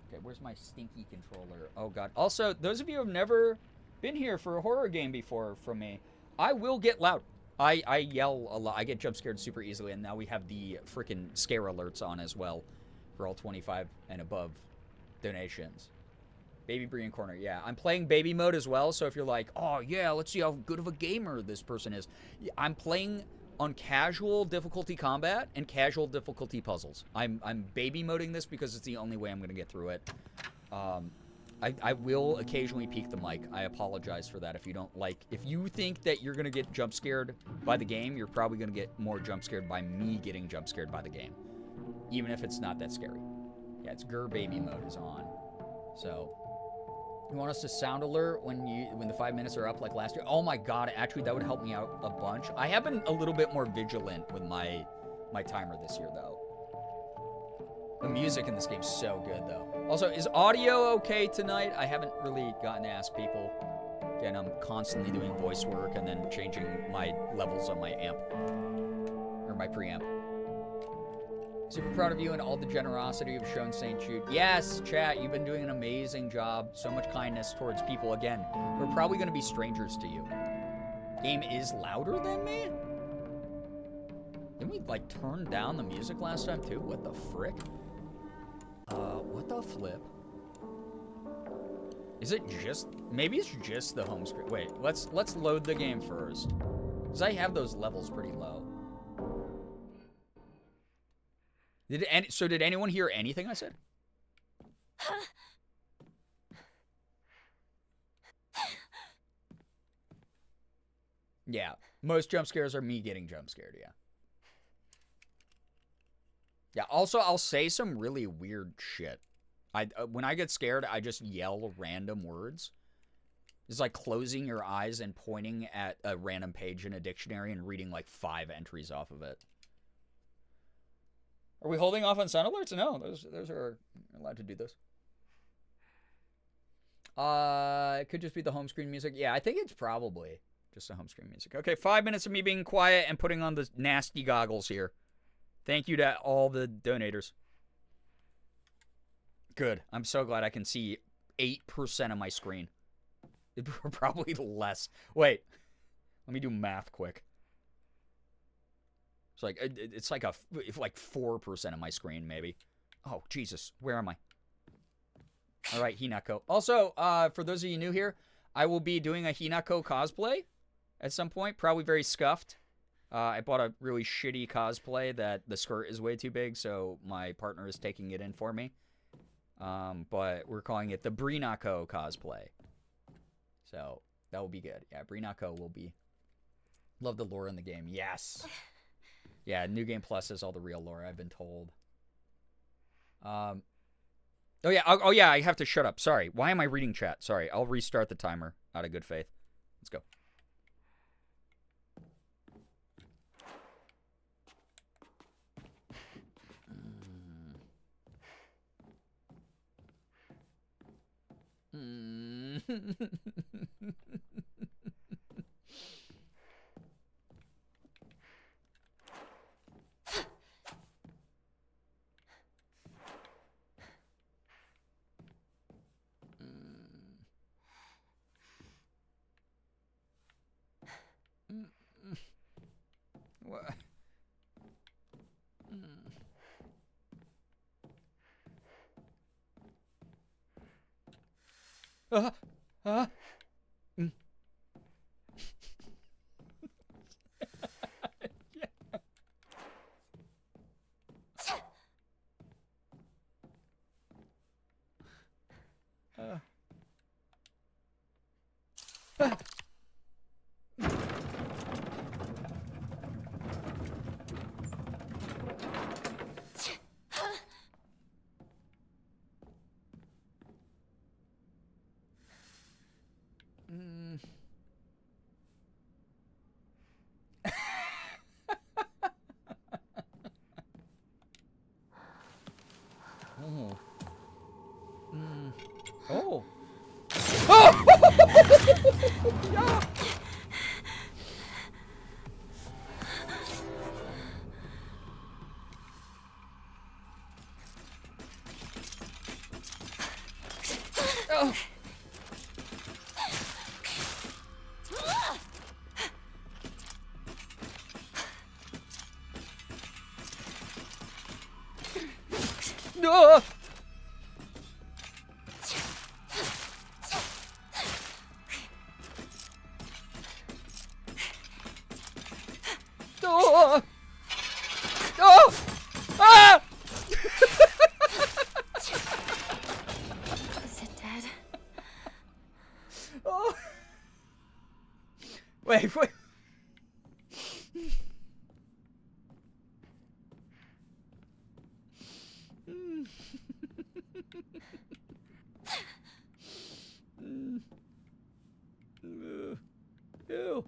Okay, where's my stinky controller? Oh, God. Also, those of you who have never been here for a horror game before from me, I will get loud. I yell a lot. I get jump scared super easily, and now we have the freaking scare alerts on as well for all 25 and above donations. Baby Brian Corner, yeah. I'm playing baby mode as well, so if you're like, oh, yeah, let's see how good of a gamer this person is. I'm playing on casual difficulty combat and casual difficulty puzzles. I'm baby moding this because it's the only way I'm going to get through it. I will occasionally peek the mic. I apologize for that if you don't like. If you think that you're going to get jump scared by the game, you're probably going to get more jump scared by me getting jump scared by the game. Even if it's not that scary. Yeah, it's Girbeagly mode is on. So... You want us to sound alert when the 5 minutes are up like last year? Oh my God, actually that would help me out a bunch. I have been a little bit more vigilant with my timer this year though. The music in this game's so good though. Also, is audio okay tonight? I haven't really gotten to ask people. Again, I'm constantly doing voice work and then changing my levels on my amp. Or my preamp. Super proud of you and all the generosity you've shown, St. Jude. Yes, chat, you've been doing an amazing job. So much kindness towards people. Again, we're probably going to be strangers to you. Game is louder than me? Didn't we, like, turn down the music last time, too? What the frick? What the flip? Is it just... Maybe it's just the home screen. Wait, let's load the game first. Because I have those levels pretty low. So did anyone hear anything I said? Yeah, most jump scares are me getting jump scared, yeah. Yeah, also, I'll say some really weird shit. When I get scared, I just yell random words. It's like closing your eyes and pointing at a random page in a dictionary and reading like 5 entries off of it. Are we holding off on sound alerts? No, those are allowed to do this. It could just be the home screen music. Yeah, I think it's probably just the home screen music. Okay, 5 minutes of me being quiet and putting on the nasty goggles here. Thank you to all the donators. Good. I'm so glad I can see 8% of my screen. Probably less. Wait. Let me do math quick. It's like 4% of my screen, maybe. Oh, Jesus. Where am I? All right, Hinako. Also, for those of you new here, I will be doing a Hinako cosplay at some point. Probably very scuffed. I bought a really shitty cosplay that the skirt is way too big, so my partner is taking it in for me. But we're calling it the Brinako cosplay. So that will be good. Yeah, Brinako will be. Love the lore in the game. Yes. Yeah, New Game Plus is all the real lore, I've been told. Oh yeah, I have to shut up. Sorry. Why am I reading chat? Sorry, I'll restart the timer out of good faith. Let's go. What? Oh. Oh. Oh! Yeah. Oh. No! Oh! Oh! Ah! Is it dead? Oh! Wait. Ew.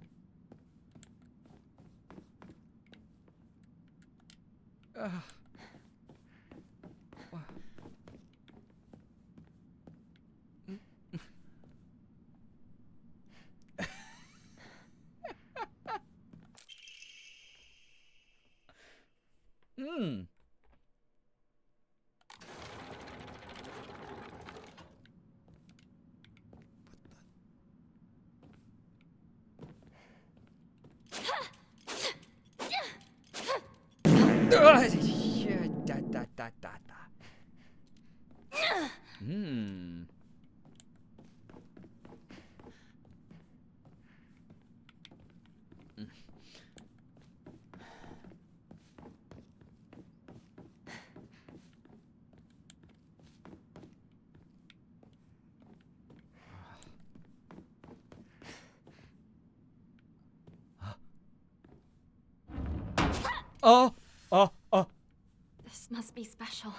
This must be special.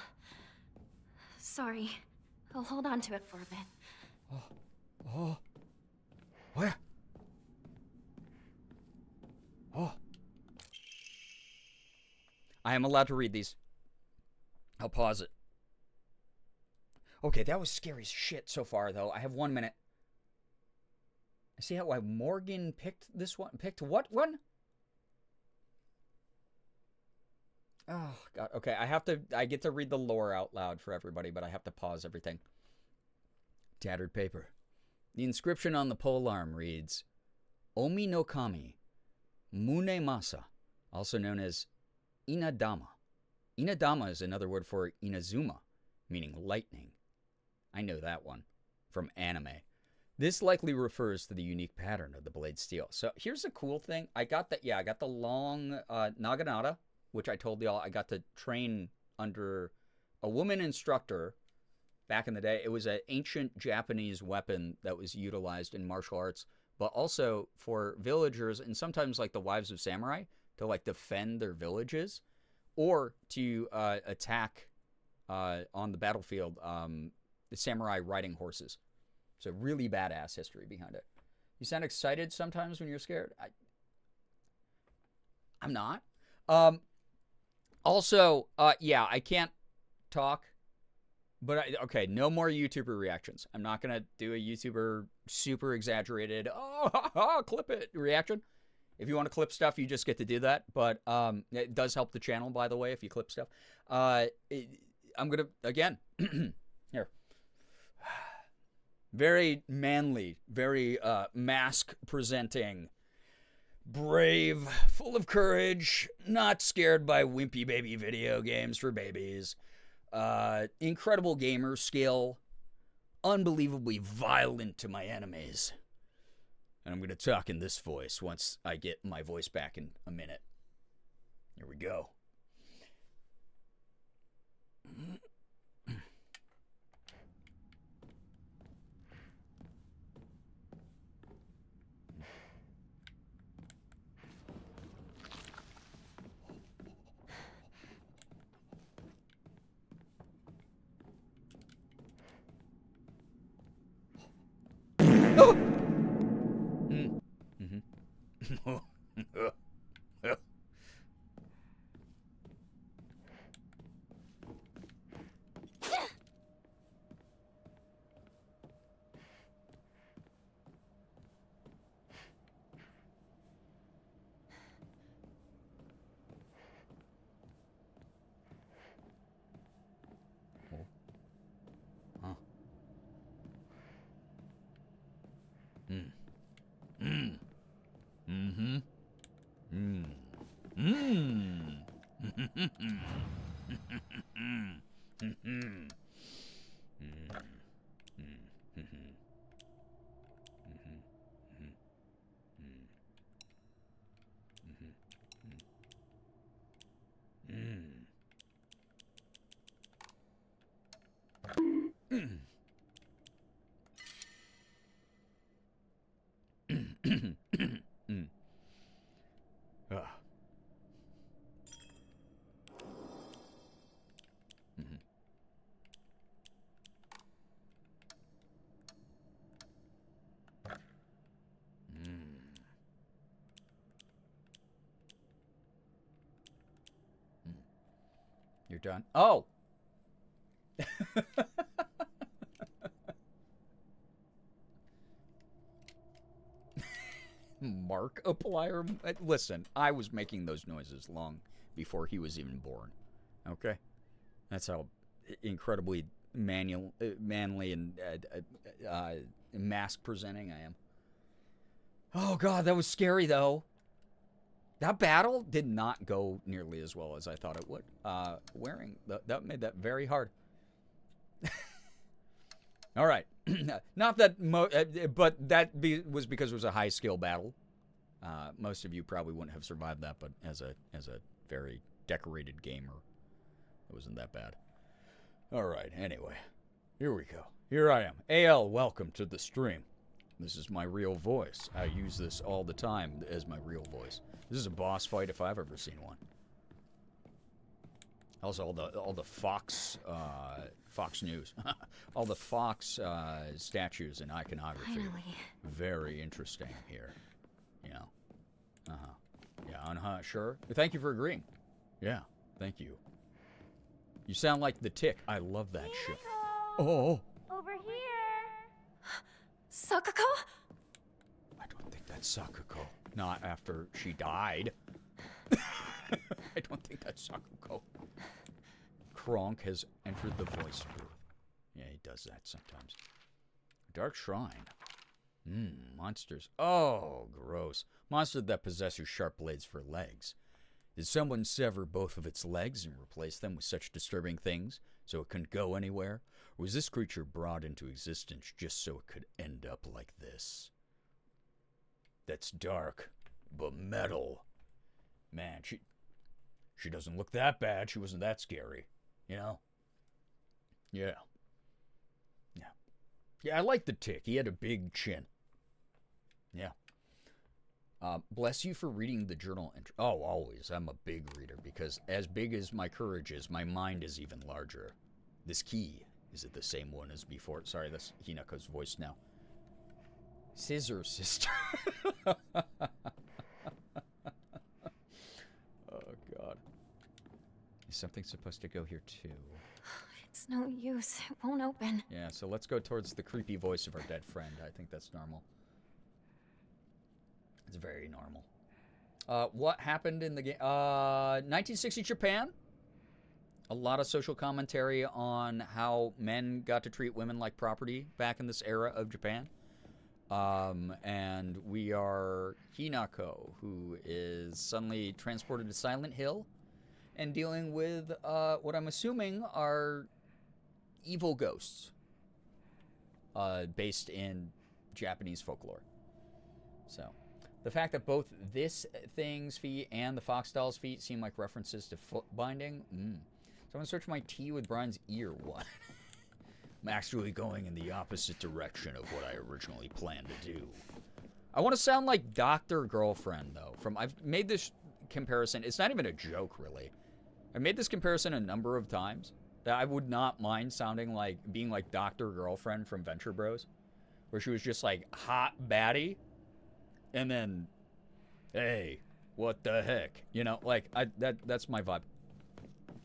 Sorry. I'll hold on to it for a bit. Oh. Where? Oh. I am allowed to read these. I'll pause it. Okay, that was scary as shit so far, though. I have 1 minute. I see how Morgan picked this one. Picked what one? Oh, God. Okay, I get to read the lore out loud for everybody, but I have to pause everything. Tattered paper. The inscription on the polearm reads, Omi no Kami, Mune Masa, also known as Inadama. Inadama is another word for Inazuma, meaning lightning. I know that one from anime. This likely refers to the unique pattern of the blade steel. So here's a cool thing. I got the long naginata, which I told y'all I got to train under a woman instructor back in the day. It was an ancient Japanese weapon that was utilized in martial arts, but also for villagers and sometimes like the wives of samurai to like defend their villages or to attack on the battlefield the samurai riding horses. So really badass history behind it. You sound excited sometimes when you're scared. I'm not. Also, yeah, I can't talk. But, okay, no more YouTuber reactions. I'm not going to do a YouTuber super exaggerated, clip it reaction. If you want to clip stuff, you just get to do that. But it does help the channel, by the way, if you clip stuff. I'm going to, again, here. Very manly, very mask-presenting, brave, full of courage, not scared by wimpy baby video games for babies. Incredible gamer skill, unbelievably violent to my enemies. And I'm going to talk in this voice once I get my voice back in a minute. Here we go. You're done? Oh! Markiplier? Listen, I was making those noises long before he was even born. Okay? That's how incredibly manly and mask presenting I am. Oh god, that was scary though. That battle did not go nearly as well as I thought it would. That made that very hard. All right. Not that, but that was because it was a high skill battle. Most of you probably wouldn't have survived that, but as a very decorated gamer, it wasn't that bad. All right. Anyway, here we go. Here I am. AL, welcome to the stream. This is my real voice. I use this all the time as my real voice. This is a boss fight if I've ever seen one. Also, all the Fox Fox News, all the Fox statues and iconography. Finally. Very interesting here. You know. Yeah. Sure. Thank you for agreeing. Yeah. Thank you. You sound like the Tick. I love that shit. Oh. Over here. Sakuko? I don't think that's Sakuko. Not after she died. I don't think that's Sakuko. Kronk has entered the voice booth. Yeah, he does that sometimes. Dark Shrine. Monsters. Oh, gross. Monster that possesses sharp blades for legs. Did someone sever both of its legs and replace them with such disturbing things so it couldn't go anywhere? Or was this creature brought into existence just so it could end up like this? That's dark, but metal. Man, she doesn't look that bad. She wasn't that scary, you know? Yeah. Yeah, I like the Tick. He had a big chin. Yeah. Bless you for reading the journal entry. Oh, always. I'm a big reader because as big as my courage is, my mind is even larger. This key, is it the same one as before? Sorry, that's Hinako's voice now. Scissor sister. Oh, God. Is something supposed to go here, too? It's no use. It won't open. Yeah, so let's go towards the creepy voice of our dead friend. I think that's normal. It's very normal. What happened in the game? 1960 Japan. A lot of social commentary on how men got to treat women like property back in this era of Japan. And we are Hinako, who is suddenly transported to Silent Hill and dealing with what I'm assuming are evil ghosts based in Japanese folklore. So the fact that both this thing's feet and the fox doll's feet seem like references to foot binding. Someone search my tea with Brian's ear. What? I'm actually going in the opposite direction of what I originally planned to do. I want to sound like Dr. Girlfriend, though. I've made this comparison. It's not even a joke, really. I made this comparison a number of times. That I would not mind being like Dr. Girlfriend from Venture Bros, where she was just like hot baddie, and then, hey, what the heck, you know? Like that's my vibe.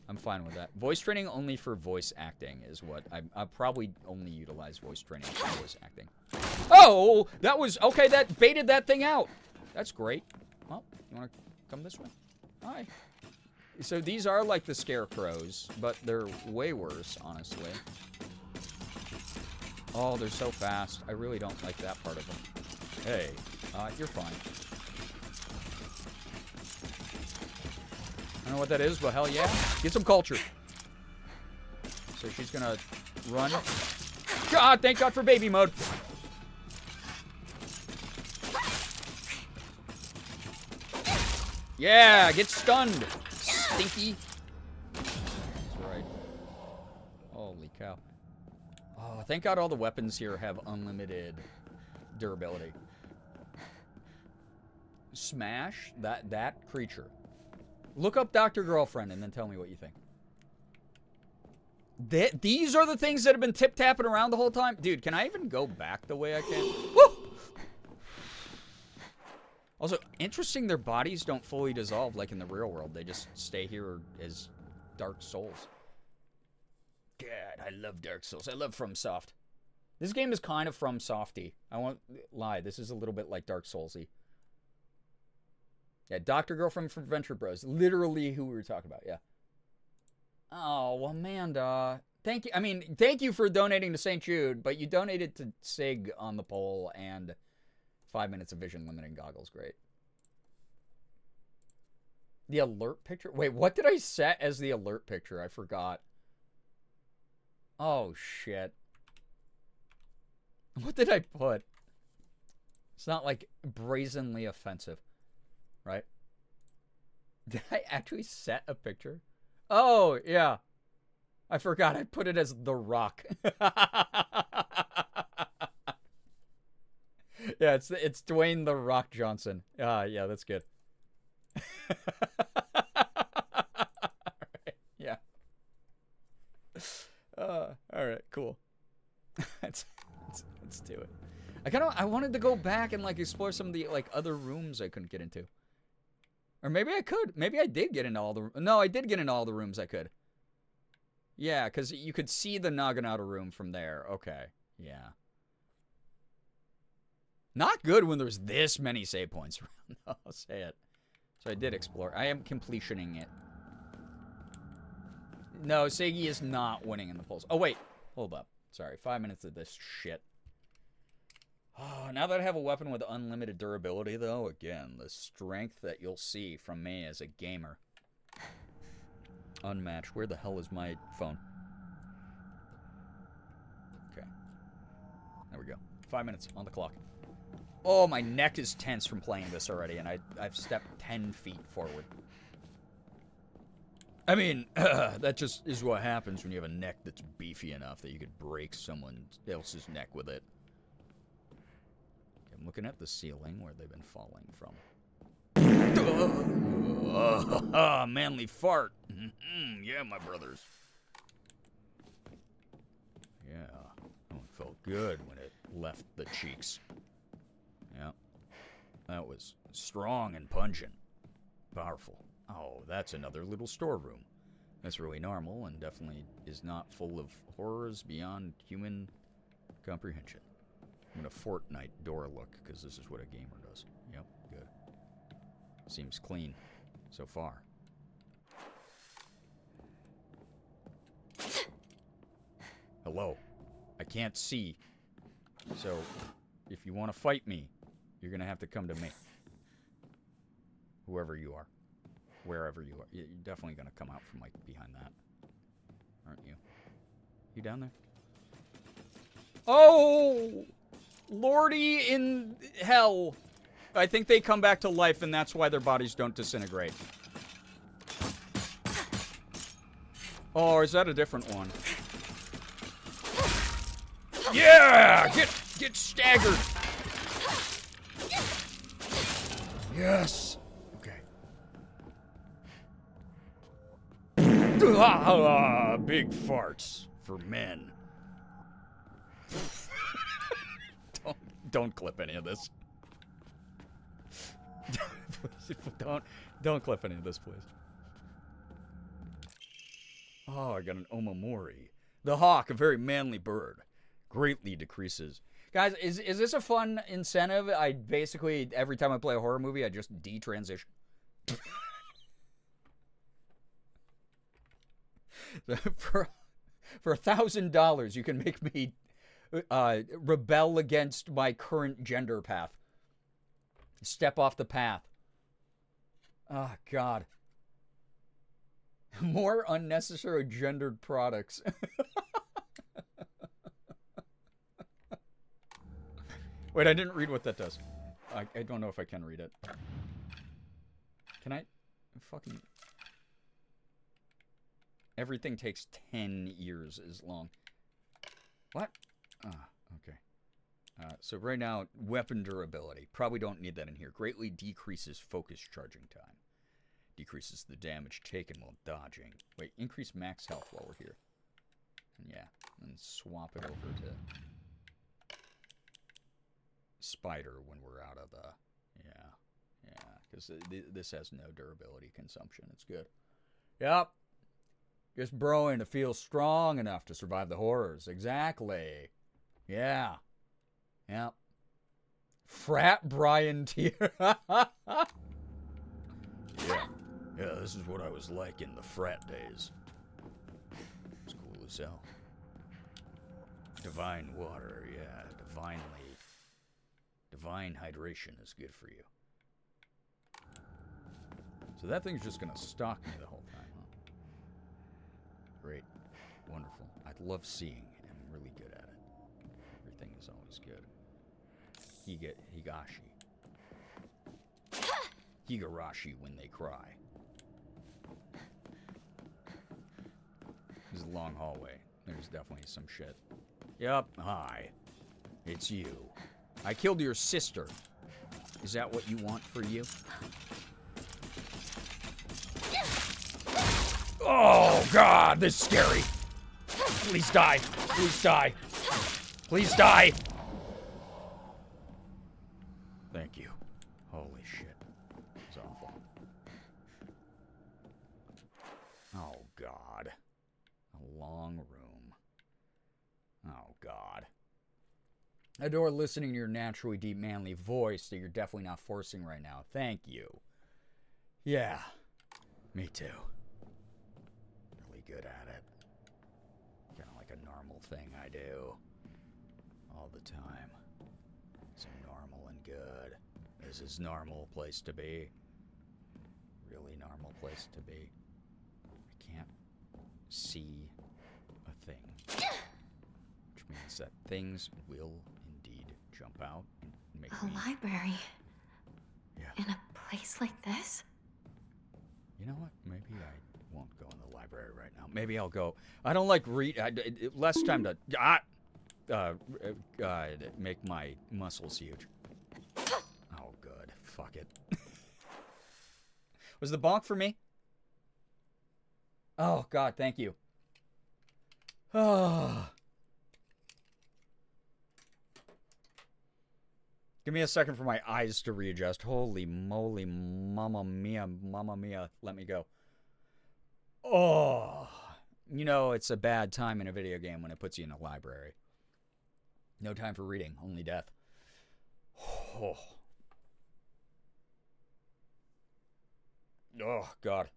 I'm fine with that. Voice training only for voice acting is what I probably only utilize voice training for voice acting. Oh, that was okay. That baited that thing out. That's great. Well, you want to come this way? Hi. So these are like the scarecrows, but they're way worse, honestly. Oh, they're so fast. I really don't like that part of them. Hey, you're fine. I don't know what that is, but hell yeah. Get some culture. So she's gonna run. God, thank God for baby mode. Yeah, get stunned. Stinky. That's right. Holy cow. Oh, thank God all the weapons here have unlimited durability. Smash that creature. Look up Dr. Girlfriend and then tell me what you think. These are the things that have been tip-tapping around the whole time. Dude, can I even go back the way I can? Woo! Also, interesting their bodies don't fully dissolve like in the real world. They just stay here as Dark Souls. God, I love Dark Souls. I love FromSoft. This game is kind of FromSofty. I won't lie. This is a little bit like Dark Soulsy. Yeah, Dr. Girlfriend from Venture Bros. Literally who we were talking about, yeah. Oh, Amanda. Thank you. I mean, thank you for donating to St. Jude, but you donated to SIG on the poll and 5 minutes of vision limiting goggles. Great. The alert picture? Wait, what did I set as the alert picture? I forgot. Oh, shit. What did I put? It's not like brazenly offensive, right? Did I actually set a picture? Oh, yeah. I forgot. I put it as The Rock. Yeah, it's Dwayne The Rock Johnson. Yeah, that's good. Right, yeah. All right, cool. let's do it. I wanted to go back and like explore some of the like other rooms I couldn't get into. Or maybe I could. Maybe I did get into all the... No, I did get into all the rooms I could. Yeah, because you could see the Naginata room from there. Okay, yeah. Not good when there's this many save points around. I'll say it. So I did explore. I am completioning it. No, Seigi is not winning in the polls. Oh, wait. Hold up. Sorry, 5 minutes of this shit. Oh, now that I have a weapon with unlimited durability, though, again, the strength that you'll see from me as a gamer. Unmatched. Where the hell is my phone? Okay. There we go. 5 minutes on the clock. Oh, my neck is tense from playing this already, and I've stepped 10 feet forward. I mean, that just is what happens when you have a neck that's beefy enough that you could break someone else's neck with it. I'm looking at the ceiling where they've been falling from. Manly fart. Yeah, my brothers. Yeah, that one felt good when it left the cheeks. Yeah, that was strong and pungent. Powerful. Oh, that's another little storeroom. That's really normal and definitely is not full of horrors beyond human comprehension. I'm gonna Fortnite door look, because this is what a gamer does. Yep, good. Seems clean so far. Hello. I can't see. So, if you want to fight me, you're gonna have to come to me. Whoever you are. Wherever you are. You're definitely gonna come out from, like, behind that. Aren't you? You down there? Oh! Lordy in hell. I think they come back to life, and that's why their bodies don't disintegrate. Oh, is that a different one? Yeah! Get staggered! Yes! Okay. Big farts for men. Don't clip any of this. Don't clip any of this, please. Oh, I got an Omamori. The hawk, a very manly bird. Greatly decreases. Guys, is this a fun incentive? I basically, every time I play a horror movie, I just detransition. For $1,000, you can make me rebel against my current gender path. Step off the path. Oh, God. More unnecessary gendered products. Wait, I didn't read what that does. I don't know if I can read it. Can I? Fucking... Everything takes 10 years as long. What? Ah, okay. So right now, weapon durability. Probably don't need that in here. Greatly decreases focus charging time. Decreases the damage taken while dodging. Wait, increase max health while we're here. And yeah, and swap it over to Spider when we're out of the... Yeah, because this has no durability consumption. It's good. Yep. Just broing to feel strong enough to survive the horrors. Exactly. Yeah. Yep. Frat Brian tier. Yeah, this is what I was like in the frat days. It's cool as hell. Divine water, yeah. Divine hydration is good for you. So that thing's just gonna stalk me the whole time, huh? Great. Wonderful. I love seeing, and I'm really good at it. Everything is always good. Higashi. Higurashi when they cry. This is a long hallway. There's definitely some shit. Yep. Hi. It's you. I killed your sister. Is that what you want for you? Oh, God, this is scary. Please die. Please die. Please die. Thank you. Holy shit. It's awful. Oh, God. A long room. Oh, God. I adore listening to your naturally deep, manly voice that you're definitely not forcing right now. Thank you. Yeah. Me too. Really good at it. Kind of like a normal thing I do. All the time. So normal and good. This is normal place to be. Really normal place to be. I can't see a thing. Which means that things will indeed jump out and make A me... library? Yeah. In a place like this? You know what? Maybe I won't go in the library right now. Maybe I'll go... I don't like less time to... make my muscles huge. Oh, good. Fuck it. Was the bonk for me? Oh, God, thank you. Oh. Give me a second for my eyes to readjust. Holy moly, mamma mia, let me go. Oh. You know, it's a bad time in a video game when it puts you in a library. No time for reading, only death. Oh, God.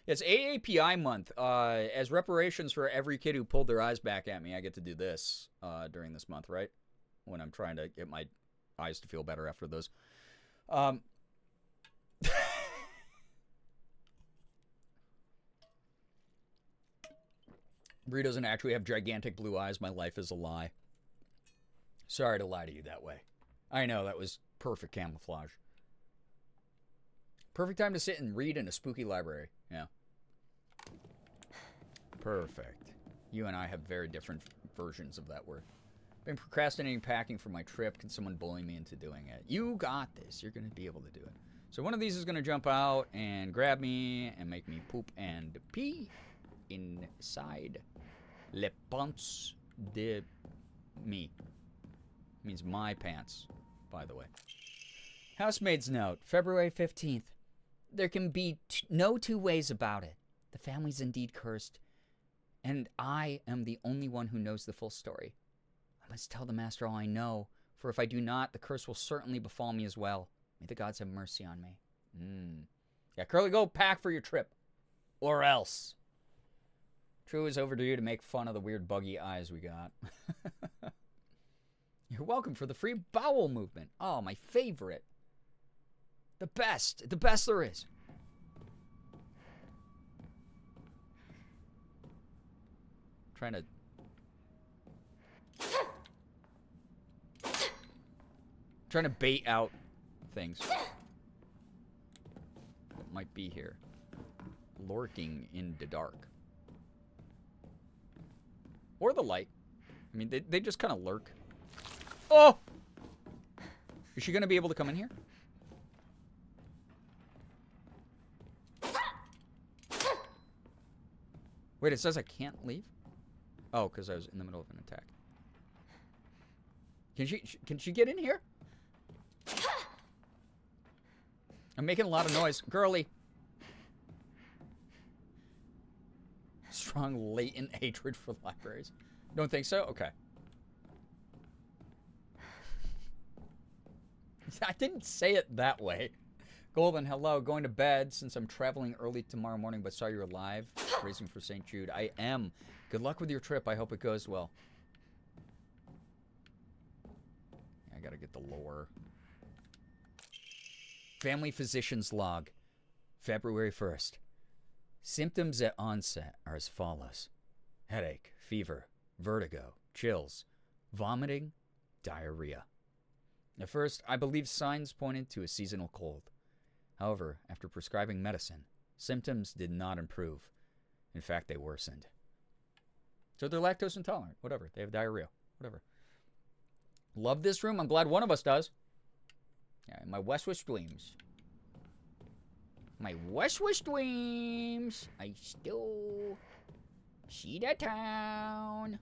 It's AAPI month. As reparations for every kid who pulled their eyes back at me, I get to do this during this month, right? When I'm trying to get my eyes to feel better after those. Bree doesn't actually have gigantic blue eyes. My life is a lie. Sorry to lie to you that way. I know, that was perfect camouflage. Perfect time to sit and read in a spooky library. Yeah. Perfect. You and I have very different versions of that word. Been procrastinating packing for my trip. Can someone bully me into doing it? You got this. You're going to be able to do it. So one of these is going to jump out and grab me and make me poop and pee inside les pants de me. Means my pants, by the way. Housemaid's note, February 15th. There can be no two ways about it. The family's indeed cursed, and I am the only one who knows the full story. I must tell the master all I know, for if I do not, the curse will certainly befall me as well. May the gods have mercy on me. Yeah, Curly, go pack for your trip. Or else. True is overdue to make fun of the weird buggy eyes we got. You're welcome for the free bowel movement. Oh, my favorite. The best. The best there is. Trying to bait out things that might be here. Lurking in the dark. Or the light. I mean, they just kind of lurk. Oh! Is she going to be able to come in here? Wait, it says I can't leave? Oh, because I was in the middle of an attack. Can she get in here? I'm making a lot of noise. Girly. Strong latent hatred for libraries. Don't think so? Okay. I didn't say it that way. Golden, hello. Going to bed since I'm traveling early tomorrow morning, but saw you're live. Racing for St. Jude. I am. Good luck with your trip. I hope it goes well. I gotta get the lore. Family physician's log. February 1st. Symptoms at onset are as follows. Headache, fever, vertigo, chills, vomiting, diarrhea. At first, I believed signs pointed to a seasonal cold. However, after prescribing medicine, symptoms did not improve. In fact, they worsened. So they're lactose intolerant. Whatever. They have diarrhea. Whatever. Love this room. I'm glad one of us does. Yeah, my Westwish dreams. My Westwish dreams. I still Shida Town.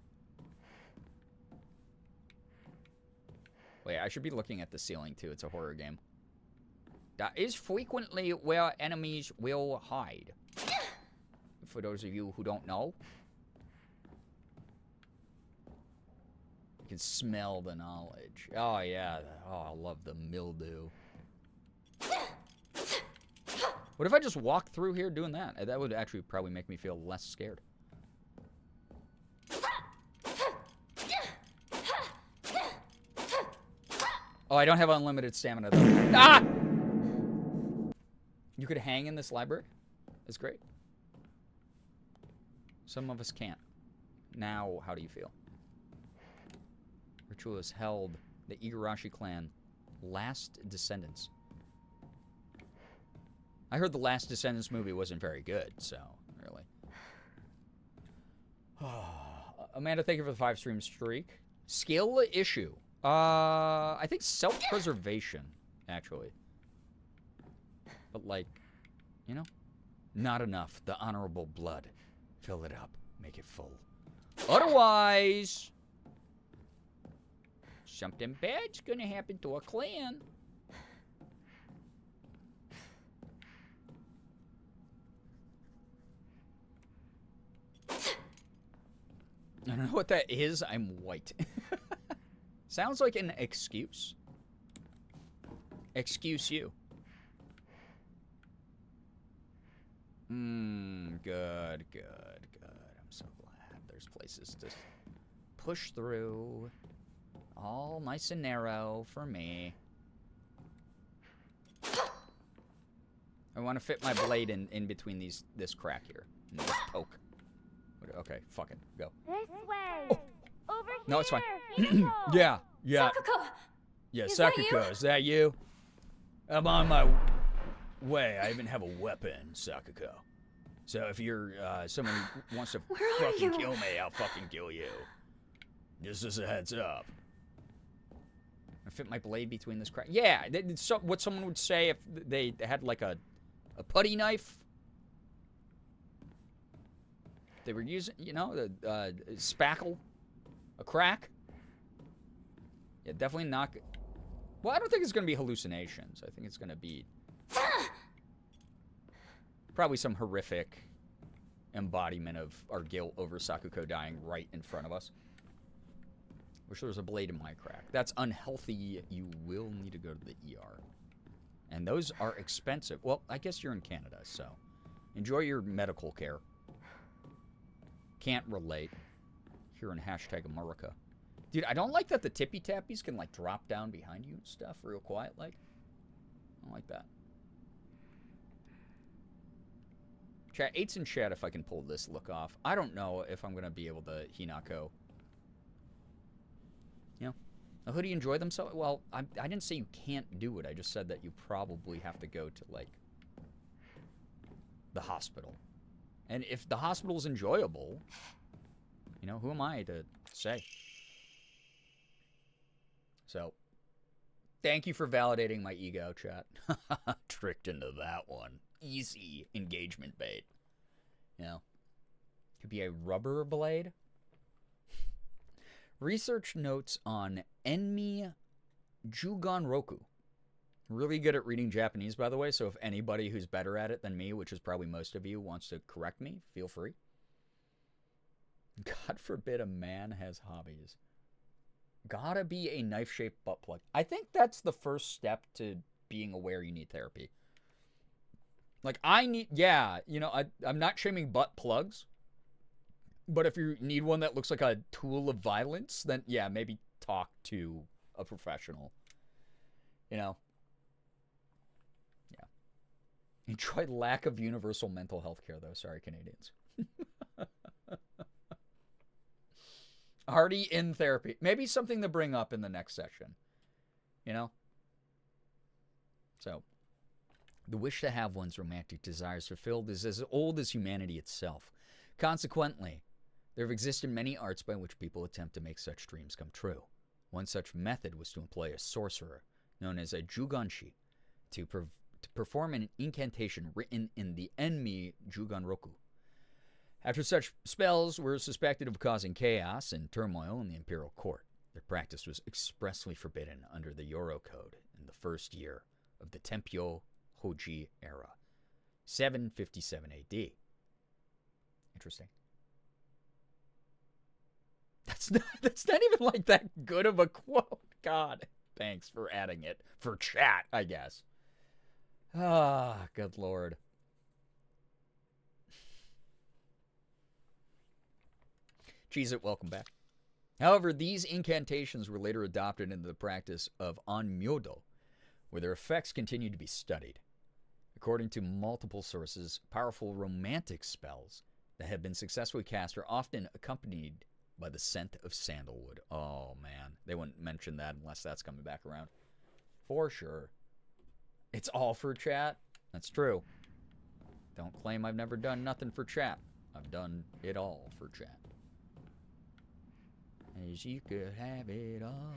Wait, I should be looking at the ceiling too. It's a horror game. That is frequently where enemies will hide. For those of you who don't know. You can smell the knowledge. Oh, yeah. Oh, I love the mildew. What if I just walk through here doing that? That would actually probably make me feel less scared. Oh, I don't have unlimited stamina, though. Ah! You could hang in this library? That's great. Some of us can't. Now, how do you feel? Ritual is held. The Igarashi clan. Last Descendants. I heard the Last Descendants movie wasn't very good, so, really. Amanda, thank you for the 5-stream streak. Skill issue. I think self-preservation, actually. But, like, you know, not enough. The honorable blood. Fill it up. Make it full. Otherwise, something bad's gonna happen to our clan. I don't know what that is. I'm white. Sounds like an excuse. Excuse you. Good, good, good. I'm so glad there's places to push through. All nice and narrow for me. I want to fit my blade in between this crack here. And just poke. Okay, fuck it. Go. This way. Over here. No, it's fine. Yeah. Yeah. Sakuko! Yeah, Is that Sakuko, you? is that you? I'm on my way. I even have a weapon, Sakuko. So if you're someone who wants to Where are fucking you? kill me, I'll fucking kill you. Just as a heads up. I fit my blade between this crack. Yeah, what someone would say if they had like a putty knife. They were using, you know, the spackle, a crack. Yeah, definitely not. Well, I don't think it's going to be hallucinations. I think it's going to be probably some horrific embodiment of our guilt over Sakuko dying right in front of us. Wish there was a blade in my crack. That's unhealthy. You will need to go to the ER. And those are expensive. Well, I guess you're in Canada, so enjoy your medical care. Can't relate. Here in hashtag America. Dude, I don't like that the tippy tappies can, like, drop down behind you and stuff real quiet, like. I don't like that. Chat, 8's in chat if I can pull this look off. I don't know if I'm going to be able to Hinako. You know? A hoodie enjoy themselves? Well, I didn't say you can't do it. I just said that you probably have to go to, like, the hospital. And if the hospital's enjoyable, you know, who am I to say? So, thank you for validating my ego, chat. Tricked into that one. Easy engagement bait. You know, could be a rubber blade. Research notes on Enmi Jugonroku. Really good at reading Japanese, by the way, so if anybody who's better at it than me, which is probably most of you, wants to correct me, feel free. God forbid a man has hobbies. Gotta be a knife-shaped butt plug. I think that's the first step to being aware you need therapy. Like, yeah, you know, I'm not shaming butt plugs. But if you need one that looks like a tool of violence, then, yeah, maybe talk to a professional. You know? Yeah. Enjoy lack of universal mental health care, though. Sorry, Canadians. Already in therapy. Maybe something to bring up in the next session. You know? So, the wish to have one's romantic desires fulfilled is as old as humanity itself. Consequently, there have existed many arts by which people attempt to make such dreams come true. One such method was to employ a sorcerer, known as a Jugonshi, to perform an incantation written in the Enmi Jugonroku. After such spells were suspected of causing chaos and turmoil in the imperial court, their practice was expressly forbidden under the Yoro Code in the first year of the Tempyo Hoji era, 757 AD. Interesting. That's not even like that good of a quote. God, thanks for adding it for chat, I guess. Ah, good lord. Cheez-It, welcome back. However, these incantations were later adopted into the practice of Onmyodo, where their effects continued to be studied. According to multiple sources, powerful romantic spells that have been successfully cast are often accompanied by the scent of sandalwood. Oh, man. They wouldn't mention that unless that's coming back around. For sure. It's all for chat. That's true. Don't claim I've never done nothing for chat. I've done it all for chat. As you could have it all.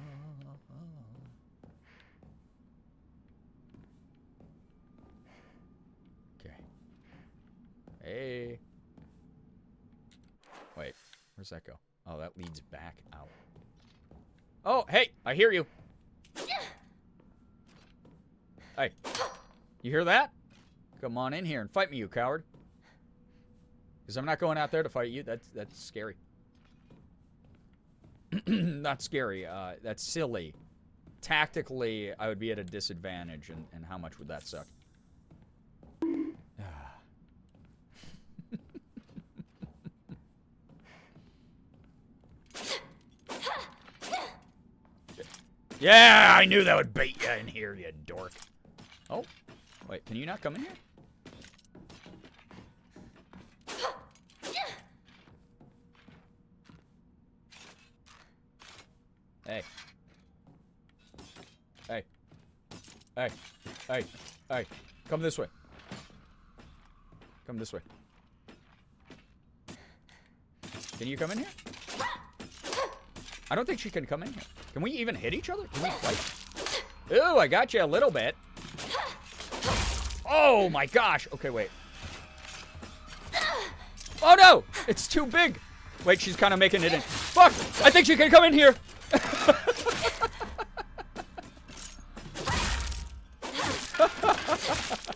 Okay. Hey. Wait, where's that go? Oh, that leads back out. Oh, hey, I hear you. Hey, you hear that? Come on in here and fight me, you coward. Because I'm not going out there to fight you. That's scary. Not scary. That's silly. Tactically, I would be at a disadvantage, and how much would that suck? Yeah, I knew that would bait you in here, you dork. Oh, wait, can you not come in here? Hey. Hey. Hey. Hey. Hey. Come this way. Come this way. Can you come in here? I don't think she can come in here. Can we even hit each other? Can we fight? Ooh, I got you a little bit. Oh my gosh. Okay, wait. Oh no! It's too big. Wait, she's kind of making it in. Fuck! I think she can come in here.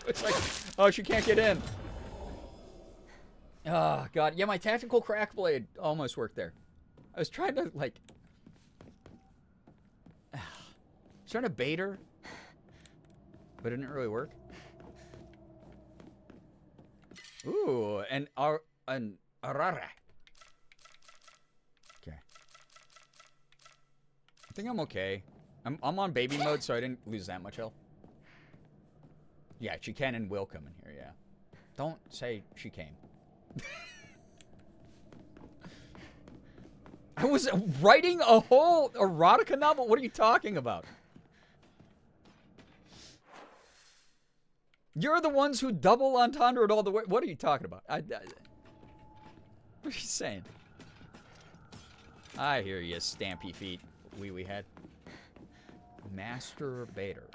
It's like, oh, she can't get in. Oh, God. Yeah, my tactical crack blade almost worked there. I was trying to, like... I was trying to bait her, but it didn't really work. Ooh, an arara. Okay. I think I'm okay. I'm on baby mode, so I didn't lose that much health. Yeah, she can and will come in here, yeah. Don't say she came. I was writing a whole erotica novel? What are you talking about? You're the ones who double entendre it all the way. What are you talking about? What are you saying? I hear you, stampy feet, wee head. Masturbator.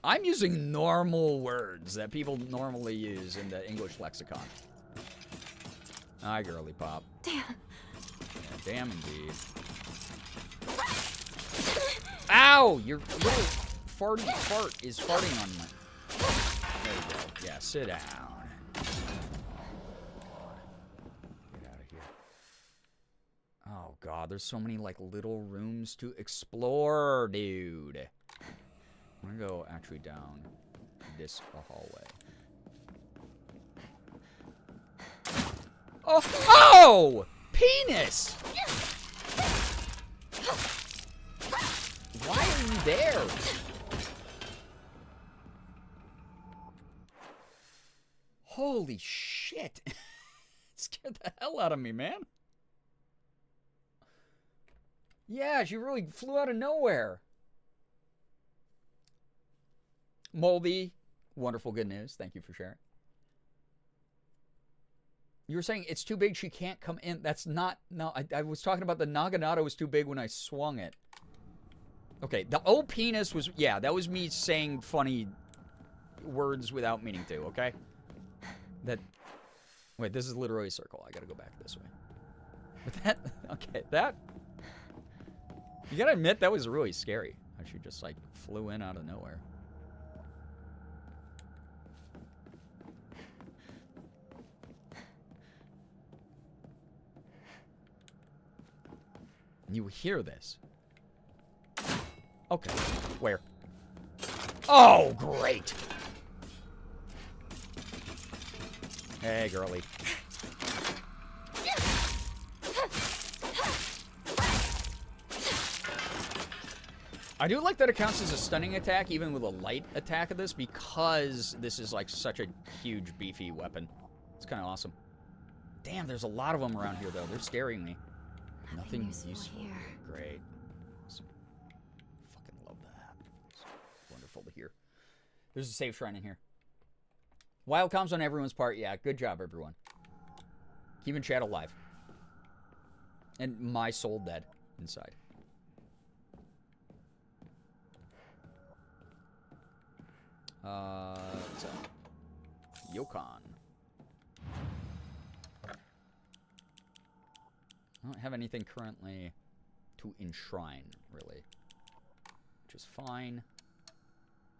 I'm using normal words that people normally use in the English lexicon. Hi, girly pop. Damn. Yeah, damn indeed. Ow! Your little farty fart is farting on my... There you go. Yeah, sit down. Get out of here. Oh, God. There's so many, like, little rooms to explore, dude. I'm gonna go actually down this hallway. Oh! Oh! Penis! Why are you there? Holy shit. It scared the hell out of me, man. Yeah, she really flew out of nowhere. Moldy, wonderful good news. Thank you for sharing. You were saying it's too big, she can't come in. That's not... No, I was talking about the Naginata was too big when I swung it. Okay, the old penis was... Yeah, that was me saying funny words without meaning to, okay? That... Wait, this is literally a circle. I gotta go back this way. But that... Okay, that... You gotta admit, that was really scary. How she just, like, flew in out of nowhere. You hear this. Okay. Where? Oh, great. Hey, girly. I do like that it counts as a stunning attack, even with a light attack of this, because this is like such a huge, beefy weapon. It's kind of awesome. Damn, there's a lot of them around here, though. They're staring me. Nothing useful here. Great. Awesome. Fucking love that. It's wonderful to hear. There's a safe shrine in here. Wild comms on everyone's part. Yeah, good job, everyone. Keeping chat alive. And my soul dead inside. What's that? Yokon. I don't have anything currently to enshrine, really. Which is fine.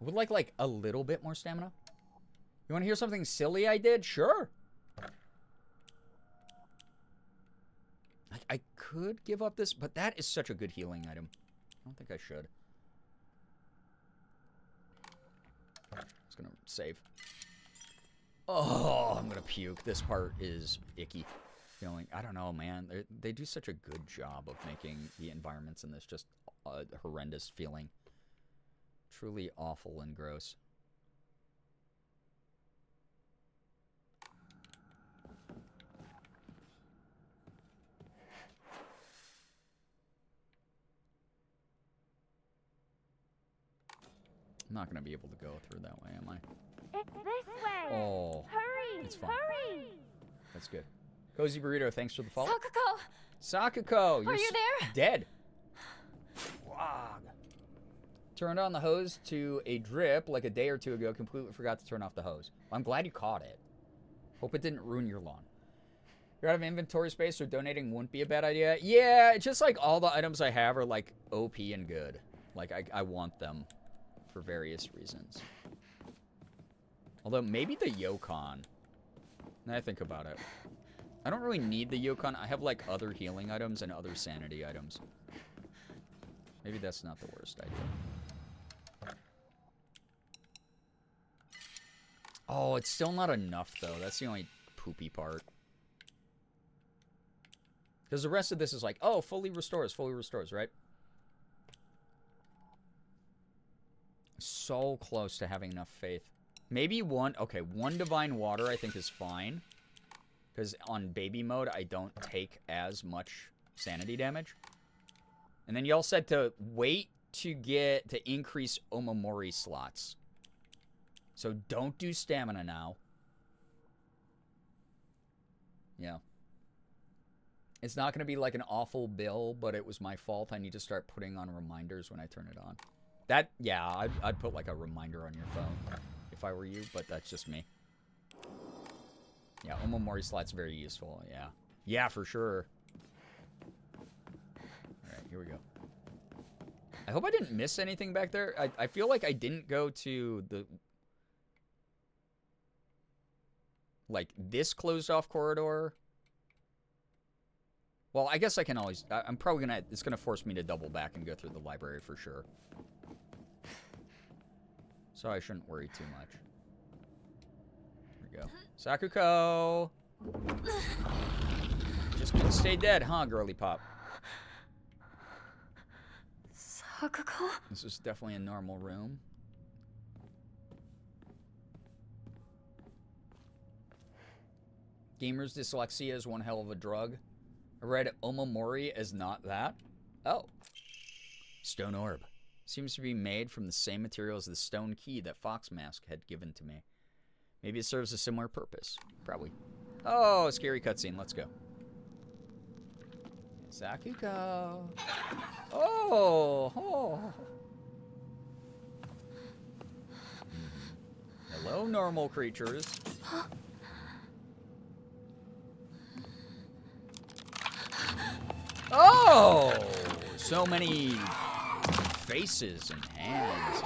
I would like a little bit more stamina. You want to hear something silly I did? Sure. I could give up this, but that is such a good healing item. I don't think I should. I'm just gonna save. Oh, I'm gonna puke. This part is icky. Feeling, I don't know, man. They do such a good job of making the environments in this just a horrendous feeling. Truly awful and gross. I'm not going to be able to go through that way, am I? It's this way. Oh. Hurry. It's fine. Hurry. That's good. Cozy Burrito, thanks for the follow. Sakuko! Sakuko! Are you there? Dead. Wog. Turned on the hose to a drip like a day or two ago. Completely forgot to turn off the hose. I'm glad you caught it. Hope it didn't ruin your lawn. You're out of inventory space, so donating wouldn't be a bad idea. Yeah, it's just like all the items I have are like OP and good. Like I want them for various reasons. Although maybe the Yokon. Now I think about it. I don't really need the Yokon. I have like other healing items and other sanity items. Maybe that's not the worst idea. Oh, it's still not enough though. That's the only poopy part. Because the rest of this is like, oh, fully restores, right? So close to having enough faith. Maybe one divine water I think is fine. Because on baby mode, I don't take as much sanity damage. And then y'all said to wait to increase Omamori slots. So don't do stamina now. Yeah. It's not going to be like an awful bill, but it was my fault. I need to start putting on reminders when I turn it on. Yeah, I'd put like a reminder on your phone if I were you, but that's just me. Yeah, Omamori slot's very useful, yeah. Yeah, for sure. Alright, here we go. I hope I didn't miss anything back there. I feel like I didn't go to the... like, this closed-off corridor. Well, I guess I can always... I'm probably gonna... It's gonna force me to double back and go through the library for sure. So I shouldn't worry too much. There we go. Sakuko! Just couldn't stay dead, huh, girly pop? Sakuko? This is definitely a normal room. Gamers' dyslexia is one hell of a drug. I read Omamori as not that. Oh. Stone orb. Seems to be made from the same material as the stone key that Fox Mask had given to me. Maybe it serves a similar purpose. Probably. Oh, scary cutscene. Let's go. Sakuko. Oh. Hello, normal creatures. Whoa! So many faces and hands.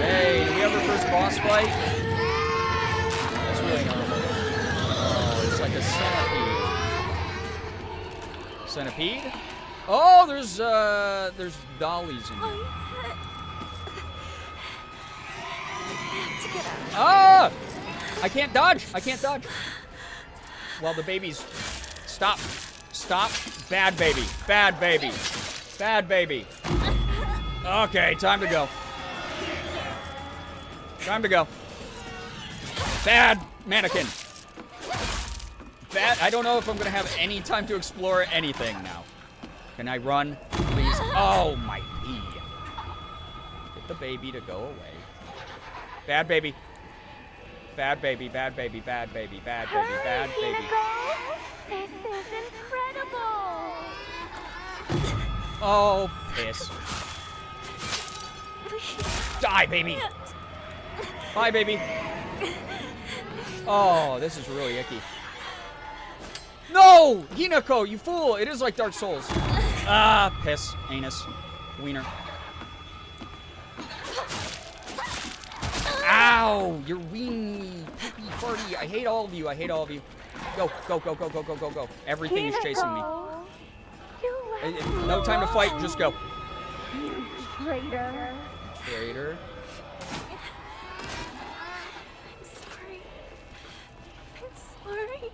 Hey, do we have our first boss fight? That's really normal. Oh, it's like a centipede. Centipede? Oh, there's dollies in here. Ah! I can't dodge. I can't dodge. Well, the babies. Stop. Stop. Bad baby. Bad baby. Bad baby. Okay, time to go. Time to go. Bad mannequin. Bad. I don't know if I'm gonna have any time to explore anything now. Can I run, please? Oh my pee. Get the baby to go away. Bad baby. Bad baby, bad baby, bad baby, bad baby, bad baby. This is incredible! Oh, piss. Die, baby. Bye, baby. Oh, this is really icky. No! Hinako, you fool! It is like Dark Souls. Ah, piss. Anus. Wiener. Ow! You're weenie, poopy, farty. I hate all of you. I hate all of you. Go, go, go, go, go, go, go, go. Everything is chasing me. No time to fight. Just go. You traitor. Traitor. I'm sorry. I'm sorry.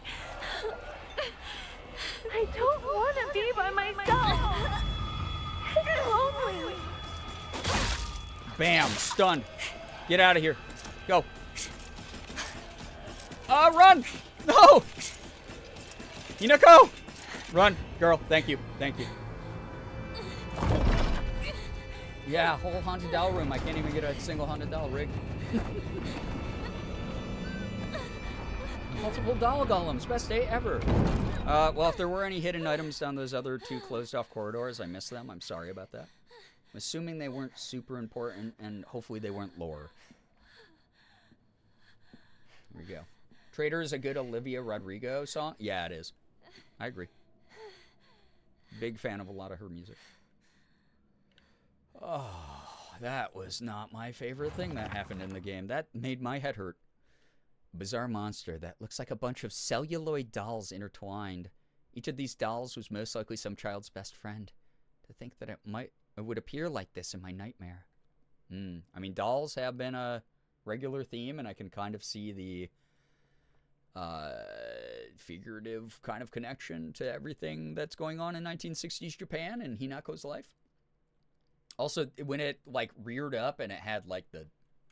I don't want to be by myself. It's lonely. Bam. Stunned. Get out of here. Go. Run! No! Hinako! Run, girl. Thank you. Thank you. Yeah, whole haunted doll room. I can't even get a single haunted doll rig. Multiple doll golems. Best day ever. Well, if there were any hidden items down those other two closed-off corridors, I missed them. I'm sorry about that. I'm assuming they weren't super important, and hopefully they weren't lore. Here we go. Traitor is a good Olivia Rodrigo song? Yeah, it is. I agree. Big fan of a lot of her music. Oh, that was not my favorite thing that happened in the game. That made my head hurt. Bizarre monster that looks like a bunch of celluloid dolls intertwined. Each of these dolls was most likely some child's best friend. To think that it would appear like this in my nightmare. I mean, dolls have been a regular theme, and I can kind of see the figurative kind of connection to everything that's going on in 1960s Japan and Hinako's life. Also, when it like reared up and it had like the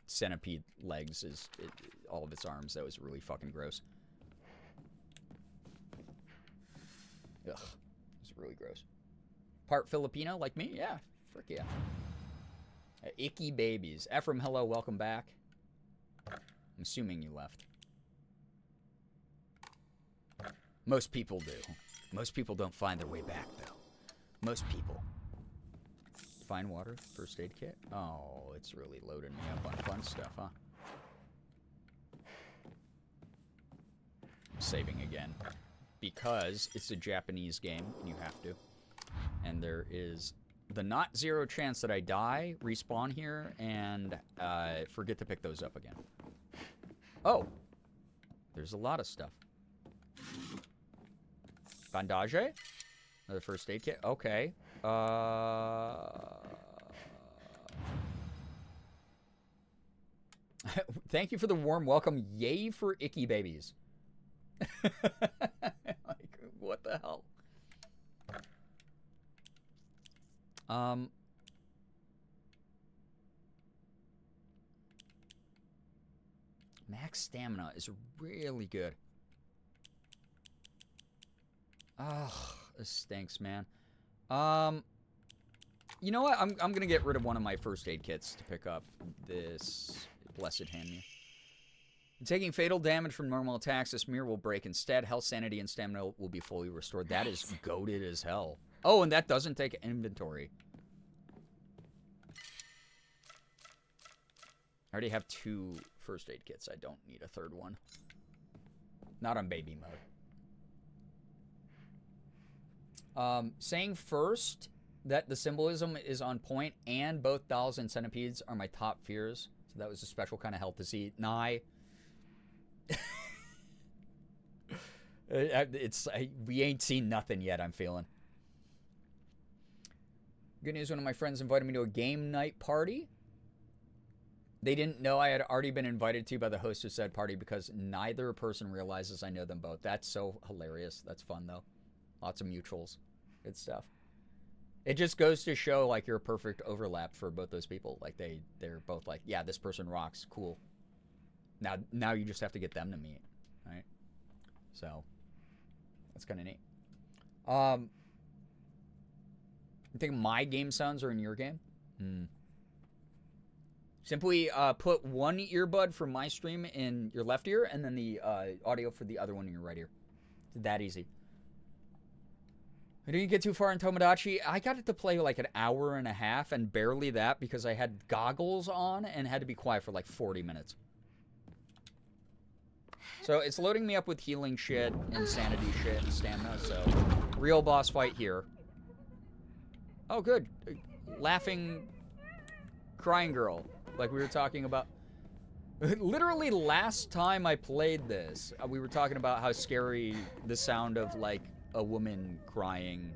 centipede legs as all of its arms, that was really fucking gross. Ugh, it's really gross. Part Filipino like me? Yeah, frick yeah. Icky babies. Ephraim, hello, welcome back. I'm assuming you left. Most people do. Most people don't find their way back, though. Most people. Fine water, first aid kit. Oh, it's really loading me up on fun stuff, huh? I'm saving again. Because it's a Japanese game, and you have to. And there is the not zero chance that I die, respawn here, and forget to pick those up again. Oh! There's a lot of stuff. Bandage? Another first aid kit? Okay. Thank you for the warm welcome. Yay for icky babies. Like, what the hell? Max stamina is really good. Ugh, this stinks, man. You know what? I'm gonna get rid of one of my first aid kits to pick up this blessed hand me. Taking fatal damage from normal attacks, this mirror will break. Instead, health, sanity, and stamina will be fully restored. That is goated as hell. Oh, and that doesn't take inventory. I already have 2 first aid kits. I don't need a third one. Not on baby mode. Saying first that the symbolism is on point and both dolls and centipedes are my top fears. So that was a special kind of hell to see. Nye. We ain't seen nothing yet, I'm feeling. Good news, one of my friends invited me to a game night party. They didn't know I had already been invited to by the host of said party because neither person realizes I know them both. That's so hilarious. That's fun, though. Lots of mutuals. Good stuff. It just goes to show, like, you're a perfect overlap for both those people. Like, they're both like, yeah, this person rocks. Cool. Now you just have to get them to meet, right? So, that's kind of neat. You think my game sounds are in your game? Simply put one earbud for my stream in your left ear and then the audio for the other one in your right ear. It's that easy. I didn't get too far in Tomodachi. I got it to play like an hour and a half and barely that because I had goggles on and had to be quiet for like 40 minutes. So it's loading me up with healing shit, insanity shit, and stamina, so real boss fight here. Oh, good. Laughing, crying girl, like we were talking about. Literally last time I played this, we were talking about how scary the sound of, like, a woman crying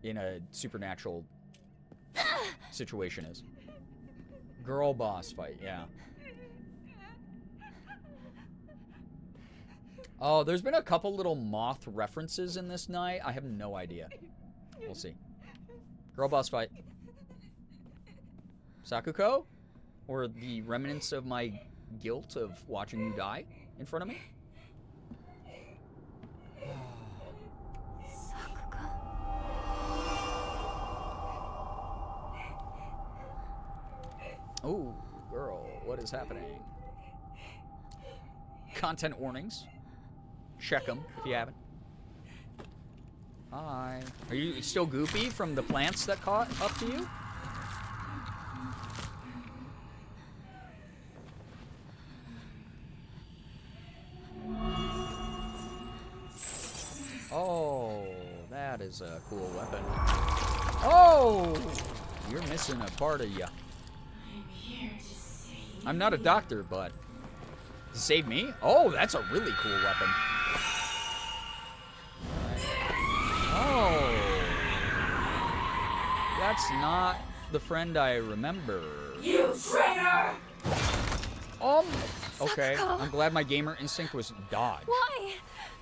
in a supernatural situation is. Girl boss fight, yeah. Oh, there's been a couple little moth references in this night. I have no idea. We'll see. Girl boss fight. Sakuko? Or the remnants of my guilt of watching you die in front of me? Oh, girl, what is happening? Content warnings. Check them if you haven't. Hi. Are you still goopy from the plants that caught up to you? Oh, that is a cool weapon. Oh! You're missing a part of you. I'm not a doctor, but to save me? Oh, that's a really cool weapon. Oh. That's not the friend I remember. You traitor! Okay. Sakuko. I'm glad my gamer instinct was dodge. Why?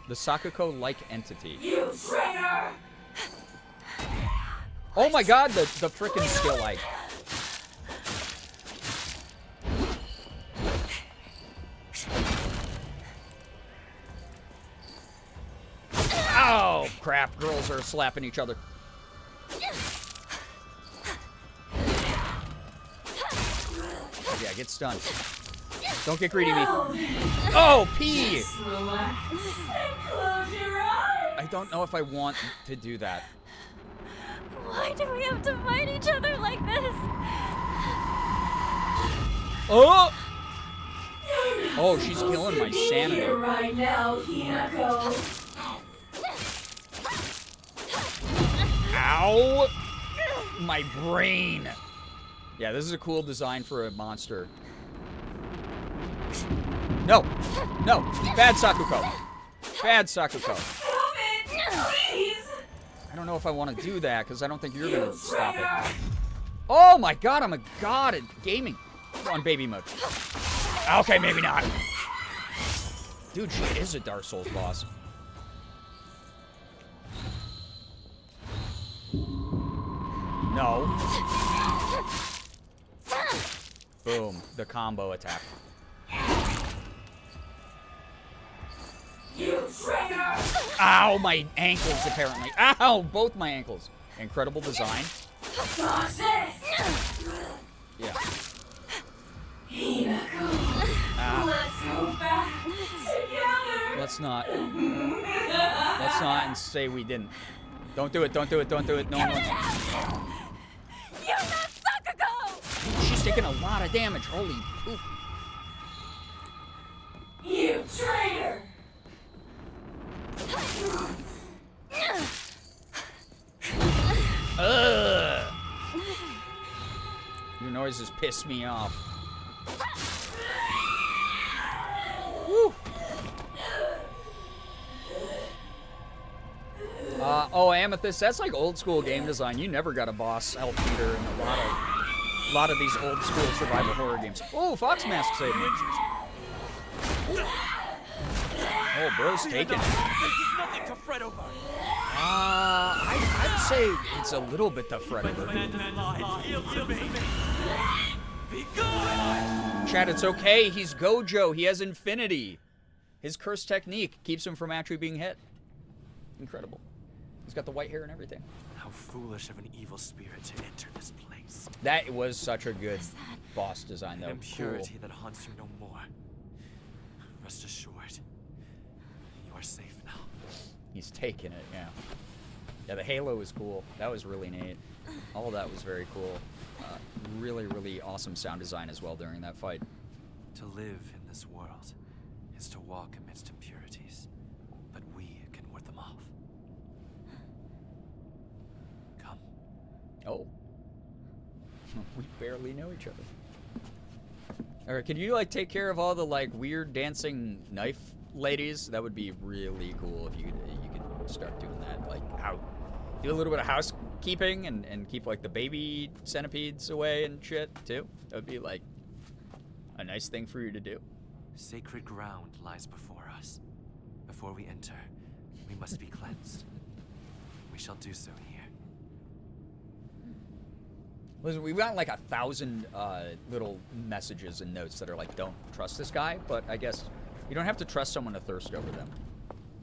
The Sakuko-like entity. You traitor! Oh my god, the frickin' skill like. Oh, crap. Girls are slapping each other. Yeah, get stunned. Don't get greedy, me. Oh, pee! I don't know if I want to do that. Why do we have to fight each other like this? Oh! Oh, she's killing my sanity. Right now, Hinako. Ow! My brain. Yeah, this is a cool design for a monster. No! No! Bad Sakuko! Bad Sakuko. Stop it, please. I don't know if I want to do that, because I don't think you're going to stop it. Oh my god, I'm a god at gaming. On baby mode. Okay, maybe not. Dude, she is a Dark Souls boss. No. Boom. The combo attack. You traitor! Ow, my ankles, apparently. Ow, both my ankles. Incredible design. Toxic! Yeah. Hinako. Let's go back together. Let's not. Let's not and say we didn't. Don't do it, don't do it, don't do it. No one wants. You're not Sakuko! She's taking a lot of damage. Holy poop. You traitor! noises piss me off. Woo! Oh, Amethyst, that's like old school game design. You never got a boss health meter in a lot of these old school survival horror games. Oh, Fox Mask saved me. Oh, bro's taking it. This is nothing to fret over. I'd say it's a little bit to fret over. Chad, it's okay. He's Gojo. He has infinity. His curse technique keeps him from actually being hit. Incredible. He's got the white hair and everything. How foolish of an evil spirit to enter this place. That was such a good boss design, though. An impurity Cool. that haunts you no more. Rest assured, you are safe now. He's taking it, yeah. Yeah, the halo was cool. That was really neat. All of that was very cool. Really, really awesome sound design as well during that fight. To live in this world is to walk amidst impurities, but we can ward them off. Come. Oh. We barely know each other. Alright, can you, like, take care of all the, like, weird dancing knife ladies? That would be really cool if you could start doing that. Like, do a little bit of housekeeping and keep, like, the baby centipedes away and shit, too. That would be, like, a nice thing for you to do. Sacred ground lies before us. Before we enter, we must be cleansed. We shall do so here. Listen, we've got like 1,000 little messages and notes that are like, don't trust this guy, but I guess you don't have to trust someone to thirst over them,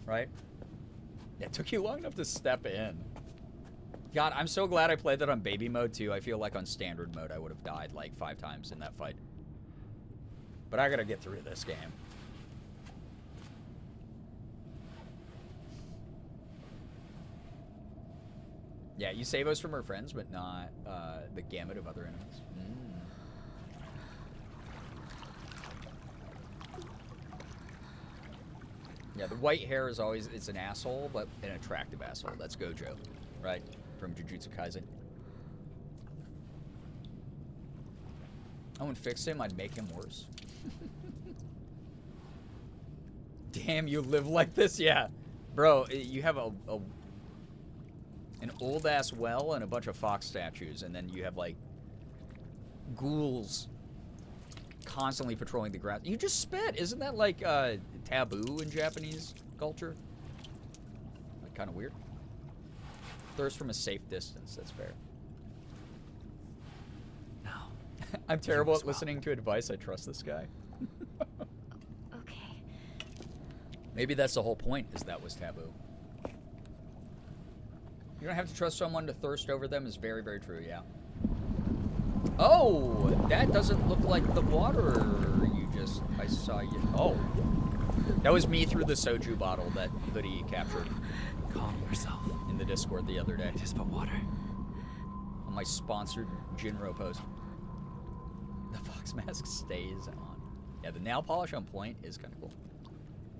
right? It took you long enough to step in. God, I'm so glad I played that on baby mode too. I feel like on standard mode I would have died like 5 times in that fight. But I gotta get through this game. Yeah, you save us from our friends, but not the gamut of other enemies. Yeah, the white hair is always, it's an asshole, but an attractive asshole. That's Gojo, right? From Jujutsu Kaisen. I wouldn't fix him, I'd make him worse. Damn, you live like this? Yeah. Bro, you have an old-ass well and a bunch of fox statues, and then you have, like, ghouls constantly patrolling the ground. You just spit! Isn't that, like, taboo in Japanese culture? Like, kind of weird. Thirst from a safe distance, that's fair. Now, I'm terrible at listening to advice. I trust this guy. Okay. Maybe that's the whole point, is that was taboo. You don't have to trust someone to thirst over them is very, very true, yeah. Oh, that doesn't look like the water I saw you. Oh. That was me through the soju bottle that Hoodie captured. Calm yourself. In the Discord the other day. It is but water. On my sponsored Jinro post. The fox mask stays on. Yeah, the nail polish on point is kind of cool.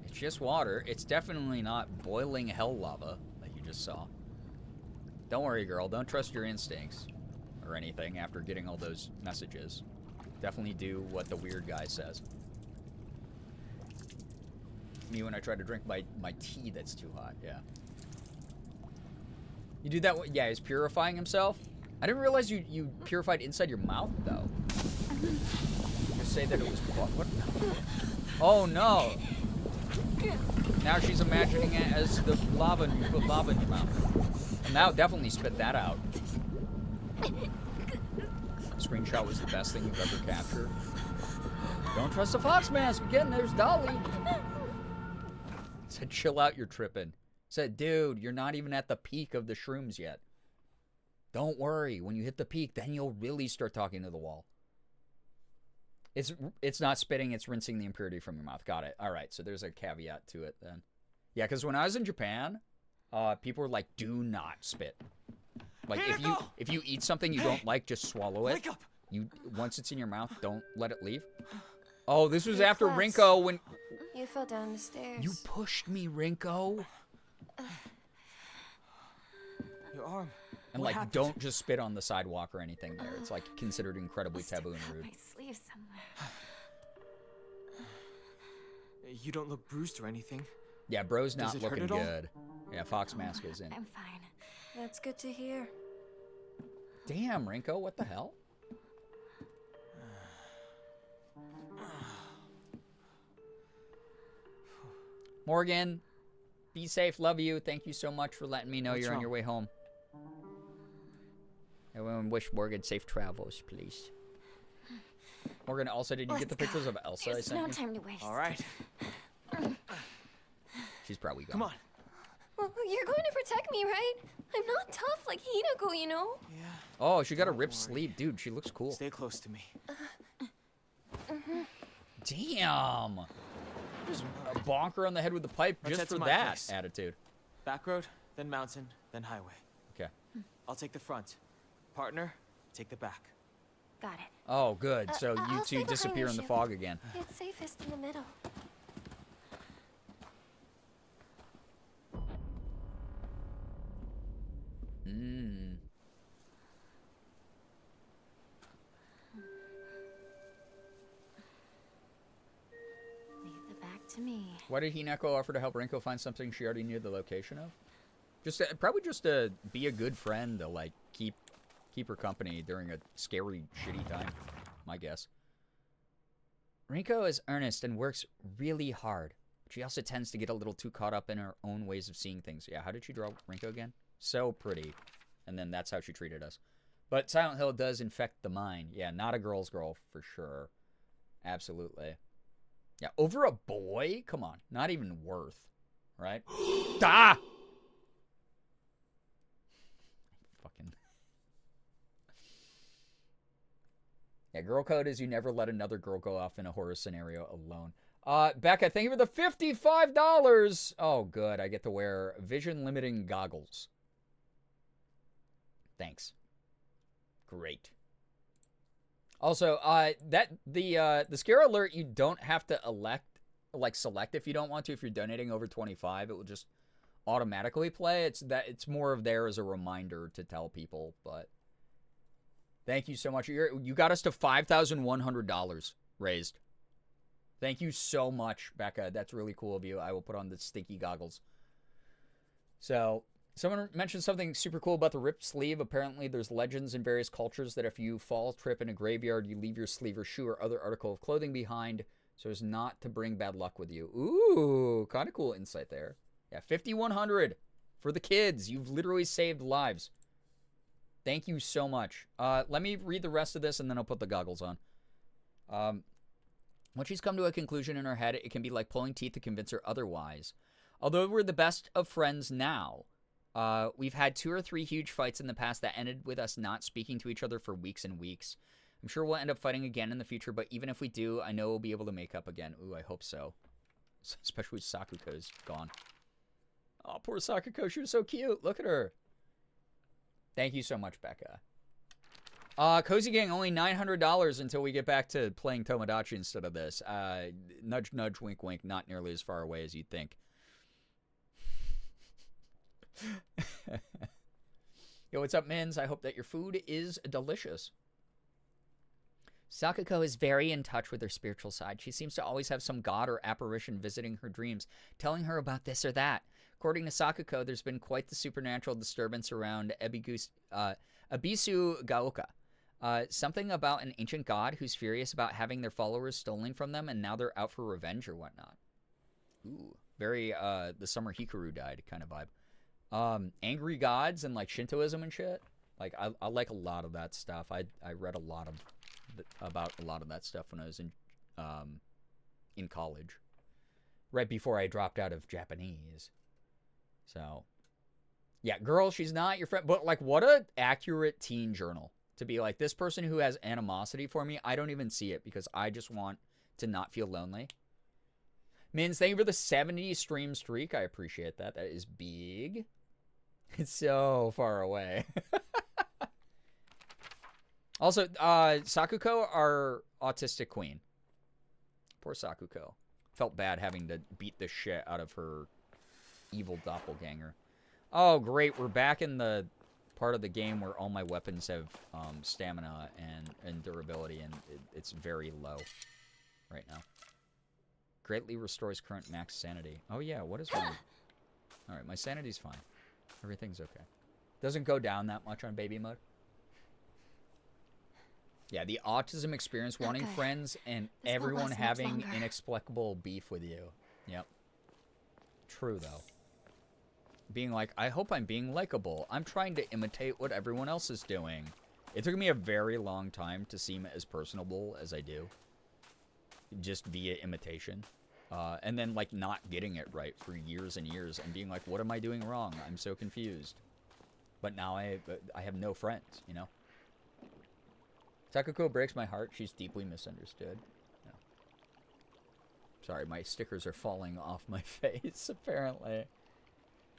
It's just water. It's definitely not boiling hell lava that you just saw. Don't worry, girl. Don't trust your instincts or anything after getting all those messages. Definitely do what the weird guy says. Me when I try to drink my tea that's too hot, yeah. You do that, yeah, he's purifying himself? I didn't realize you purified inside your mouth, though. You say that it was, what? Oh, no. Now she's imagining it as the lava, and you put lava in your mouth. And now definitely spit that out. Screenshot was the best thing you've ever captured. Don't trust the fox mask. Again, there's Dolly. Said, chill out, you're tripping. Said, dude, you're not even at the peak of the shrooms yet. Don't worry. When you hit the peak, then you'll really start talking to the wall. It's not spitting, it's rinsing the impurity from your mouth. Got it. All right, so there's a caveat to it then. Yeah, because when I was in Japan, people were like, do not spit. Like, if you eat something you don't like, just swallow it. Wake up. Once it's in your mouth, don't let it leave. Oh, this was after Rinko when... You fell down the stairs. You pushed me, Rinko. Your arm. And, What like, happened? don't just spit on the sidewalk or anything there. It's, like, considered incredibly taboo and rude. My sleeve somewhere. You don't look bruised or anything. Yeah, bro's Does not it hurt looking at all? good. Yeah, Fox Mask is in. I'm fine. That's good to hear. Damn, Rinko, what the hell? Morgan, be safe. Love you. Thank you so much for letting me know What's you're on wrong? your way home. Everyone wish Morgan safe travels, please. Morgan, also, did you get the pictures of Elsa I There's sent no you? time to waste. All right. She's probably gone. Come on. Well, you're going to protect me, right? I'm not tough like Hinako, you know? Yeah. Oh, she got a Don't ripped worry. sleeve. Dude, she looks cool. Stay close to me. Damn. Just bonk her on the head with the pipe Let's just head to for my that place. attitude. Back road, then mountain, then highway. Okay. I'll take the front. Partner, take the back. Got it. Oh, good. So you I'll two stay behind disappear you, in the Ship. fog again. It's safest in the middle. Mmm. Leave the back to me. Why did Hinako offer to help Rinko find something she already knew the location of? Just probably just to be a good friend to like keep her company during a scary, shitty time. My guess. Rinko is earnest and works really hard. She also tends to get a little too caught up in her own ways of seeing things. Yeah, how did she draw Rinko again? So pretty. And then that's how she treated us. But Silent Hill does infect the mind. Yeah, not a girl's girl for sure. Absolutely. Yeah, over a boy? Come on. Not even worth. Right? Ah! Fucking. Yeah, girl code is you never let another girl go off in a horror scenario alone. Becca, thank you for the $55. Oh, good. I get to wear vision limiting goggles. Thanks. Great. Also, the scare alert you don't have to select if you don't want to. If you're donating over 25, it will just automatically play. It's more of there as a reminder to tell people. But thank you so much. You got us to $5,100 raised. Thank you so much, Becca. That's really cool of you. I will put on the stinky goggles. So, someone mentioned something super cool about the ripped sleeve. Apparently, there's legends in various cultures that if you fall, trip in a graveyard, you leave your sleeve or shoe or other article of clothing behind so as not to bring bad luck with you. Ooh, kind of cool insight there. Yeah, $5,100 for the kids. You've literally saved lives. Thank you so much. Let me read the rest of this, and then I'll put the goggles on. When she's come to a conclusion in her head, it can be like pulling teeth to convince her otherwise. Although we're the best of friends now, we've had 2 or 3 huge fights in the past that ended with us not speaking to each other for weeks and weeks. I'm sure we'll end up fighting again in the future, but even if we do, I know we'll be able to make up again. Ooh, I hope so. Especially with Sakuko's gone. Oh, poor Sakuko. She was so cute. Look at her. Thank you so much, Becca. Cozy Gang, only $900 until we get back to playing Tomodachi instead of this. Nudge, nudge, wink, wink. Not nearly as far away as you'd think. Yo, what's up, Mins? I hope that your food is delicious. Sakuko is very in touch with her spiritual side. She seems to always have some god or apparition visiting her dreams, telling her about this or that. According to Sakuko, there's been quite the supernatural disturbance around Abisu Gaoka. Something about an ancient god who's furious about having their followers stolen from them, and now they're out for revenge or whatnot. Ooh, very the summer Hikaru died kind of vibe. Angry gods and like Shintoism and shit. Like I like a lot of that stuff. I read a lot about a lot of that stuff when I was in college, right before I dropped out of Japanese. So, yeah, girl, she's not your friend, but like, what a accurate teen journal to be like, this person who has animosity for me, I don't even see it because I just want to not feel lonely. Mins, thank you for the 70 stream streak. I appreciate that. That is big. It's so far away. Also, Sakuko, our autistic queen. Poor Sakuko. Felt bad having to beat the shit out of her evil doppelganger. Oh, great. We're back in the part of the game where all my weapons have stamina and durability, and it's very low right now. Greatly restores current max sanity. Oh yeah, what is my... Alright, my sanity's fine. Everything's okay. Doesn't go down that much on baby mode. Yeah, the autism experience, wanting friends and everyone having inexplicable beef with you. Yep. True, though. Being like, I hope I'm being likable. I'm trying to imitate what everyone else is doing. It took me a very long time to seem as personable as I do. Just via imitation. And then, like, not getting it right for years and years and being like, what am I doing wrong? I'm so confused. But now I have no friends, you know? Takuko breaks my heart. She's deeply misunderstood. Yeah. Sorry, my stickers are falling off my face, apparently.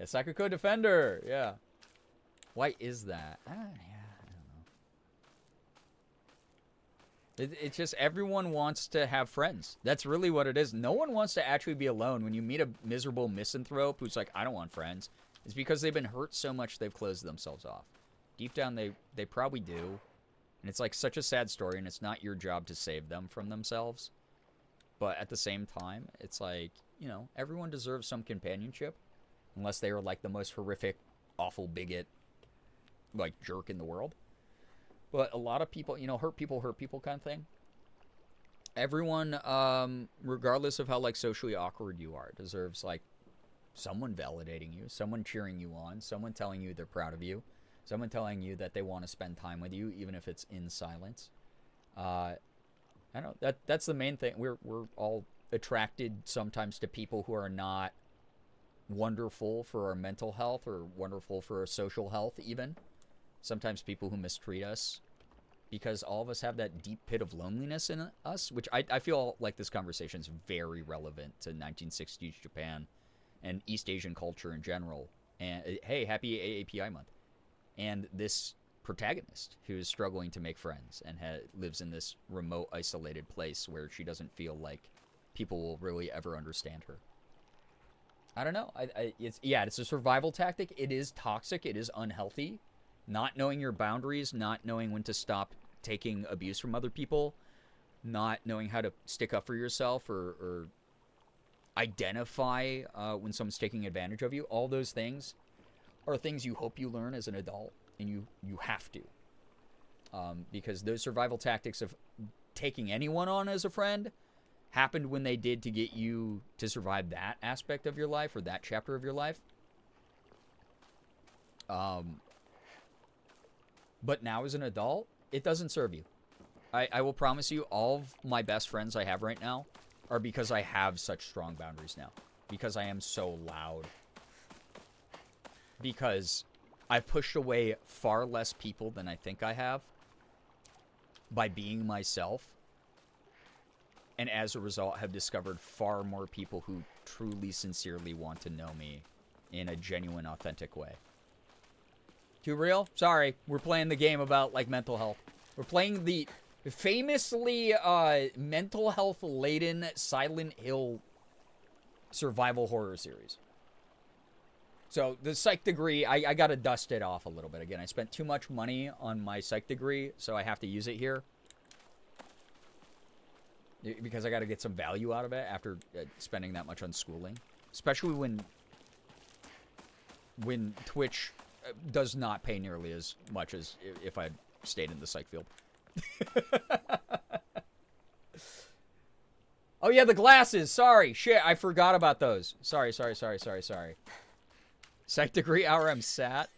Yeah, Sakuko Defender. Yeah. Why is that? Yeah, I don't know. It's just everyone wants to have friends. That's really what it is. No one wants to actually be alone. When you meet a miserable misanthrope who's like, I don't want friends, it's because they've been hurt so much they've closed themselves off. Deep down, they probably do. And it's like such a sad story, and it's not your job to save them from themselves. But at the same time, it's like, you know, everyone deserves some companionship. Unless they are like the most horrific, awful bigot, like jerk in the world. But a lot of people, you know, hurt people kind of thing. Everyone, regardless of how like socially awkward you are, deserves like someone validating you, someone cheering you on, someone telling you they're proud of you. Someone telling you that they want to spend time with you, even if it's in silence. I don't know. That's the main thing. We're all attracted sometimes to people who are not wonderful for our mental health or wonderful for our social health, even. Sometimes people who mistreat us, because all of us have that deep pit of loneliness in us, which I feel like this conversation is very relevant to 1960s Japan and East Asian culture in general. And hey, happy AAPI month. And this protagonist who is struggling to make friends and lives in this remote, isolated place where she doesn't feel like people will really ever understand her. I don't know. It's a survival tactic. It is toxic. It is unhealthy. Not knowing your boundaries, not knowing when to stop taking abuse from other people, not knowing how to stick up for yourself or identify when someone's taking advantage of you. All those things are things you hope you learn as an adult, and you have to. Because those survival tactics of taking anyone on as a friend happened when they did to get you to survive that aspect of your life or that chapter of your life. But now as an adult, it doesn't serve you. I will promise you, all of my best friends I have right now are because I have such strong boundaries now. Because I am so loud. Because I've pushed away far less people than I think I have by being myself. And as a result, have discovered far more people who truly, sincerely want to know me in a genuine, authentic way. Too real? Sorry, we're playing the game about, like, mental health. We're playing the famously mental health-laden Silent Hill survival horror series. So, the psych degree, I gotta dust it off a little bit. Again, I spent too much money on my psych degree, so I have to use it here. Because I gotta get some value out of it after spending that much on schooling. Especially when Twitch does not pay nearly as much as if I stayed in the psych field. Oh yeah, the glasses! Sorry! Shit, I forgot about those. Sorry. Psych degree hour, I'm sat.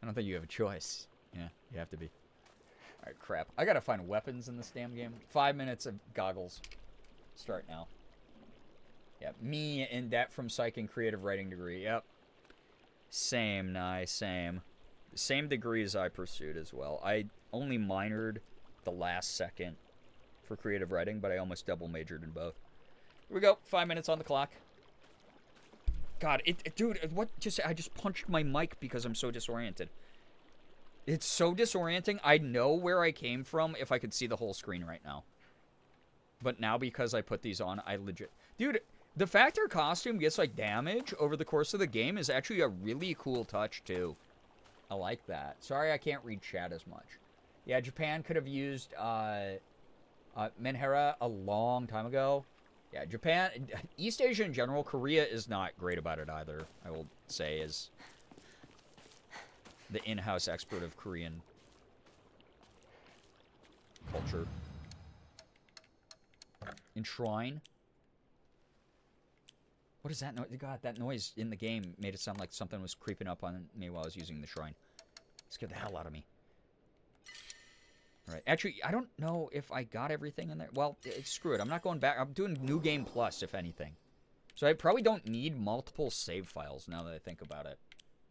I don't think you have a choice. Yeah, you have to be. Alright, crap. I gotta find weapons in this damn game. 5 minutes of goggles. Start now. Yeah, me in debt from psych and creative writing degree. Yep. Same, same. Same degrees I pursued as well. I only minored the last second for creative writing, but I almost double majored in both. Here we go. 5 minutes on the clock. God, dude, I just punched my mic because I'm so disoriented. It's so disorienting. I know where I came from if I could see the whole screen right now. But now because I put these on, I legit... Dude, the fact our costume gets, like, damage over the course of the game is actually a really cool touch, too. I like that. Sorry I can't read chat as much. Yeah, Japan could have used Menhera a long time ago. Yeah, Japan, East Asia in general, Korea is not great about it either, I will say, as the in-house expert of Korean culture. Enshrine? What is that noise? God, that noise in the game made it sound like something was creeping up on me while I was using the shrine. It scared the hell out of me. Alright, actually, I don't know if I got everything in there. Well, screw it. I'm not going back. I'm doing New Game Plus, if anything. So I probably don't need multiple save files now that I think about it.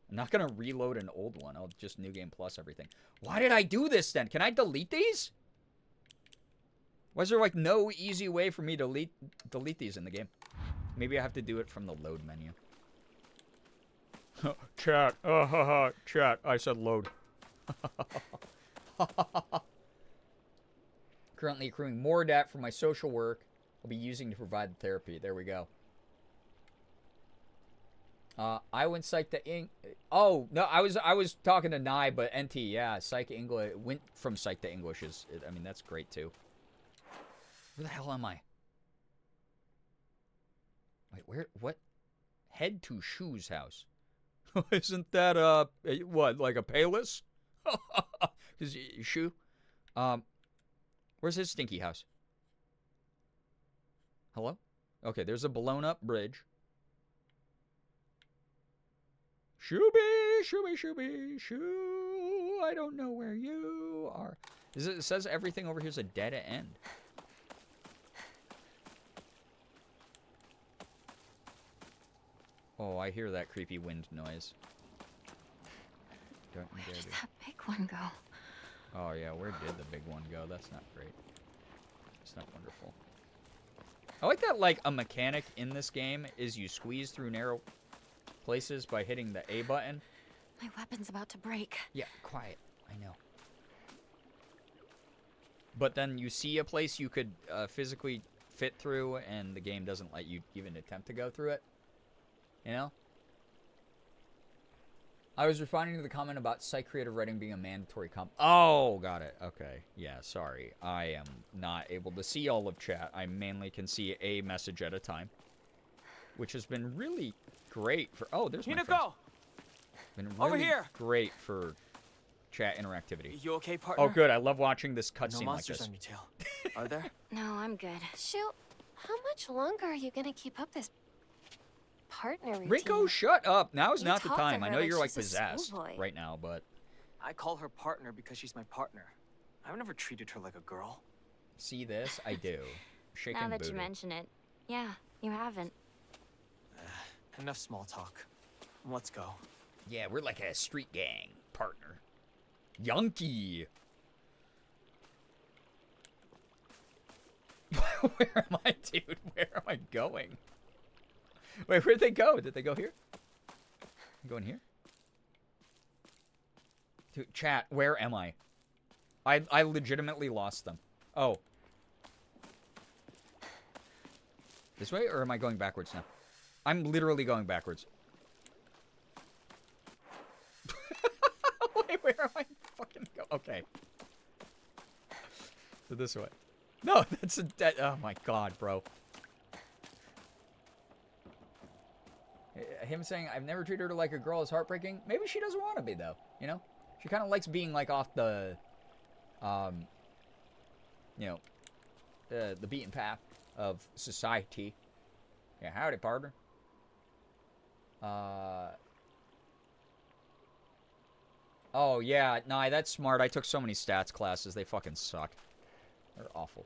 I'm not going to reload an old one. I'll just New Game Plus everything. Why did I do this then? Can I delete these? Why is there, like, no easy way for me to delete these in the game? Maybe I have to do it from the load menu. Chat. Chat. I said load. Currently accruing more debt for my social work I'll be using to provide the therapy. There we go. I went psych to Oh, no, I was talking to Nye, but NT, yeah, psych English went from psych to English I mean, that's great too. Where the hell am I? Wait, where? What? Head to Shoe's house. Isn't that what, like a Payless? Is Shoe? Where's his stinky house? Hello? Okay, there's a blown up bridge. Shooby, shooby, shooby, shoo. I don't know where you are. It says everything over here is a dead end. Oh, I hear that creepy wind noise. Where did that big one go? Oh, yeah, where did the big one go? That's not great. It's not wonderful. I like that, like, a mechanic in this game is you squeeze through narrow places by hitting the A button. My weapon's about to break. Yeah, quiet. I know. But then you see a place you could physically fit through, and the game doesn't let you even attempt to go through it. You know? I was responding to the comment about site creative writing being a mandatory comp. Oh, got it. Okay. Yeah, sorry. I am not able to see all of chat. I mainly can see a message at a time. Which has been really great for... Oh, there's my friends. Go! Been really Over here! Great for chat interactivity. You okay, partner? Oh, good. I love watching this cutscene no like this. monsters on your tail. Are there? No, I'm good. Shoot, how much longer are you gonna keep up this partner routine? Rico, shut up. Now is You not the talk to time. I her know like you're like she's a possessed schoolboy. right now, but I call her partner because she's my partner. I've never treated her like a girl. see this? I do. Shaking Now that booty. you mention it, yeah, you haven't. Enough small talk. Let's go. Yeah, we're like a street gang partner. Yunky. Where am I, dude? Where am I going? Wait, where'd they go? Did they go here? Go in here? Dude, chat, where am I? I legitimately lost them. Oh. This way, or am I going backwards now? I'm literally going backwards. Wait, where am I fucking go? Okay. So this way. No, that's a dead. Oh my god, bro. Him saying, I've never treated her like a girl is heartbreaking. Maybe she doesn't want to be, though. You know? She kind of likes being, like, off the, you know, the beaten path of society. Yeah, howdy, partner. Oh, yeah. Nah, that's smart. I took so many stats classes. They fucking suck. They're awful.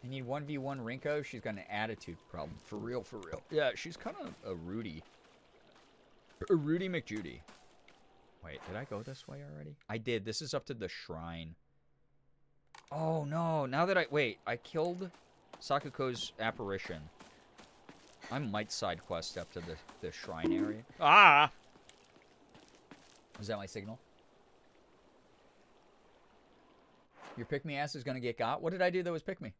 I need 1v1 Rinko. She's got an attitude problem. For real, for real. Yeah, she's kind of a Rudy. A Rudy McJudy. Wait, did I go this way already? I did. This is up to the shrine. Oh, no. Now that wait, I killed Sakuko's apparition. I might side quest up to the shrine area. Ah! Was that my signal? Your pick-me ass is gonna get got? What did I do that was pick-me?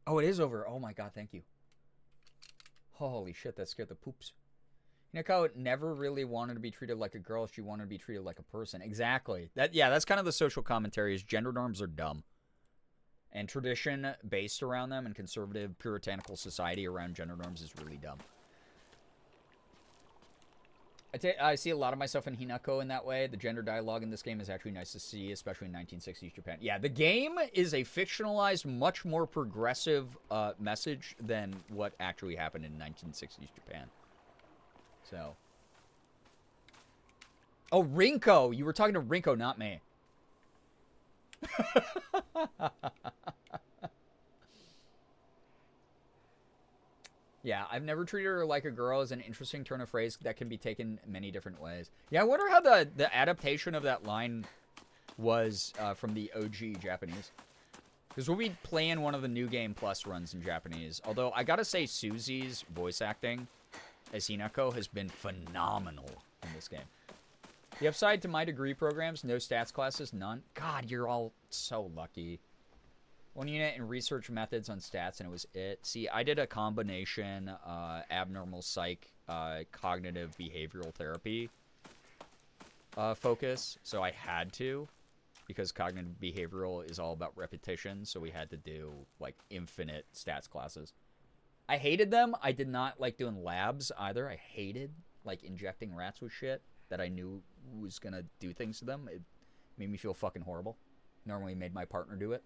Oh, it is over. Oh my god, thank you. Holy shit, that scared the poops. Hinako never really wanted to be treated like a girl. She wanted to be treated like a person. Exactly. That's kind of the social commentary is gender norms are dumb. And tradition based around them and conservative puritanical society around gender norms is really dumb. I see a lot of myself in Hinako in that way. The gender dialogue in this game is actually nice to see, especially in 1960s Japan. Yeah, the game is a fictionalized, much more progressive message than what actually happened in 1960s Japan. So. Oh, Rinko! You were talking to Rinko, not me. Yeah, I've never treated her like a girl is an interesting turn of phrase that can be taken many different ways. Yeah, I wonder how the adaptation of that line was from the OG Japanese. Because we'll be playing one of the New Game Plus runs in Japanese. Although, I gotta say, Susie's voice acting as Hinako has been phenomenal in this game. The upside to my degree programs, no stats classes, none. God, you're all so lucky. One unit in research methods on stats, and it was it. See, I did a combination abnormal psych, cognitive behavioral therapy focus, so I had to, because cognitive behavioral is all about repetition, so we had to do, like, infinite stats classes. I hated them. I did not like doing labs either. I hated, like, injecting rats with shit that I knew was gonna do things to them. It made me feel fucking horrible. Normally made my partner do it.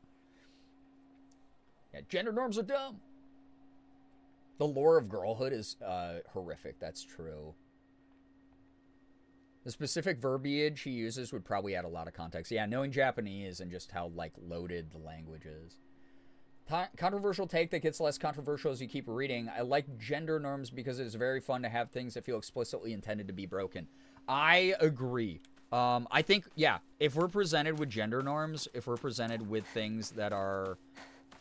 Yeah, gender norms are dumb. The lore of girlhood is horrific. That's true. The specific verbiage he uses would probably add a lot of context. Yeah, knowing Japanese and just how, like, loaded the language is. Controversial take that gets less controversial as you keep reading. I like gender norms because it's very fun to have things that feel explicitly intended to be broken. I agree. I think, yeah, if we're presented with gender norms, if we're presented with things that are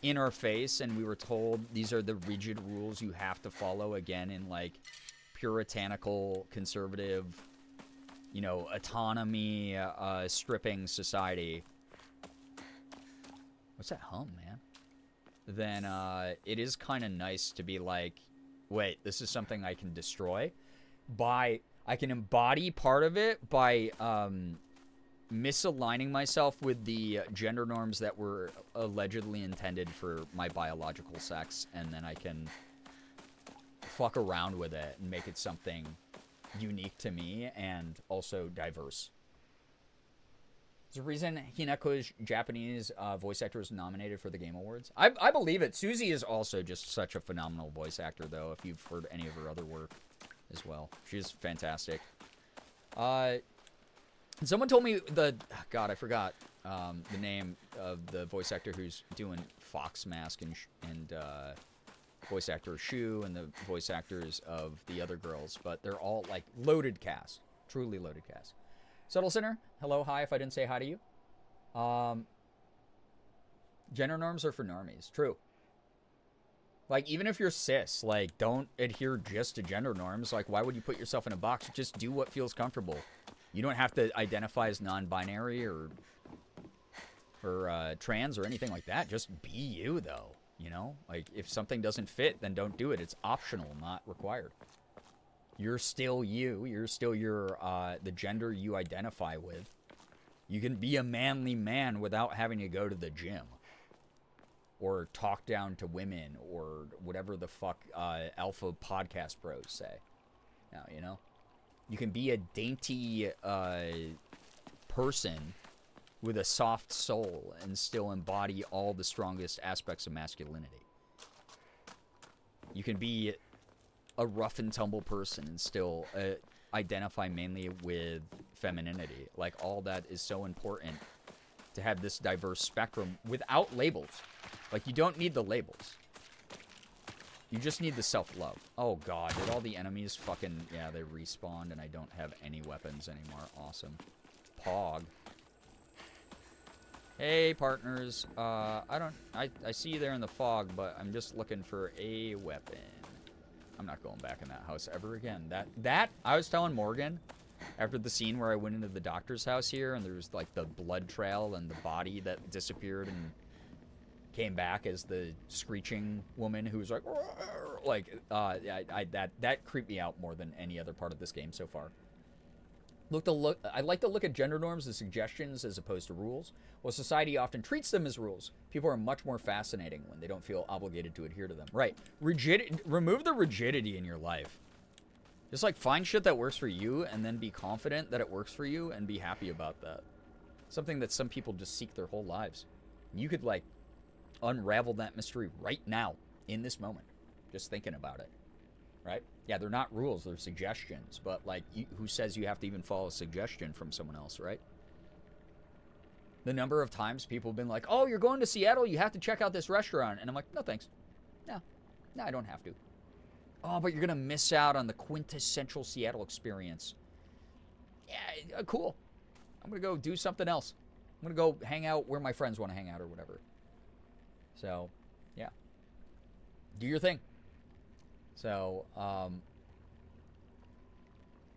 in our face and we were told these are the rigid rules you have to follow, again, in, like, puritanical, conservative, you know, autonomy, stripping society. What's that hum, man? Then it is kind of nice to be like, wait, this is something I can destroy. I can embody part of it by misaligning myself with the gender norms that were allegedly intended for my biological sex, and then I can fuck around with it and make it something unique to me and also diverse. There's a reason Hineko's Japanese voice actor was nominated for the Game Awards. I believe it. Susie is also just such a phenomenal voice actor, though, if you've heard any of her other work as well. She's fantastic. Someone told me God, I forgot the name of the voice actor who's doing Fox Mask and voice actor Shu and the voice actors of the other girls, but they're all, like, loaded cast. Truly loaded cast. Subtle Sinner, hello, hi, if I didn't say hi to you. Gender norms are for normies. True. Like, even if you're cis, like, don't adhere just to gender norms. Like, why would you put yourself in a box? Just do what feels comfortable. You don't have to identify as non-binary or trans or anything like that. Just be you, though, you know? Like, if something doesn't fit, then don't do it. It's optional, not required. You're still you. You're still the gender you identify with. You can be a manly man without having to go to the gym. Or talk down to women. Or whatever the fuck alpha podcast bros say. Now, you know? You can be a dainty person with a soft soul and still embody all the strongest aspects of masculinity. You can be a rough and tumble person and still identify mainly with femininity. Like, all that is so important to have this diverse spectrum without labels. Like, you don't need the labels. You just need the self-love. Oh, God. Did all the enemies fucking... Yeah, they respawned and I don't have any weapons anymore. Awesome. Pog. Hey, partners. I see you there in the fog, but I'm just looking for a weapon. I'm not going back in that house ever again. That I was telling Morgan after the scene where I went into the doctor's house here and there was, like, the blood trail and the body that disappeared and came back as the screeching woman who was like, that creeped me out more than any other part of this game so far. I like to look at gender norms as suggestions as opposed to rules. While society often treats them as rules, people are much more fascinating when they don't feel obligated to adhere to them. Right. Remove the rigidity in your life. Just like find shit that works for you and then be confident that it works for you and be happy about that. Something that some people just seek their whole lives. You could like unravel that mystery right now in this moment. Just thinking about it. Right? Yeah, they're not rules, they're suggestions. But like, who says you have to even follow a suggestion from someone else, right? The number of times people have been like, oh, you're going to Seattle, you have to check out this restaurant. And I'm like, no, thanks. No, I don't have to. Oh, but you're going to miss out on the quintessential Seattle experience. Yeah, cool. I'm going to go do something else. I'm going to go hang out where my friends want to hang out or whatever. So, yeah. Do your thing. So,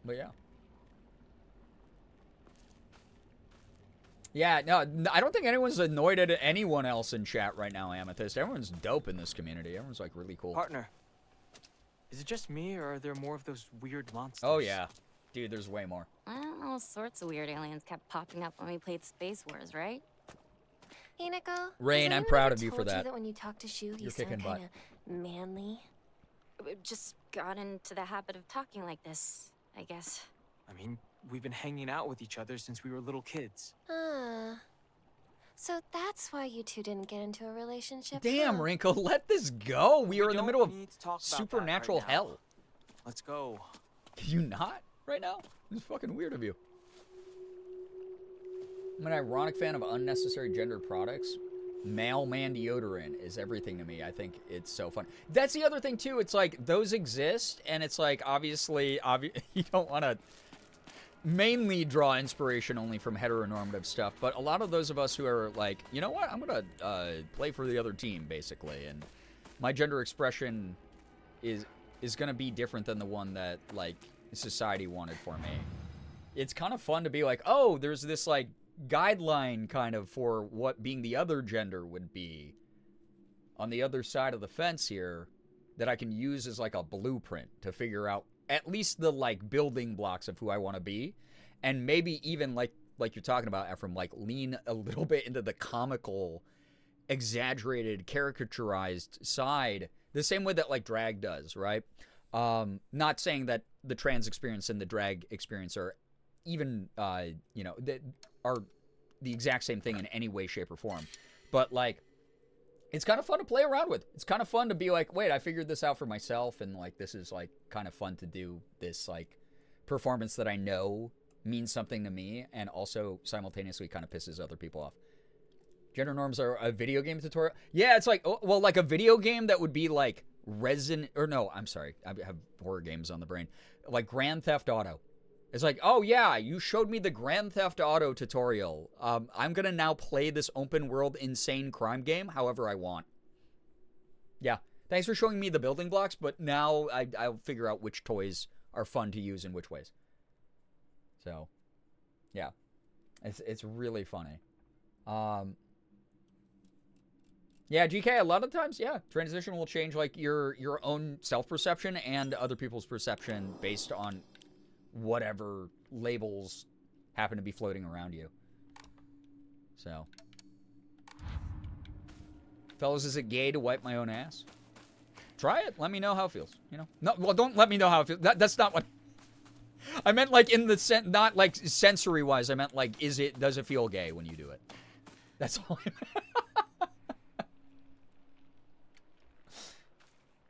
but yeah. Yeah, no, I don't think anyone's annoyed at anyone else in chat right now, Amethyst. Everyone's dope in this community. Everyone's like really cool. Partner, is it just me or are there more of those weird monsters? Oh yeah. Dude, there's way more. All sorts of weird aliens kept popping up when we played Space Wars, right? Hey, Nico. Rain, I'm proud of you for that. That when you talk to Shu, you You're sound kicking butt. kind of manly. We just got into the habit of talking like this, I guess. I mean, we've been hanging out with each other since we were little kids. So that's why you two didn't get into a relationship. Damn, huh? Wrinkle, let this go. We are in the middle of need to talk about supernatural that right now. hell. Let's go. Can you not right now? It's fucking weird of you. I'm an ironic fan of unnecessary gender products. Male man deodorant is everything to me. I think it's so fun. That's the other thing too. It's like those exist, and it's like obviously you don't want to mainly draw inspiration only from heteronormative stuff, but a lot of those of us who are like, you know what, I'm gonna play for the other team basically, and my gender expression is gonna be different than the one that like society wanted for me. It's kind of fun to be like, oh, there's this like guideline kind of for what being the other gender would be on the other side of the fence here that I can use as like a blueprint to figure out at least the like building blocks of who I want to be, and maybe even like you're talking about, Ephraim, like lean a little bit into the comical, exaggerated, caricaturized side the same way that like drag does, right? Not saying that the trans experience and the drag experience are even that are the exact same thing in any way, shape, or form, but like it's kind of fun to play around with. It's kind of fun to be like, wait, I figured this out for myself, and like this is like kind of fun to do this like performance that I know means something to me and also simultaneously kind of pisses other people off. Gender norms are a video game tutorial. Yeah, it's like, well, like a video game that would be like I'm sorry, I have horror games on the brain, like Grand Theft Auto. It's like, oh yeah, you showed me the Grand Theft Auto tutorial. I'm gonna now play this open world insane crime game however I want. Yeah, thanks for showing me the building blocks, but now I'll figure out which toys are fun to use in which ways. So, yeah, it's really funny. Yeah, GK, a lot of times, yeah, transition will change like your own self-perception and other people's perception based on whatever labels happen to be floating around you. So, fellas, is it gay to wipe my own ass? Try it. Let me know how it feels. You know, no, well, don't let me know how it feels. That's not what I meant. Like in the not like sensory wise. I meant like, does it feel gay when you do it? That's all I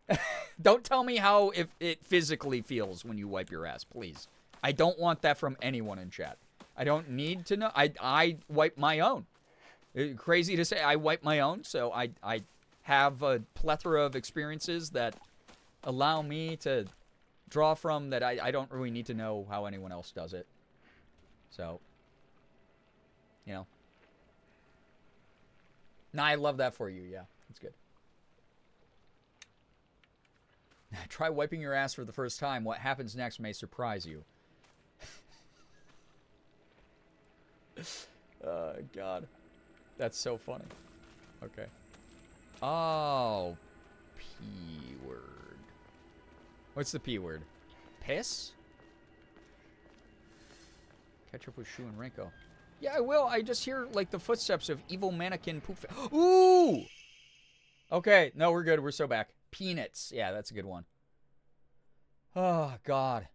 meant. Don't tell me how if it physically feels when you wipe your ass, please. I don't want that from anyone in chat. I don't need to know. I wipe my own. Crazy to say, I wipe my own, so I have a plethora of experiences that allow me to draw from that I don't really need to know how anyone else does it. So, you know. Nah, I love that for you, yeah. It's good. Try wiping your ass for the first time. What happens next may surprise you. God. That's so funny. Okay. Oh, P word. What's the P word? Piss? Catch up with Shu and Rinko. Yeah, I will. I just hear, like, the footsteps of evil mannequin poop. Ooh! Okay, no, we're good. We're so back. Peanuts. Yeah, that's a good one. Oh, God.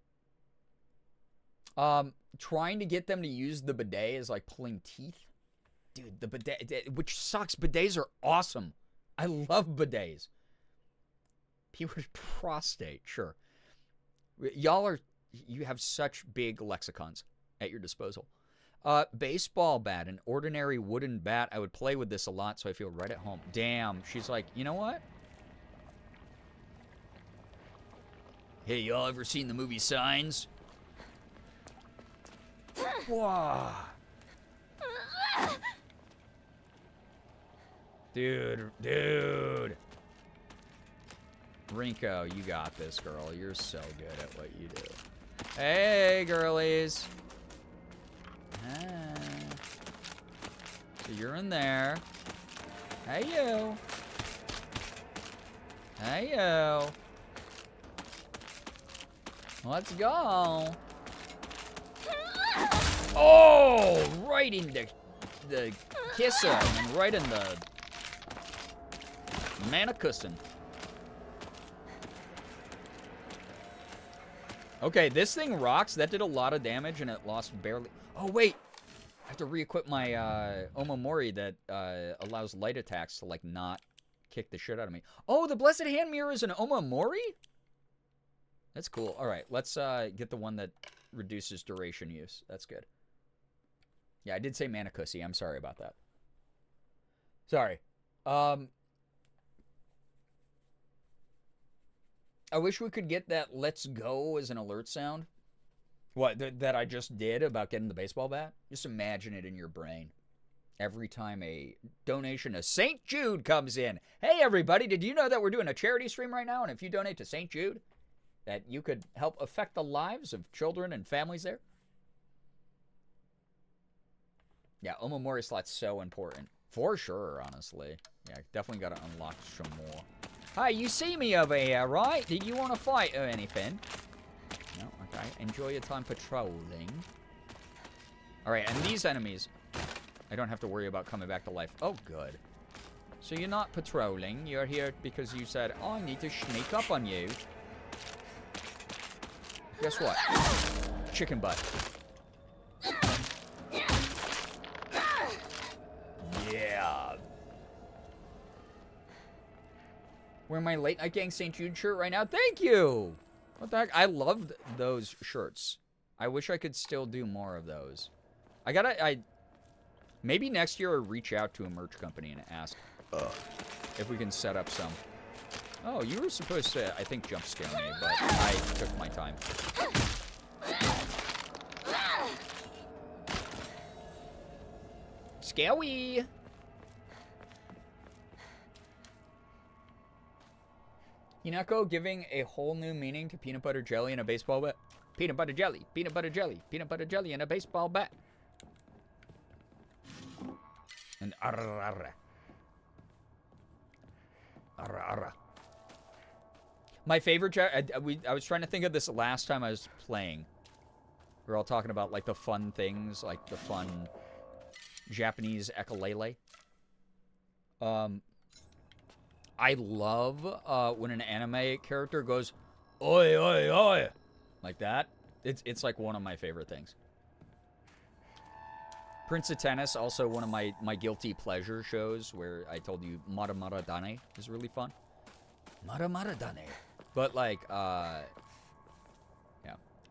Trying to get them to use the bidet is like pulling teeth. Dude, the bidet, which sucks. Bidets are awesome. I love bidets. P-word prostate, sure. You have such big lexicons at your disposal. Baseball bat, an ordinary wooden bat. I would play with this a lot, so I feel right at home. Damn, she's like, you know what? Hey, y'all ever seen the movie Signs? Whoa. Dude. Rinko, you got this, girl. You're so good at what you do. Hey, girlies. Ah. So you're in there. Hey, you. Hey, you. Let's go. Oh, right in the kisser and right in the manicussin. Okay, this thing rocks. That did a lot of damage and it lost barely. Oh, wait. I have to re-equip my Omamori that allows light attacks to, like, not kick the shit out of me. Oh, the Blessed Hand Mirror is an Omamori? That's cool. All right, let's get the one that reduces duration use. That's good. Yeah, I did say Manicussy. I'm sorry about that. Sorry. I wish we could get that "let's go" as an alert sound. What, that I just did about getting the baseball bat? Just imagine it in your brain. Every time a donation to St. Jude comes in. Hey, everybody, did you know that we're doing a charity stream right now? And if you donate to St. Jude, that you could help affect the lives of children and families there? Yeah, Omamori slot's so important. For sure, honestly. Yeah, definitely got to unlock some more. Hi, you see me over here, right? Did you want to fight or anything? No, okay. Enjoy your time patrolling. Alright, and these enemies, I don't have to worry about coming back to life. Oh, good. So you're not patrolling. You're here because you said, oh, I need to sneak up on you. Guess what? Chicken butt. Yeah. Wearing my Late Night Gang St. Jude shirt right now. Thank you. What the heck? I loved those shirts. I wish I could still do more of those. Maybe next year I'll reach out to a merch company and ask if we can set up some. Oh, you were supposed to, I think, jump scare me, but I took my time. Scary. Hinako giving a whole new meaning to peanut butter jelly and a baseball bat. Peanut butter jelly, peanut butter jelly, peanut butter jelly, and a baseball bat. And arra arra. Arra arra. My favorite, I was trying to think of this last time I was playing. We were all talking about, like, the fun things, like the fun Japanese ukulele. I love when an anime character goes, oi, oi, oi, like that. It's like one of my favorite things. Prince of Tennis, also one of my guilty pleasure shows where I told you Mara Mara Dane is really fun. Mara Mara Dane. But, like, yeah.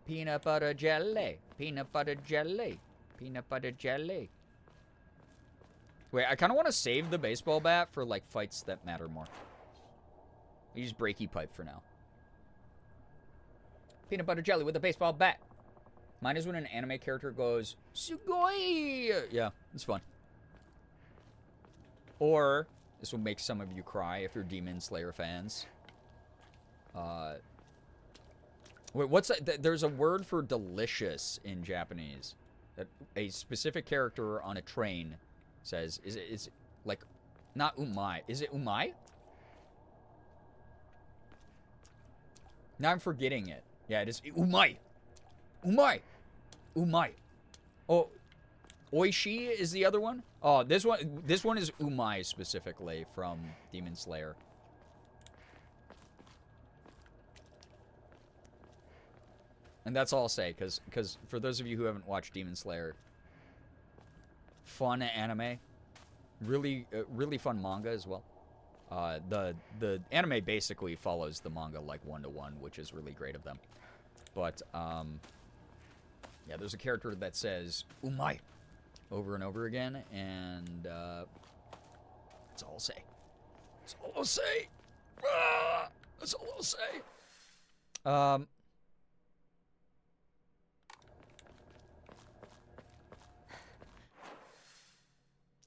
Peanut butter jelly, peanut butter jelly, peanut butter jelly. Wait, I kind of want to save the baseball bat for, like, fights that matter more. I use breaky pipe for now. Peanut butter jelly with a baseball bat. Mine is when an anime character goes, Sugoi! Yeah, it's fun. Or, this will make some of you cry if you're Demon Slayer fans. Wait, what's that? There's a word for delicious in Japanese. That a specific character on a train says, is like Not umai. Is it umai? Now I'm forgetting it. Yeah, it is umai. Umai. Umai. Oh, oishi is the other one? Oh, this one is umai specifically from Demon Slayer. And that's all I'll say, because for those of you who haven't watched Demon Slayer, fun anime, really fun manga as well. The anime basically follows the manga like 1-to-1, which is really great of them. But yeah, there's a character that says "umai" over and over again, and that's all I'll say. That's all I'll say. That's all I'll say.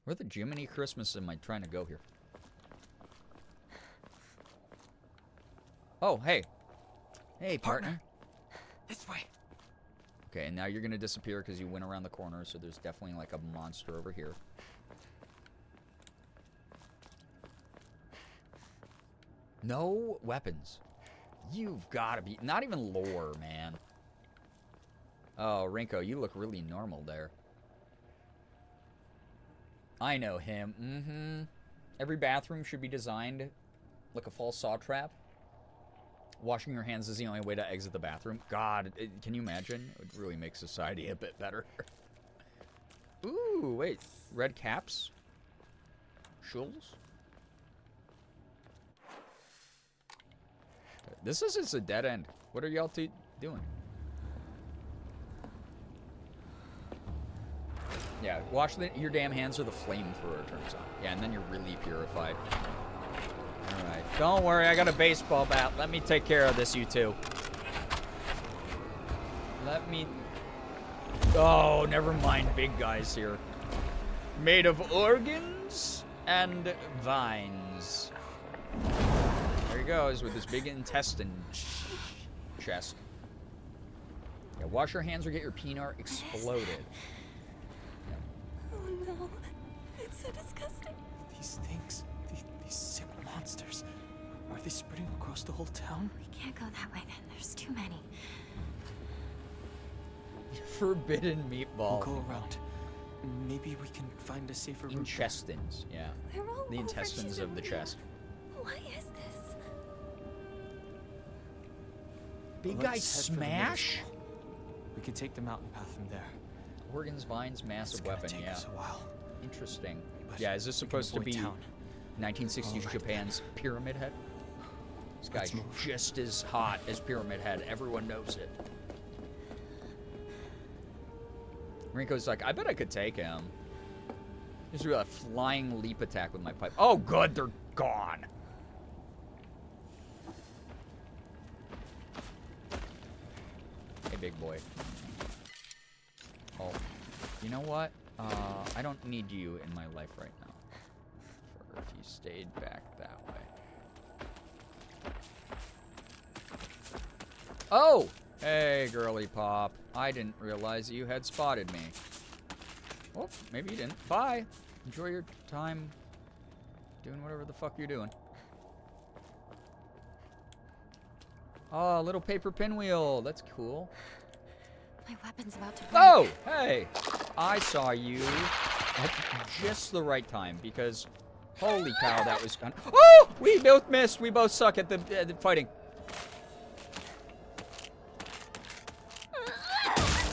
Where the Jiminy Christmas am I trying to go here? Oh, hey. Hey, partner. This way. Okay, and now you're gonna disappear because you went around the corner, so there's definitely like a monster over here. No weapons. You've gotta be... Not even lore, man. Oh, Rinko, you look really normal there. I know him. Mm-hmm. Every bathroom should be designed like a false saw trap. Washing your hands is the only way to exit the bathroom. God, can you imagine? It would really make society a bit better. Ooh, wait. Red caps? Shuls? This is just a dead end. What are y'all two doing? Yeah, wash your damn hands or the flamethrower turns on. Yeah, and then you're really purified. Alright. Don't worry, I got a baseball bat. Let me take care of this, you two. Let me... Oh, never mind. Big guys here. Made of organs and vines. There he goes with his big intestine chest. Yeah, wash your hands or get your peanut exploded. Oh no, it's so disgusting. These things, these sick monsters, are they spreading across the whole town? We can't go that way then. There's too many. Forbidden meatball. We'll go around. Maybe we can find a safer route. Intestines, yeah. They're all The over intestines of the Chisholm. chest. What is this? Big Let's guy head for the middle smash? school. We could take the mountain path from there. Organs, vines, massive It's gonna weapon, take yeah. us a while. Interesting. But Yeah, is this we can supposed to avoid be town. 1960s All right, Japan's Pyramid Head? This guy's Let's move. just as hot as Pyramid Head. Everyone knows it. Rinko's like, I bet I could take him. Just do a flying leap attack with my pipe. Oh, good, they're gone. Hey, big boy. Oh, you know what? I don't need you in my life right now. For if you stayed back that way. Oh! Hey, girly pop. I didn't realize you had spotted me. Oh, maybe you didn't. Bye. Enjoy your time doing whatever the fuck you're doing. Oh, a little paper pinwheel. That's cool. My weapon's about to break. Oh, hey. I saw you at just the right time because holy cow, that was fun. Oh, we both missed. We both suck at the fighting.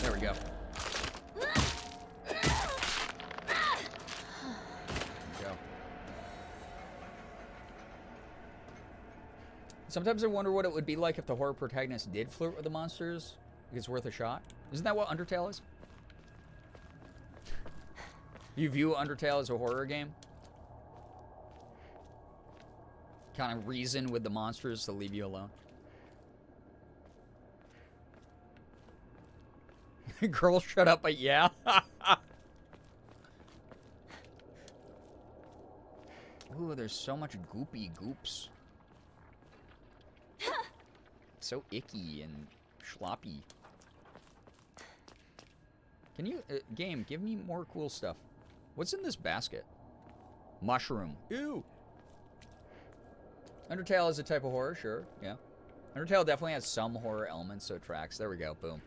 There we go. Sometimes I wonder what it would be like if the horror protagonist did flirt with the monsters. It's worth a shot. Isn't that what Undertale is? You view Undertale as a horror game? Kind of reason with the monsters to leave you alone. Girl, shut up, but yeah. Ooh, there's so much goopy goops. So icky and sloppy. Can you, game, give me more cool stuff. What's in this basket? Mushroom. Ew. Undertale is a type of horror, sure. Yeah. Undertale definitely has some horror elements, so it tracks. There we go. Boom.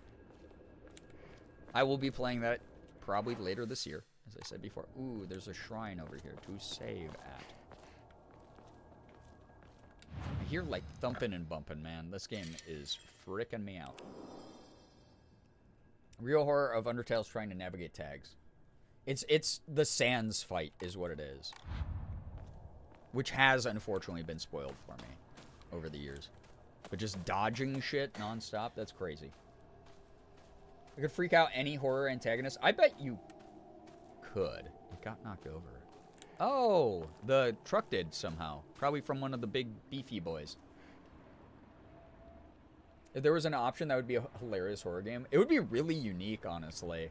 I will be playing that probably later this year, as I said before. Ooh, there's a shrine over here to save at. I hear like thumping and bumping, man. This game is frickin' me out. Real horror of Undertale's trying to navigate tags. It's the Sans fight is what it is. Which has unfortunately been spoiled for me over the years. But just dodging shit nonstop, that's crazy. I could freak out any horror antagonist. I bet you could. It got knocked over. Oh, the truck did somehow. Probably from one of the big beefy boys. If there was an option, that would be a hilarious horror game. It would be really unique, honestly.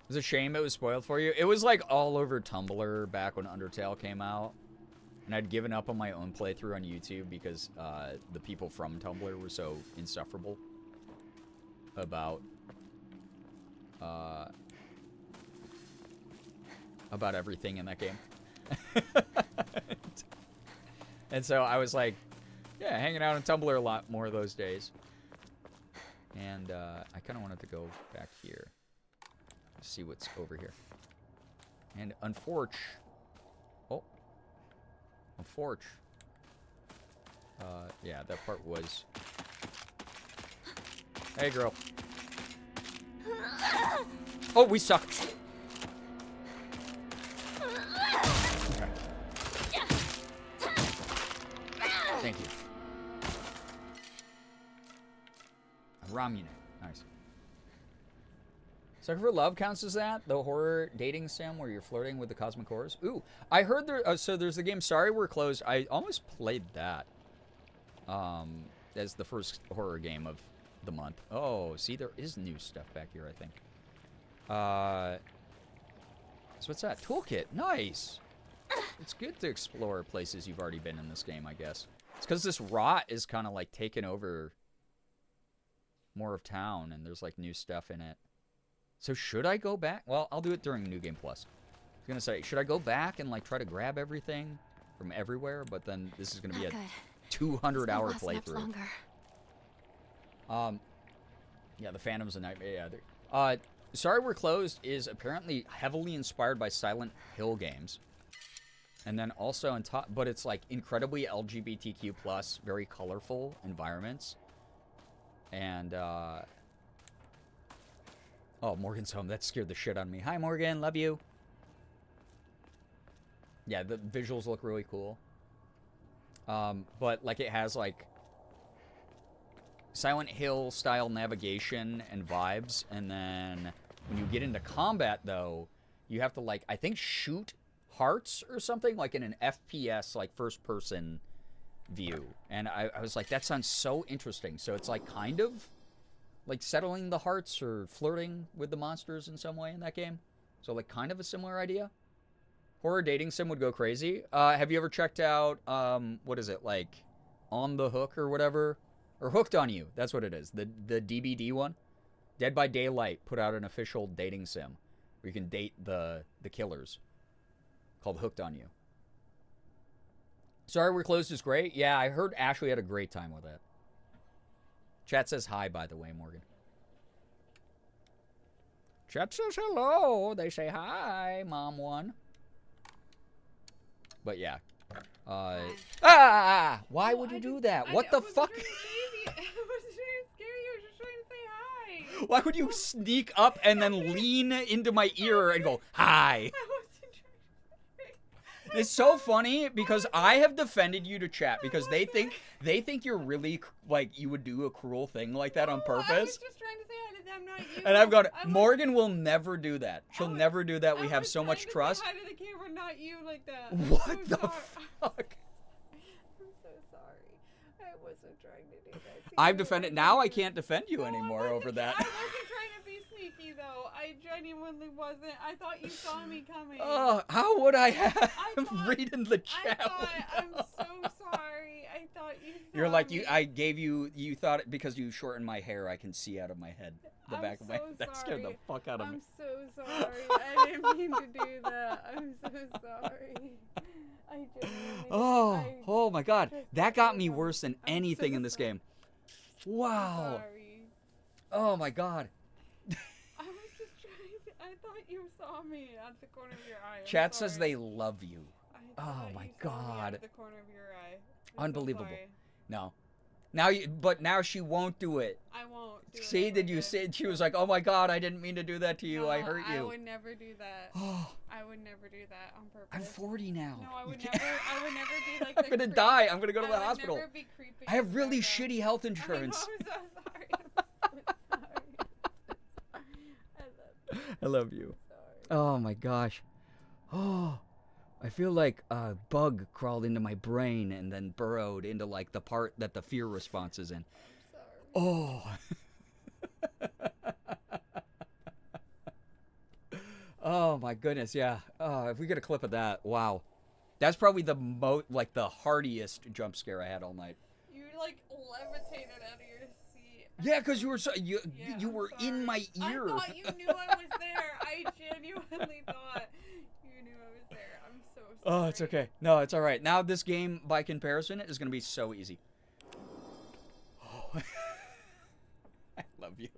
It's a shame it was spoiled for you. It was like all over Tumblr back when Undertale came out. And I'd given up on my own playthrough on YouTube because the people from Tumblr were so insufferable about everything in that game. And so I was like, yeah, hanging out on Tumblr a lot more those days. And I kind of wanted to go back here. See what's over here. And yeah, that part was... Hey, girl. Oh, we suck. Okay. Thank you. Ramune. Nice. Sucker for Love counts as that? The horror dating sim where you're flirting with the cosmic horrors? Ooh, I heard there... so there's the game Sorry We're Closed. I almost played that. As the first horror game of the month. Oh, see, there is new stuff back here, I think. So what's that? Toolkit. Nice. It's good to explore places you've already been in this game, I guess. It's because this rot is kind of like taking over more of town, and there's like new stuff in it. So should I go back? Well, I'll do it during New Game Plus. I was going to say, should I go back and like try to grab everything from everywhere? But then this is going to be a 200-hour playthrough. Yeah, the Phantom's a nightmare. Yeah. Sorry We're Closed is apparently heavily inspired by Silent Hill games. And then also on top, but it's like incredibly LGBTQ+, very colorful environments. And, oh, Morgan's home. That scared the shit out of me. Hi, Morgan. Love you. Yeah, the visuals look really cool. But, like, it has, like, Silent Hill style navigation and vibes. And then when you get into combat, though, you have to, like, I think shoot hearts or something, like in an FPS, like, first-person view. And I was like, that sounds so interesting. So it's, like, kind of... like settling the hearts or flirting with the monsters in some way in that game. So like kind of a similar idea. Horror dating sim would go crazy. Have you ever checked out, what is it, like On the Hook or whatever? Or Hooked on You, that's what it is. The DBD one. Dead by Daylight put out an official dating sim where you can date the killers. Called Hooked on You. Sorry We're Closed is great. Yeah, I heard Ashley had a great time with it. Chat says hi, by the way, Morgan. Chat says hello. They say hi, Mom One. But yeah. Why would you do that? What the fuck? I wasn't trying to scare you. I was just trying to say hi. Why would you sneak up and then lean into my ear and go, hi? It's so funny because I have defended you to chat because they think you're really like you would do a cruel thing like that on purpose. I was just trying to say hi to them, not you. And I've gone, Morgan will never do that. She'll never do that. We have so much trust. Hi to the camera, not you like that. What the fuck? I'm so sorry. I wasn't trying to do that. I've defended. Now I can't defend you anymore over that. I wasn't trying to be sneaky though. I genuinely wasn't. I thought you saw me coming. How would I have read in the chat? I'm so sorry. I thought you You're like, I gave you, you thought it because you shortened my hair, I can see out of my head. The back of my head. That scared the fuck out of me. I'm so sorry. I didn't mean to do that. I'm so sorry. I genuinely Oh my god. That got me worse than anything in this game. Wow. Sorry. Oh my god. I was just trying. I thought you saw me at the corner of your eye. Chat says they love you. Oh my At god. the corner of your eye. Unbelievable. Sorry. No. Now but now she won't do it. I won't do it. See, did you say she was like, "Oh my god, I didn't mean to do that to you. No, I hurt you." I would never do that. I would never do that on purpose. I'm 40 now. No, I would never be like I'm going to die. I'm going to go to the I would hospital. never be creepy I have really shitty health insurance. I'm so sorry. I love you. Oh my gosh. Oh, I feel like a bug crawled into my brain and then burrowed into like the part that the fear response is in. Oh. Oh my goodness, yeah. If we get a clip of that, wow. That's probably the the hardiest jump scare I had all night. You like levitated out of your seat. Yeah, because you were you were in my ear. I thought you knew I was there. I genuinely thought you knew I was there. I'm so sorry. Oh, it's okay. No, it's all right. Now this game, by comparison, is going to be so easy. Oh. I love you.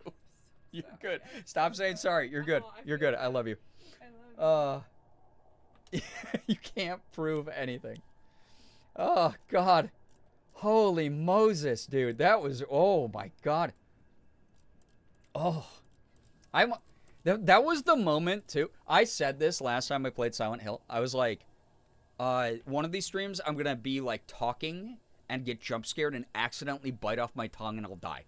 You're good. Stop saying sorry. You're good. You're good. I love you. I love you. You can't prove anything. Oh, God. Holy Moses, dude. That was, oh, my God. Oh. That was the moment, too. I said this last time I played Silent Hill. I was like, one of these streams, I'm going to be, like, talking and get jump scared and accidentally bite off my tongue and I'll die.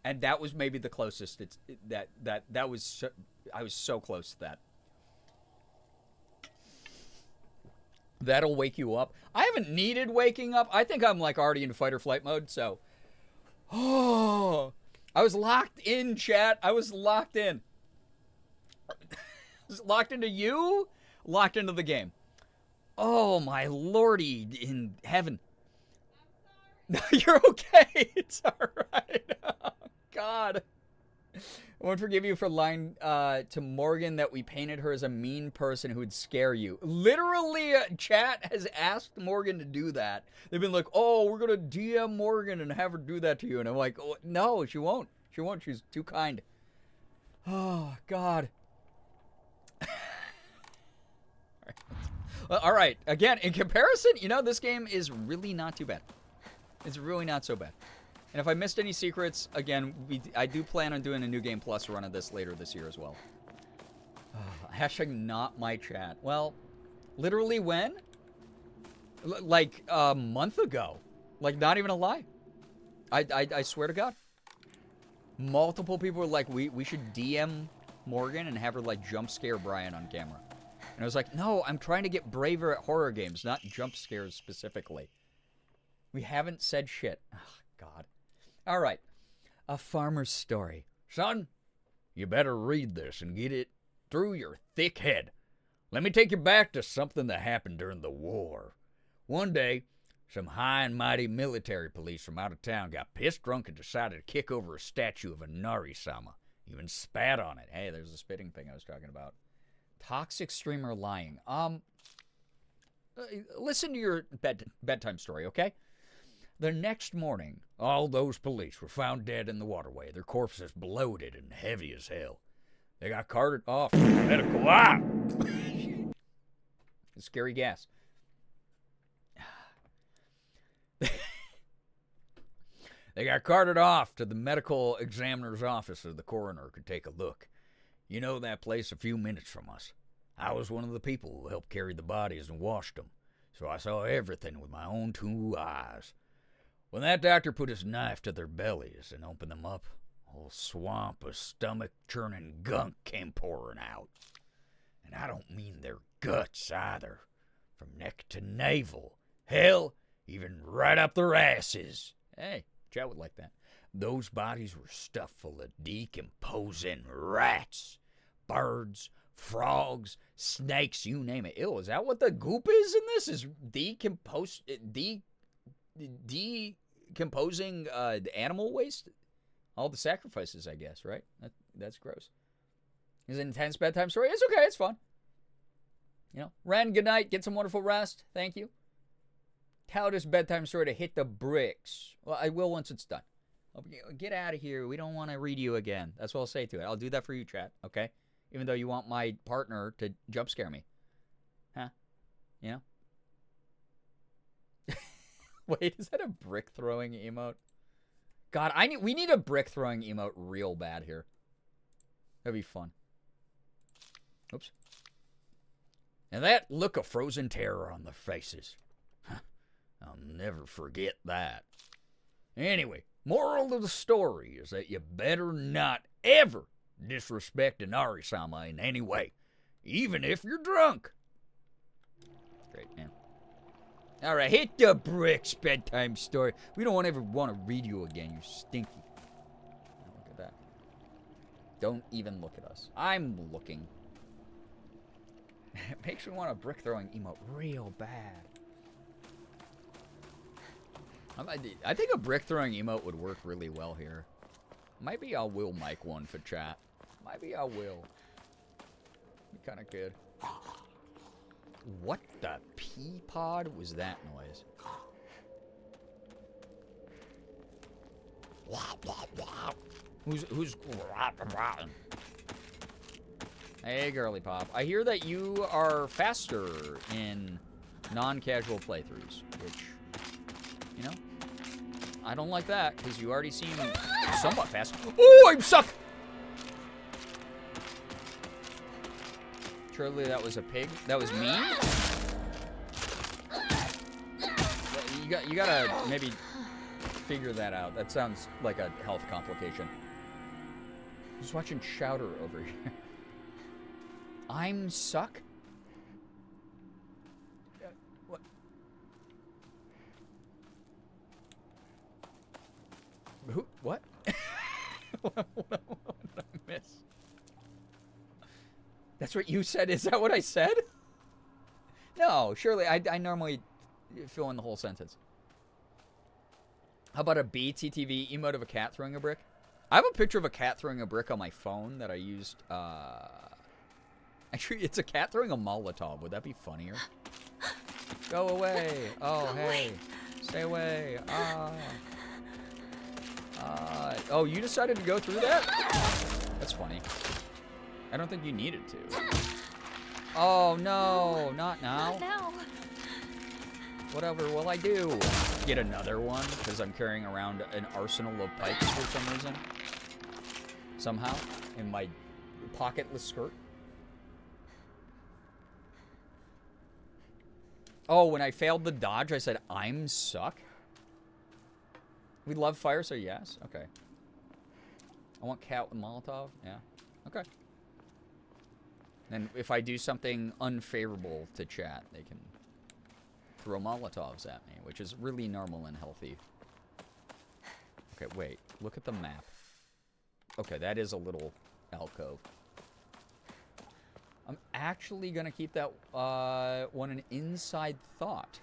And that was maybe the closest. That was so, I was so close to that. That'll wake you up. I haven't needed waking up. I think I'm like already in fight or flight mode. So, oh, I was locked in, chat. I was locked in. I was locked into you. Locked into the game. Oh my lordy in heaven. No, you're okay. It's all right. Oh, God. I won't forgive you for lying to Morgan that we painted her as a mean person who would scare you. Literally, chat has asked Morgan to do that. They've been like, oh, we're going to DM Morgan and have her do that to you. And I'm like, oh, no, she won't. She won't. She's too kind. Oh, God. All right. Again, in comparison, you know, this game is really not too bad. It's really not so bad. And if I missed any secrets, again, I do plan on doing a New Game Plus run of this later this year as well. Hashtag not my chat. Well, literally when? Like a month ago. Like, not even a lie. I swear to God. Multiple people were like, we should DM Morgan and have her, like, jump scare Brian on camera. And I was like, no, I'm trying to get braver at horror games, not jump scares specifically. We haven't said shit. Oh, God. All right. A farmer's story. Son, you better read this and get it through your thick head. Let me take you back to something that happened during the war. One day, some high and mighty military police from out of town got pissed drunk and decided to kick over a statue of a Nari-sama. Even spat on it. Hey, there's the spitting thing I was talking about. Toxic streamer lying. Listen to your bedtime story, okay? The next morning, all those police were found dead in the waterway, their corpses bloated and heavy as hell. They got carted off to the medical... Scary gas. They got carted off to the medical examiner's office so the coroner could take a look. You know that place a few minutes from us. I was one of the people who helped carry the bodies and washed them, so I saw everything with my own 2 eyes. When that doctor put his knife to their bellies and opened them up, a whole swamp of stomach-churning gunk came pouring out. And I don't mean their guts either. From neck to navel. Hell, even right up their asses. Hey, chat would like that. Those bodies were stuffed full of decomposing rats, birds, frogs, snakes, you name it. Ew, is that what the goop is in this? Is decomposing the animal waste? All the sacrifices, I guess, right? That's gross. Is it an intense bedtime story? It's okay. It's fun. You know, Ren, good night. Get some wonderful rest. Thank you. Tell this bedtime story to hit the bricks. Well, I will once it's done. Get out of here. We don't want to read you again. That's what I'll say to it. I'll do that for you, chat, okay? Even though you want my partner to jump scare me. Huh? You know? Wait, is that a brick throwing emote? God, we need a brick throwing emote real bad here. That'd be fun. Oops. And that look of frozen terror on their faces. I'll never forget that. Anyway, moral of the story is that you better not ever disrespect Inari-sama in any way, even if you're drunk. Great, man. All right, hit the bricks, bedtime story. We don't ever want to read you again, you stinky. Look at that. Don't even look at us. I'm looking. It makes me want a brick throwing emote real bad. I think a brick throwing emote would work really well here. Maybe I will make one for chat. Maybe I will. Be kind of good. What the pea pod was that noise? Who's Hey, girly pop. I hear that you are faster in non-casual playthroughs, which, you know, I don't like that, because you already seem somewhat fast. Oh, I'm suck! Surely that was a pig? That was me? You gotta maybe figure that out. That sounds like a health complication. Just watching Chowder over here. I'm suck? What? Who? What? What did I miss? That's what you said? Is that what I said? No, surely. I normally fill in the whole sentence. How about a BTTV emote of a cat throwing a brick? I have a picture of a cat throwing a brick on my phone that I used. Actually, it's a cat throwing a Molotov. Would that be funnier? Go away. Oh, hey. Stay away. Oh, you decided to go through that? That's funny. I don't think you needed to. Oh, no. Not now. Not now. Whatever will I do? Get another one? Because I'm carrying around an arsenal of pipes for some reason. Somehow. In my pocketless skirt. Oh, when I failed the dodge, I said, I'm suck? We love fire, so yes. Okay. I want cat with Molotov. Yeah. Okay. And if I do something unfavorable to chat, they can throw Molotovs at me, which is really normal and healthy. Okay, wait. Look at the map. Okay, that is a little alcove. I'm actually going to keep that one an inside thought.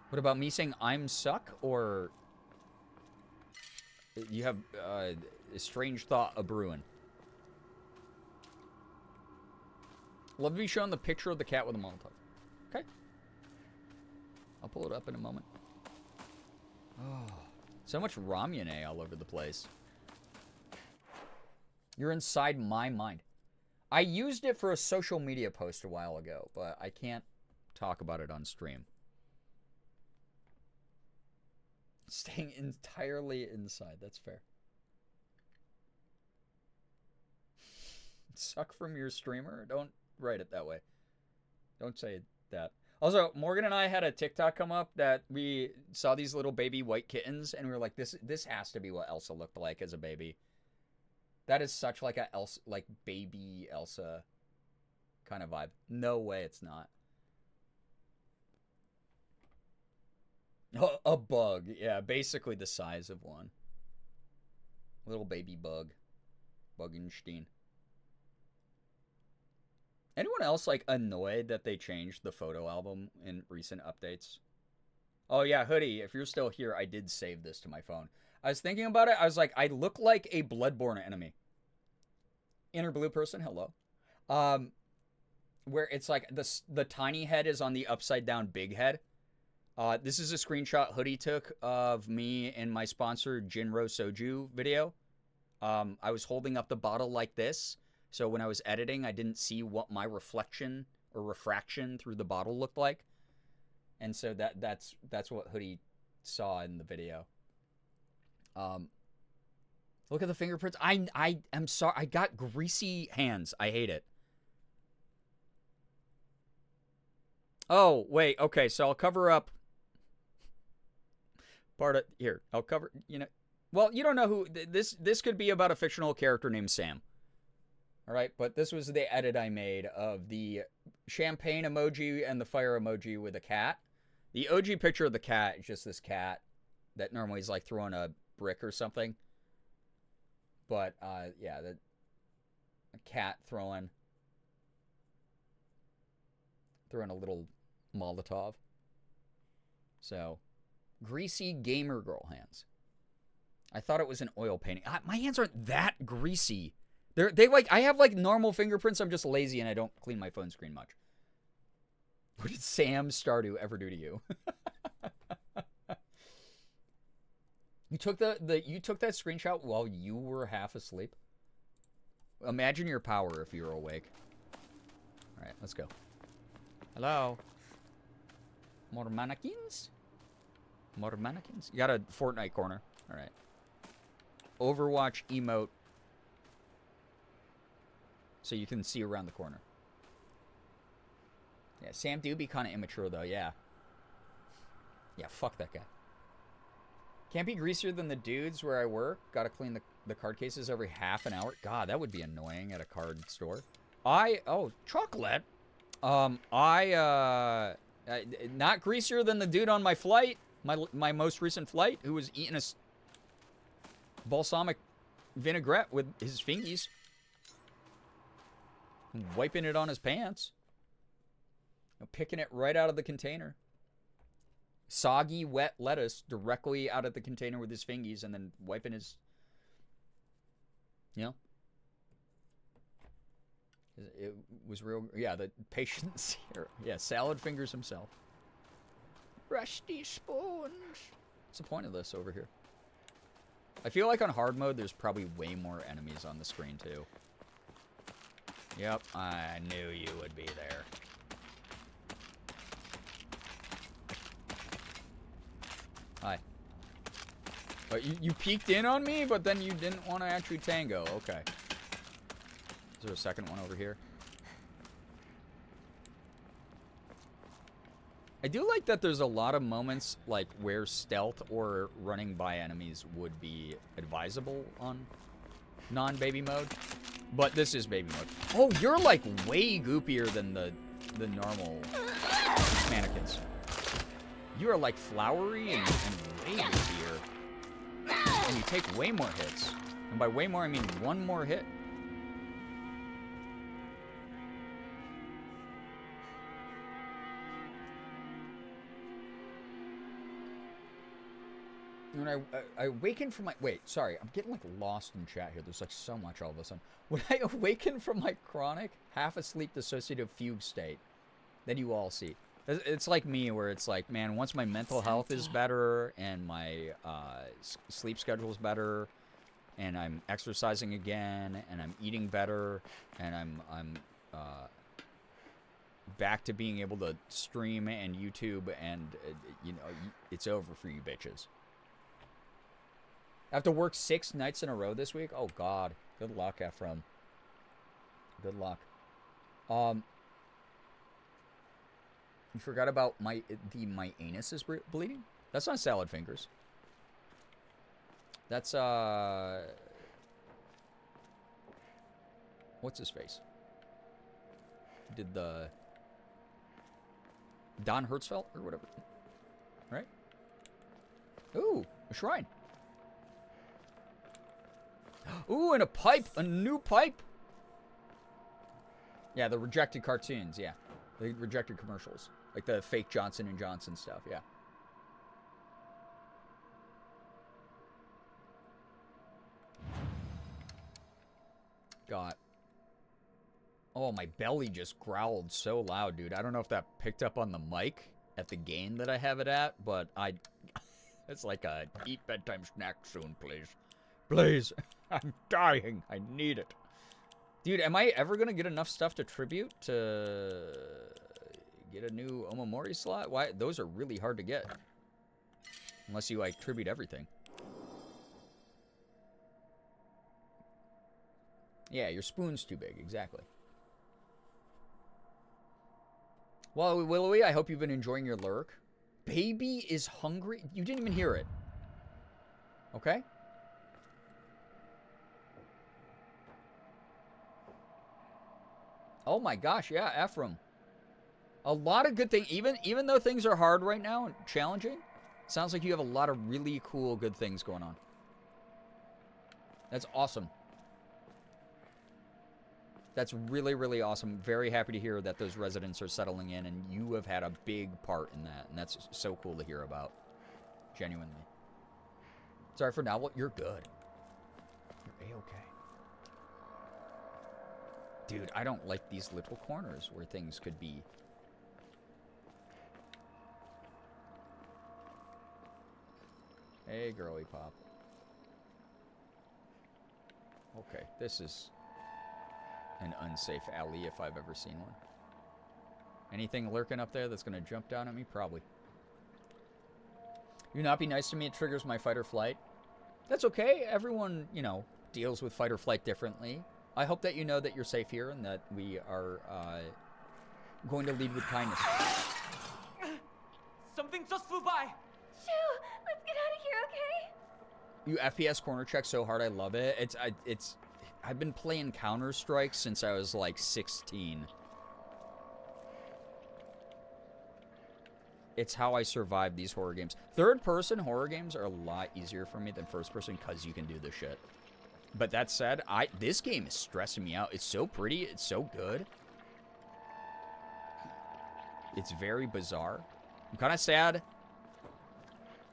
What about me saying I'm suck, or you have a strange thought a brewing? Love to be shown the picture of the cat with a Molotov. Okay. I'll pull it up in a moment. Oh, so much ramyune all over the place. You're inside my mind. I used it for a social media post a while ago, but I can't talk about it on stream. Staying entirely inside. That's fair. Suck from your streamer? Don't write it that way. Don't say that. Also, Morgan and I had a TikTok come up that we saw these little baby white kittens, and we were like, this has to be what Elsa looked like as a baby. That is such like a Elsa, like baby Elsa kind of vibe. No way it's not. A bug. Yeah, basically the size of one. Little baby bug. Bugenstein. Anyone else like annoyed that they changed the photo album in recent updates? Oh, yeah, Hoodie, if you're still here, I did save this to my phone. I was thinking about it. I was like, I look like a Bloodborne enemy. Inner blue person, hello. Where it's like the tiny head is on the upside down big head. This is a screenshot Hoodie took of me in my sponsored Jinro Soju video. I was holding up the bottle like this, so when I was editing, I didn't see what my reflection or refraction through the bottle looked like. And so that's what Hoodie saw in the video. Look at the fingerprints. I'm sorry. I got greasy hands. I hate it. Oh, wait. Okay, so I'll cover up part of here. I'll cover, well, you don't know who this could be about a fictional character named Sam. All right, but this was the edit I made of the champagne emoji and the fire emoji with a cat. The OG picture of the cat is just this cat that normally is like throwing a brick or something. But yeah, a cat throwing a little Molotov. So, greasy gamer girl hands. I thought it was an oil painting. My hands aren't that greasy. I have like normal fingerprints. I'm just lazy and I don't clean my phone screen much. What did Sam Stardew ever do to you? You took you took that screenshot while you were half asleep? Imagine your power if you were awake. All right, let's go. Hello. More mannequins? More mannequins? You got a Fortnite corner. All right. Overwatch emote. So you can see around the corner. Yeah, Sam do be kind of immature, though. Yeah. Yeah, fuck that guy. Can't be greasier than the dudes where I work. Gotta clean the card cases every half an hour. God, that would be annoying at a card store. Oh, chocolate? Not greasier than the dude on my flight. My most recent flight, who was eating a balsamic vinaigrette with his fingies. Wiping it on his pants. Picking it right out of the container. Soggy, wet lettuce directly out of the container with his fingies and then wiping his... It was real... Yeah, the patience here. Yeah, salad fingers himself. Rusty spoons. What's the point of this over here? I feel like on hard mode, there's probably way more enemies on the screen, too. Yep, I knew you would be there. Hi. But you peeked in on me, but then you didn't want to actually tango. Okay. Is there a second one over here? I do like that there's a lot of moments like where stealth or running by enemies would be advisable on non-baby mode. But this is baby mode. Oh, you're like way goopier than the normal mannequins. You are like flowery and way goopier. And you take way more hits. And by way more, I mean one more hit. When I awaken from my... Wait, sorry. I'm getting, like, lost in chat here. There's, like, so much all of a sudden. When I awaken from my chronic, half-asleep dissociative fugue state that you all see. It's like me, where it's like, man, once my mental health is better and my sleep schedule is better and I'm exercising again and I'm eating better and I'm back to being able to stream and YouTube and, it's over for you bitches. I have to work 6 nights in a row this week? Oh, God. Good luck, Ephraim. Good luck. You forgot about my anus is bleeding? That's not salad fingers. That's, what's his face? Did the... Don Hertzfeld or whatever. Right? Ooh, a shrine. Ooh, and a pipe! A new pipe! Yeah, the rejected cartoons, yeah. The rejected commercials. Like the fake Johnson & Johnson stuff, yeah. got... Oh, my belly just growled so loud, dude. I don't know if that picked up on the mic at the gain that I have it at, but I... It's like a eat bedtime snack soon, please. Please. I'm dying. I need it. Dude, am I ever going to get enough stuff to tribute to get a new Omamori slot? Why? Those are really hard to get. Unless you, like, tribute everything. Yeah, your spoon's too big. Exactly. Well, Willowy, I hope you've been enjoying your lurk. Baby is hungry. You didn't even hear it. Okay? Oh my gosh, yeah, Ephraim. A lot of good things. Even though things are hard right now and challenging, sounds like you have a lot of really cool, good things going on. That's awesome. That's really, really awesome. Very happy to hear that those residents are settling in, and you have had a big part in that, and that's so cool to hear about. Genuinely. Sorry for now. Well, you're good. You're A-okay. Dude, I don't like these little corners where things could be. Hey, girly pop. Okay, this is an unsafe alley if I've ever seen one. Anything lurking up there that's going to jump down at me? Probably. You not be nice to me, it triggers my fight or flight. That's okay. Everyone, you know, deals with fight or flight differently. I hope that you know that you're safe here and that we are going to lead with kindness. Something just flew by. Shoo! Let's get out of here, okay? You FPS corner check so hard, I love it. I've been playing Counter-Strike since I was like 16. It's how I survive these horror games. Third-person horror games are a lot easier for me than first-person because you can do this shit. But that said, this game is stressing me out. It's so pretty. It's so good. It's very bizarre. I'm kind of sad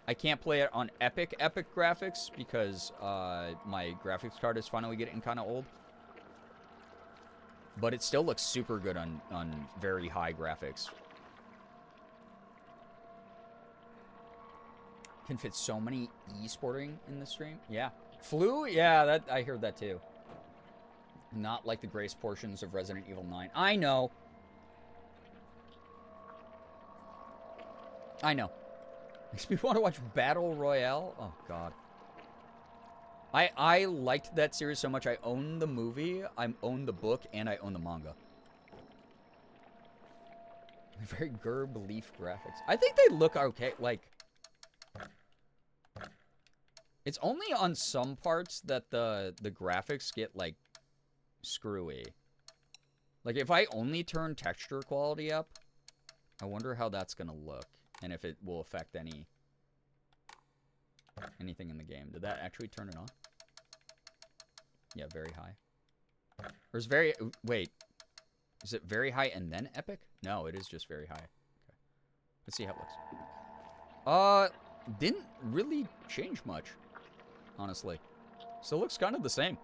I can't play it on epic graphics because my graphics card is finally getting kind of old. But it still looks super good on very high graphics. Can fit so many e-sporting in the stream. Yeah. Flu? Yeah, I heard that too. Not like the grace portions of Resident Evil 9. I know. I know. Makes me want to watch Battle Royale. Oh, God. I liked that series so much. I own the movie, I own the book, and I own the manga. Very Girbeagly graphics. I think they look okay. Like, it's only on some parts that the graphics get, like, screwy. Like, if I only turn texture quality up, I wonder how that's gonna look. And if it will affect anything in the game. Did that actually turn it on? Yeah, very high. Or is very... Wait. Is it very high and then epic? No, it is just very high. Okay. Let's see how it looks. Didn't really change much, honestly. Still looks kind of the same.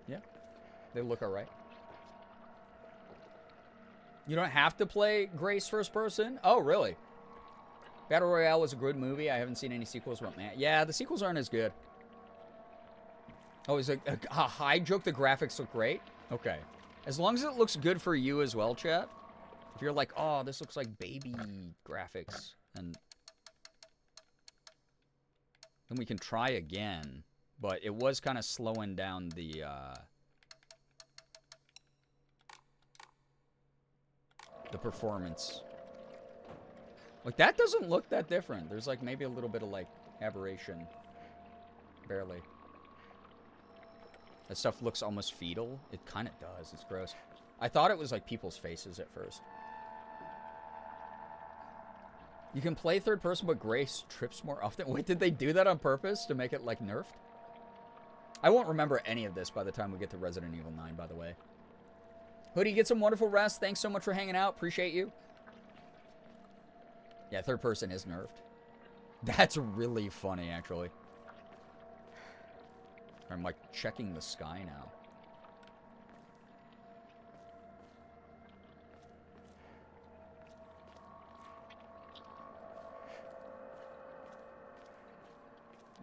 Yeah. They look alright. You don't have to play Grace first person? Oh, really? Battle Royale was a good movie. I haven't seen any sequels, but man, yeah, the sequels aren't as good. Oh, is it a high joke? The graphics look great? Okay. As long as it looks good for you as well, chat. If you're like, oh, this looks like baby graphics, and then we can try again. But it was kind of slowing down the performance. Like, that doesn't look that different. There's, like, maybe a little bit of, like, aberration. Barely. That stuff looks almost fetal. It kind of does. It's gross. I thought it was, like, people's faces at first. You can play third person, but Grace trips more often. Wait, did they do that on purpose to make it, like, nerfed? I won't remember any of this by the time we get to Resident Evil 9, by the way. Hoodie, get some wonderful rest. Thanks so much for hanging out. Appreciate you. Yeah, third person is nerfed. That's really funny, actually. I'm like checking the sky now.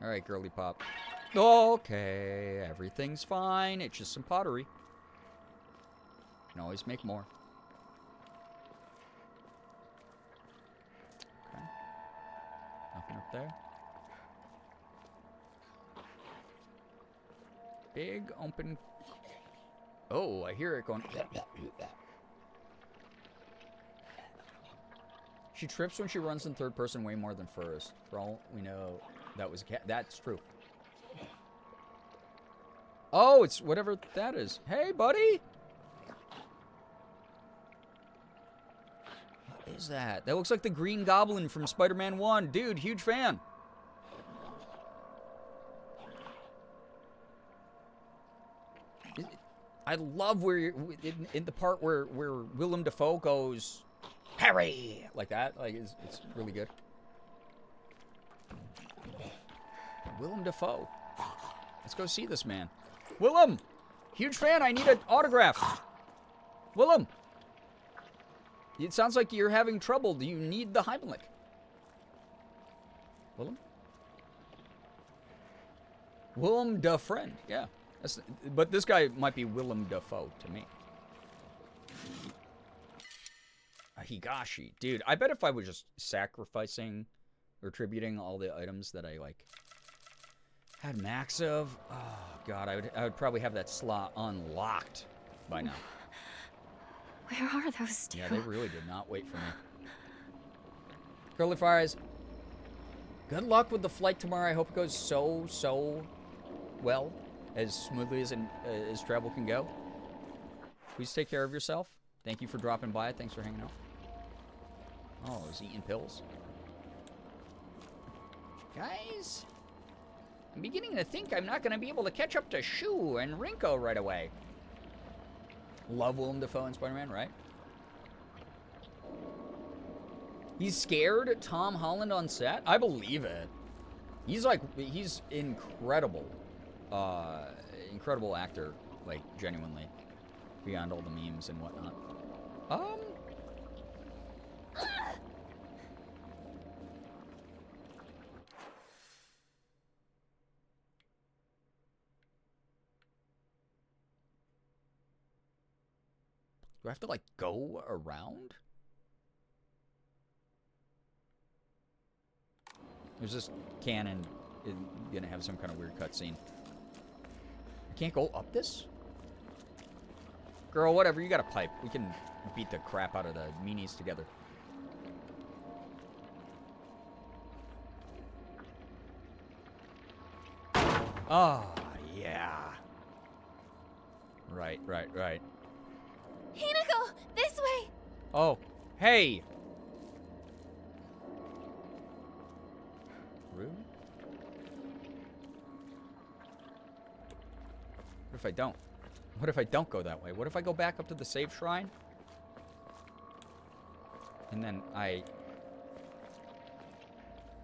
All right, girly pop. Okay, everything's fine. It's just some pottery. Can always make more. Okay. Nothing up there. Big open. Oh, I hear it going. She trips when she runs in third person way more than first. For all we know, that was a cat. That's true. Oh, it's whatever that is. Hey, buddy. What is that? That looks like the Green Goblin from Spider-Man 1. Dude, huge fan. I love where you're, in the part where Willem Dafoe goes, Harry, like that. Like it's really good. Willem Dafoe. Let's go see this man. Willem, huge fan. I need an autograph. Willem, it sounds like you're having trouble. Do you need the Heimlich? Willem? Willem da friend. Yeah. But this guy might be Willem Dafoe to me. A Higashi. Dude, I bet if I was just sacrificing or attributing all the items that I, like, had max of, oh, God, I would probably have that slot unlocked by now. Where are those two? Yeah, they really did not wait for me. Curly Fries, good luck with the flight tomorrow. I hope it goes so well. As smoothly as travel can go. Please take care of yourself. Thank you for dropping by. Thanks for hanging out. Oh, I was eating pills. Guys, I'm beginning to think I'm not going to be able to catch up to Shu and Rinko right away. Love Willem Dafoe and Spider-Man, right? He's scared Tom Holland on set? I believe it. He's incredible. Incredible actor, like, genuinely, beyond all the memes and whatnot. Do I have to, like, go around? There's this cannon gonna have some kind of weird cutscene. Can't go up this? Girl, whatever, you got a pipe. We can beat the crap out of the meanies together. Oh, yeah. Right. Hinako, this way! Oh, hey! Rude? What if I don't? What if I don't go that way? What if I go back up to the save shrine? And then I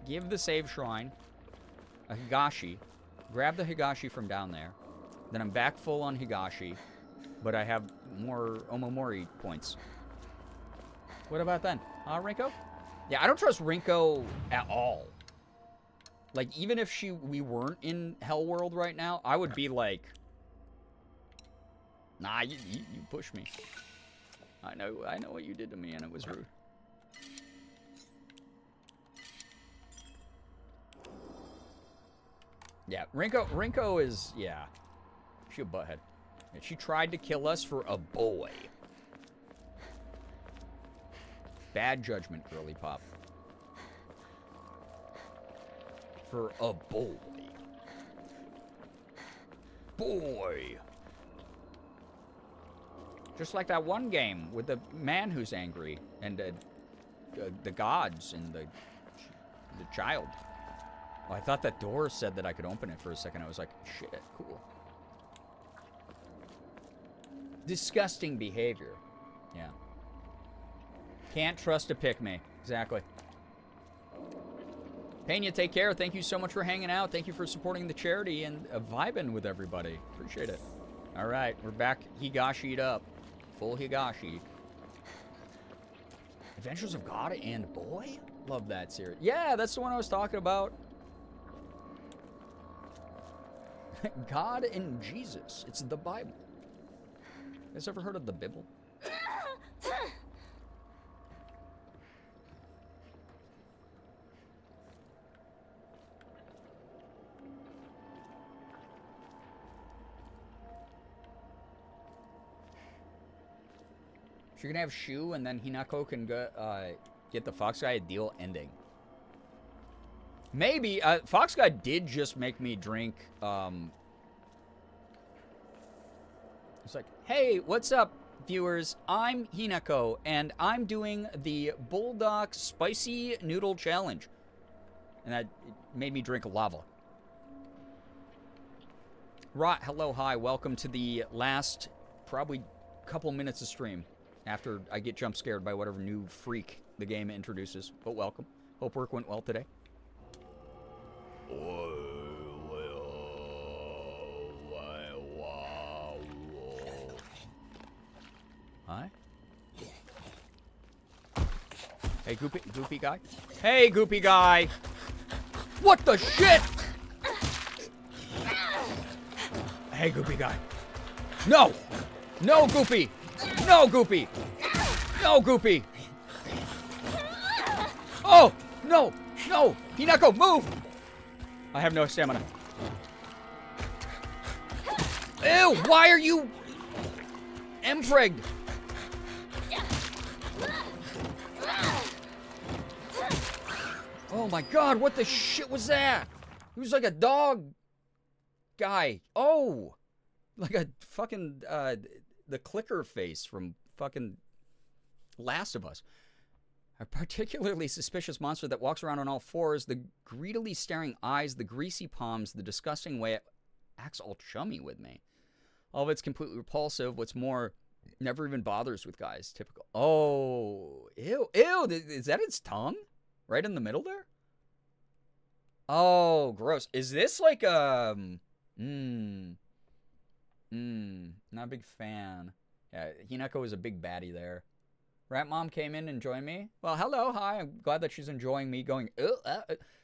give the save shrine a Higashi, grab the Higashi from down there, then I'm back full on Higashi, but I have more Omomori points. What about then? Rinko? Yeah, I don't trust Rinko at all. Like, even if we weren't in Hell World right now, I would be like, nah, you pushed me. I know what you did to me, and it was rude. Yeah, Rinko is, yeah. She a butthead. Yeah, she tried to kill us for a boy. Bad judgment, girly pop. For a boy. Boy. Just like that one game with the man who's angry and the gods and the child. Oh, I thought that door said that I could open it for a second. I was like, shit, cool. Disgusting behavior. Yeah. Can't trust a pick me. Exactly. Pena, take care. Thank you so much for hanging out. Thank you for supporting the charity and vibing with everybody. Appreciate it. All right, we're back Higashi'd up. Full Higashi. Adventures of God and Boy? Love that series. Yeah, that's the one I was talking about. God and Jesus. It's the Bible. You guys ever heard of the Bible? You're gonna have Shu, and then Hinako can go, get the Fox Guy a deal ending. Maybe. Fox Guy did just make me drink. It's like, hey, what's up, viewers? I'm Hinako, and I'm doing the Bulldog Spicy Noodle Challenge. And that made me drink lava. Rot, hello, hi. Welcome to the last, probably, couple minutes of stream. After I get jump scared by whatever new freak the game introduces. But welcome. Hope work went well today. Hi. Hey, goopy guy. Hey, goopy guy. What the shit? Hey, goopy guy. No. No, goopy. No, Goopy! No, Goopy! Oh! No! No! Hinako, move! I have no stamina. Ew! Why are you... empregged? Oh my god, what the shit was that? He was like a dog guy. Oh! Like a fucking, the clicker face from fucking Last of Us. A particularly suspicious monster that walks around on all fours, the greedily staring eyes, the greasy palms, the disgusting way it acts all chummy with me. All of it's completely repulsive. What's more, never even bothers with guys. Typical. Oh, ew, ew. Is that its tongue? Right in the middle there? Oh, gross. Is this like a... not a big fan. Yeah, Hinako is a big baddie there. Rat Mom came in and joined me. Well, hello, hi. I'm glad that she's enjoying me going,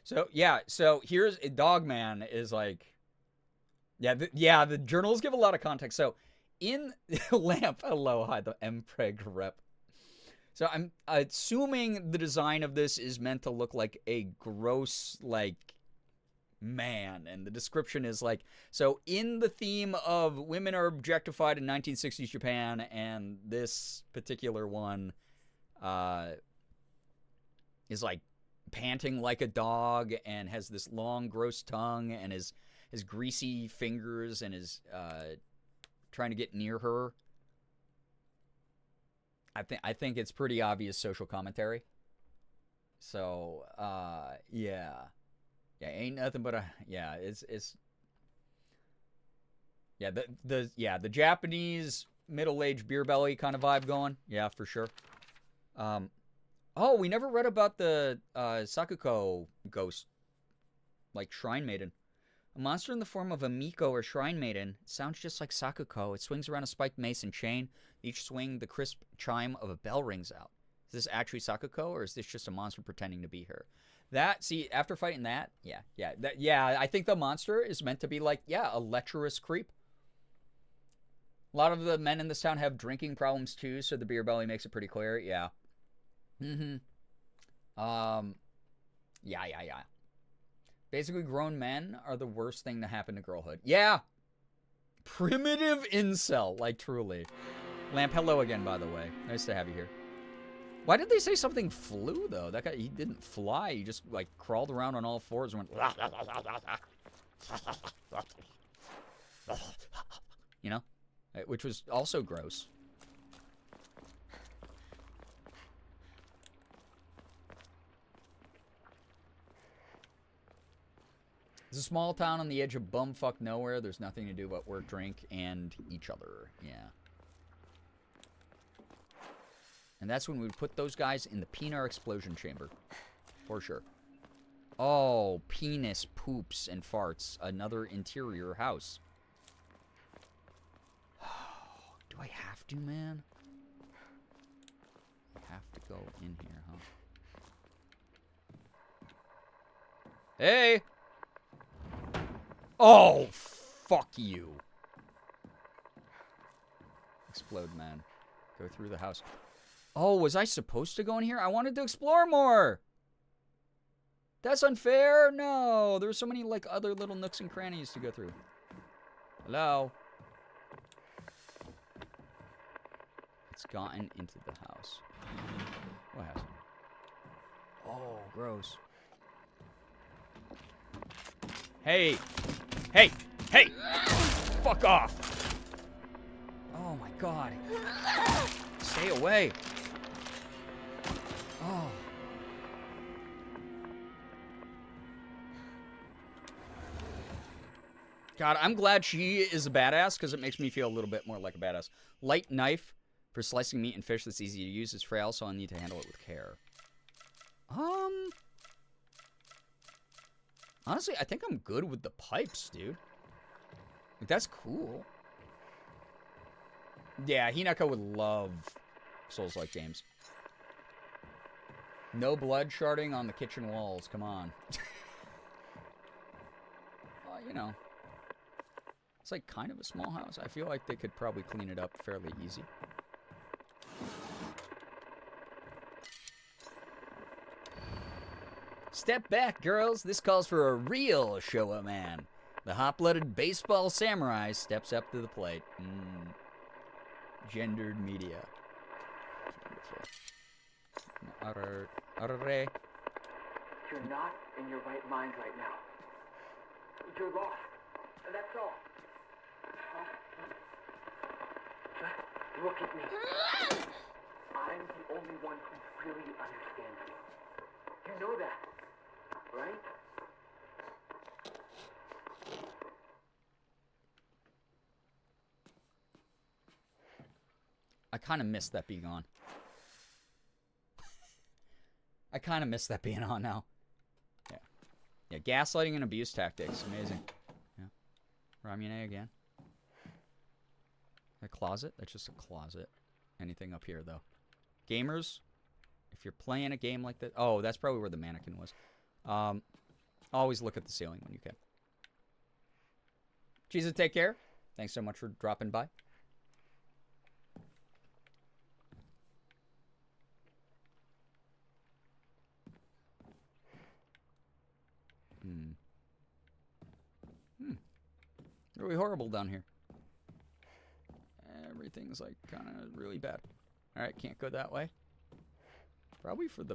So, yeah, so here's Dog Man is like, the journals give a lot of context. So, in Lamp, hello, hi, the MPreg rep. So, I'm assuming the design of this is meant to look like a gross, like, man, and the description is like, so in the theme of women are objectified in 1960s Japan, and this particular one is like panting like a dog and has this long gross tongue and his greasy fingers and is trying to get near her. I think it's pretty obvious social commentary. So yeah. Yeah, ain't nothing but a the Japanese middle-aged beer belly kind of vibe going. Yeah, for sure. Oh, we never read about the Sakuko ghost, like Shrine Maiden. A monster in the form of a Miko or Shrine Maiden. It sounds just like Sakuko. It swings around a spiked mace and chain. Each swing, the crisp chime of a bell rings out. Is this actually Sakuko, or is this just a monster pretending to be her? That, see, after fighting that, I think the monster is meant to be like, a lecherous creep. A lot of the men in this town have drinking problems too, so the beer belly makes it pretty clear. Yeah. Yeah. Basically, grown men are the worst thing to happen to girlhood. Yeah. Primitive incel, like truly. Lamp, hello again, by the way. Nice to have you here. Why did they say something flew, though? That guy, he didn't fly. He just, like, crawled around on all fours and went... You know? Which was also gross. It's a small town on the edge of bumfuck nowhere. There's nothing to do but work, drink, and each other. Yeah. And that's when we would put those guys in the Pinar explosion chamber. For sure. Oh, penis, poops, and farts. Another interior house. Do I have to, man? I have to go in here, huh? Hey! Oh, fuck you. Explode, man. Go through the house. Oh, was I supposed to go in here? I wanted to explore more. That's unfair. No, there's so many like other little nooks and crannies to go through. Hello? It's gotten into the house. What house? Oh, gross. Hey! Hey! Hey! Fuck off! Oh my god. Stay away. Oh. God, I'm glad she is a badass because it makes me feel a little bit more like a badass. Light knife for slicing meat and fish that's easy to use. It's frail, so I'll need to handle it with care. Honestly, I think I'm good with the pipes, dude. Like, that's cool. Yeah, Hinako would love Souls-like games. No blood sharding on the kitchen walls. Come on. Well, you know. It's like kind of a small house. I feel like they could probably clean it up fairly easy. Step back, girls. This calls for a real Showa man. The hot-blooded baseball samurai steps up to the plate. Gendered media. Wonderful. Arre. You're not in your right mind right now. You're lost. That's all. Just look at me. I'm the only one who really understands you. You know that, right? I kind of miss that being on. I kind of miss that being on now. Yeah. Yeah, gaslighting and abuse tactics. Amazing. Yeah. Ramune again. A closet? That's just a closet. Anything up here, though? Gamers, if you're playing a game like that... Oh, that's probably where the mannequin was. Always look at the ceiling when you can. Jesus, take care. Thanks so much for dropping by. Really horrible down here. Everything's like kind of really bad. Alright, can't go that way. Probably for the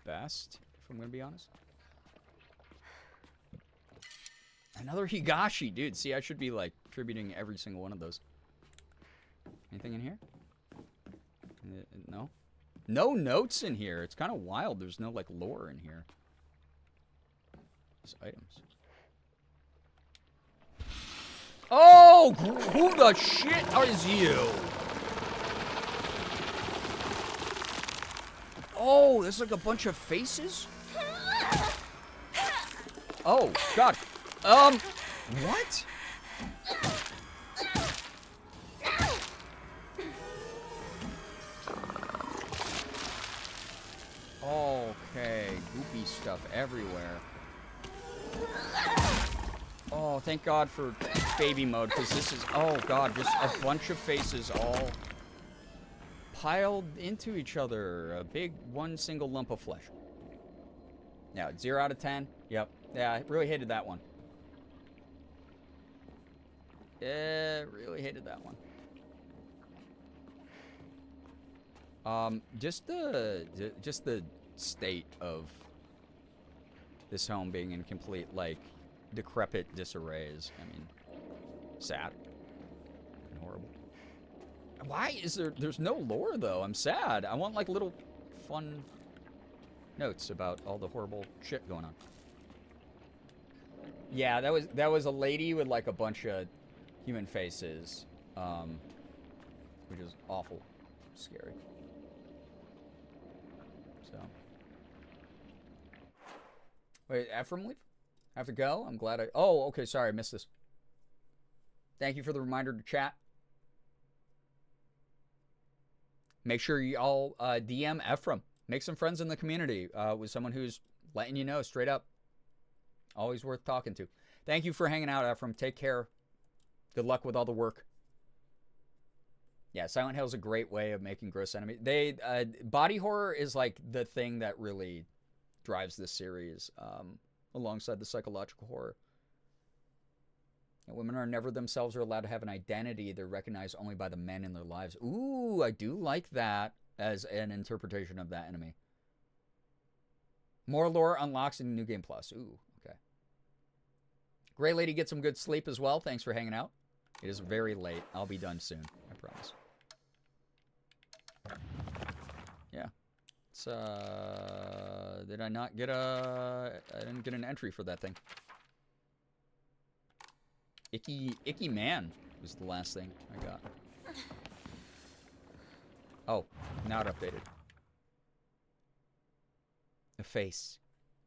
best, if I'm gonna be honest. Another Higashi, dude. See, I should be like tributing every single one of those. Anything in here? No? No notes in here. It's kind of wild. There's no like lore in here. Just items. Oh, who the shit is you? Oh, there's like a bunch of faces? Oh, God. What? Okay, goopy stuff everywhere. Oh, thank God for baby mode, because this is, oh God, just a bunch of faces all piled into each other. A big, one single lump of flesh. Yeah, 0 out of 10. Yep. Yeah, I really hated that one. Yeah, really hated that one. Just the state of this home being in complete, like, decrepit disarrays. I mean, sad and horrible. Why is there's no lore though? I'm sad. I want like little fun notes about all the horrible shit going on. Yeah, that was a lady with like a bunch of human faces, which is awful scary. So Wait, Ephraim leave? Have to go? I'm glad I... Oh, okay, sorry, I missed this. Thank you for the reminder to chat. Make sure you all DM Ephraim. Make some friends in the community with someone who's letting you know straight up. Always worth talking to. Thank you for hanging out, Ephraim. Take care. Good luck with all the work. Yeah, Silent Hill is a great way of making gross enemies. Body horror is like the thing that really drives this series, alongside the psychological horror. And women are never themselves are allowed to have an identity. They're recognized only by the men in their lives. Ooh, I do like that as an interpretation of that enemy. More lore unlocks in New Game Plus. Ooh, okay. Gray Lady, get some good sleep as well. Thanks for hanging out. It is very late. I'll be done soon. I promise. Yeah. It's, did I not get I didn't get an entry for that thing. Icky Man was the last thing I got. Oh, not updated. A face.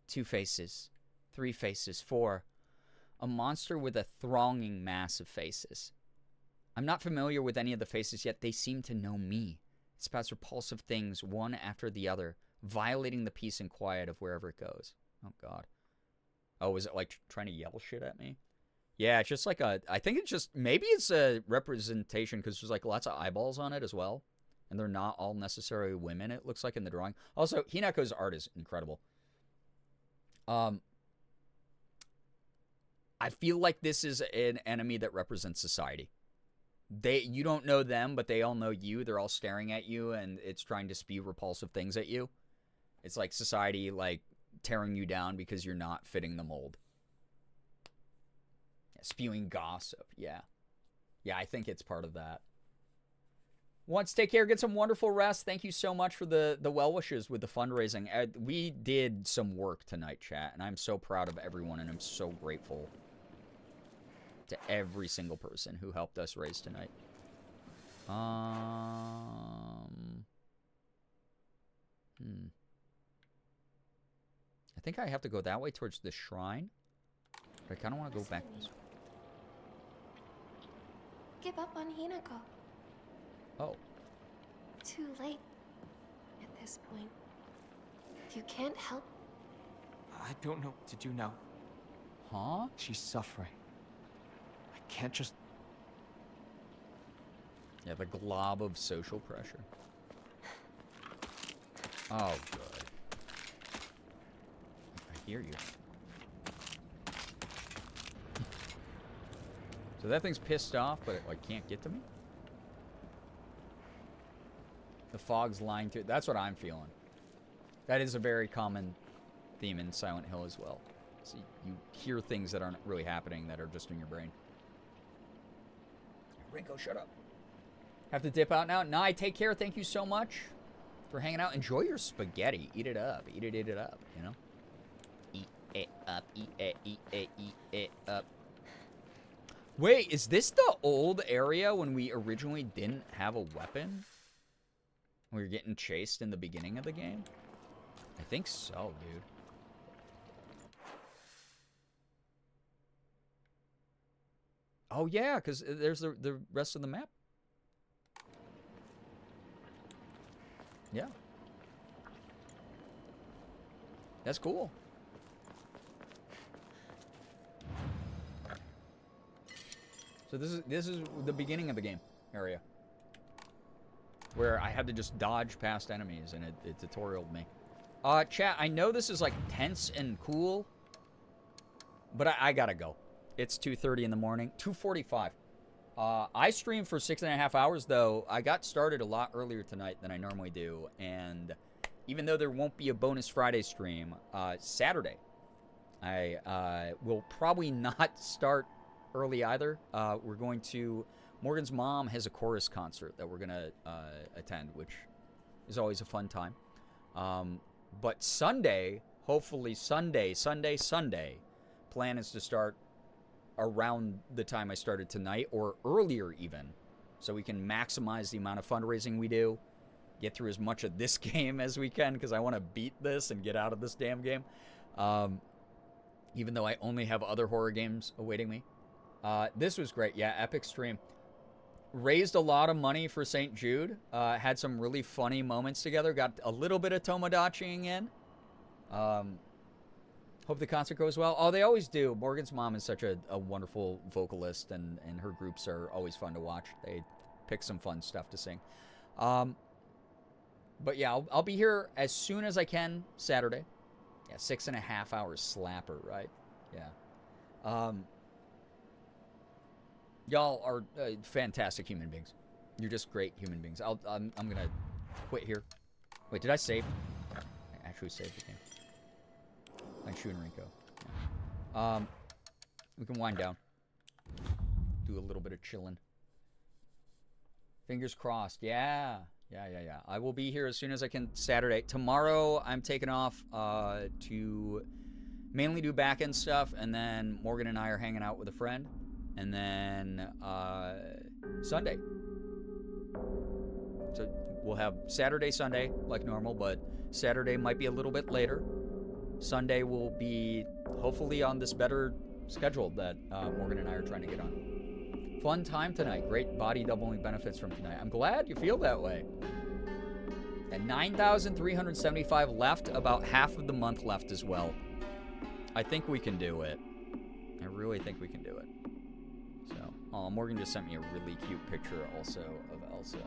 2 faces. 3 faces. 4. A monster with a thronging mass of faces. I'm not familiar with any of the faces, yet they seem to know me. It spouts repulsive things, one after the other, violating the peace and quiet of wherever it goes. Oh, God. Oh, is it like trying to yell shit at me? Yeah, it's just like a... I think it's just... Maybe it's a representation because there's like lots of eyeballs on it as well. And they're not all necessarily women, it looks like in the drawing. Also, Hineko's art is incredible. I feel like this is an enemy that represents society. You don't know them, but they all know you. They're all staring at you, and it's trying to spew repulsive things at you. It's like society, like, tearing you down because you're not fitting the mold. Yeah, spewing gossip, yeah. Yeah, I think it's part of that. Once, take care, get some wonderful rest. Thank you so much for the well wishes with the fundraising. We did some work tonight, chat, and I'm so proud of everyone, and I'm so grateful to every single person who helped us raise tonight. I think I have to go that way towards the shrine, but I kind of want to go back this way. Give up on Hinako. Oh. Too late at this point. You can't help. I don't know what to do now. Huh? She's suffering. I can't just... Yeah, the glob of social pressure. Oh, good. I hear you. So that thing's pissed off, but it like can't get to me? The fog's lying to it. That's what I'm feeling. That is a very common theme in Silent Hill as well. So you hear things that aren't really happening that are just in your brain. Ringo, shut up. Have to dip out now. Nye, take care. Thank you so much for hanging out. Enjoy your spaghetti. Eat it up. Eat it up, you know? Eat it up. Eat it up. Wait, is this the old area when we originally didn't have a weapon? We were getting chased in the beginning of the game? I think so, dude. Oh, yeah, because there's the rest of the map. Yeah. That's cool. So this is the beginning of the game area. Where I had to just dodge past enemies and it tutorialed me. Chat, I know this is like tense and cool, but I gotta go. It's 2:30 in the morning, 2:45. I streamed for 6.5 hours though. I got started a lot earlier tonight than I normally do, and even though there won't be a bonus Friday stream, Saturday, I will probably not start early either. We're going to... Morgan's mom has a chorus concert that we're going to attend, which is always a fun time. But Sunday, hopefully Sunday, plan is to start around the time I started tonight or earlier even, so we can maximize the amount of fundraising we do, get through as much of this game as we can, because I want to beat this and get out of this damn game. even though I only have other horror games awaiting me. This was great. Yeah, epic stream. Raised a lot of money for St. Jude. Had some really funny moments together. Got a little bit of tomodachiing in. Hope the concert goes well. Oh, they always do. Morgan's mom is such a wonderful vocalist, and her groups are always fun to watch. They pick some fun stuff to sing. But yeah, I'll be here as soon as I can Saturday. Yeah, 6.5 hours slapper, right? Yeah. Y'all are fantastic human beings. You're just great human beings. I'm gonna quit here. Wait, did I save? I actually saved the game. Like Shu and Rinko. Yeah. We can wind down. Do a little bit of chilling. Fingers crossed. Yeah. I will be here as soon as I can Saturday. Tomorrow, I'm taking off to mainly do back-end stuff, and then Morgan and I are hanging out with a friend. And then Sunday. So we'll have Saturday, Sunday, like normal, but Saturday might be a little bit later. Sunday will be hopefully on this better schedule that Morgan and I are trying to get on. Fun time tonight. Great body doubling benefits from tonight. I'm glad you feel that way. And 9,375 left, about half of the month left as well. I think we can do it. I really think we can do it. So, oh, Morgan just sent me a really cute picture also of Elsa.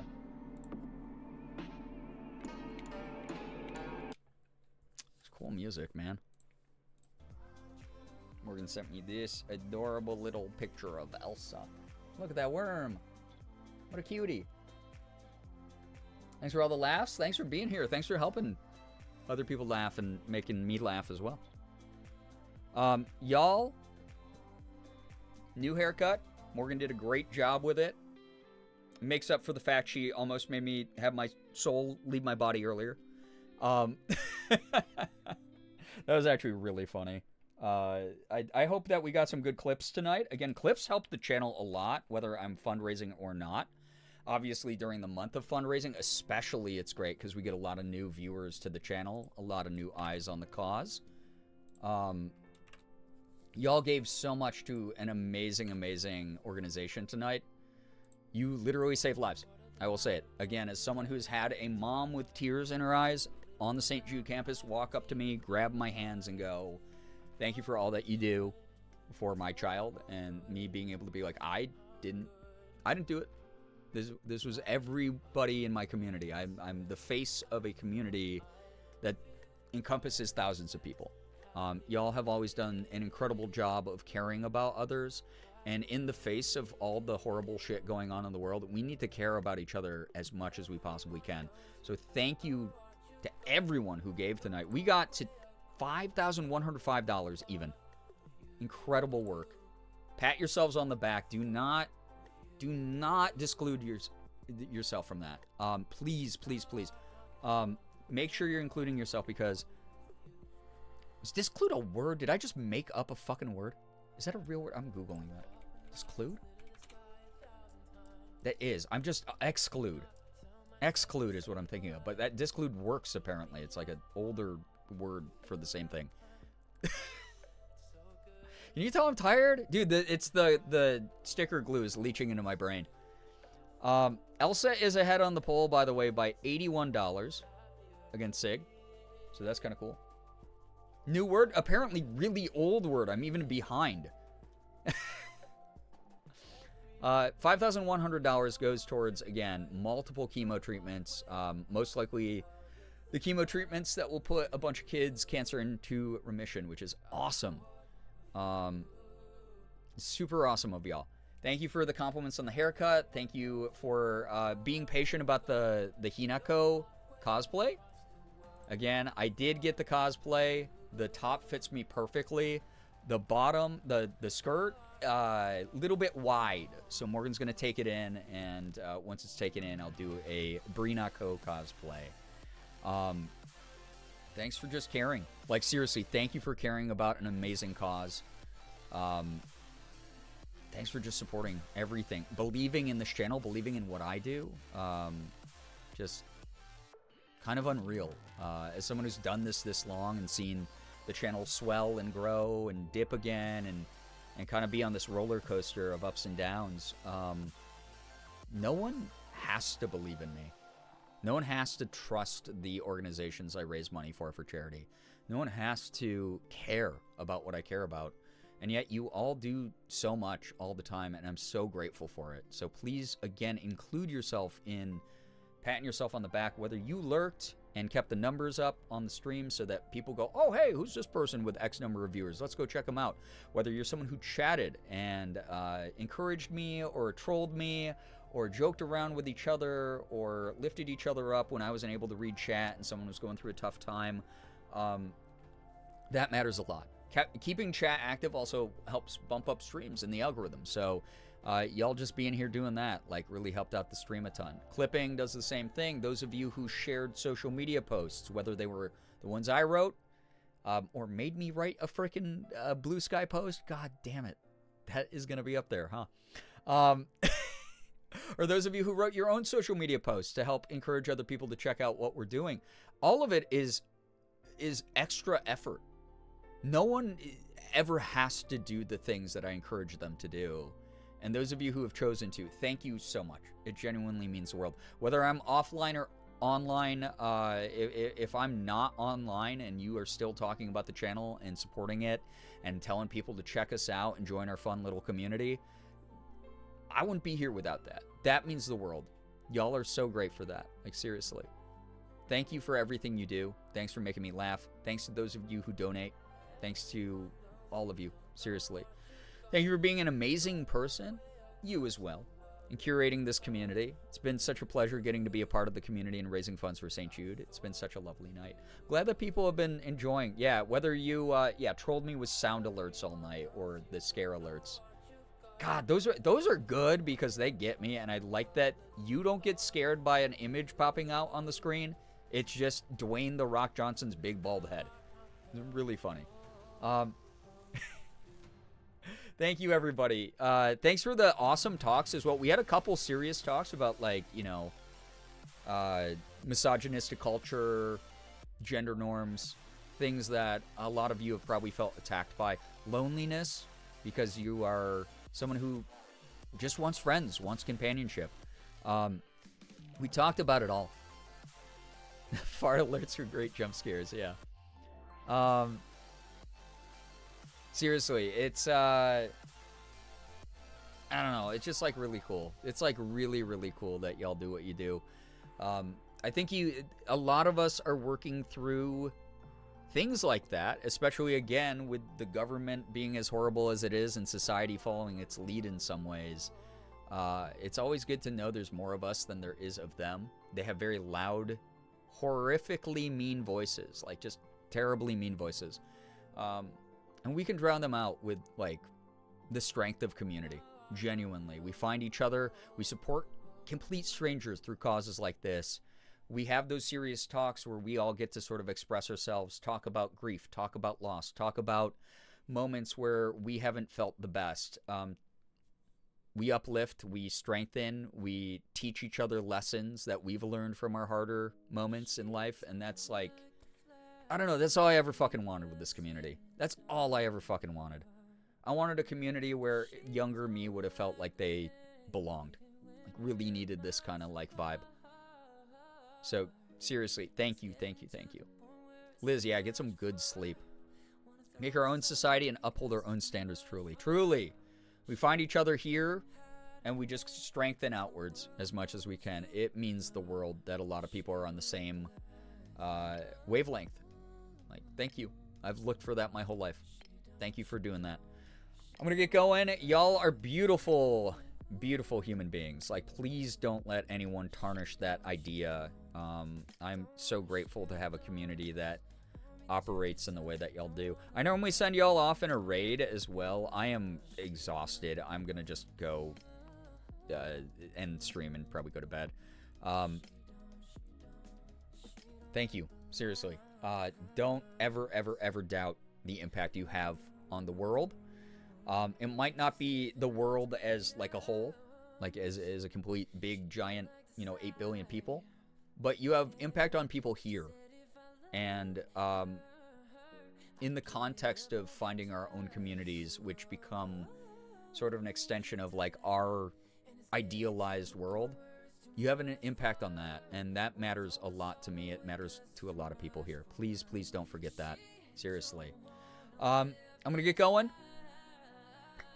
It's cool music, man. Morgan sent me this adorable little picture of Elsa. Look at that worm. What a cutie. Thanks for all the laughs. Thanks for being here. Thanks for helping other people laugh and making me laugh as well. Y'all, new haircut. Morgan did a great job with it. Makes up for the fact she almost made me have my soul leave my body earlier. That was actually really funny. I hope that we got some good clips tonight. Again, clips help the channel a lot, whether I'm fundraising or not. Obviously, during the month of fundraising, especially, it's great because we get a lot of new viewers to the channel, a lot of new eyes on the cause. Y'all gave so much to an amazing, amazing organization tonight. You literally saved lives. I will say it. Again, as someone who's had a mom with tears in her eyes on the St. Jude campus walk up to me, grab my hands, and go, thank you for all that you do for my child, and me being able to be like, I didn't do it. This was everybody in my community. I'm the face of a community that encompasses thousands of people. Y'all have always done an incredible job of caring about others, and in the face of all the horrible shit going on in the world, we need to care about each other as much as we possibly can. So thank you to everyone who gave tonight. We got to $5,105 even. Incredible work. Pat yourselves on the back. Do not disclude yourself from that. Please. Make sure you're including yourself, because is disclude a word? Did I just make up a fucking word? Is that a real word? I'm Googling that. Disclude? That is. I'm just exclude. Exclude is what I'm thinking of. But that disclude works apparently. It's like an older word for the same thing. Can you tell I'm tired? Dude, it's the sticker glue is leaching into my brain. Elsa is ahead on the poll, by the way, by $81 against Sig. So that's kind of cool. New word? Apparently really old word. I'm even behind. $5,100 goes towards, again, multiple chemo treatments. Most likely the chemo treatments that will put a bunch of kids' cancer into remission, which is awesome. Super awesome of y'all. Thank you for the compliments on the haircut. Thank you for being patient about the Hinako cosplay. Again, I did get the cosplay. The top fits me perfectly. The bottom, the skirt, little bit wide. So Morgan's gonna take it in, and once it's taken in, I'll do a Brinako cosplay. Thanks for just caring. Like, seriously, thank you for caring about an amazing cause. Thanks for just supporting everything. Believing in this channel, believing in what I do. Just kind of unreal. As someone who's done this long and seen the channel swell and grow and dip again and kind of be on this roller coaster of ups and downs. No one has to believe in me. No one has to trust the organizations I raise money for charity. No one has to care about what I care about. And yet you all do so much all the time, and I'm so grateful for it. So please, again, include yourself in patting yourself on the back, whether you lurked and kept the numbers up on the stream so that people go, oh, hey, who's this person with X number of viewers? Let's go check them out. Whether you're someone who chatted and encouraged me or trolled me or joked around with each other or lifted each other up when I wasn't able to read chat and someone was going through a tough time, that matters a lot. Keeping chat active also helps bump up streams in the algorithm. So y'all just being here doing that like really helped out the stream a ton. Clipping does the same thing. Those of you who shared social media posts, whether they were the ones I wrote or made me write a freaking Blue Sky post, god damn it, that is going to be up there, huh? Or those of you who wrote your own social media posts to help encourage other people to check out what we're doing. All of it is extra effort. No one ever has to do the things that I encourage them to do. And those of you who have chosen to, thank you so much. It genuinely means the world. Whether I'm offline or online, if I'm not online and you are still talking about the channel and supporting it and telling people to check us out and join our fun little community, I wouldn't be here without that. That means the world. Y'all are so great for that. Like, seriously. Thank you for everything you do. Thanks for making me laugh. Thanks to those of you who donate. Thanks to all of you. Seriously. Thank you for being an amazing person. You as well. And curating this community. It's been such a pleasure getting to be a part of the community and raising funds for St. Jude. It's been such a lovely night. Glad that people have been enjoying. Yeah, whether you trolled me with sound alerts all night or the scare alerts. God, those are good because they get me, and I like that you don't get scared by an image popping out on the screen. It's just Dwayne "The Rock" Johnson's big bald head. It's really funny. Thank you, everybody. Thanks for the awesome talks as well. We had a couple serious talks about, like, misogynistic culture, gender norms, things that a lot of you have probably felt attacked by. Loneliness, because you are someone who just wants friends, wants companionship. We talked about it all. Fart alerts are great jump scares, yeah. Seriously, it's, I don't know, it's just, like, really cool. It's, like, really, really cool that y'all do what you do. I think a lot of us are working through things like that, especially, again, with the government being as horrible as it is and society following its lead in some ways. It's always good to know there's more of us than there is of them. They have very loud, horrifically mean voices, like just terribly mean voices. And we can drown them out with, like, the strength of community. Genuinely. We find each other. We support complete strangers through causes like this. We have those serious talks where we all get to sort of express ourselves, talk about grief, talk about loss, talk about moments where we haven't felt the best. We uplift, we strengthen, we teach each other lessons that we've learned from our harder moments in life. And that's like, I don't know, that's all I ever fucking wanted with this community. That's all I ever fucking wanted. I wanted a community where younger me would have felt like they belonged. Like, really needed this kind of, like, vibe. So, seriously, thank you, thank you, thank you. Liz, yeah, get some good sleep. Make our own society and uphold our own standards truly. Truly. We find each other here, and we just strengthen outwards as much as we can. It means the world that a lot of people are on the same wavelength. Like, thank you. I've looked for that my whole life. Thank you for doing that. I'm going to get going. Y'all are beautiful, beautiful human beings. Like, please don't let anyone tarnish that idea. I'm so grateful to have a community that operates in the way that y'all do. I normally send y'all off in a raid as well. I am exhausted. I'm going to just go end stream and probably go to bed. Thank you. Seriously. Don't ever doubt the impact you have on the world. It might not be the world as, like, a whole, like as a complete big giant, 8 billion people, but you have impact on people here. And in the context of finding our own communities, which become sort of an extension of like our idealized world, you have an impact on that, and that matters a lot to me. It matters to a lot of people here. Please, please don't forget that. Seriously. I'm going to get going.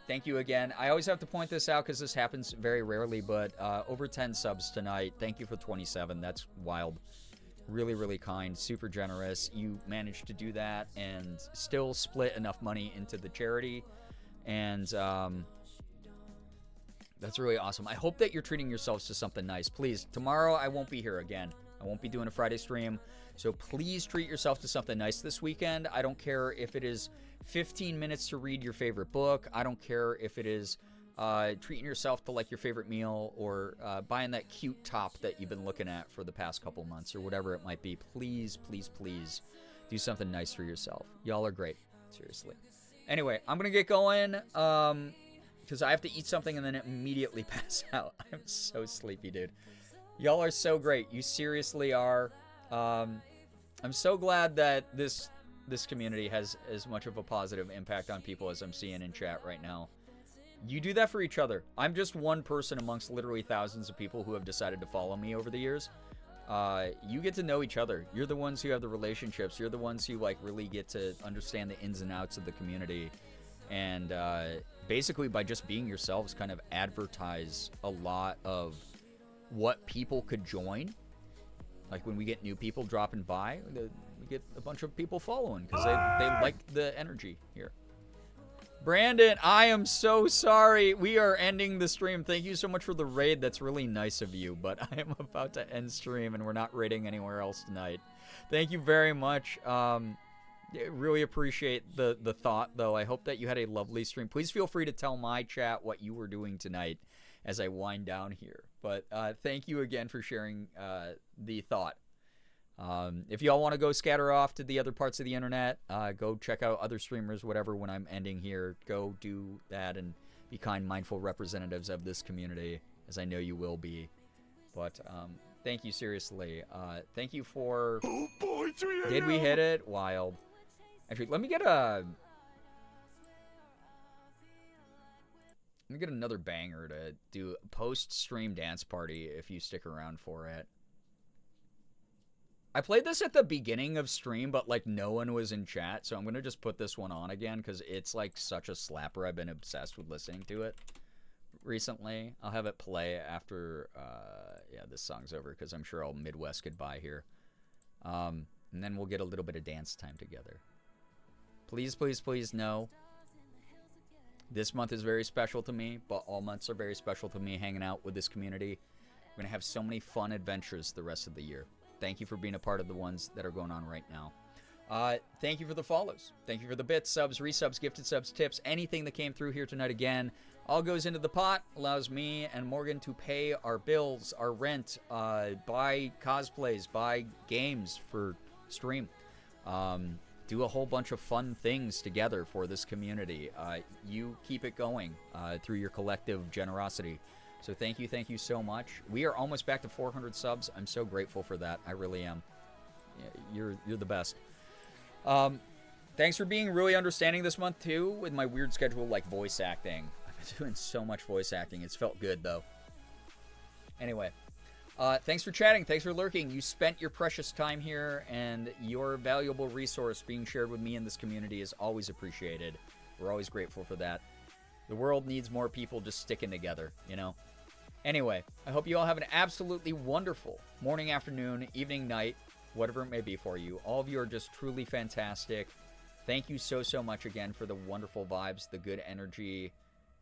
Thank you again. I always have to point this out because this happens very rarely, but over 10 subs tonight. Thank you for 27. That's wild. Really, really kind. Super generous. You managed to do that and still split enough money into the charity. And that's really awesome. I hope that you're treating yourselves to something nice. Please, tomorrow I won't be here again. I won't be doing a Friday stream. So please treat yourself to something nice this weekend. I don't care if it is 15 minutes to read your favorite book. I don't care if it is treating yourself to like your favorite meal or buying that cute top that you've been looking at for the past couple months or whatever it might be. Please, please, please do something nice for yourself. Y'all are great. Seriously. Anyway, I'm going to get going. Because I have to eat something and then immediately pass out. I'm so sleepy, dude. Y'all are so great. You seriously are. I'm so glad that this community has as much of a positive impact on people as I'm seeing in chat right now. You do that for each other. I'm just one person amongst literally thousands of people who have decided to follow me over the years. You get to know each other. You're the ones who have the relationships. You're the ones who like really get to understand the ins and outs of the community. And basically by just being yourselves kind of advertise a lot of what people could join. Like when we get new people dropping by, we get a bunch of people following because they like the energy here. Brandon, I am so sorry. We are ending the stream. Thank you so much for the raid. That's really nice of you, but I am about to end stream and we're not raiding anywhere else tonight. Thank you very much. Really appreciate the thought, though. I hope that you had a lovely stream. Please feel free to tell my chat what you were doing tonight as I wind down here. But thank you again for sharing the thought. If y'all want to go scatter off to the other parts of the internet, go check out other streamers, whatever, when I'm ending here. Go do that and be kind, mindful representatives of this community, as I know you will be. But thank you, seriously. Thank you for... Oh boy, 3 a.m. Did we hit it? Wild. Actually, let me get another banger to do a post-stream dance party if you stick around for it. I played this at the beginning of stream, but like no one was in chat, so I'm going to just put this one on again because it's like such a slapper. I've been obsessed with listening to it recently. I'll have it play after this song's over because I'm sure I'll Midwest goodbye here. And then we'll get a little bit of dance time together. Please, please, please know this month is very special to me, but all months are very special to me hanging out with this community. We're going to have so many fun adventures the rest of the year. Thank you for being a part of the ones that are going on right now. Thank you for the follows. Thank you for the bits, subs, resubs, gifted subs, tips, anything that came through here tonight again. All goes into the pot, allows me and Morgan to pay our bills, our rent, buy cosplays, buy games for stream. Do a whole bunch of fun things together for this community. You keep it going through your collective generosity. So thank you so much. We are almost back to 400 subs. I'm so grateful for that. I really am. You're the best. Thanks for being really understanding this month too with my weird schedule like voice acting. I've been doing so much voice acting. It's felt good though. Anyway. Thanks for chatting. Thanks for lurking. You spent your precious time here, and your valuable resource being shared with me in this community is always appreciated. We're always grateful for that. The world needs more people just sticking together, you know? Anyway, I hope you all have an absolutely wonderful morning, afternoon, evening, night, whatever it may be for you. All of you are just truly fantastic. Thank you so much again for the wonderful vibes, the good energy,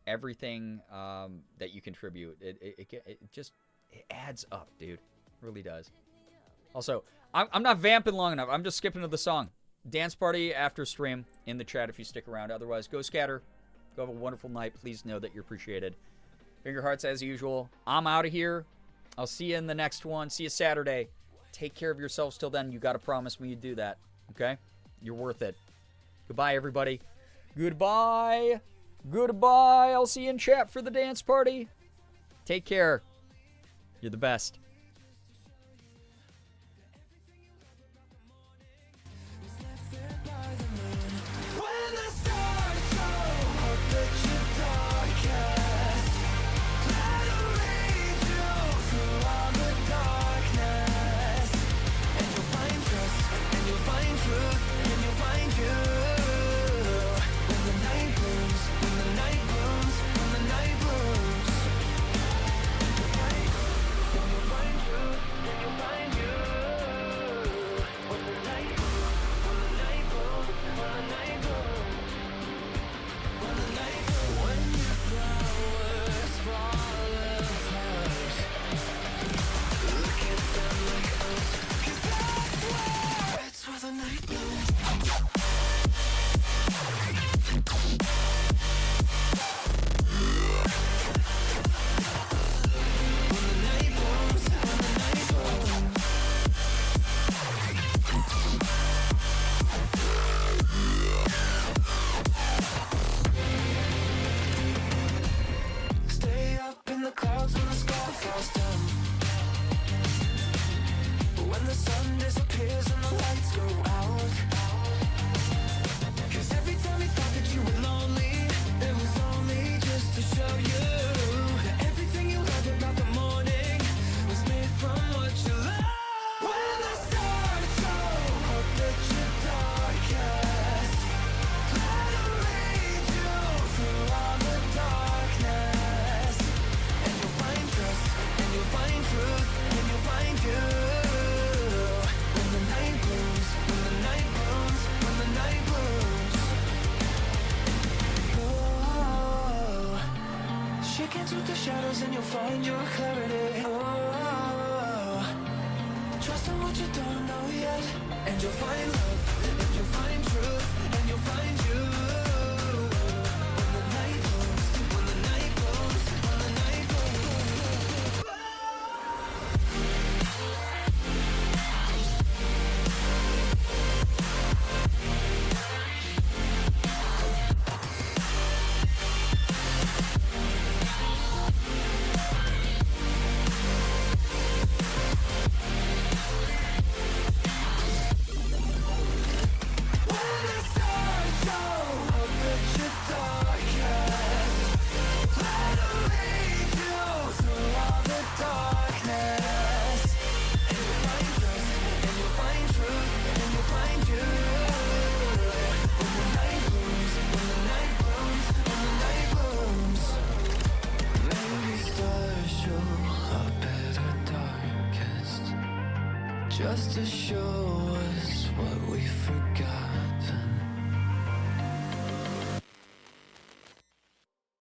everything that you contribute. It just... It adds up, dude. It really does. Also, I'm not vamping long enough. I'm just skipping to the song. Dance party after stream in the chat if you stick around. Otherwise, go scatter. Go have a wonderful night. Please know that you're appreciated. Finger hearts as usual. I'm out of here. I'll see you in the next one. See you Saturday. Take care of yourselves till then. You got to promise me you do that. Okay? You're worth it. Goodbye, everybody. Goodbye. Goodbye. I'll see you in chat for the dance party. Take care. You're the best. Was left there by the moon. stars and you'll find your clarity. Oh, trust in what you don't know yet, and you'll find love, and you'll find truth, and you'll find you. When the night blows, when the night blows, when the night blows. When the stars show up at your darkest, let 'em lead you through all the darkness. And you'll find trust, and you'll find truth, and you'll find you. When the night blooms, when the night blooms, when the night blooms. Maybe stars show up at our darkest, just to show us what